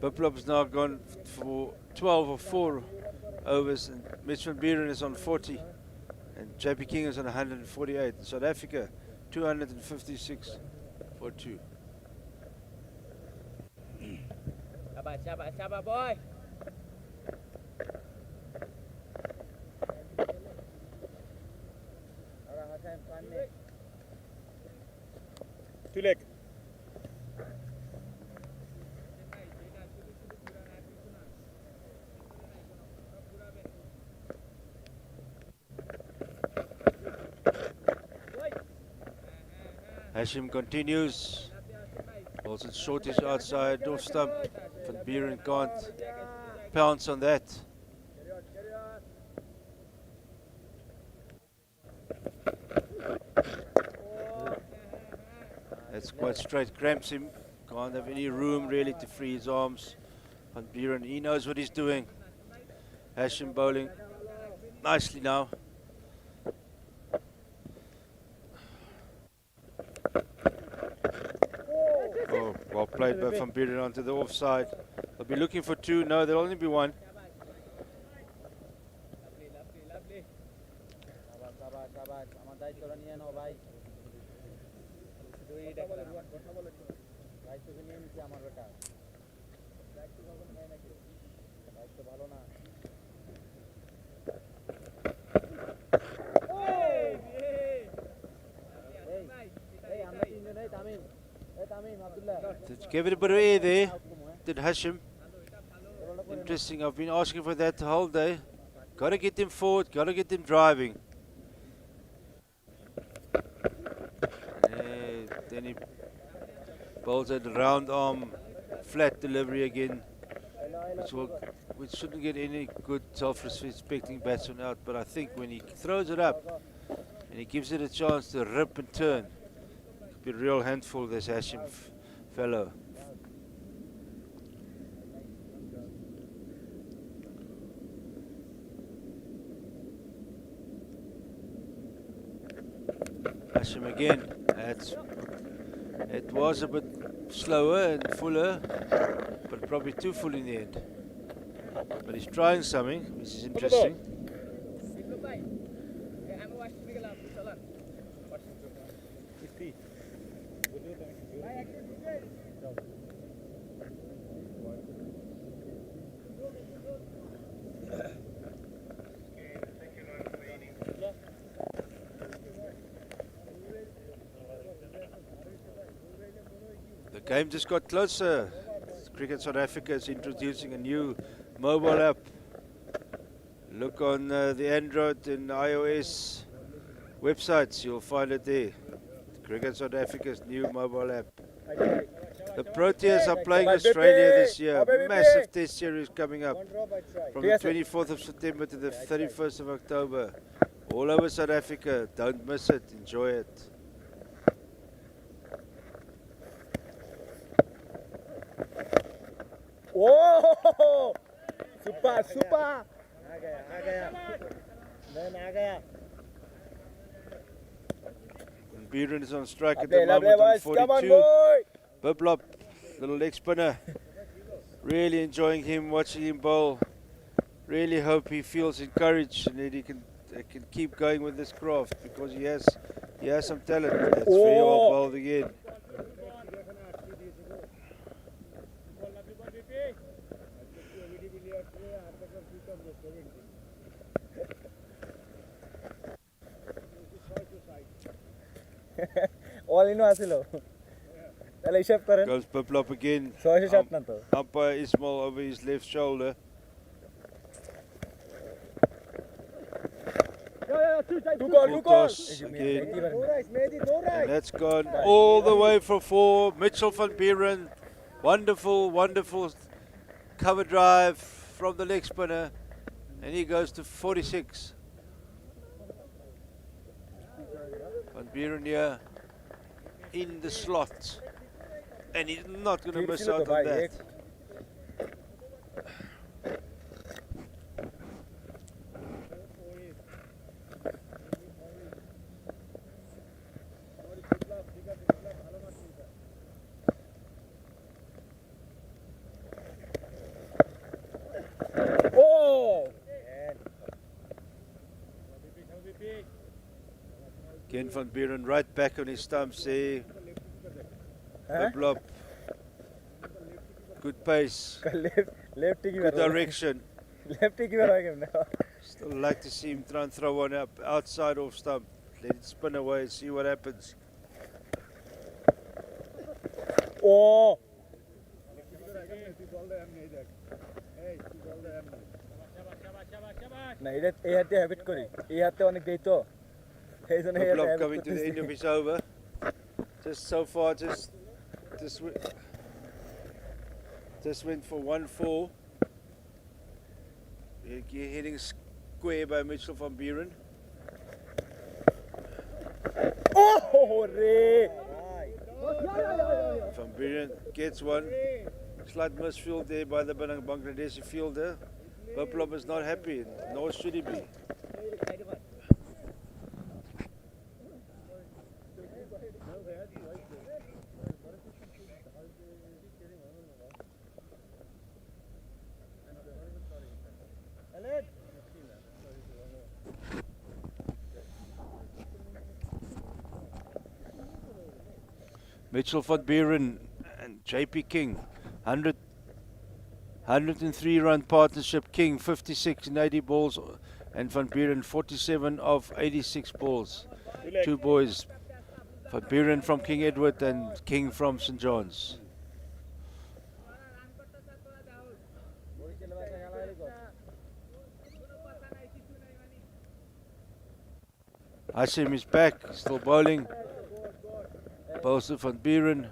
Biplop's now gone for 12 or 4 overs, and Mitch Van Buren is on 40, and JP King is on 148. And South Africa 256 for 2. Shabba boy. Two leg. Hashim continues. Also short is outside, off stump. Van Buren can't pounce on that. That's quite straight, cramps him. Can't have any room really to free his arms. Van Buren, he knows what he's doing. Hashim bowling nicely now. Oh, well played by Van Buren onto the offside. They'll be looking for two. No, there'll only be one. Give it a bit of air there, did Hashim. Interesting, I've been asking for that the whole day. Got to get them forward, got to get them driving. Then he bowls a round arm, flat delivery again, which shouldn't get any good self-respecting batsman out. But I think when he throws it up and he gives it a chance to rip and turn, it could be a real handful, this Hashim fellow. Hashim again. It was a bit slower and fuller, but probably too full in the end. But he's trying something, which is interesting. The game just got closer. Cricket South Africa is introducing a new mobile app. Look on the Android and iOS websites, you'll find it there. Cricket South Africa's new mobile app. The Proteas are playing Australia this year. Massive test series coming up from the 24th of September to the 31st of October. All over South Africa. Don't miss it. Enjoy it. Oh, super, super. आ गया man आ गया Buren is on strike at the moment on 42. Biplop, little leg spinner. Really enjoying him, watching him bowl. Really hope he feels encouraged and that he can keep going with this craft, because he has some talent. That's very well bowled again. All in asilo. Tale hisab karen. Goes Biplop again. Umpire Ismail over his left shoulder. Full toss again. And that's gone all the way for 4. Mitchell van Buren. Wonderful, wonderful cover drive from the leg spinner. And he goes to 46. Van Buren here in the slot. And he's not going to miss out on that. Again Van Buren right back on his stumps there. Biplop. Good pace. Good direction. Still like to see him try and throw one up outside off stump. Let it spin away and see what happens. Oh! না এটা এই হাতে habit করি এই হাতে অনেক দেই তো এই জন্য এই হাতে Block habit coming to the করতেছি। end of his over. Just so far, just went for 1-4. You're hitting square by Mitchell van Buren. Oh রে Van Buren gets one. Slight misfield there by the Bangladeshi fielder. Biplop is not happy, nor should he be. Mitchell van Buren and JP King, 103 run partnership. King 56 in 80 balls, and Van Buren 47 of 86 balls. Two boys, Van Buren from King Edward and King from St. John's. Hashim is back, still bowling. Bowls to Van Buren.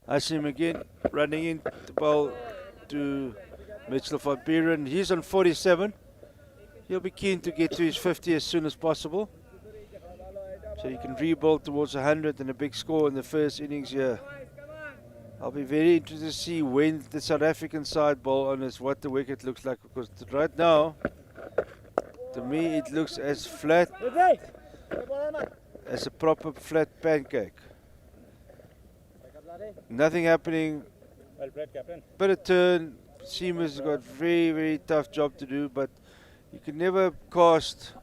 Hashim again running in the bowl to Mitchell van Buren. He's on 47. He'll be keen to get to his 50 as soon as possible, so he can rebuild towards 100 and a big score in the first innings here. I'll be very interested to see when the South African side bowl on us, what the wicket looks like, because right now, to me, it looks as flat as a proper flat pancake. Nothing happening. Bit of turn. Seamers has got very, very tough job to do, but you can never cast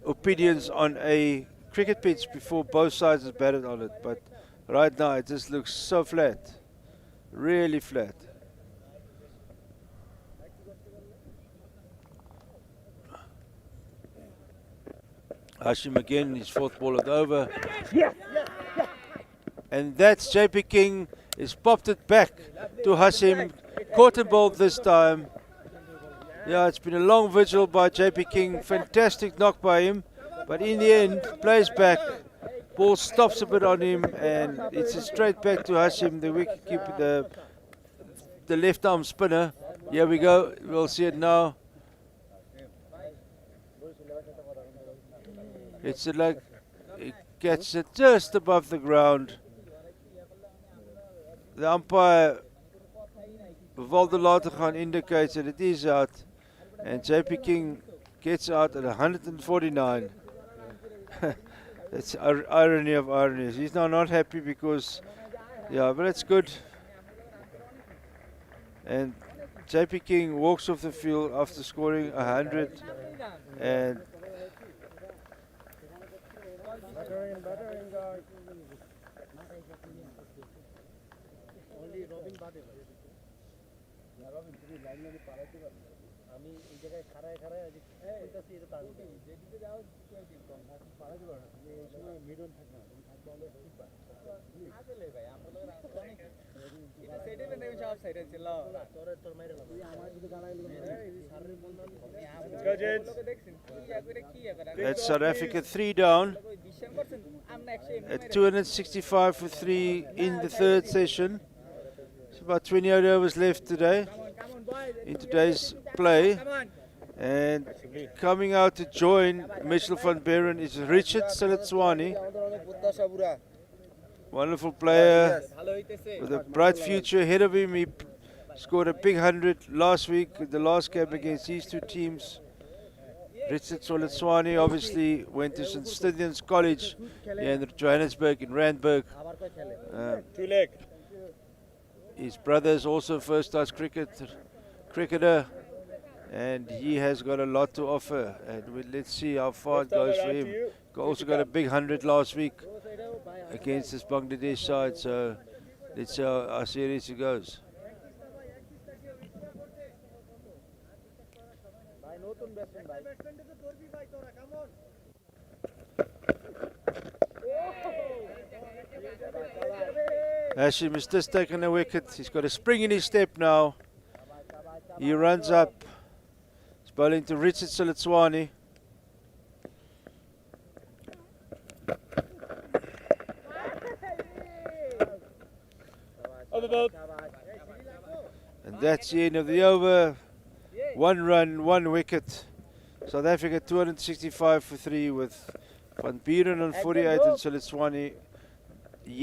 opinions on a cricket pitch before both sides have batted on it. But right now, it just looks so flat, really flat. Hashim again, his fourth ball of the over. And that's JP King has popped it back to Hashim. Caught and bowled this time. Yeah, it's been a long vigil by JP King. Fantastic knock by him. But in the end, plays back. Ball stops a bit on him, and it's a straight back to Hashim, the wicketkeeper, the left arm spinner. Here we go. We'll see it now. It's a leg. It gets it just above the ground. The umpire, Valdelattergaan, indicates that it is out, and JP King gets out at 149. That's irony of ironies. He's now not happy because, yeah, but it's good. And JP King walks off the field after scoring 100, and আমি এই জায়গায় খাড়ায় খাড়ায় বলতেছি এটা তার যেদিকে যাও পাড়া দিবা না এই সময় মিডল থাকে না তুমি থাকতে হলে ঠিক আসলে ভাই আমরা তো অনেক এটা সেটাই মানে সব সাইডে ছিল তোর মাইরে লাভ তুই আমার দিকে গালাইলি এই সারের বন্ধ লোকে দেখছেন কি করে that's South Africa 3 down at 265 for 3 in the third session. It's about 28 overs left today in today's play, and coming out to join Mitchell van Buren is Richard Salitswani, wonderful player with a bright future ahead of him. He scored a big 100 last week in the last game against these two teams. Richard Salitswani obviously went to St. Stithians College in Johannesburg in Randburg. His brother is also first-class cricketer, and he has got a lot to offer. And let's see how far it goes for him. Also got a big 100 last week against this Bangladesh side. So let's see how serious it goes. নতুন batsman ভাই Hashim has just taken a wicket. He's got a spring in his step now. He runs up. He's bowling to Richard Silitswani. And that's the end of the over. 1 run, 1 wicket. South Africa 265 for 3 with Van Buren on 48 and Silitswani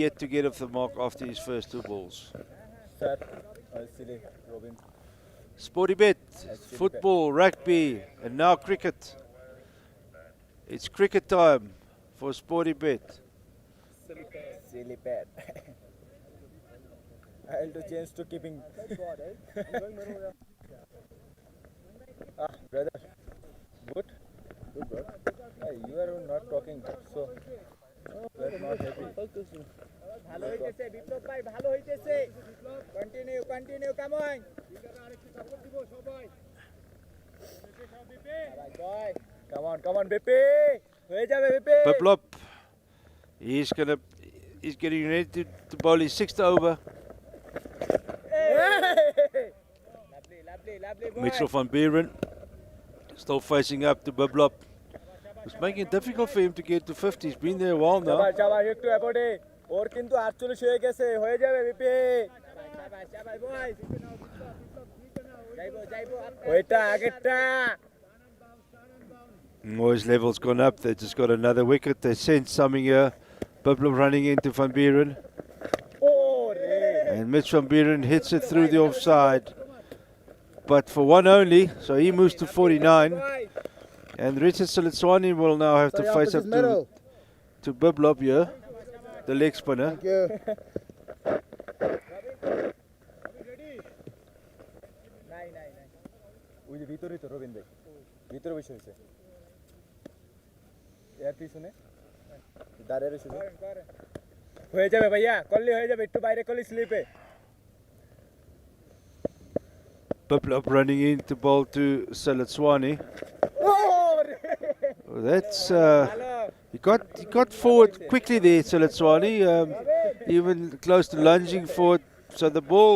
yet to get off the mark after his first 2 balls. Sir, silly Robin. Sporty bet, football, rugby, and now cricket. It's cricket time for Sporty bet. Silly pad. I'll do change to keeping. Brother, good? Good, bro. You are not talking, so we're not happy. ভালো হইতেছে বিপ্লব ভাই ভালো হইতেছে continue continue come on come on BP হয়ে যাবে BP Biplop, he's getting ready to bowl his 6th over. Mitchell van Buren still facing up to Biplop. It's making it difficult for him to get to 50. He's been there a while now. শাবাশ একটু এপোর্টে ওর কিন্তু 48 হয়ে গেছে হয়ে যাবে BP শাবাশ শাবাশ বয়স যাইবো ওইটা আগেরটা Moy's level's gone up. They just got another wicket. They sent something here. Biplop running into Van Buren. And Mitch Van Buren hits it through the offside. But for 1 only, so he moves to 49. And Richard Silitswani will now have to face up to Biplop here, the leg spinner. Thank you. নাই ওই যে ভিতরেই তো রবিন ভাই ভিতরে বসে আছে এর পিছনে দাঁড়িয়ে রয়েছে হয়ে যাবে ভাইয়া করলে হয়ে যাবে একটু বাইরে করলে স্লিপে Biplop running in to bowl to Silitswani. That's he got forward quickly there, Silitswani, even close to lunging forward. So the ball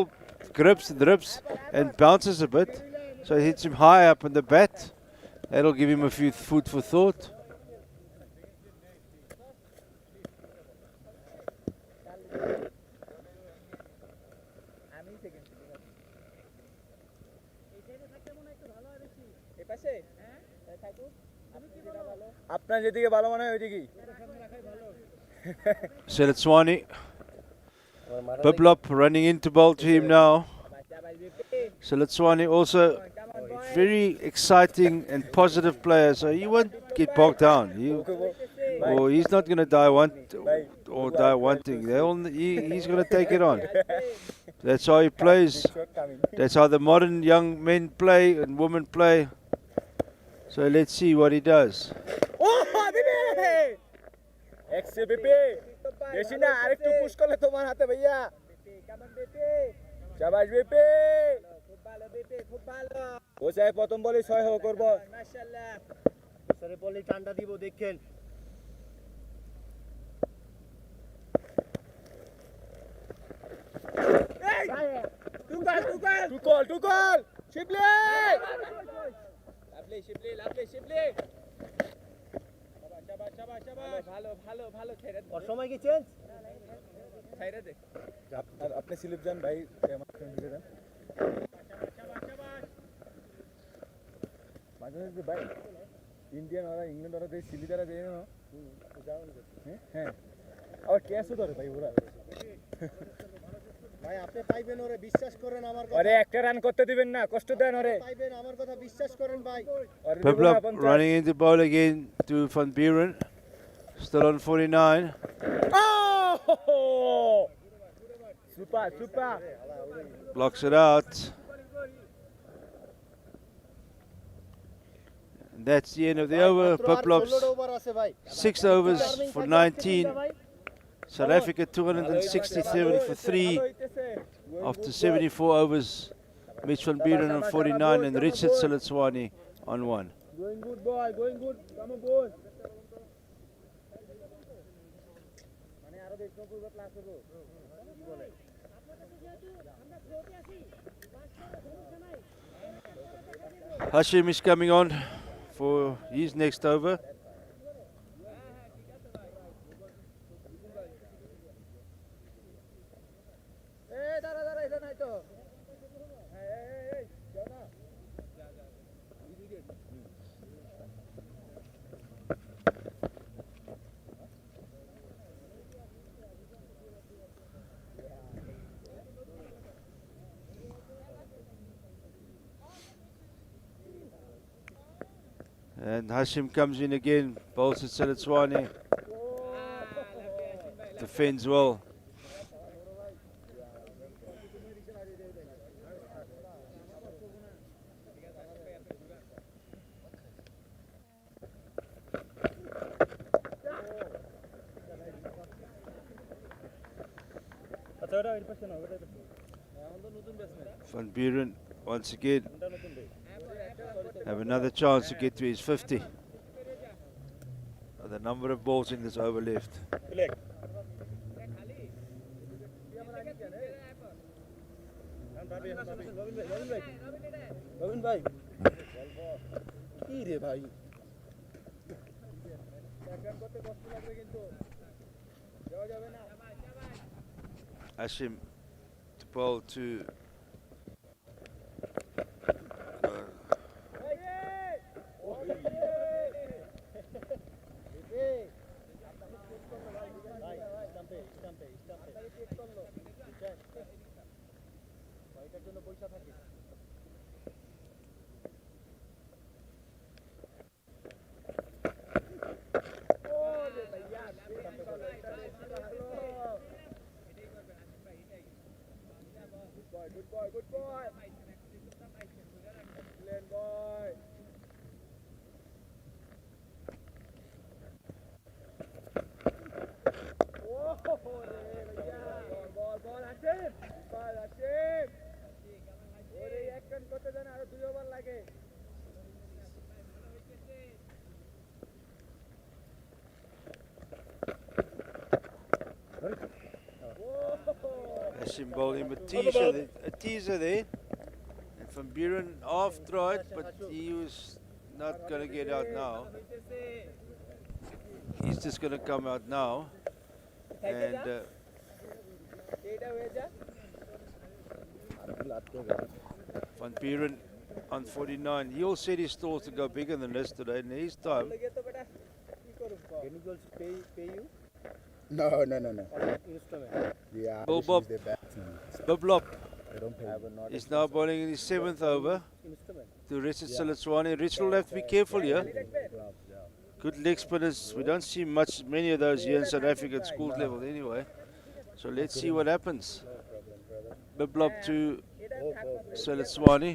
grips and rips and bounces a bit. So it hits him high up in the bat. That'll give him a few food for thought. আপনার যেদিকে ভালো মনে হয় ওইদিকেই Silitswani. Biplop running in to bowl to him now. Silitswani also very exciting and positive player, so he won't get bogged down. He's not going to die wanting. He's going to take it on. That's how he plays. That's how the modern young men play and women play. So let's see what he does. বেশি না আরেকটু push করলে তোমার হাতে ভাইয়া শাবাশ BP খুব ভালো BP খুব ভালো ও চাই প্রথম বলে 6 হোক করব মাশাআল্লাহ সরে বলে ঠান্ডা দিব দেখেন টুকল শিবলি শিবলি ভালো ওর সময় কি চেঞ্জ ছাইরা দে আপনি স্লিপ যান ভাই আমার ফ্রেন্ড দিকে যান মাঝে মাঝে ভাই ইন্ডিয়ান ওরা ইংল্যান্ড ওরা দেশ সিলি দ্বারা দেয় না হ্যাঁ আর ক্যাশও ধরে ভাই ওরা ভাই আপনি পাইবেন ওরে বিশ্বাস করেন আমার কথা আরে একটা রান করতে দিবেন না কষ্ট দেন ওরে পাইবেন আমার কথা বিশ্বাস করেন ভাই Biplop running into bowl again to Van Buren. Still on 49. Oh! Super. Blocks it out. And that's the end of the over. Biplop's 6 overs for 19. South Africa 267 for 3 after 74 overs. Mitch Van Buren on 49 and Richard Silitswani on 1. Going good, boy. Going good. Come on, boy. Hashim is coming on for his next over. And Hashim comes in again, bowls at Salitswani. Defends well. Van Buren once again have another chance to get to his 50. The number of balls in this over left. Hashim to bowl to Good boy. Excellent boy. Ball, Hashim. ওরে এক run করতে দেন আরো 2 over লাগে। Hashim bowling a teaser there. And Van Buren half tried, but he was not going to get out now. He's just going to come out now. And Van Buren on 49. He all said his stores to go bigger than this today. In his time. Can he also pay you? No. Instrument. Yeah, Bob Boblop I is now bowling in his 7th over to Richard Salitswani. Richard will have to be careful here. Good leg spinners. We don't see many of those here in South Africa at schools level anyway. So let's see what happens. Boblop to Salitswani.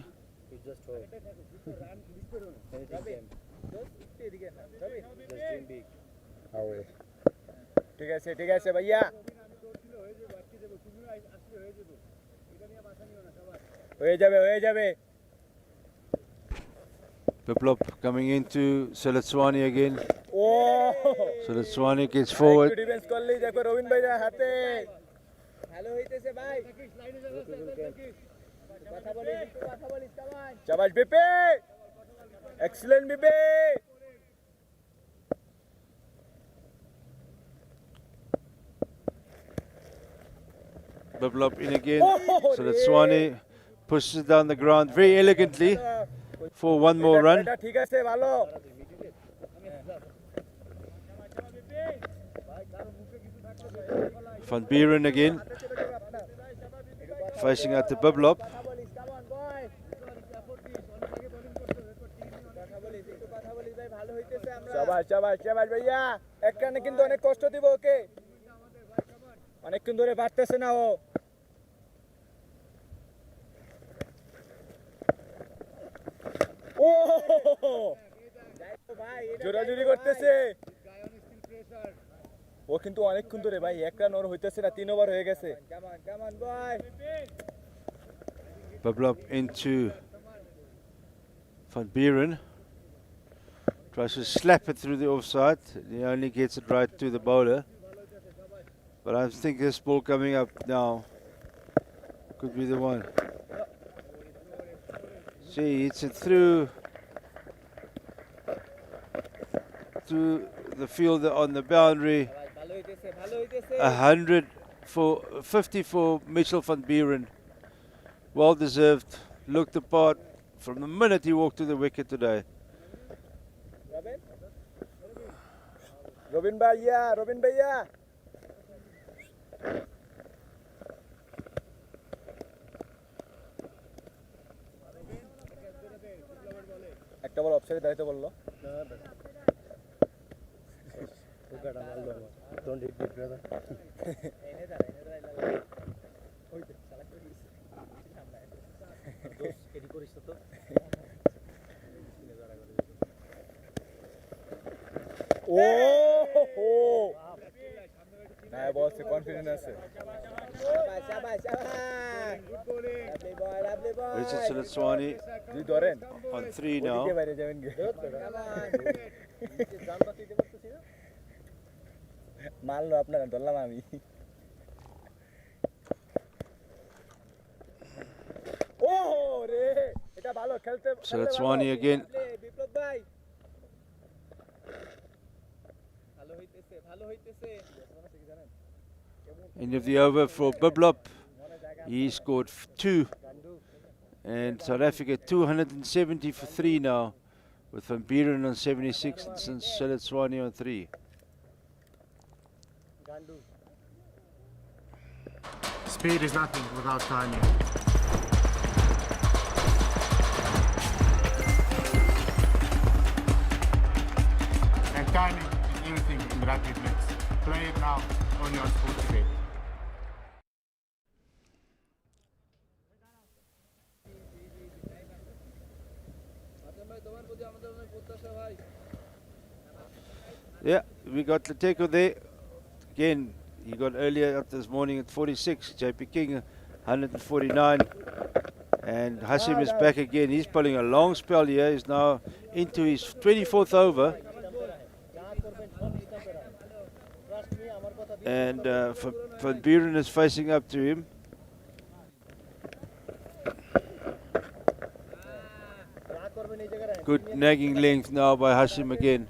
ঠিক আছে ভাইয়া হয়ে যাবে Boblop coming into Salitswani again. Oh! Salitswani gets forward. Defence করলেই দেখো রবিন ভাইরা হাতে ভালো হইতেছে ভাই কথা বলিস কামান শাবাশ বিপে excellent বিপে Boblop in again. Salitswani pushes it down the ground very elegantly for one more run. ঠিক আছে ভালো Van Buren again facing out to Boblop. শাবাশ ভাইয়া এক রানে কিন্তু অনেক কষ্ট দিব ওকে অনেকক্ষণ ধরে বাড়তেছে না ও জোরাজুরি করতেছে ও কিন্তু অনেকক্ষণ ধরে ভাই এক রান ওর হইতেছে না 3 ওভার হয়ে গেছে কামান বয় Boblop into Van Buren. Tries to slap it through the offside. He only gets it right to the bowler. But I think this ball coming up now could be the one. See, it's it through the fielder on the boundary. 50 for Mitchell van Buren. Well deserved. Looked the part from the minute he walked to the wicket today. Robin Bhaiya, Robin Bhaiya. একটা বল অফসাইডে দাঁড়াতে বললো Don't hit me, brother. Oh! Nah, boss, confidence. Richard Silatswani on 3 now. মারলো আপনারা ধরলাম আমি ও রে এটা ভালো খেলতে Silatswani again. বিপ্লব ভাই ভালো হইতেছে End of the over for Biblop. He scored 2. And South Africa 270 for 3 now. With Van Buren on 76 and Silatswani on 3. Speed is nothing without timing. And timing is everything in rugby blitz. Play it now on your sports day. Yeah, we got Lateko there. Again, he got earlier up this morning at 46. JP King 149. And Hashim is back again. He's pulling a long spell here. He's now into his 24th over. And Van Buren is facing up to him. Good nagging length now by Hashim again.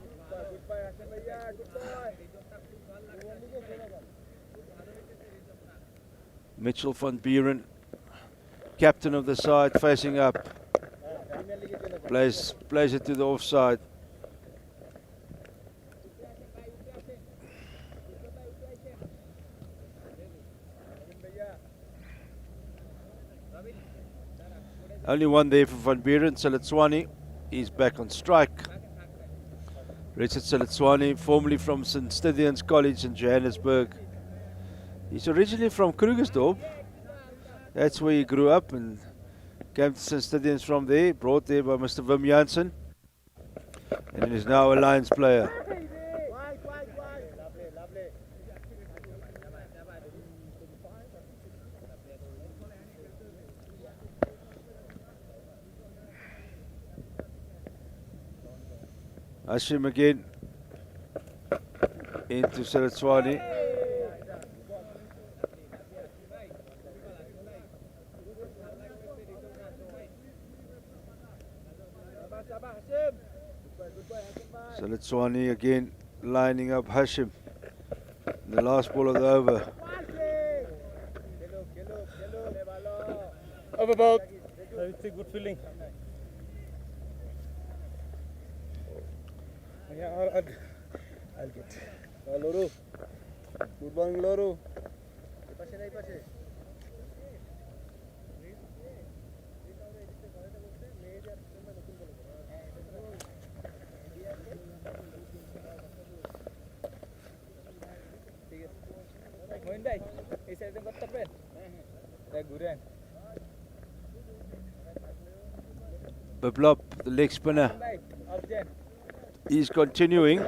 Mitchell van Buren, captain of the side, facing up. Plays it to the offside. Only one there for Van Buren. Silatswani is back on strike. Richard Silatswani, formerly from St. Stithians College in Johannesburg. He's originally from Krugersdorp. That's where he grew up and came to St. Stithians from there, brought there by Mr. Wim Janssen. And is now a Lions player. Hashim again into Silatswani. Silatswani again lining up Hashim. The last ball of the over. About. It's a good feeling. Yeah, I'll get. Loru. Good morning, Loru. Biblop, the leg spinner, is continuing.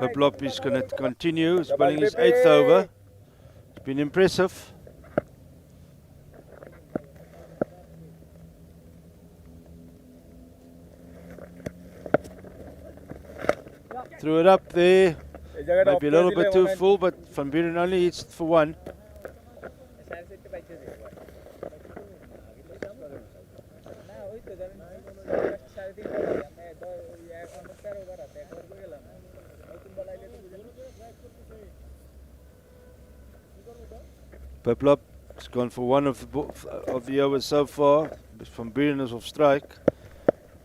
Biblop is going to continue, spelling his 8th over. been impressive. Threw it up there. Maybe a little bit too full, but Van Buren only hits it for one. Peplop has gone for one of the overs so far. Van Buren is off strike.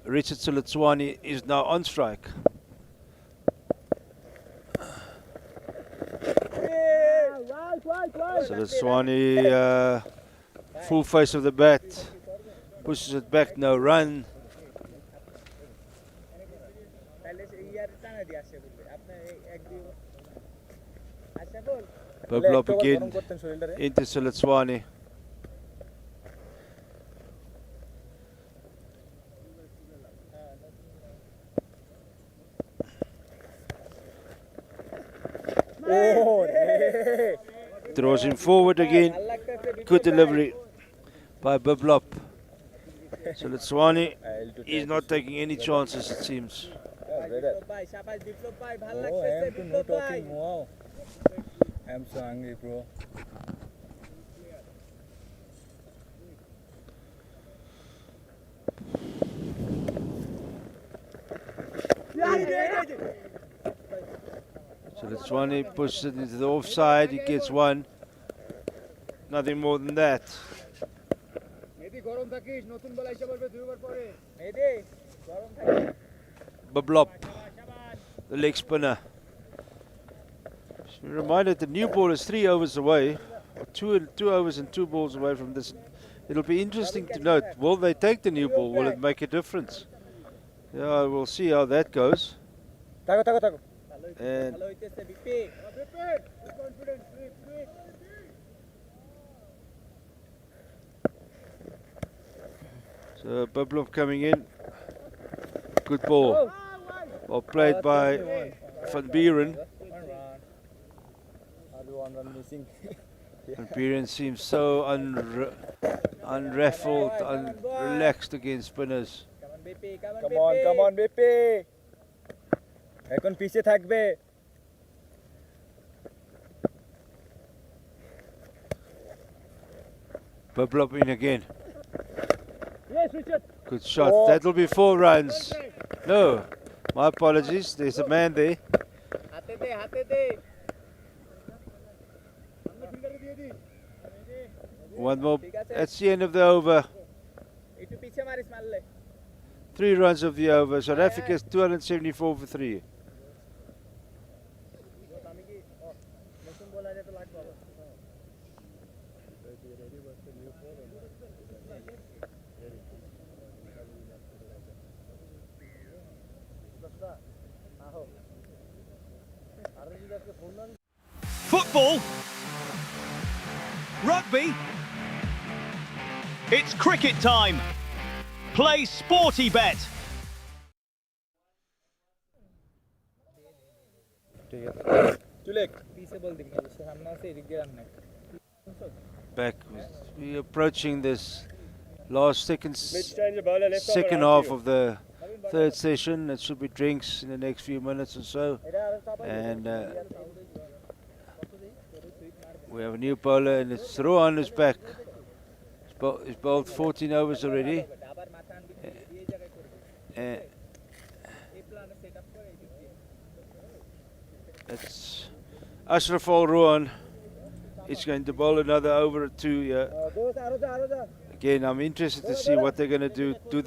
Richard Siletswani is now on strike. Siletswani, full face of the bat, pushes it back, no run. Peplop again into Siletswani. Throws him forward again. Good delivery by Peplop. Siletswani is not taking any chances, it seems. I'm so angry, bro. Siletswani pushes it into the offside. He gets one. Nothing more than that. Peplop, the leg spinner. Be reminded the new ball is 3 overs away, or two overs and 2 balls away from this. It'll be interesting to note, will they take the new ball? Will it make a difference? Yeah, we'll see how that goes. And so Peplop coming in. Good ball. Well played by Van Buren. Van Buren seems so unraveled, relaxed against spinners. Come on, BP. এখন পিছে থাকবে। Peplop in again. Yes, Richard. Good shot. That'll be 4 runs. No, my apologies. There's a man there. হাতে দে। One more. That's the end of the over. একটু পিছে মারিস মারলে। 3 runs of the over. South Africa's 274 for 3. Football. Rugby. It's cricket time. Play Sporty Bet. Back. We're approaching this last second half of the third session. It should be drinks in the next few minutes or so. And we have a new bowler, and it's Rohan who's back. He's bowled 14 overs already. It's Ashraful Rohan. He's going to bowl another over or 2 here. Again, I'm interested to see what they're going to do. Do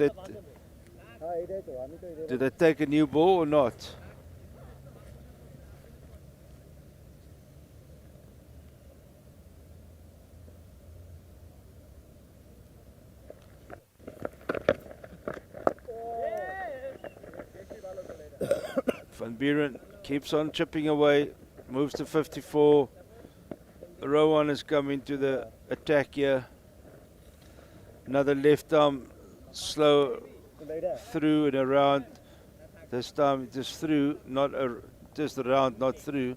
they take a new ball or not? Van Buren keeps on chipping away, moves to 54. Rowan has come into the attack here. Another left arm slow through and around. This time just through, not just around, not through.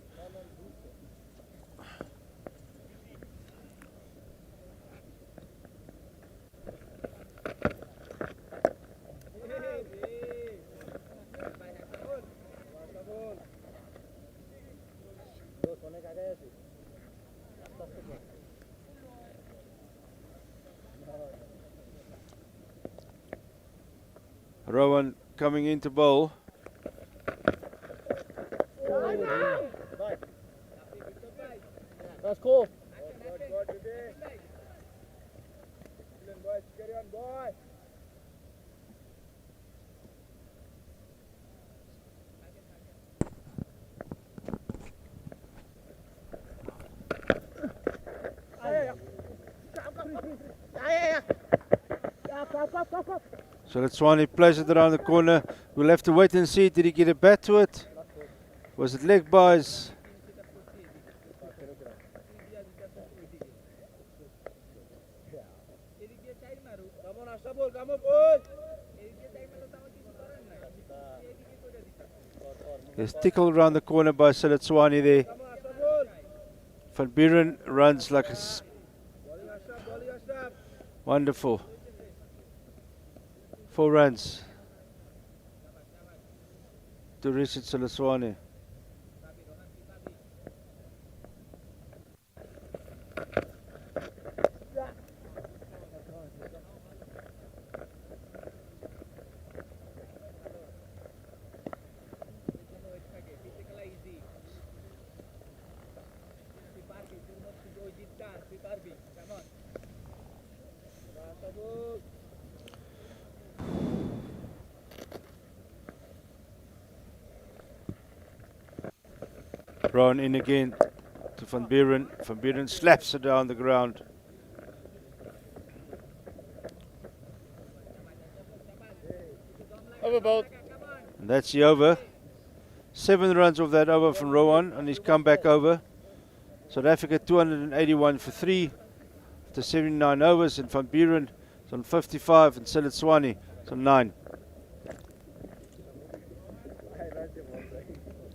Rowan coming into bowl. That's cool. Carry on, boy. So that's one, he plays it around the corner. We'll have to wait and see. Did he get a bat to it? Was it leg buys? There's tickle around the corner by Siletswani there. Van Buren runs like a wonderful. 4 runs to Richard Siletswani. Brown in again to Van Buren. Van Buren slaps it down the ground. Overboard. And that's the over. 7 runs off that over from Rowan on his comeback over. South Africa 281 for 3 after 79 overs, and Van Buren is on 55 and Siletswani is on 9.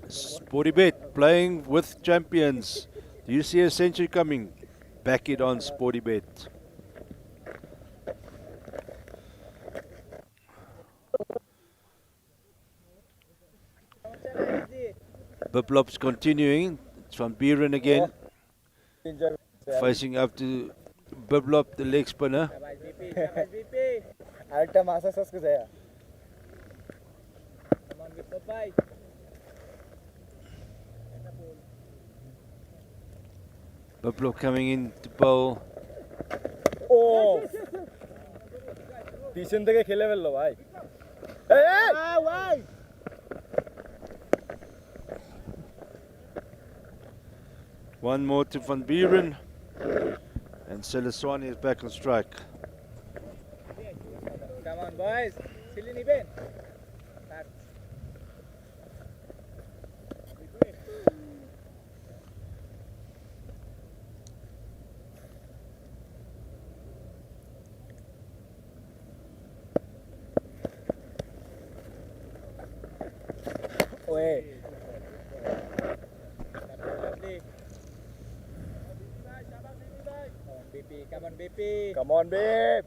Sportybet playing with champions. Do you see a century coming? Back it on Sportybet. Biplop's continuing. It's Van Buren again. Facing up to Biplop, the leg spinner. Biplop coming in to bowl. Oh! Pichen থেকে খেলে ফেললো ভাই। এই! One more to Van Buren, and Siletswani is back on strike. Come on, boys. Silly niben. Oi. Come on, BP. Come on, babe.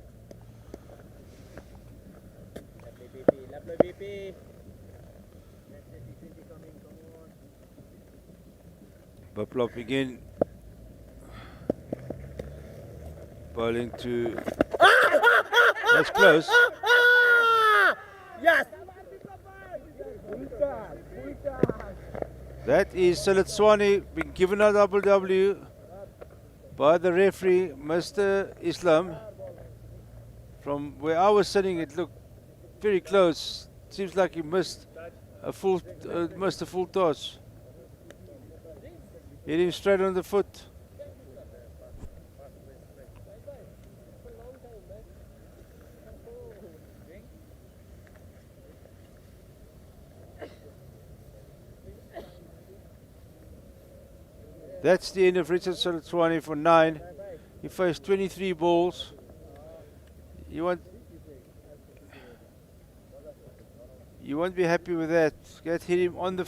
Lovely BP. Lovely BP. Biplop again. Bowling to. That's close. Yes. That is Siletswani being given a double W by the referee, Mr. Islam. From where I was sitting, it looked very close. Seems like he missed a full toss. Hit him straight on the foot. That's the end of Richard Siletswani for 9. He faced 23 balls. You won't be happy with that. That hit him on the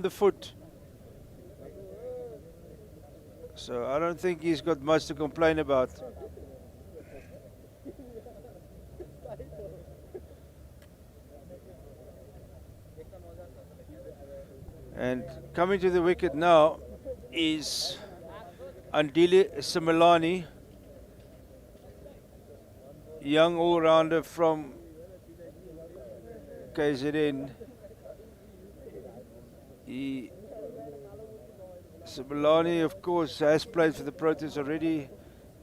foot. So I don't think he's got much to complain about. And coming to the wicket now is Andile Simelane, young all-rounder from KZN. Simelane, of course, has played for the Proteas already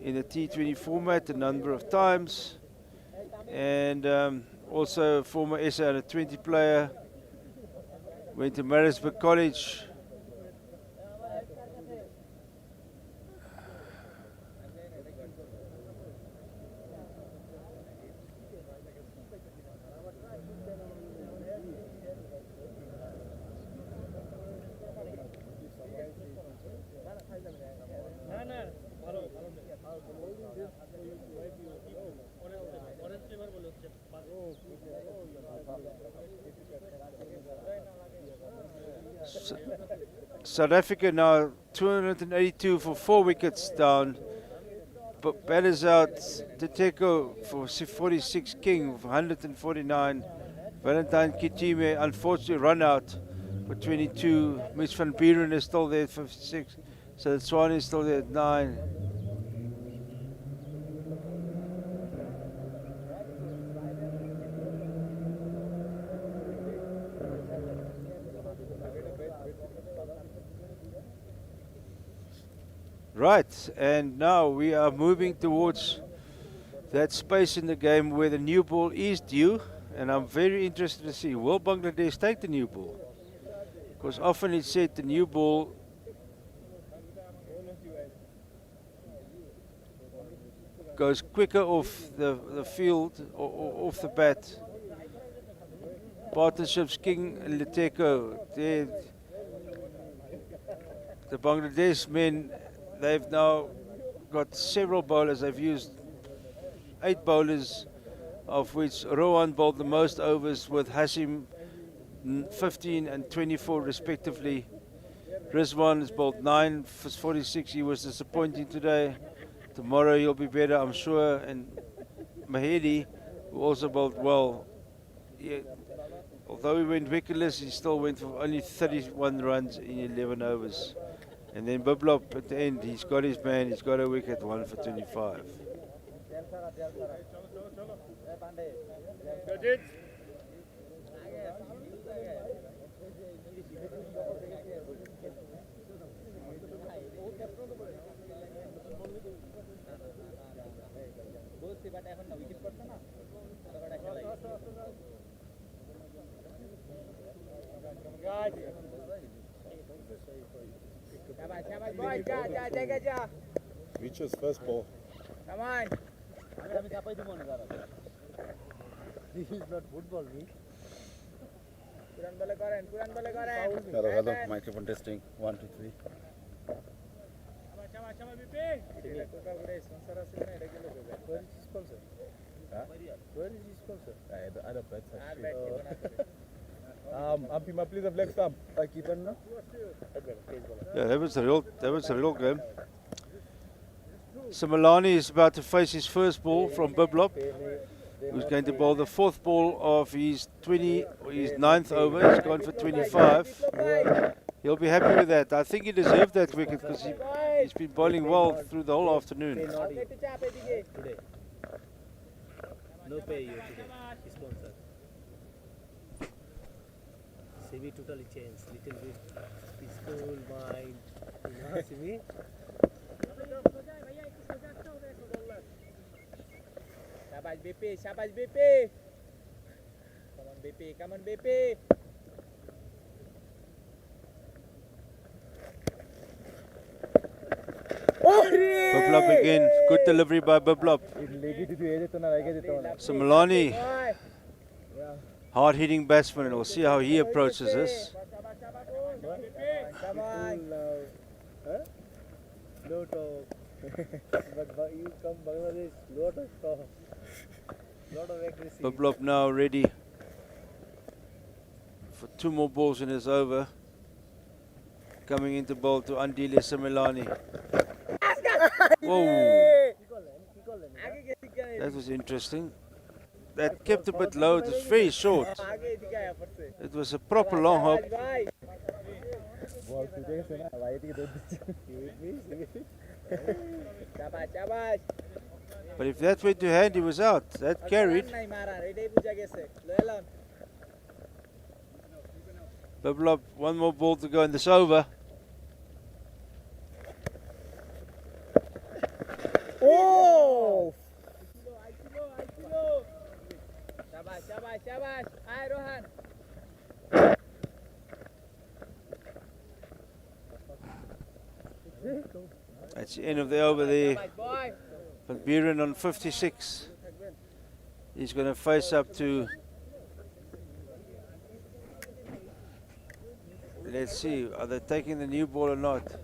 in the T20 format a number of times. And also a former SA under 20 player. Went to Maritzburg College. South Africa now 282 for 4 wickets down. But batters out Teteko for 46, King for 149. Valentine Kitime unfortunately run out for 22. Mitch van Buren is still there at 56. So the Swan is still there at 9. Right, and now we are moving towards that space in the game where the new ball is due, and I'm very interested to see, will Bangladesh take the new ball? Because often it's said the new ball goes quicker off the field or off the bat. Partnerships, King and Leteko, the Bangladesh men, they've now got several bowlers. They've used 8 bowlers, of which Rohan bowled the most overs with Hasim 15 and 24 respectively. Rizwan has bowled 9 for 46. He was disappointing today. Tomorrow he'll be better, I'm sure. And Mahedi, who also bowled well. Although he went wicketless, he still went for only 31 runs in 11 overs. And then Biblop at the end, he's got his man, he's got a wicket, 1 for 25. Which was first ball? Come on. This is not football, me. Hello, hello. Microphone testing. 1, 2, 3. Where is his sponsor? Huh? Where is his sponsor? I don't bet. Ampima, please, a black stump. Keeper, no? Yeah, that was a real game. Simelane is about to face his first ball from Biblop, who's going to bowl the 4th ball of his 9th over. He's gone for 25. He'll be happy with that. I think he deserved that wicket because he's been bowling well through the whole afternoon. Today. No pay you today, sponsor. CV totally changed. Little bit peaceful mind. You know, CV? Shabash BP, Shabash BP. Come on BP, come on BP. Biblop again, good delivery by Biblop. Simelane, hard hitting batsman, and we'll see how he approaches this. Come on. No talk. But you come Bangladesh, lot of talk. Lot of accuracy. Biblop now ready for 2 more balls in his over. Coming into bowl to Andile Simelane. Whoa! That was interesting. That kept a bit low, it was very short. It was a proper long hop. But if that went to hand, he was out. That carried. Biblop, one more ball to go in this over. Oh! Shabash, shabash, shabash. Aye, Rohan. That's the end of the over there. Van Buren on 56. He's going to face up to, let's see, are they taking the new ball or not?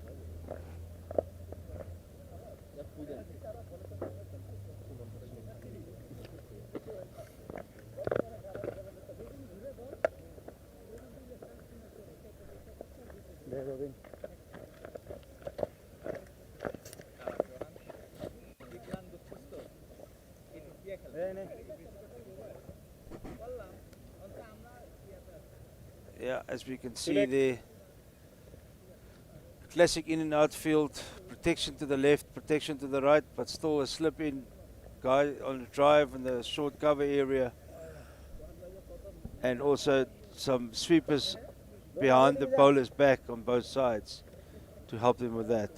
Yeah, as we can see there, classic in and out field, protection to the left, protection to the right, but still a slip in guy on the drive in the short cover area, and also some sweepers behind the bowler's back on both sides to help them with that.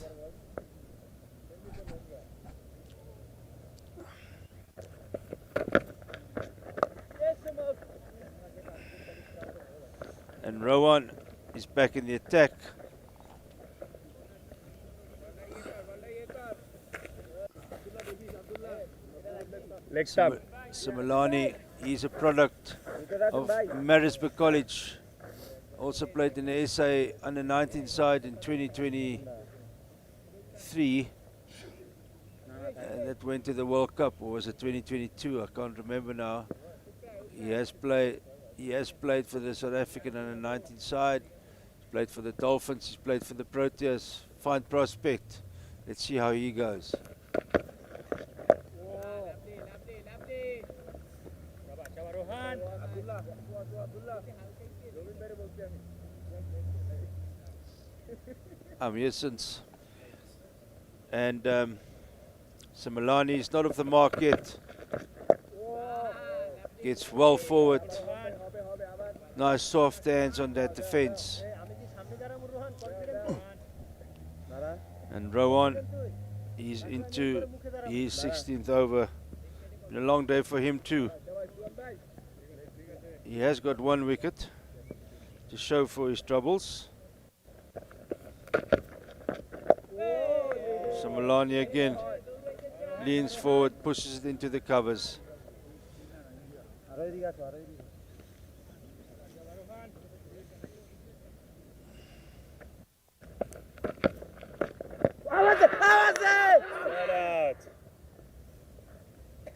And Rowan is back in the attack. Leg stump. Similani, he's a product of Marisburg College. Also played in the SA under 19 side in 2023. And that went to the World Cup, or was it 2022? I can't remember now. He has played for the South African under 19 side. He's played for the Dolphins. He's played for the Proteas. Fine prospect. Let's see how he goes. I'm here since. And Similani is not off the mark yet. Gets well forward. Nice soft hands on that defense. And Rowan, he's into his 16th over. Been a long day for him too. He has got one wicket to show for his troubles. Similani again leans forward, pushes it into the covers.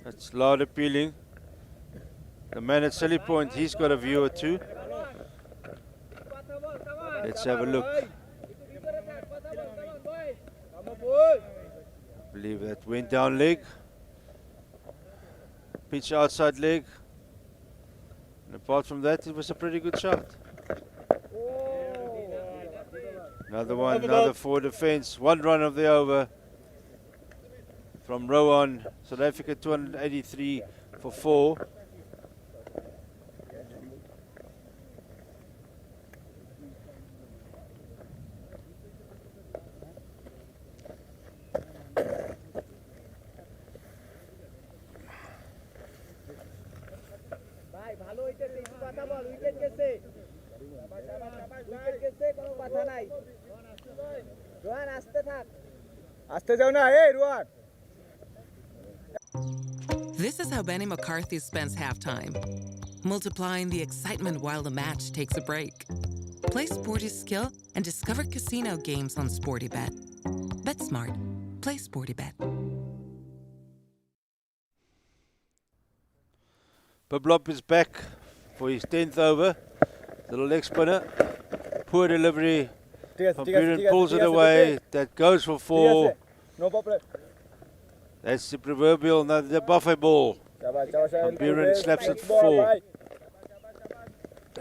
That's loud appealing. The man at Silly Point, he's got a view or two. Let's have a look. I believe that went down leg. Pitch outside leg. And apart from that, it was a pretty good shot. Another one, another forward defense. One run of the over from Rowan. South Africa 283 for 4. This is how Benny McCarthy spends halftime, multiplying the excitement while the match takes a break. Play Sporty Skill and discover casino games on SportyBet. Bet smart. Play SportyBet. Biblop is back for his 10th over. Little leg spinner. Poor delivery. Van Buren pulls it away. That goes for 4. No problem. That's the proverbial, the buffet ball. Van Buren slaps it for 4.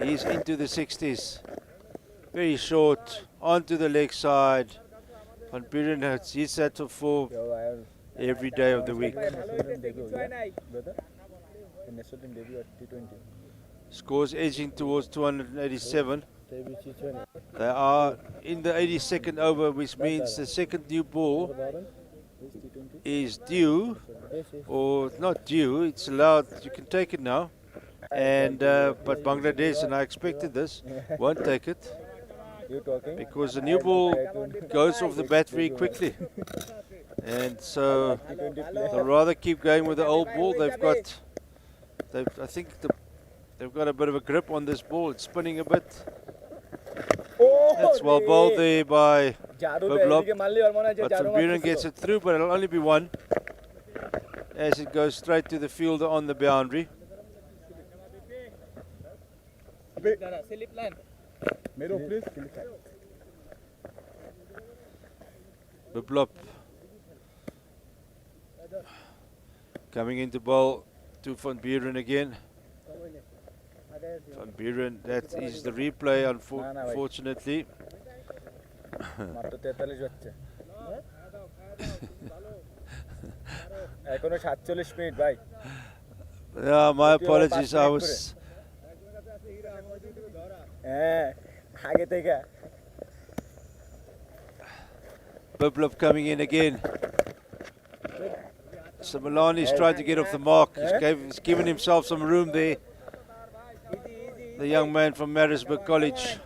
He's into the 60s. Very short. Onto the leg side. Van Buren hits that for 4 every day of the week. Scores edging towards 287. They are in the 82nd over, which means the second new ball is due, or not due, it's allowed, you can take it now. And but Bangladesh, and I expected this, won't take it because the new ball goes off the bat very quickly. And so they'll rather keep going with the old ball. I think they've got a bit of a grip on this ball. It's spinning a bit. That's well bowled there by Biblop. But Van Buren gets it through, but it'll only be one as it goes straight to the fielder on the boundary. Biblop coming into bowl to Van Buren again. Van Buren, that is the replay, unfortunately. Yeah, my apologies. I was. Biblop coming in again. So Milani's tried to get off the mark. He's given himself some room there. The young man from Marisburg College.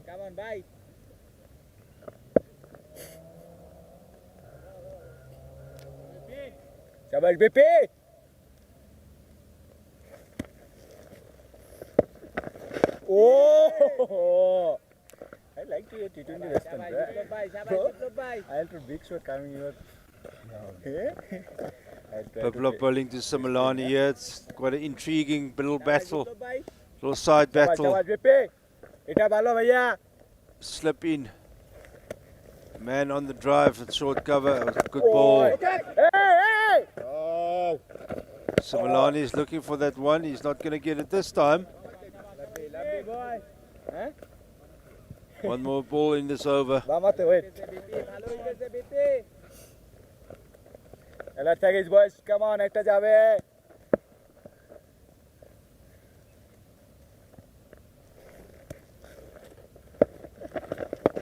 Come on, bye. Shabash, BP. Oh! I like your T20 response. I have a big shot coming here. Biblop bowling to Similani here. It's quite an intriguing little battle. Little side battle. Slip in. Man on the drive and short cover. Good ball. Similani is looking for that one. He's not going to get it this time. One more ball in this over. Alert package, boys. Come on, ekta jabe.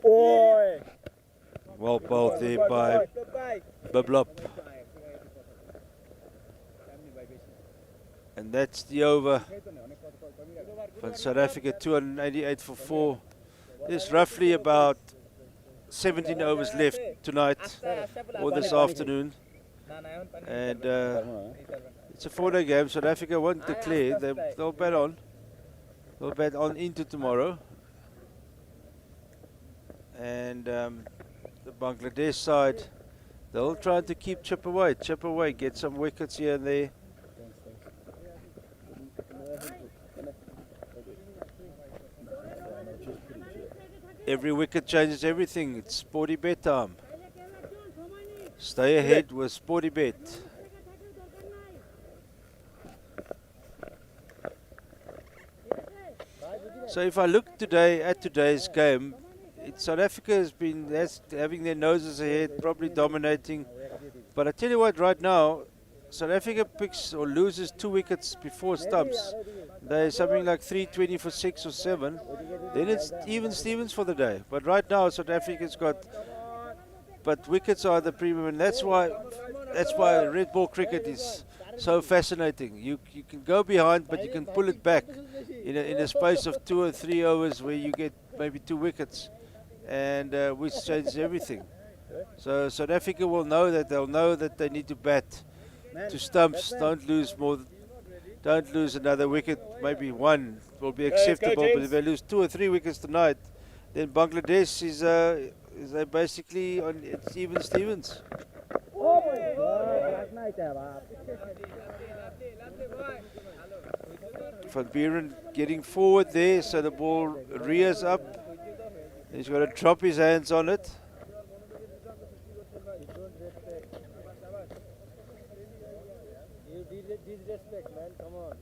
Oi. Well bowled there by Biblop. And that's the over. From South Africa, 288 for 4. There's roughly about 17 overs left tonight or this afternoon. And it's a 4-day game. South Africa won't declare. They'll bat on. They'll bat on into tomorrow. And the Bangladesh side, they'll try to keep chip away, get some wickets here and there. Every wicket changes everything. It's Sporty Bet time. Stay ahead with Sporty Bet. So if I look today at today's game, South Africa has been having their noses ahead, probably dominating. But I tell you what, right now, South Africa picks or loses 2 wickets before stumps. There's something like 320 for 6 or 7. Then it's even Stevens for the day. But right now, South Africa's got. But wickets are the premium, and that's why red ball cricket is so fascinating. You can go behind, but you can pull it back in a space of 2 or 3 overs where you get maybe 2 wickets, and which changes everything. So South Africa will know that they need to bat to stumps. Don't lose another wicket. Maybe 1 will be acceptable, but if they lose 2 or 3 wickets tonight, then Bangladesh is basically on it's even Stevens. Van Buren getting forward there, so the ball rears up. He's got to drop his hands on it. You disrespect, man. Come on.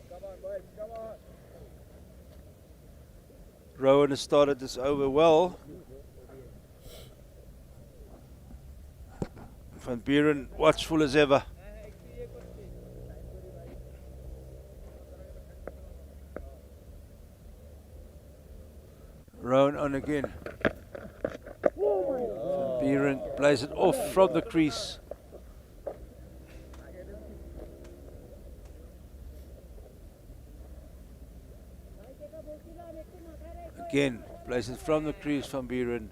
Come on, boys. Come on. Rowan has started this over well. Van Buren watchful as ever. Rowan on again. Van Buren plays it off from the crease. Again, plays it from the crease, Van Buren.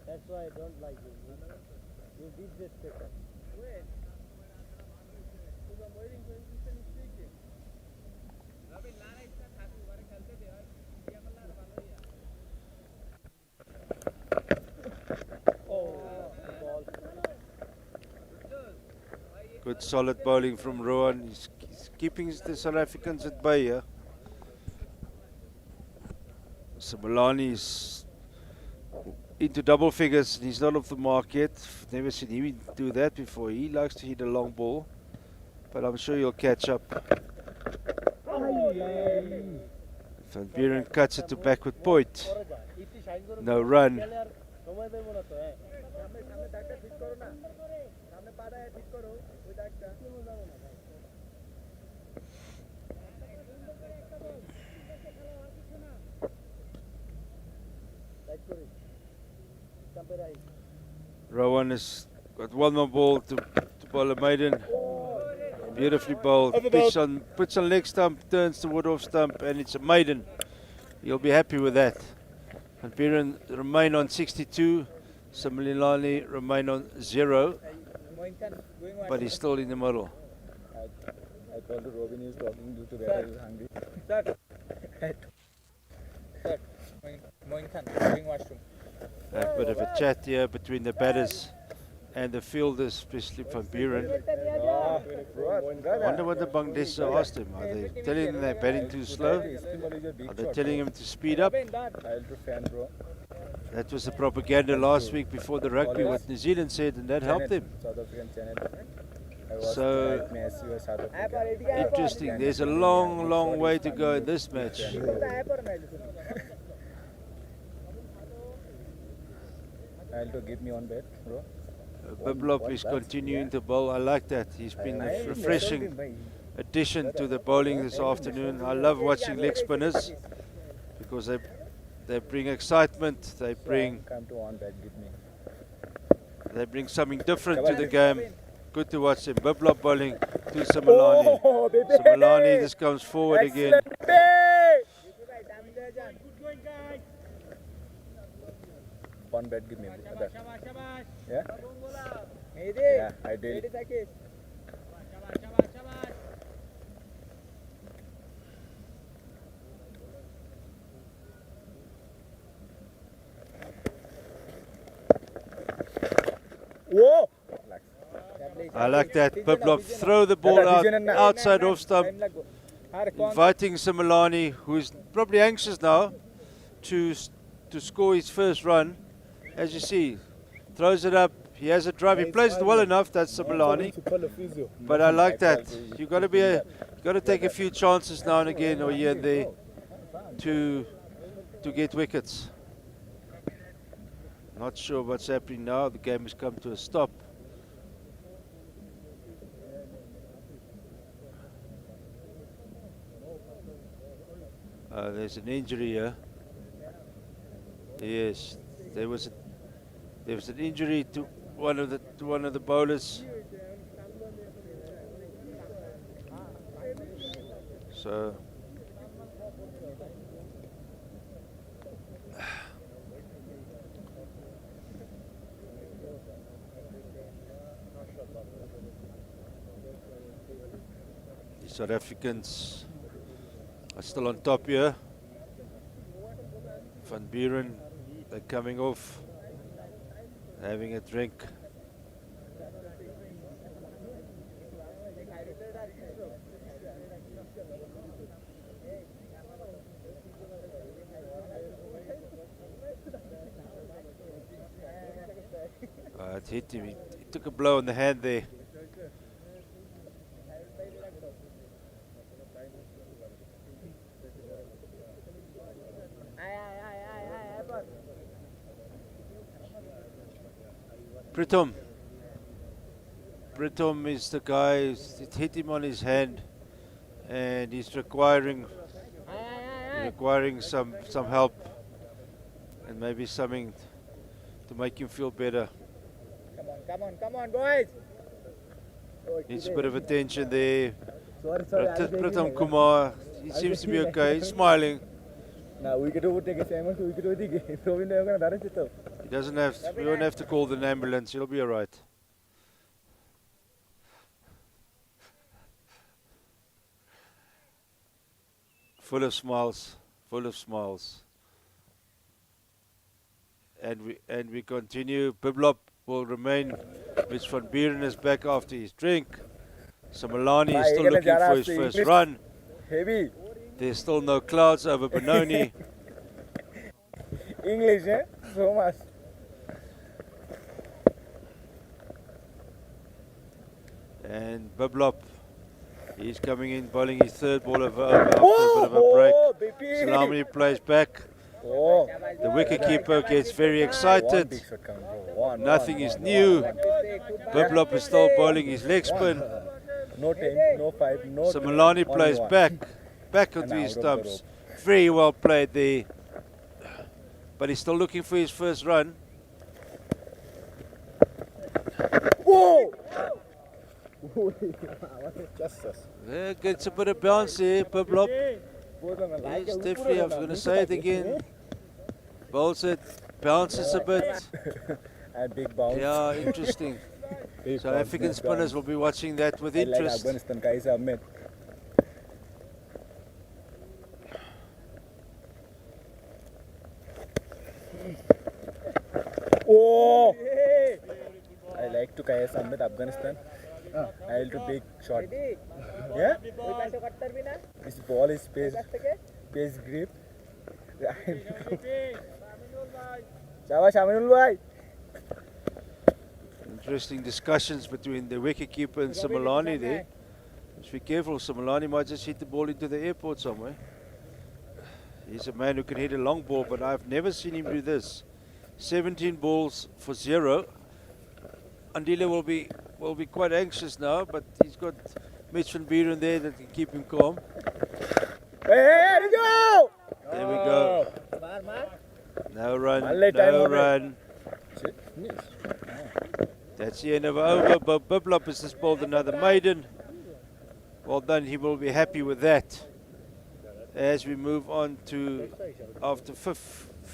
That's why I don't like you. You disrespect us. Good solid bowling from Rowan. He's keeping the South Africans at bay here. Simelani's into double figures. He's not off the mark yet. Never seen him do that before. He likes to hit a long ball, but I'm sure he'll catch up. Van Buren cuts it to backward point. No run. Rowan has got one more ball to bowl a maiden. Beautifully bowled. Puts on leg stump, turns toward off stump, and it's a maiden. You'll be happy with that. Van Buren remain on 62. Simelani remain on 0. But he's still in the middle. I told Robin is talking due to that he is hungry. A bit of a chat here between the batters and the fielders, especially Van Buren. I wonder what the Bangladesh asked him. Are they telling him they're batting too slow? Are they telling him to speed up? That was the propaganda last week before the rugby, what New Zealand said, and that helped them. So, interesting. There's a long, long way to go in this match. Give me on bet, bro. Biblop is continuing to bowl. I like that. He's been a refreshing addition to the bowling this afternoon. I love watching leg spinners because they bring excitement. They bring something different to the game. Good to watch him. Biblop bowling to Simelani. Simelani just comes forward again. One bet, give me. Yeah? Yeah, I did. Whoa! I like that. Biblop throw the ball out outside off stump, inviting Simelani, who's probably anxious now to score his first run. As you see, throws it up. He has a drive. He plays it well enough. That's Simelani. But I like that. You got to take a few chances now and again, or here and there, to get wickets. Not sure what's happening now. The game has come to a stop. There's an injury here. Yes, there was an injury to one of the bowlers. So the South Africans are still on top here. Van Buren, they're coming off, having a drink. It hit him. He took a blow on the hand there. Pritom. Pritom is the guy, it hit him on his hand and he's requiring some help and maybe something to make him feel better. Come on, boys. Needs a bit of attention there. Sorry, Pritom Kumar, he seems to be okay, he's smiling. Now we could do take a Simon, we could do the game. So we never gonna it. He doesn't have, we won't have to call the ambulance, he'll be alright. Full of smiles, full of smiles. And we continue. Biblop will remain. Mitch van Buren is back after his drink. Samalani is still looking for his first run. Heavy. There's still no clouds over Benoni. English, eh? So much. And Biblop, he's coming in, bowling his third ball after a bit of a break. Salamani plays back. The wicketkeeper gets very excited. Nothing is new. Biblop is still bowling his leg spin. No 10, no 5, no. Samalani plays back onto his stumps. Very well played there. But he's still looking for his first run. Whoa! Yeah, gets a bit of bounce here, Biblop. Yes, definitely, I was going to say it again. Bowls it, bounces a bit. And big bounce. Yeah, interesting. South African spinners will be watching that with interest. Afghanistan guys have met. Oh! I like to Kaya Samit Afghanistan. I'll do big shot. Yeah? This ball is pace grip. Shabash Aminul bhai. Interesting discussions between the wicketkeeper and Samalani there. Just be careful, Samalani might just hit the ball into the airport somewhere. He's a man who can hit a long ball, but I've never seen him do this. 17 balls for 0. Andile will be quite anxious now, but he's got Mitch van Buren there that can keep him calm. There we go! There we go. No run, no run. That's the end of over. Biblop has just bowled another maiden. Well done, he will be happy with that. As we move on to, after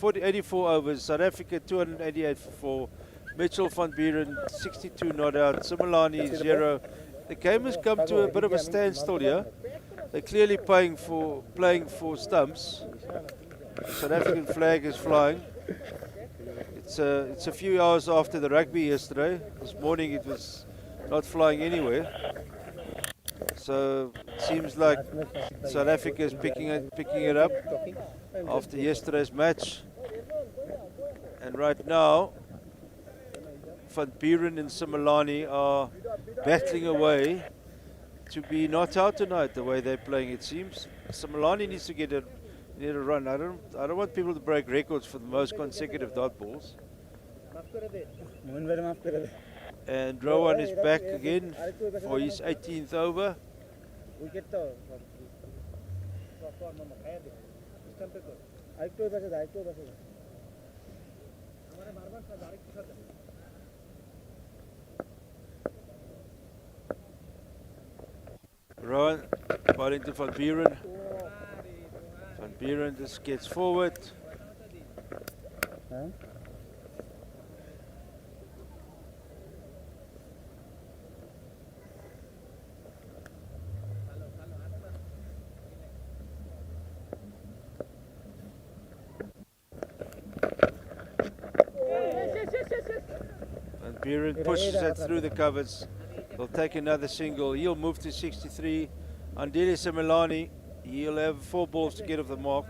84 overs, South Africa 288 for 4. Mitchell van Buren 62 not out. Samalani 0. The game has come to a bit of a standstill here. They're clearly playing for stumps. The South African flag is flying. It's a few hours after the rugby yesterday. This morning it was not flying anywhere. So it seems like South Africa is picking it up after yesterday's match. And right now, Van Buren and Samalani are battling away to be not out tonight the way they're playing, it seems. Samalani needs to get a run. I don't want people to break records for the most consecutive dot balls. And Rowan is back again for his 18th over. Rowan bowling to Van Buren. Van Buren just gets forward. Van Buren pushes it through the covers. He'll take another single. He'll move to 63. Andile Samalani, he'll have 4 balls to get off the mark.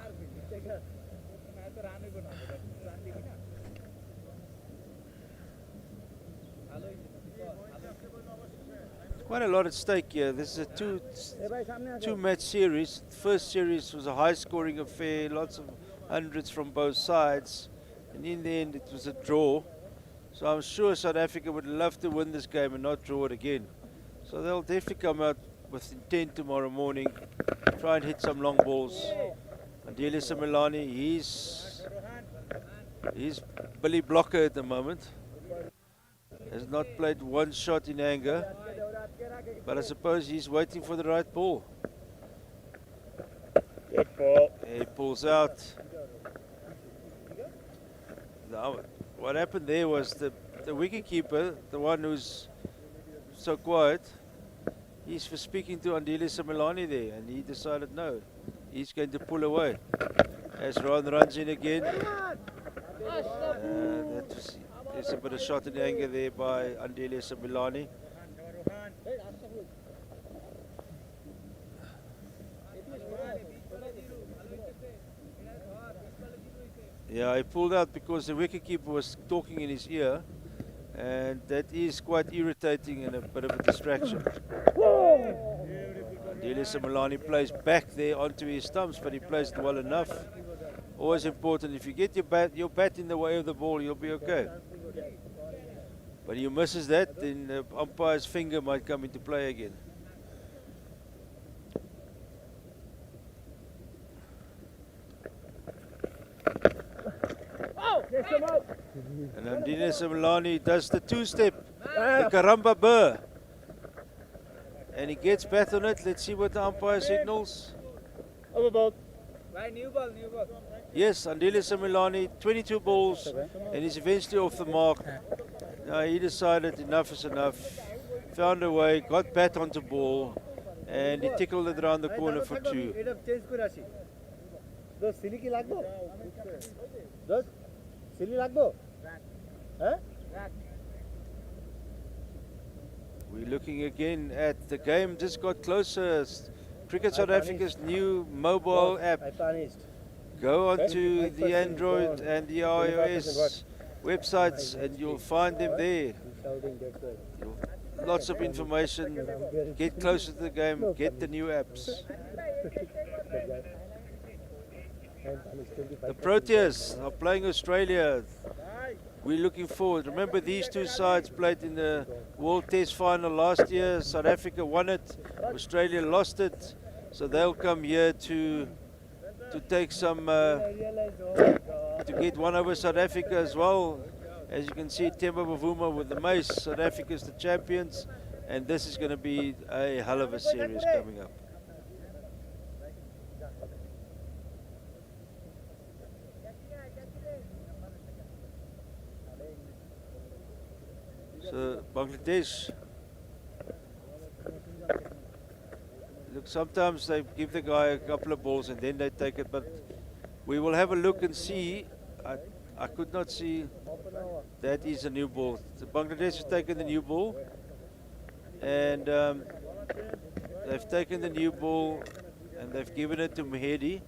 Quite a lot at stake here. This is a two-match series. The first series was a high-scoring affair, lots of hundreds from both sides. And in the end, it was a draw. So I'm sure South Africa would love to win this game and not draw it again. So they'll definitely come out with intent tomorrow morning, try and hit some long balls. Andile Similani, he's Billy Blocker at the moment. Has not played one shot in anger, but I suppose he's waiting for the right ball. Good ball. He pulls out. Now, what happened there was the wicketkeeper, the one who's so quiet, he's for speaking to Andile Similani there, and he decided no, he's going to pull away. As Ron runs in again, there's a bit of shot in anger there by Andile Similani. Yeah, he pulled out because the wicketkeeper was talking in his ear, and that is quite irritating and a bit of a distraction. Andile Similani plays back there onto his stumps, but he plays it well enough. Always important, if you get your bat in the way of the ball, you'll be okay. But he misses that, then the umpire's finger might come into play again. And Andile Similani does the two-step, the Karamba Burr. And he gets bat on it. Let's see what the umpire signals. Over ball. Right, new ball, new ball. Yes, Andile Similani, 22 balls, and he's eventually off the mark. Now he decided enough is enough. Found a way, got bat onto ball, and he tickled it around the corner for 2. We're looking again at the game, just got closer. Cricket South Africa's new mobile app. Go onto the Android and the iOS websites and you'll find them there. Lots of information. Get closer to the game, get the new apps. The Proteas are playing Australia. We're looking forward. Remember, these two sides played in the World Test final last year. South Africa won it. Australia lost it. So they'll come here to take some, to get one over South Africa as well. As you can see, Temba Bavuma with the mace. South Africa's the champions. And this is going to be a hell of a series coming up. So Bangladesh, look, sometimes they give the guy a couple of balls and then they take it, but we will have a look and see. I could not see that is a new ball. So Bangladesh has taken the new ball, and they've taken the new ball and they've given it to Mahedi,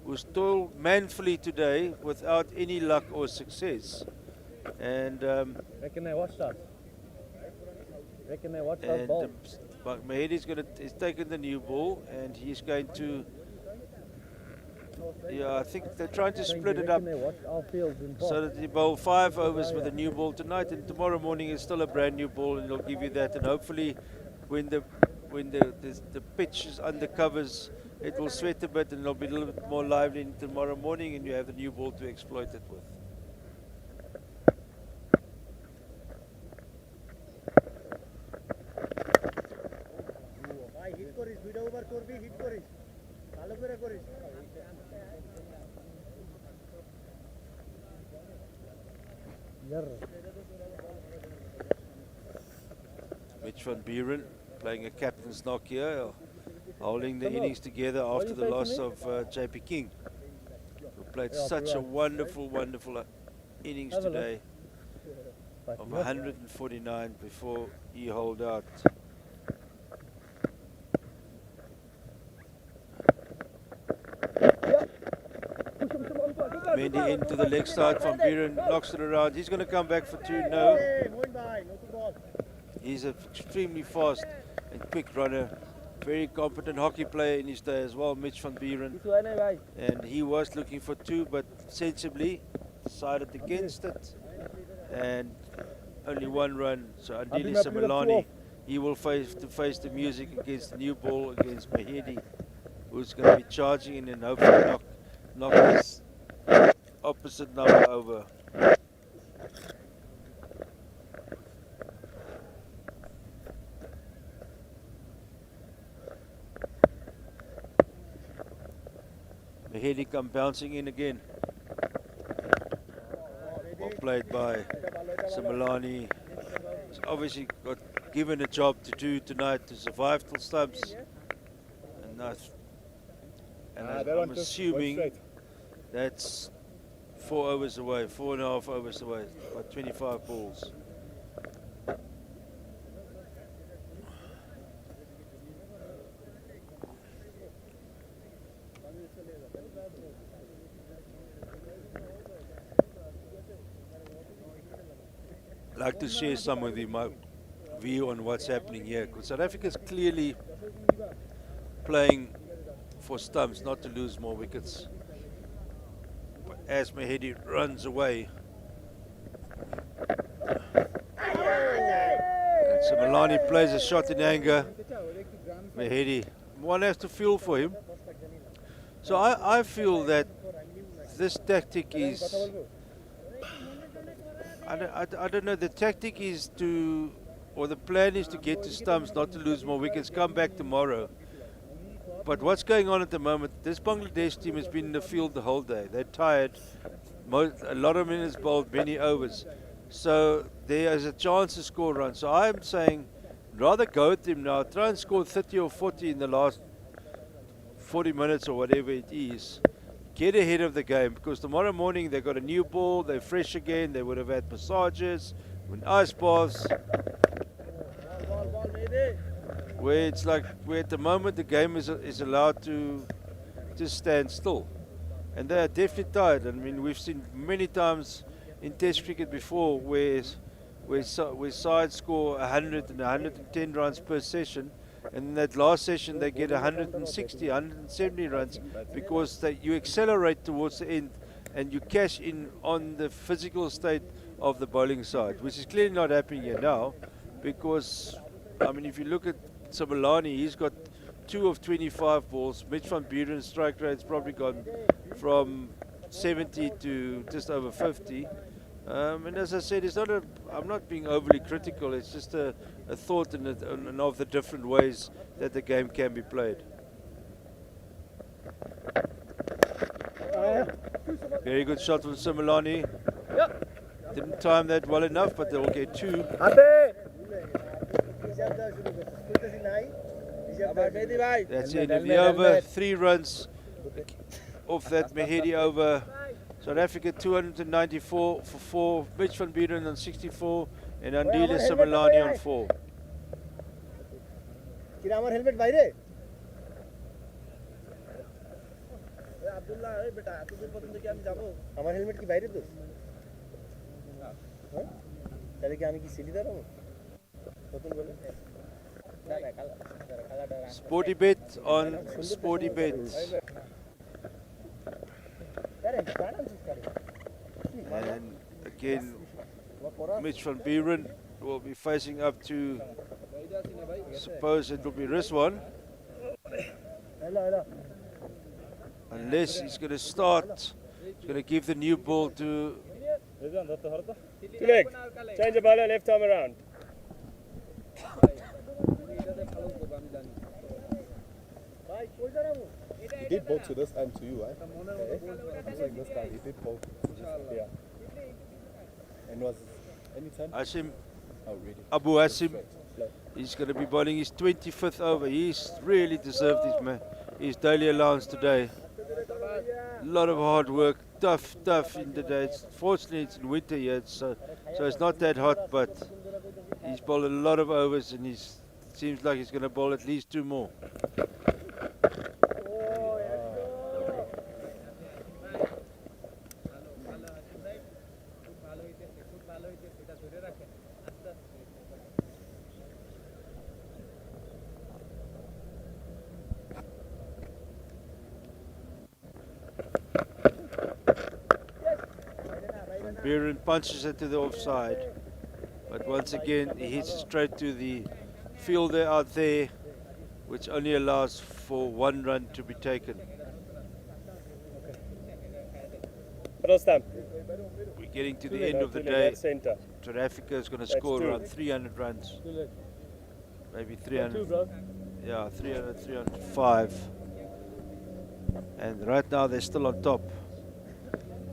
who's toiled manfully today without any luck or success. And Mahedi's he's taken the new ball and he's going to, yeah, I think they're trying to split it up so that they bowl 5 overs with a new ball tonight, and tomorrow morning is still a brand new ball, and they'll give you that. And hopefully when the pitch is under covers, it will sweat a bit and it'll be a little bit more lively tomorrow morning, and you have the new ball to exploit it with. Mitch van Buren playing a captain's knock here, holding the innings together after the loss of JP King, who played such a wonderful innings today of 149 before he holed out. Mendy into the leg side. Van Buren knocks it around. He's going to come back for 2. No. He's an extremely fast and quick runner. Very competent hockey player in his day as well, Mitch van Buren. And he was looking for 2, but sensibly decided against it. and only one run. So Andile Simelane, he will face the music against the new ball against Mahedi, who's going to be charging in and hopefully knock his opposite number over. Mahedi come bouncing in again. Well played by Simelane. He's obviously got given a job to do tonight to survive till stumps. And I'm assuming that's 4 overs away, 4.5 overs away, about 25 balls. I'd like to share some with you my view on what's happening here, because South Africa's clearly playing for stumps, not to lose more wickets. But as Mahedi runs away, and Simelane plays a shot in anger, Mahedi, one has to feel for him. So I feel that this tactic is, I don't know, the tactic is to, or the plan is to get to stumps, not to lose more wickets, come back tomorrow. But what's going on at the moment, this Bangladesh team has been in the field the whole day. They're tired. A lot of minutes bowled, many overs. So there is a chance to score runs. So I'm saying, rather go at them now. Try and score 30 or 40 in the last 40 minutes or whatever it is. Get ahead of the game, because tomorrow morning they've got a new ball, they're fresh again, they would have had massages, ice baths. Where it's like, where at the moment the game is allowed to just stand still. And they are definitely tired. I mean, we've seen many times in Test cricket before where sides score 100 and 110 runs per session, and in that last session they get 160, 170 runs, because you accelerate towards the end and you cash in on the physical state of the bowling side, which is clearly not happening here now, because, I mean, if you look at Simelane, he's got 2 of 25 balls. Mitch van Buren's strike rate's probably gone from 70 to just over 50. And as I said, I'm not being overly critical, it's just a thought and of the different ways that the game can be played. Very good shot from Simelane. Didn't time that well enough, but they'll get 2. That's the end of the over. 3 runs off that Mahedi over. South Africa 294 for 4. Mitch van Buren on 64 and Andile Simelane on 4. Sporty bet on Sporty bets. And again, Mitch van Buren will be facing up to, suppose it will be Rizwan. Unless he's going to start, he's going to give the new ball to... Change the ball left arm around. He did both to this and to you, right? It's like this guy, he did both. Yeah. And was any time? Asim, Oh, really? Abu Asim, he's going to be bowling his 25th over. He's really deserved his daily allowance today. A lot of hard work, tough in the day. Fortunately, it's in winter here, so it's not that hot, but he's bowled a lot of overs, and it seems like he's going to bowl at least 2 more. Buren punches it to the offside. But once again, he hits it straight to the fielder out there, which only allows for 1 run to be taken. Rostam. We're getting to the end of the day. South Africa is going to score around 300 runs. Maybe 300. Yeah, 300, 305. And right now they're still on top.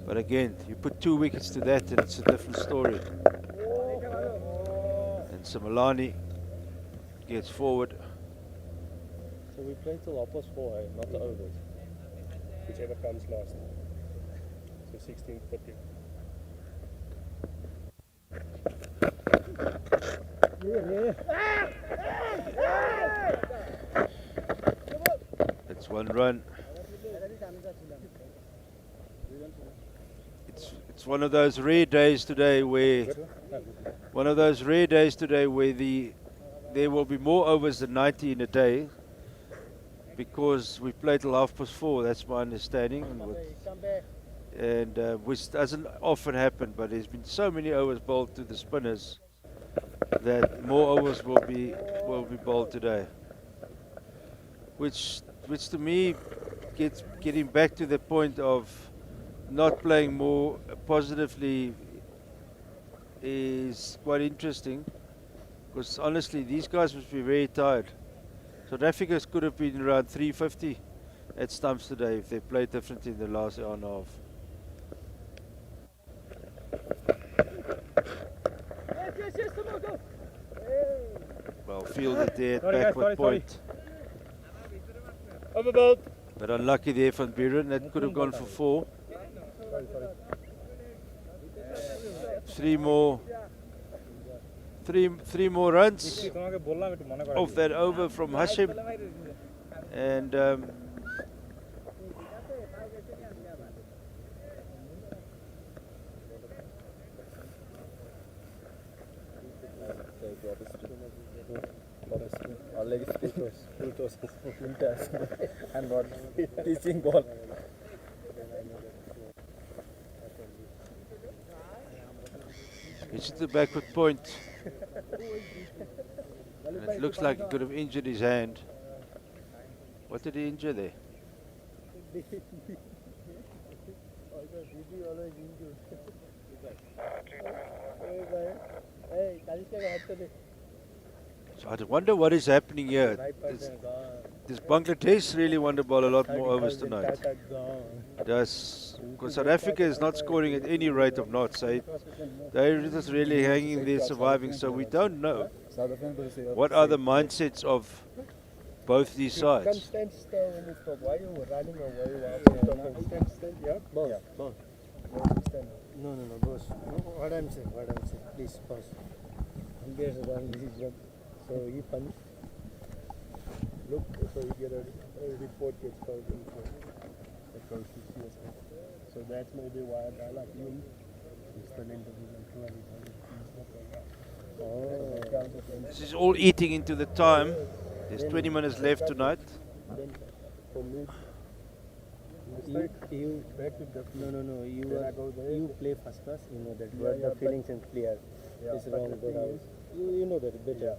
But again, you put 2 wickets to that and it's a different story. And Simelane gets forward. So we play till 4:30, not the overs. Whichever comes last. So 16:30. It's 1 run. It's one of those rare days today where there will be more overs than 90 in a day, because we played till 4:30. That's my understanding, and which doesn't often happen. But there's been so many overs bowled to the spinners that more overs will be bowled today, which to me getting back to the point of not playing more positively is quite interesting, because honestly these guys must be very tired. South Africa could have been around 350 at stumps today if they played differently in the last hour and a half. Well fielded there at backward point. Overboard. But unlucky there from Buren. That could have gone for 4. 3 more. Three more runs off that over from Hashim. And and not teaching ball. it's at the backward point. And it looks like he could have injured his hand. What did he injure there? So I wonder what is happening here. Does Bangladesh really want to bowl a lot more overs tonight? Because South Africa is not scoring at any rate of knots. They're just really hanging there, surviving. So we don't know what are the mindsets of both these sides. Stand still when you stop. Why are you running away? Stand, yeah? Boss. Yeah. Boss. No, boss. What I'm saying, please, boss. There's one decision. So he punished. Look, so you get a report gets called in for the coach to CSA. So that's maybe why I like you. It's the end of the This is all eating into the time. There's 20 minutes left tonight. Then for me, you play first class. You know that what the feelings and clear is wrong. You know that better.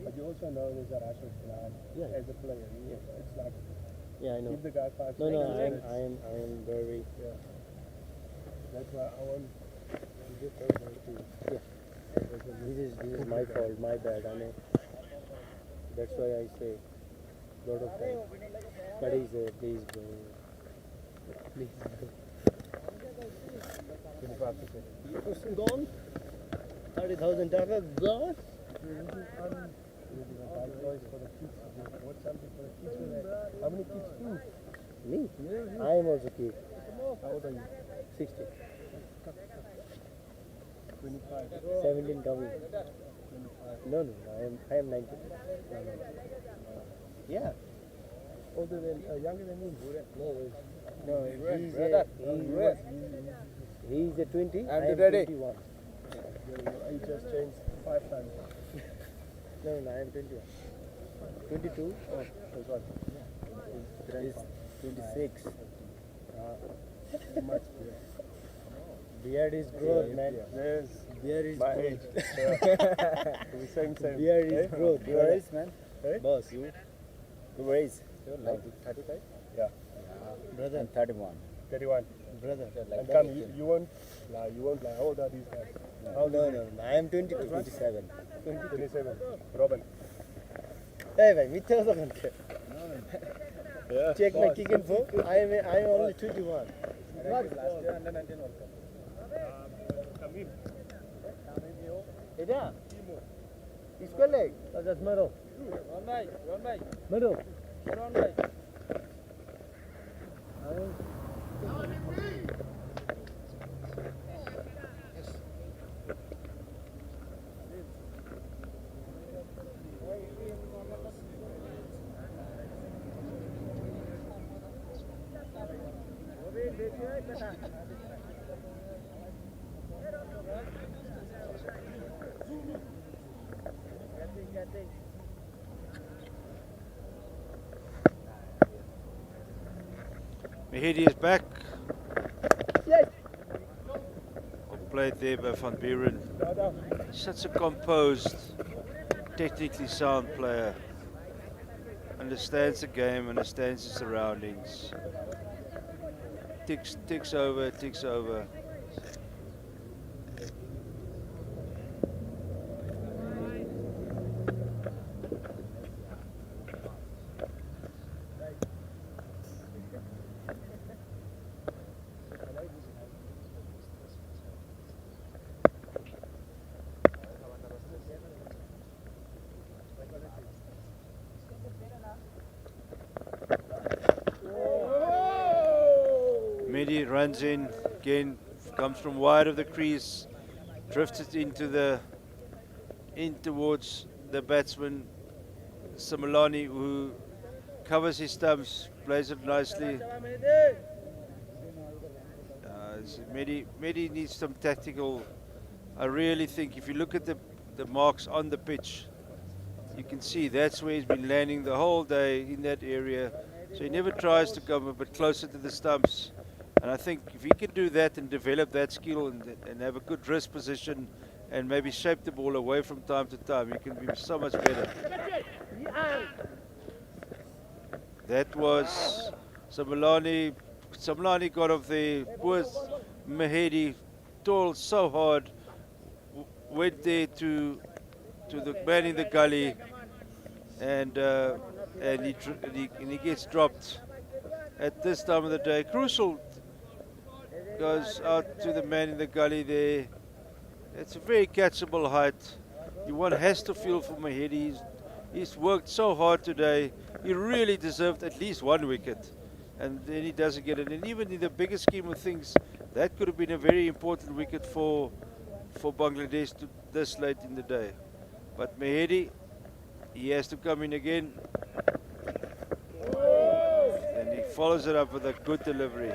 But you also know there's a rational plan as a player. It's like, I know. give the guy 5 No, seconds. I am very. Yeah. That's why I want to get over to. Yeah. This is my fault, my bad. I mean, that's why I say lot of time. But please go. Please go. 25%. Gone. 30,000 taka gone. How many kids do? Me? I am also kid. How old are you? 60. 25. 17 coming. No, I am 19. Yeah. Older than, younger than you? No, he's a 20. I am 21. You just changed 5 times. No, I am 21. 22? Oh, what? He's 26. Much Beard is growth, man. Yes. Beard is My growth. age. Same. Beard is growth. Your age, man? Hey? Boss, you? Your age? Like 35? Yeah. Brother. And 31. 31. Brother. Like And that. come, you won't lie. You won't lie. How old are these guys? How old No. I am 22, 27. 27. Robin. Hey, bhai, mitya ho bhante. Yeah. Check my kick info. I am only 21. Last year under 19 World Cup. Tamim. Ida. Equal leg. Just middle. One by. Middle. One by. Mahedi is back. Well played there by Van Buren. Such a composed, technically sound player. Understands the game, understands the surroundings. Ticks over. Mehdi runs in again, comes from wide of the crease, drifts it in towards the batsman Samilani, who covers his stumps, plays it nicely. Mehdi needs some tactical. I really think if you look at the marks on the pitch, you can see that's where he's been landing the whole day, in that area. So he never tries to come a bit closer to the stumps. And I think if he can do that and develop that skill and have a good wrist position and maybe shape the ball away from time to time, he can be so much better. That was Samilani. Samilani got off the worst. Mahedi toiled so hard, went there to the man in the gully, and he gets dropped at this time of the day. Crucial goes out to the man in the gully there. It's a very catchable height. One has to feel for Mahedi. He's worked so hard today. He really deserved at least one wicket, and then he doesn't get it. And even in the bigger scheme of things, that could have been a very important wicket for Bangladesh this late in the day. But Mahedi, he has to come in again, and he follows it up with a good delivery.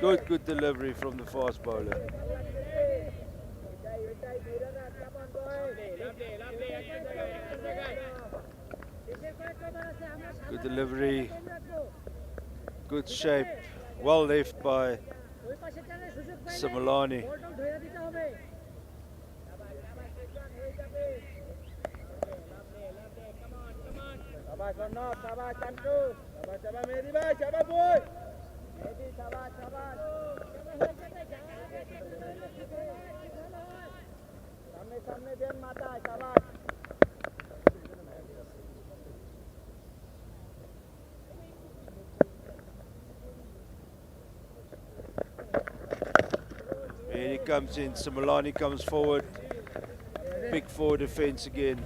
Good delivery from the fast bowler. Good delivery, good shape, well left by Samilani. Here he comes in, Samilani comes forward, big forward defence again.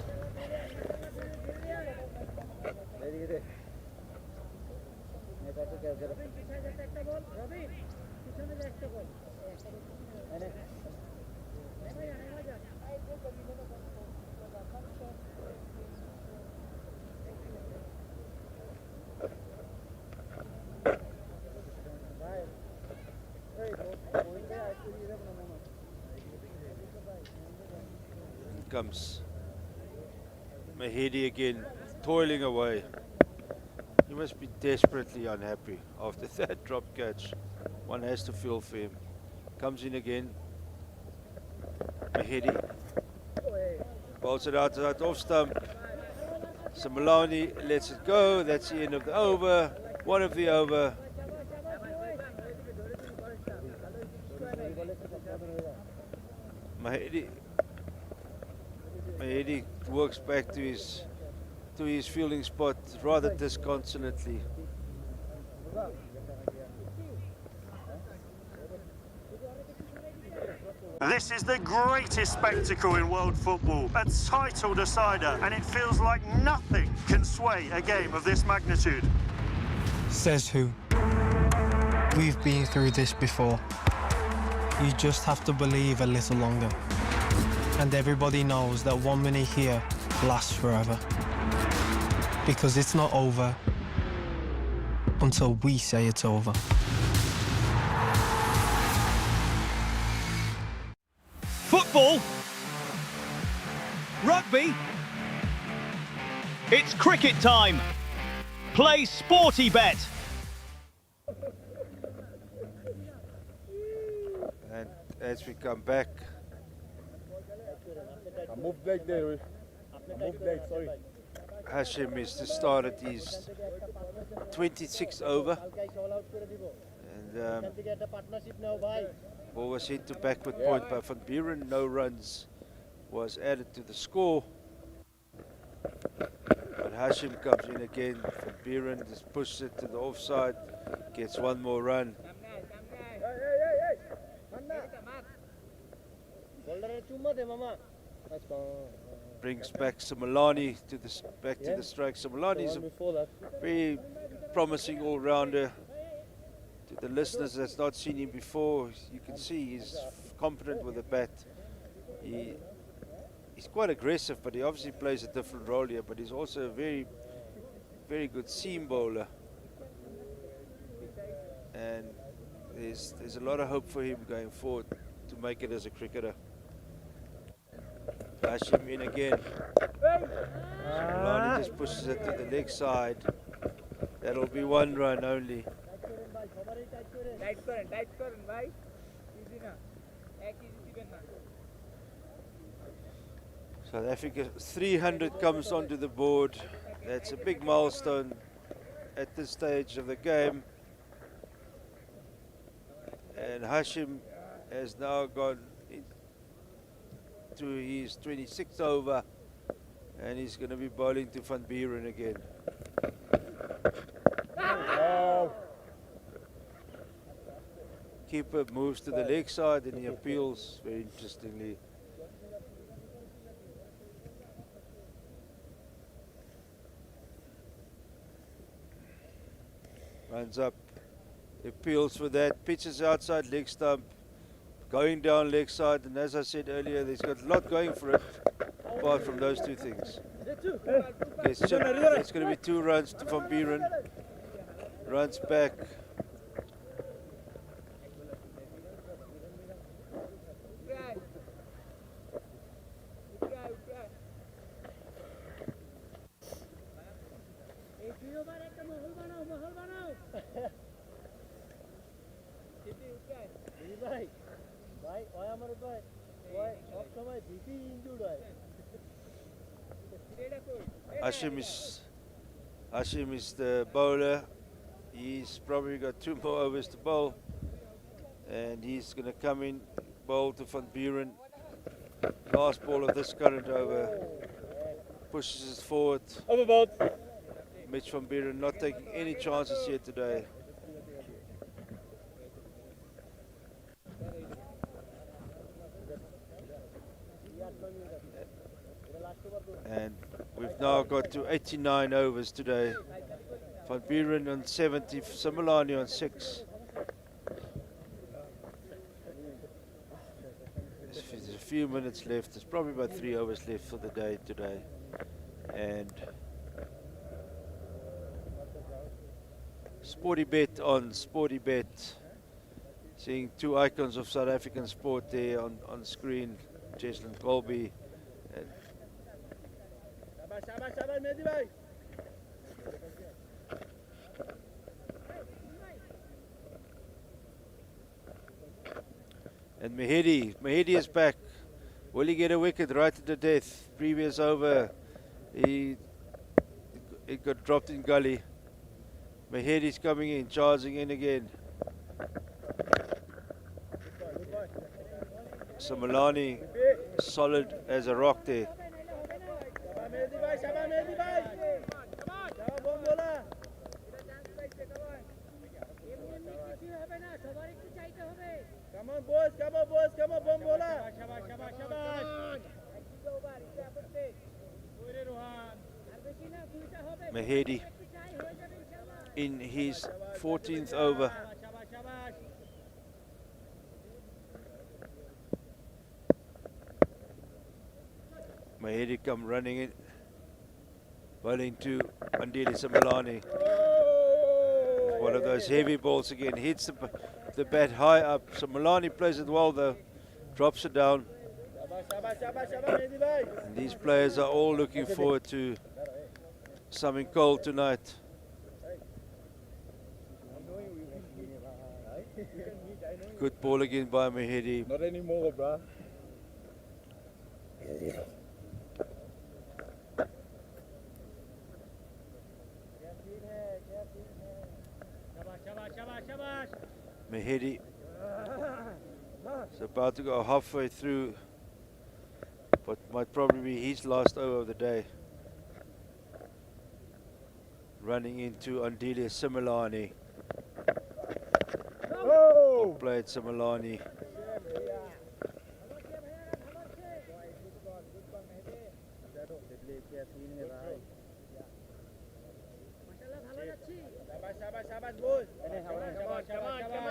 Comes Mahedi again, toiling away. He must be desperately unhappy after that drop catch. One has to feel for him. comes in again. Mahedi bowls it out off stump. Samulani lets it go. That's the end of the over. One of the over. Mahedi works back to his fielding spot rather disconsolately. This is the greatest spectacle in world football, a title decider, and it feels like nothing can sway a game of this magnitude. Says who? We've been through this before. You just have to believe a little longer. And everybody knows that 1 minute here lasts forever. Because it's not over until we say it's over. Football, rugby, it's cricket time. Play Sporty Bet. And as we come back, Move back there. Move back, sorry. Hashim is to start at his 26th over. And ball was hit to backward point by Van Buren. No runs was added to the score. But Hashim comes in again. Van Buren just pushes it to the offside. Gets one more run. Brings back Samulani to the strike. Samulani is a very promising all-rounder. To the listeners that's not seen him before, you can see he's confident with the bat. He's quite aggressive, but he obviously plays a different role here. But he's also a very, very good seam bowler, and there's a lot of hope for him going forward to make it as a cricketer. Hashim in again. Samulani just pushes it to the leg side. That'll be one run only. South Africa 300 comes onto the board. That's a big milestone at this stage of the game. And Hashim has now gone to his 26th over, and he's going to be bowling to Van Buren again. Keeper moves to the leg side and he appeals very interestingly. Runs up, appeals for that, pitches outside leg stump, going down leg side, and as I said earlier, he's got a lot going for it apart from those two things. It's going to be 2 runs to Van Buren. Runs back. Hashim is the bowler. He's probably got 2 more overs to bowl, and he's going to come in, bowl to Van Buren. Last ball of this current over, pushes it forward. Mitch Van Buren not taking any chances here today. And we've now got to 89 overs today. Van Buren on 70, Samulani on 6. There's a few minutes left. There's probably about 3 overs left for the day today. And Sporty Bet on Sporty Bet. Seeing 2 icons of South African sport there on screen. Cheslin Colby and And Mahedi is back. Will he get a wicket right at the death? Previous over, it got dropped in gully. Mahedi's coming in, charging in again. Samalani, solid as a rock there. Come on boys, come on boys, come on bomb bowler. Mahedi in his 14th over. Mahedi come running in, bowling to Andile Samalani. One of those heavy balls again, hits the bat high up. Samalani plays it well though, drops it down. And these players are all looking forward to something cold tonight. Good ball again by Mahedi. Not anymore, bruh. Mahedi is about to go halfway through, but might probably be his last over of the day. Running into Andile Samalani. Well played, Samalani. Shabash, boys. Come on. Shabash.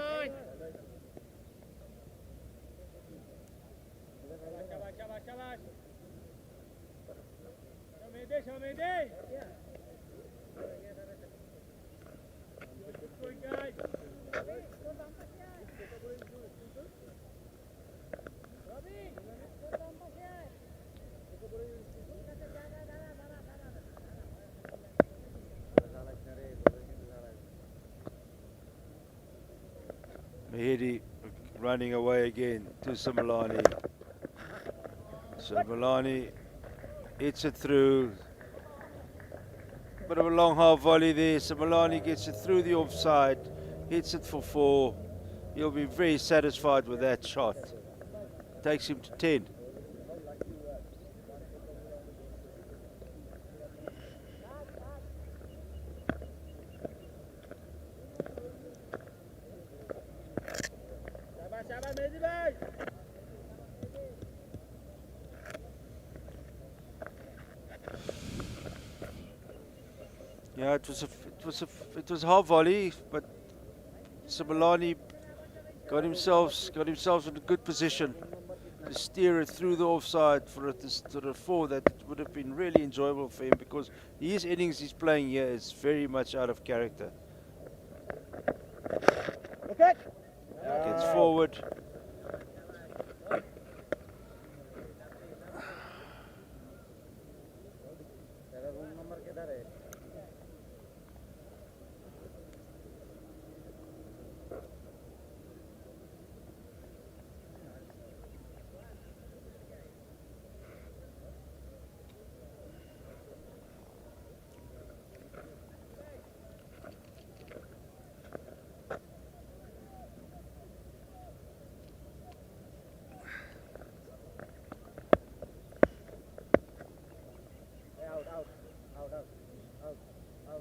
Show me this. Good going, guys. Mahedi running away again to Samalani. Samalani hits it through. Bit of a long half volley there. Samalani gets it through the offside, hits it for 4. He'll be very satisfied with that shot. Takes him to 10. Yeah, it was a half volley, but Samalani got himself in a good position to steer it through the offside for it to the 4. That would have been really enjoyable for him, because his innings he's playing here is very much out of character. Okay. Gets forward.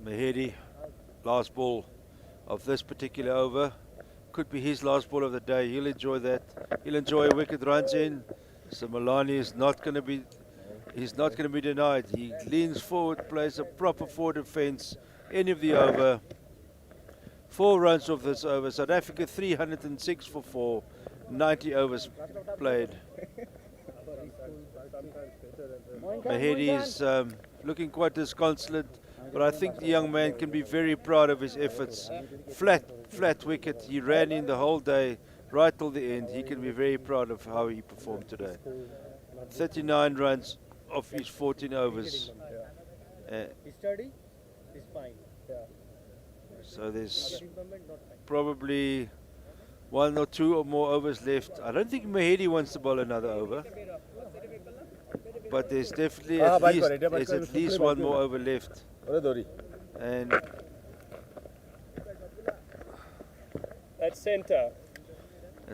Mahedi, last ball of this particular over. Could be his last ball of the day. He'll enjoy that. He'll enjoy a wicket runs in. So Malani is not going to be. He's not going to be denied. He leans forward, plays a proper forward defence. End of the over. 4 runs off this over. South Africa 306 for 4. 90 overs played. Mahedi is looking quite disconsolate, but I think the young man can be very proud of his efforts. Flat wicket. He ran in the whole day, right till the end. He can be very proud of how he performed today. 39 runs of his 14 overs. He's steady, he's fine. So there's probably 1 or 2 or more overs left. I don't think Mahedi wants to bowl another over, but there's definitely at least 1 more over left. And At centre.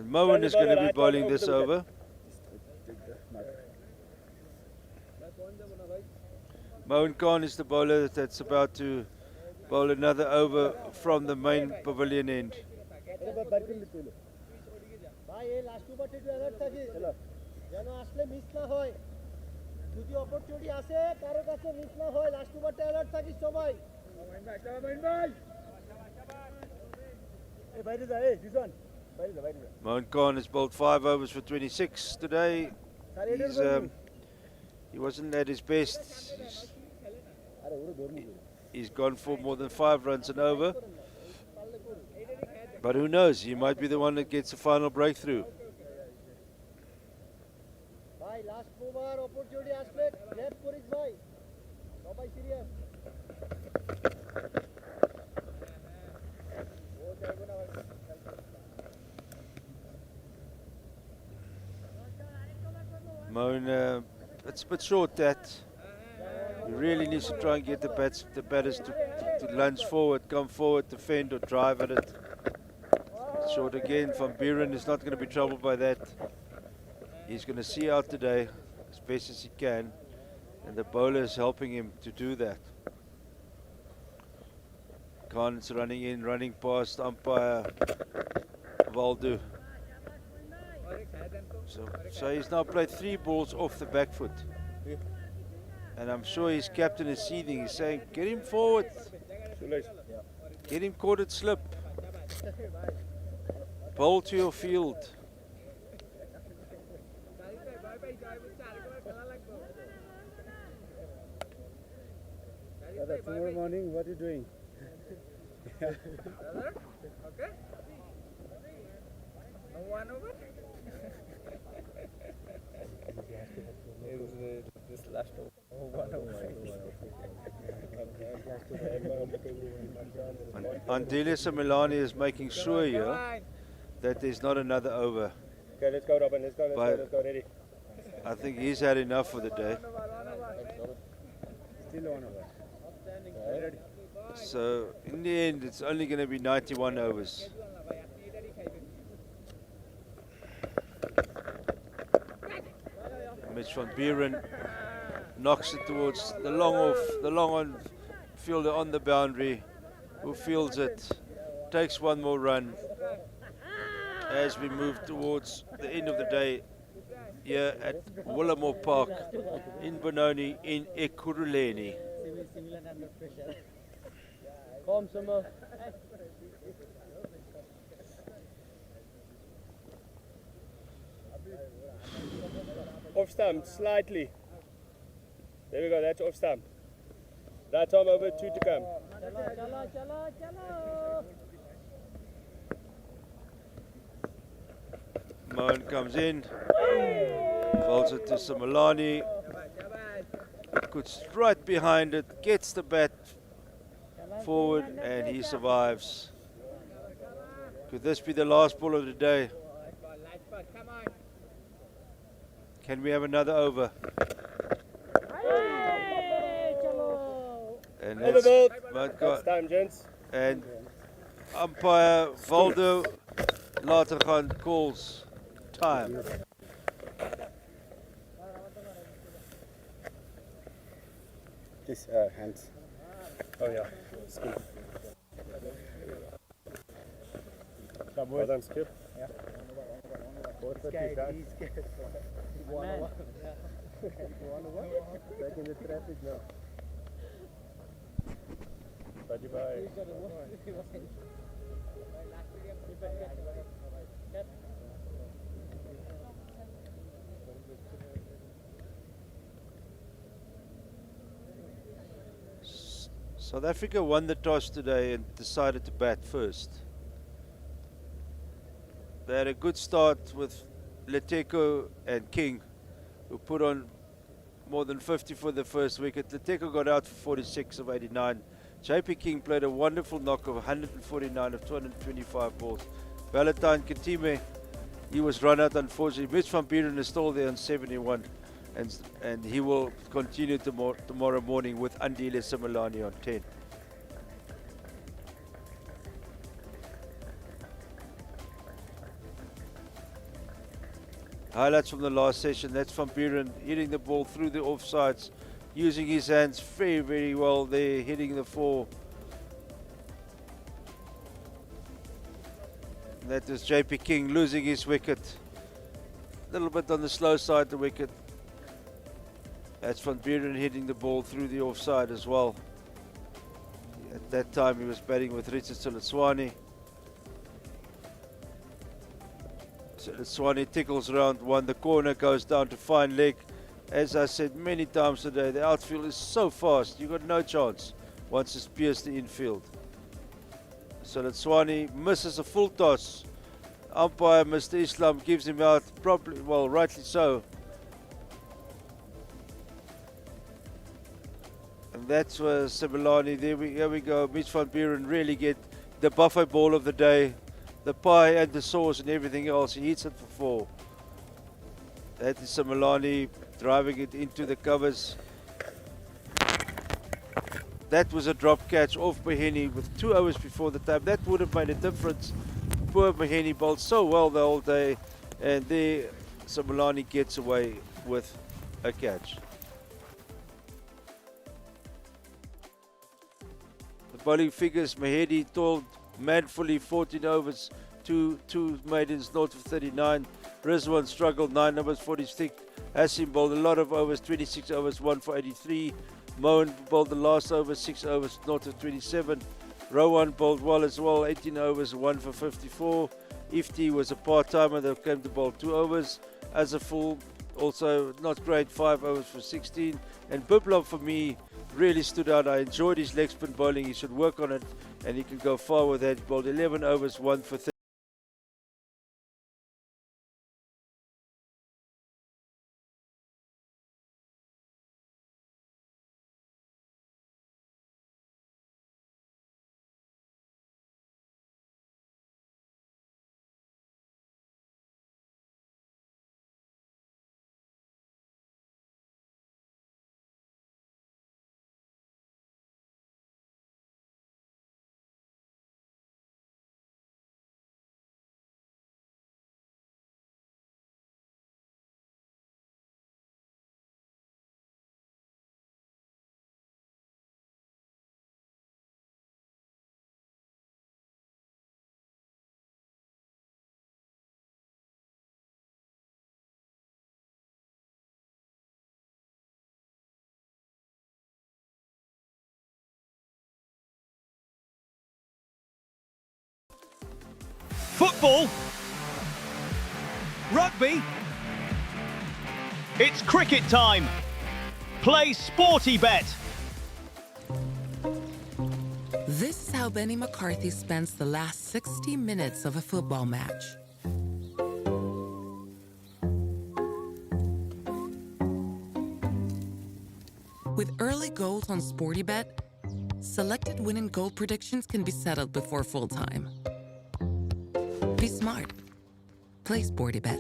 Mohan is going to be bowling this over. Mohan Khan is the bowler that's about to bowl another over from the main pavilion end. Mohan Khan has bowled 5 overs for 26 today. He wasn't at his best. He's gone for more than 5 runs and over. But who knows? He might be the one that gets the final breakthrough. Mohan, it's a bit short that. He really needs to try and get the batters to lunge forward, come forward, defend or drive at it. Short again from Buren is not going to be troubled by that. He's going to see out today as best as he can, and the bowler is helping him to do that. Khan's running in, running past umpire Valdu. So he's now played 3 balls off the back foot. And I'm sure his captain is seething. He's saying, get him forward. Get him caught at slip. Bowl to your field. Tomorrow morning, what are you doing? Okay. No 1 over? This last over. 1 over. Andile Milani is making sure here that there's not another over. Okay, let's go, Robin. Let's go. Let's go. Ready. I think he's had enough for the day. Still 1 over. Ready. So in the end, it's only going to be 91 overs. Mitch van Buren knocks it towards the long on fielder on the boundary, who fields it, takes 1 more run as we move towards the end of the day here at Willowmoore Park in Benoni in Ekurhuleni. Calm, Summer. Off stump, slightly. There we go, that's off stump. Right arm over, 2 to come. Mohan comes in, folds it to Samilani, puts right behind it, gets the bat forward, and he survives. Could this be the last ball of the day? Can we have another over? And that's time, gents. And umpire Valdo Latergan calls time. This hands. Oh yeah, Skip. Well done, Skip. Yeah. Back in the traffic now. Bye. South Africa won the toss today and decided to bat first. They had a good start with Leteko and King, who put on more than 50 for the first wicket. Leteko got out for 46 of 89. JP King played a wonderful knock of 149 of 225 balls. Valentine Kitime, he was run out unfortunately. Mitch van Buren is still there on 71, and he will continue tomorrow morning with Andile Similani on 10. Highlights from the last session, that's Van Buren hitting the ball through the offsides, using his hands very, very well there, hitting the 4. That is JP King losing his wicket. A little bit on the slow side, the wicket. That's Van Buren hitting the ball through the offside as well. At that time he was batting with Richard Siletswani. Siletswani tickles around one, the corner goes down to fine leg. As I said many times today, the outfield is so fast, you've got no chance once it's pierced the infield. Siletswani misses a full toss. Umpire Mr. Islam gives him out properly, well, rightly so. And that's where Similani, here we go. Mitch van Buren really get the buffet ball of the day. The pie and the sauce and everything else. He hits it for 4. That is Similani driving it into the covers. That was a drop catch off Maheni with 2 hours before the time. That would have made a difference. Poor Maheni bowled so well the whole day. And there Similani gets away with a catch. The bowling figures, Mahedi toiled manfully 14 overs, two maidens north of 39. Rizwan struggled 9 overs 46. Hassim bowled a lot of overs, 26 overs 1 for 83. Mohan bowled the last over, 6 overs north of 27. Rowan bowled well as well, 18 overs 1 for 54. Ifti was a part-timer that came to bowl 2 overs. As a full, also not great, 5 overs for 16. And Biplov for me really stood out. I enjoyed his leg spin bowling. He should work on it and he can go far with that. He bowled 11 overs 1 for 30. Football, rugby, it's cricket time. Play Sporty Bet. This is how Benny McCarthy spends the last 60 minutes of a football match. With early goals on Sporty Bet, selected win and goal predictions can be settled before full time. Be smart. Play Sporty Bet.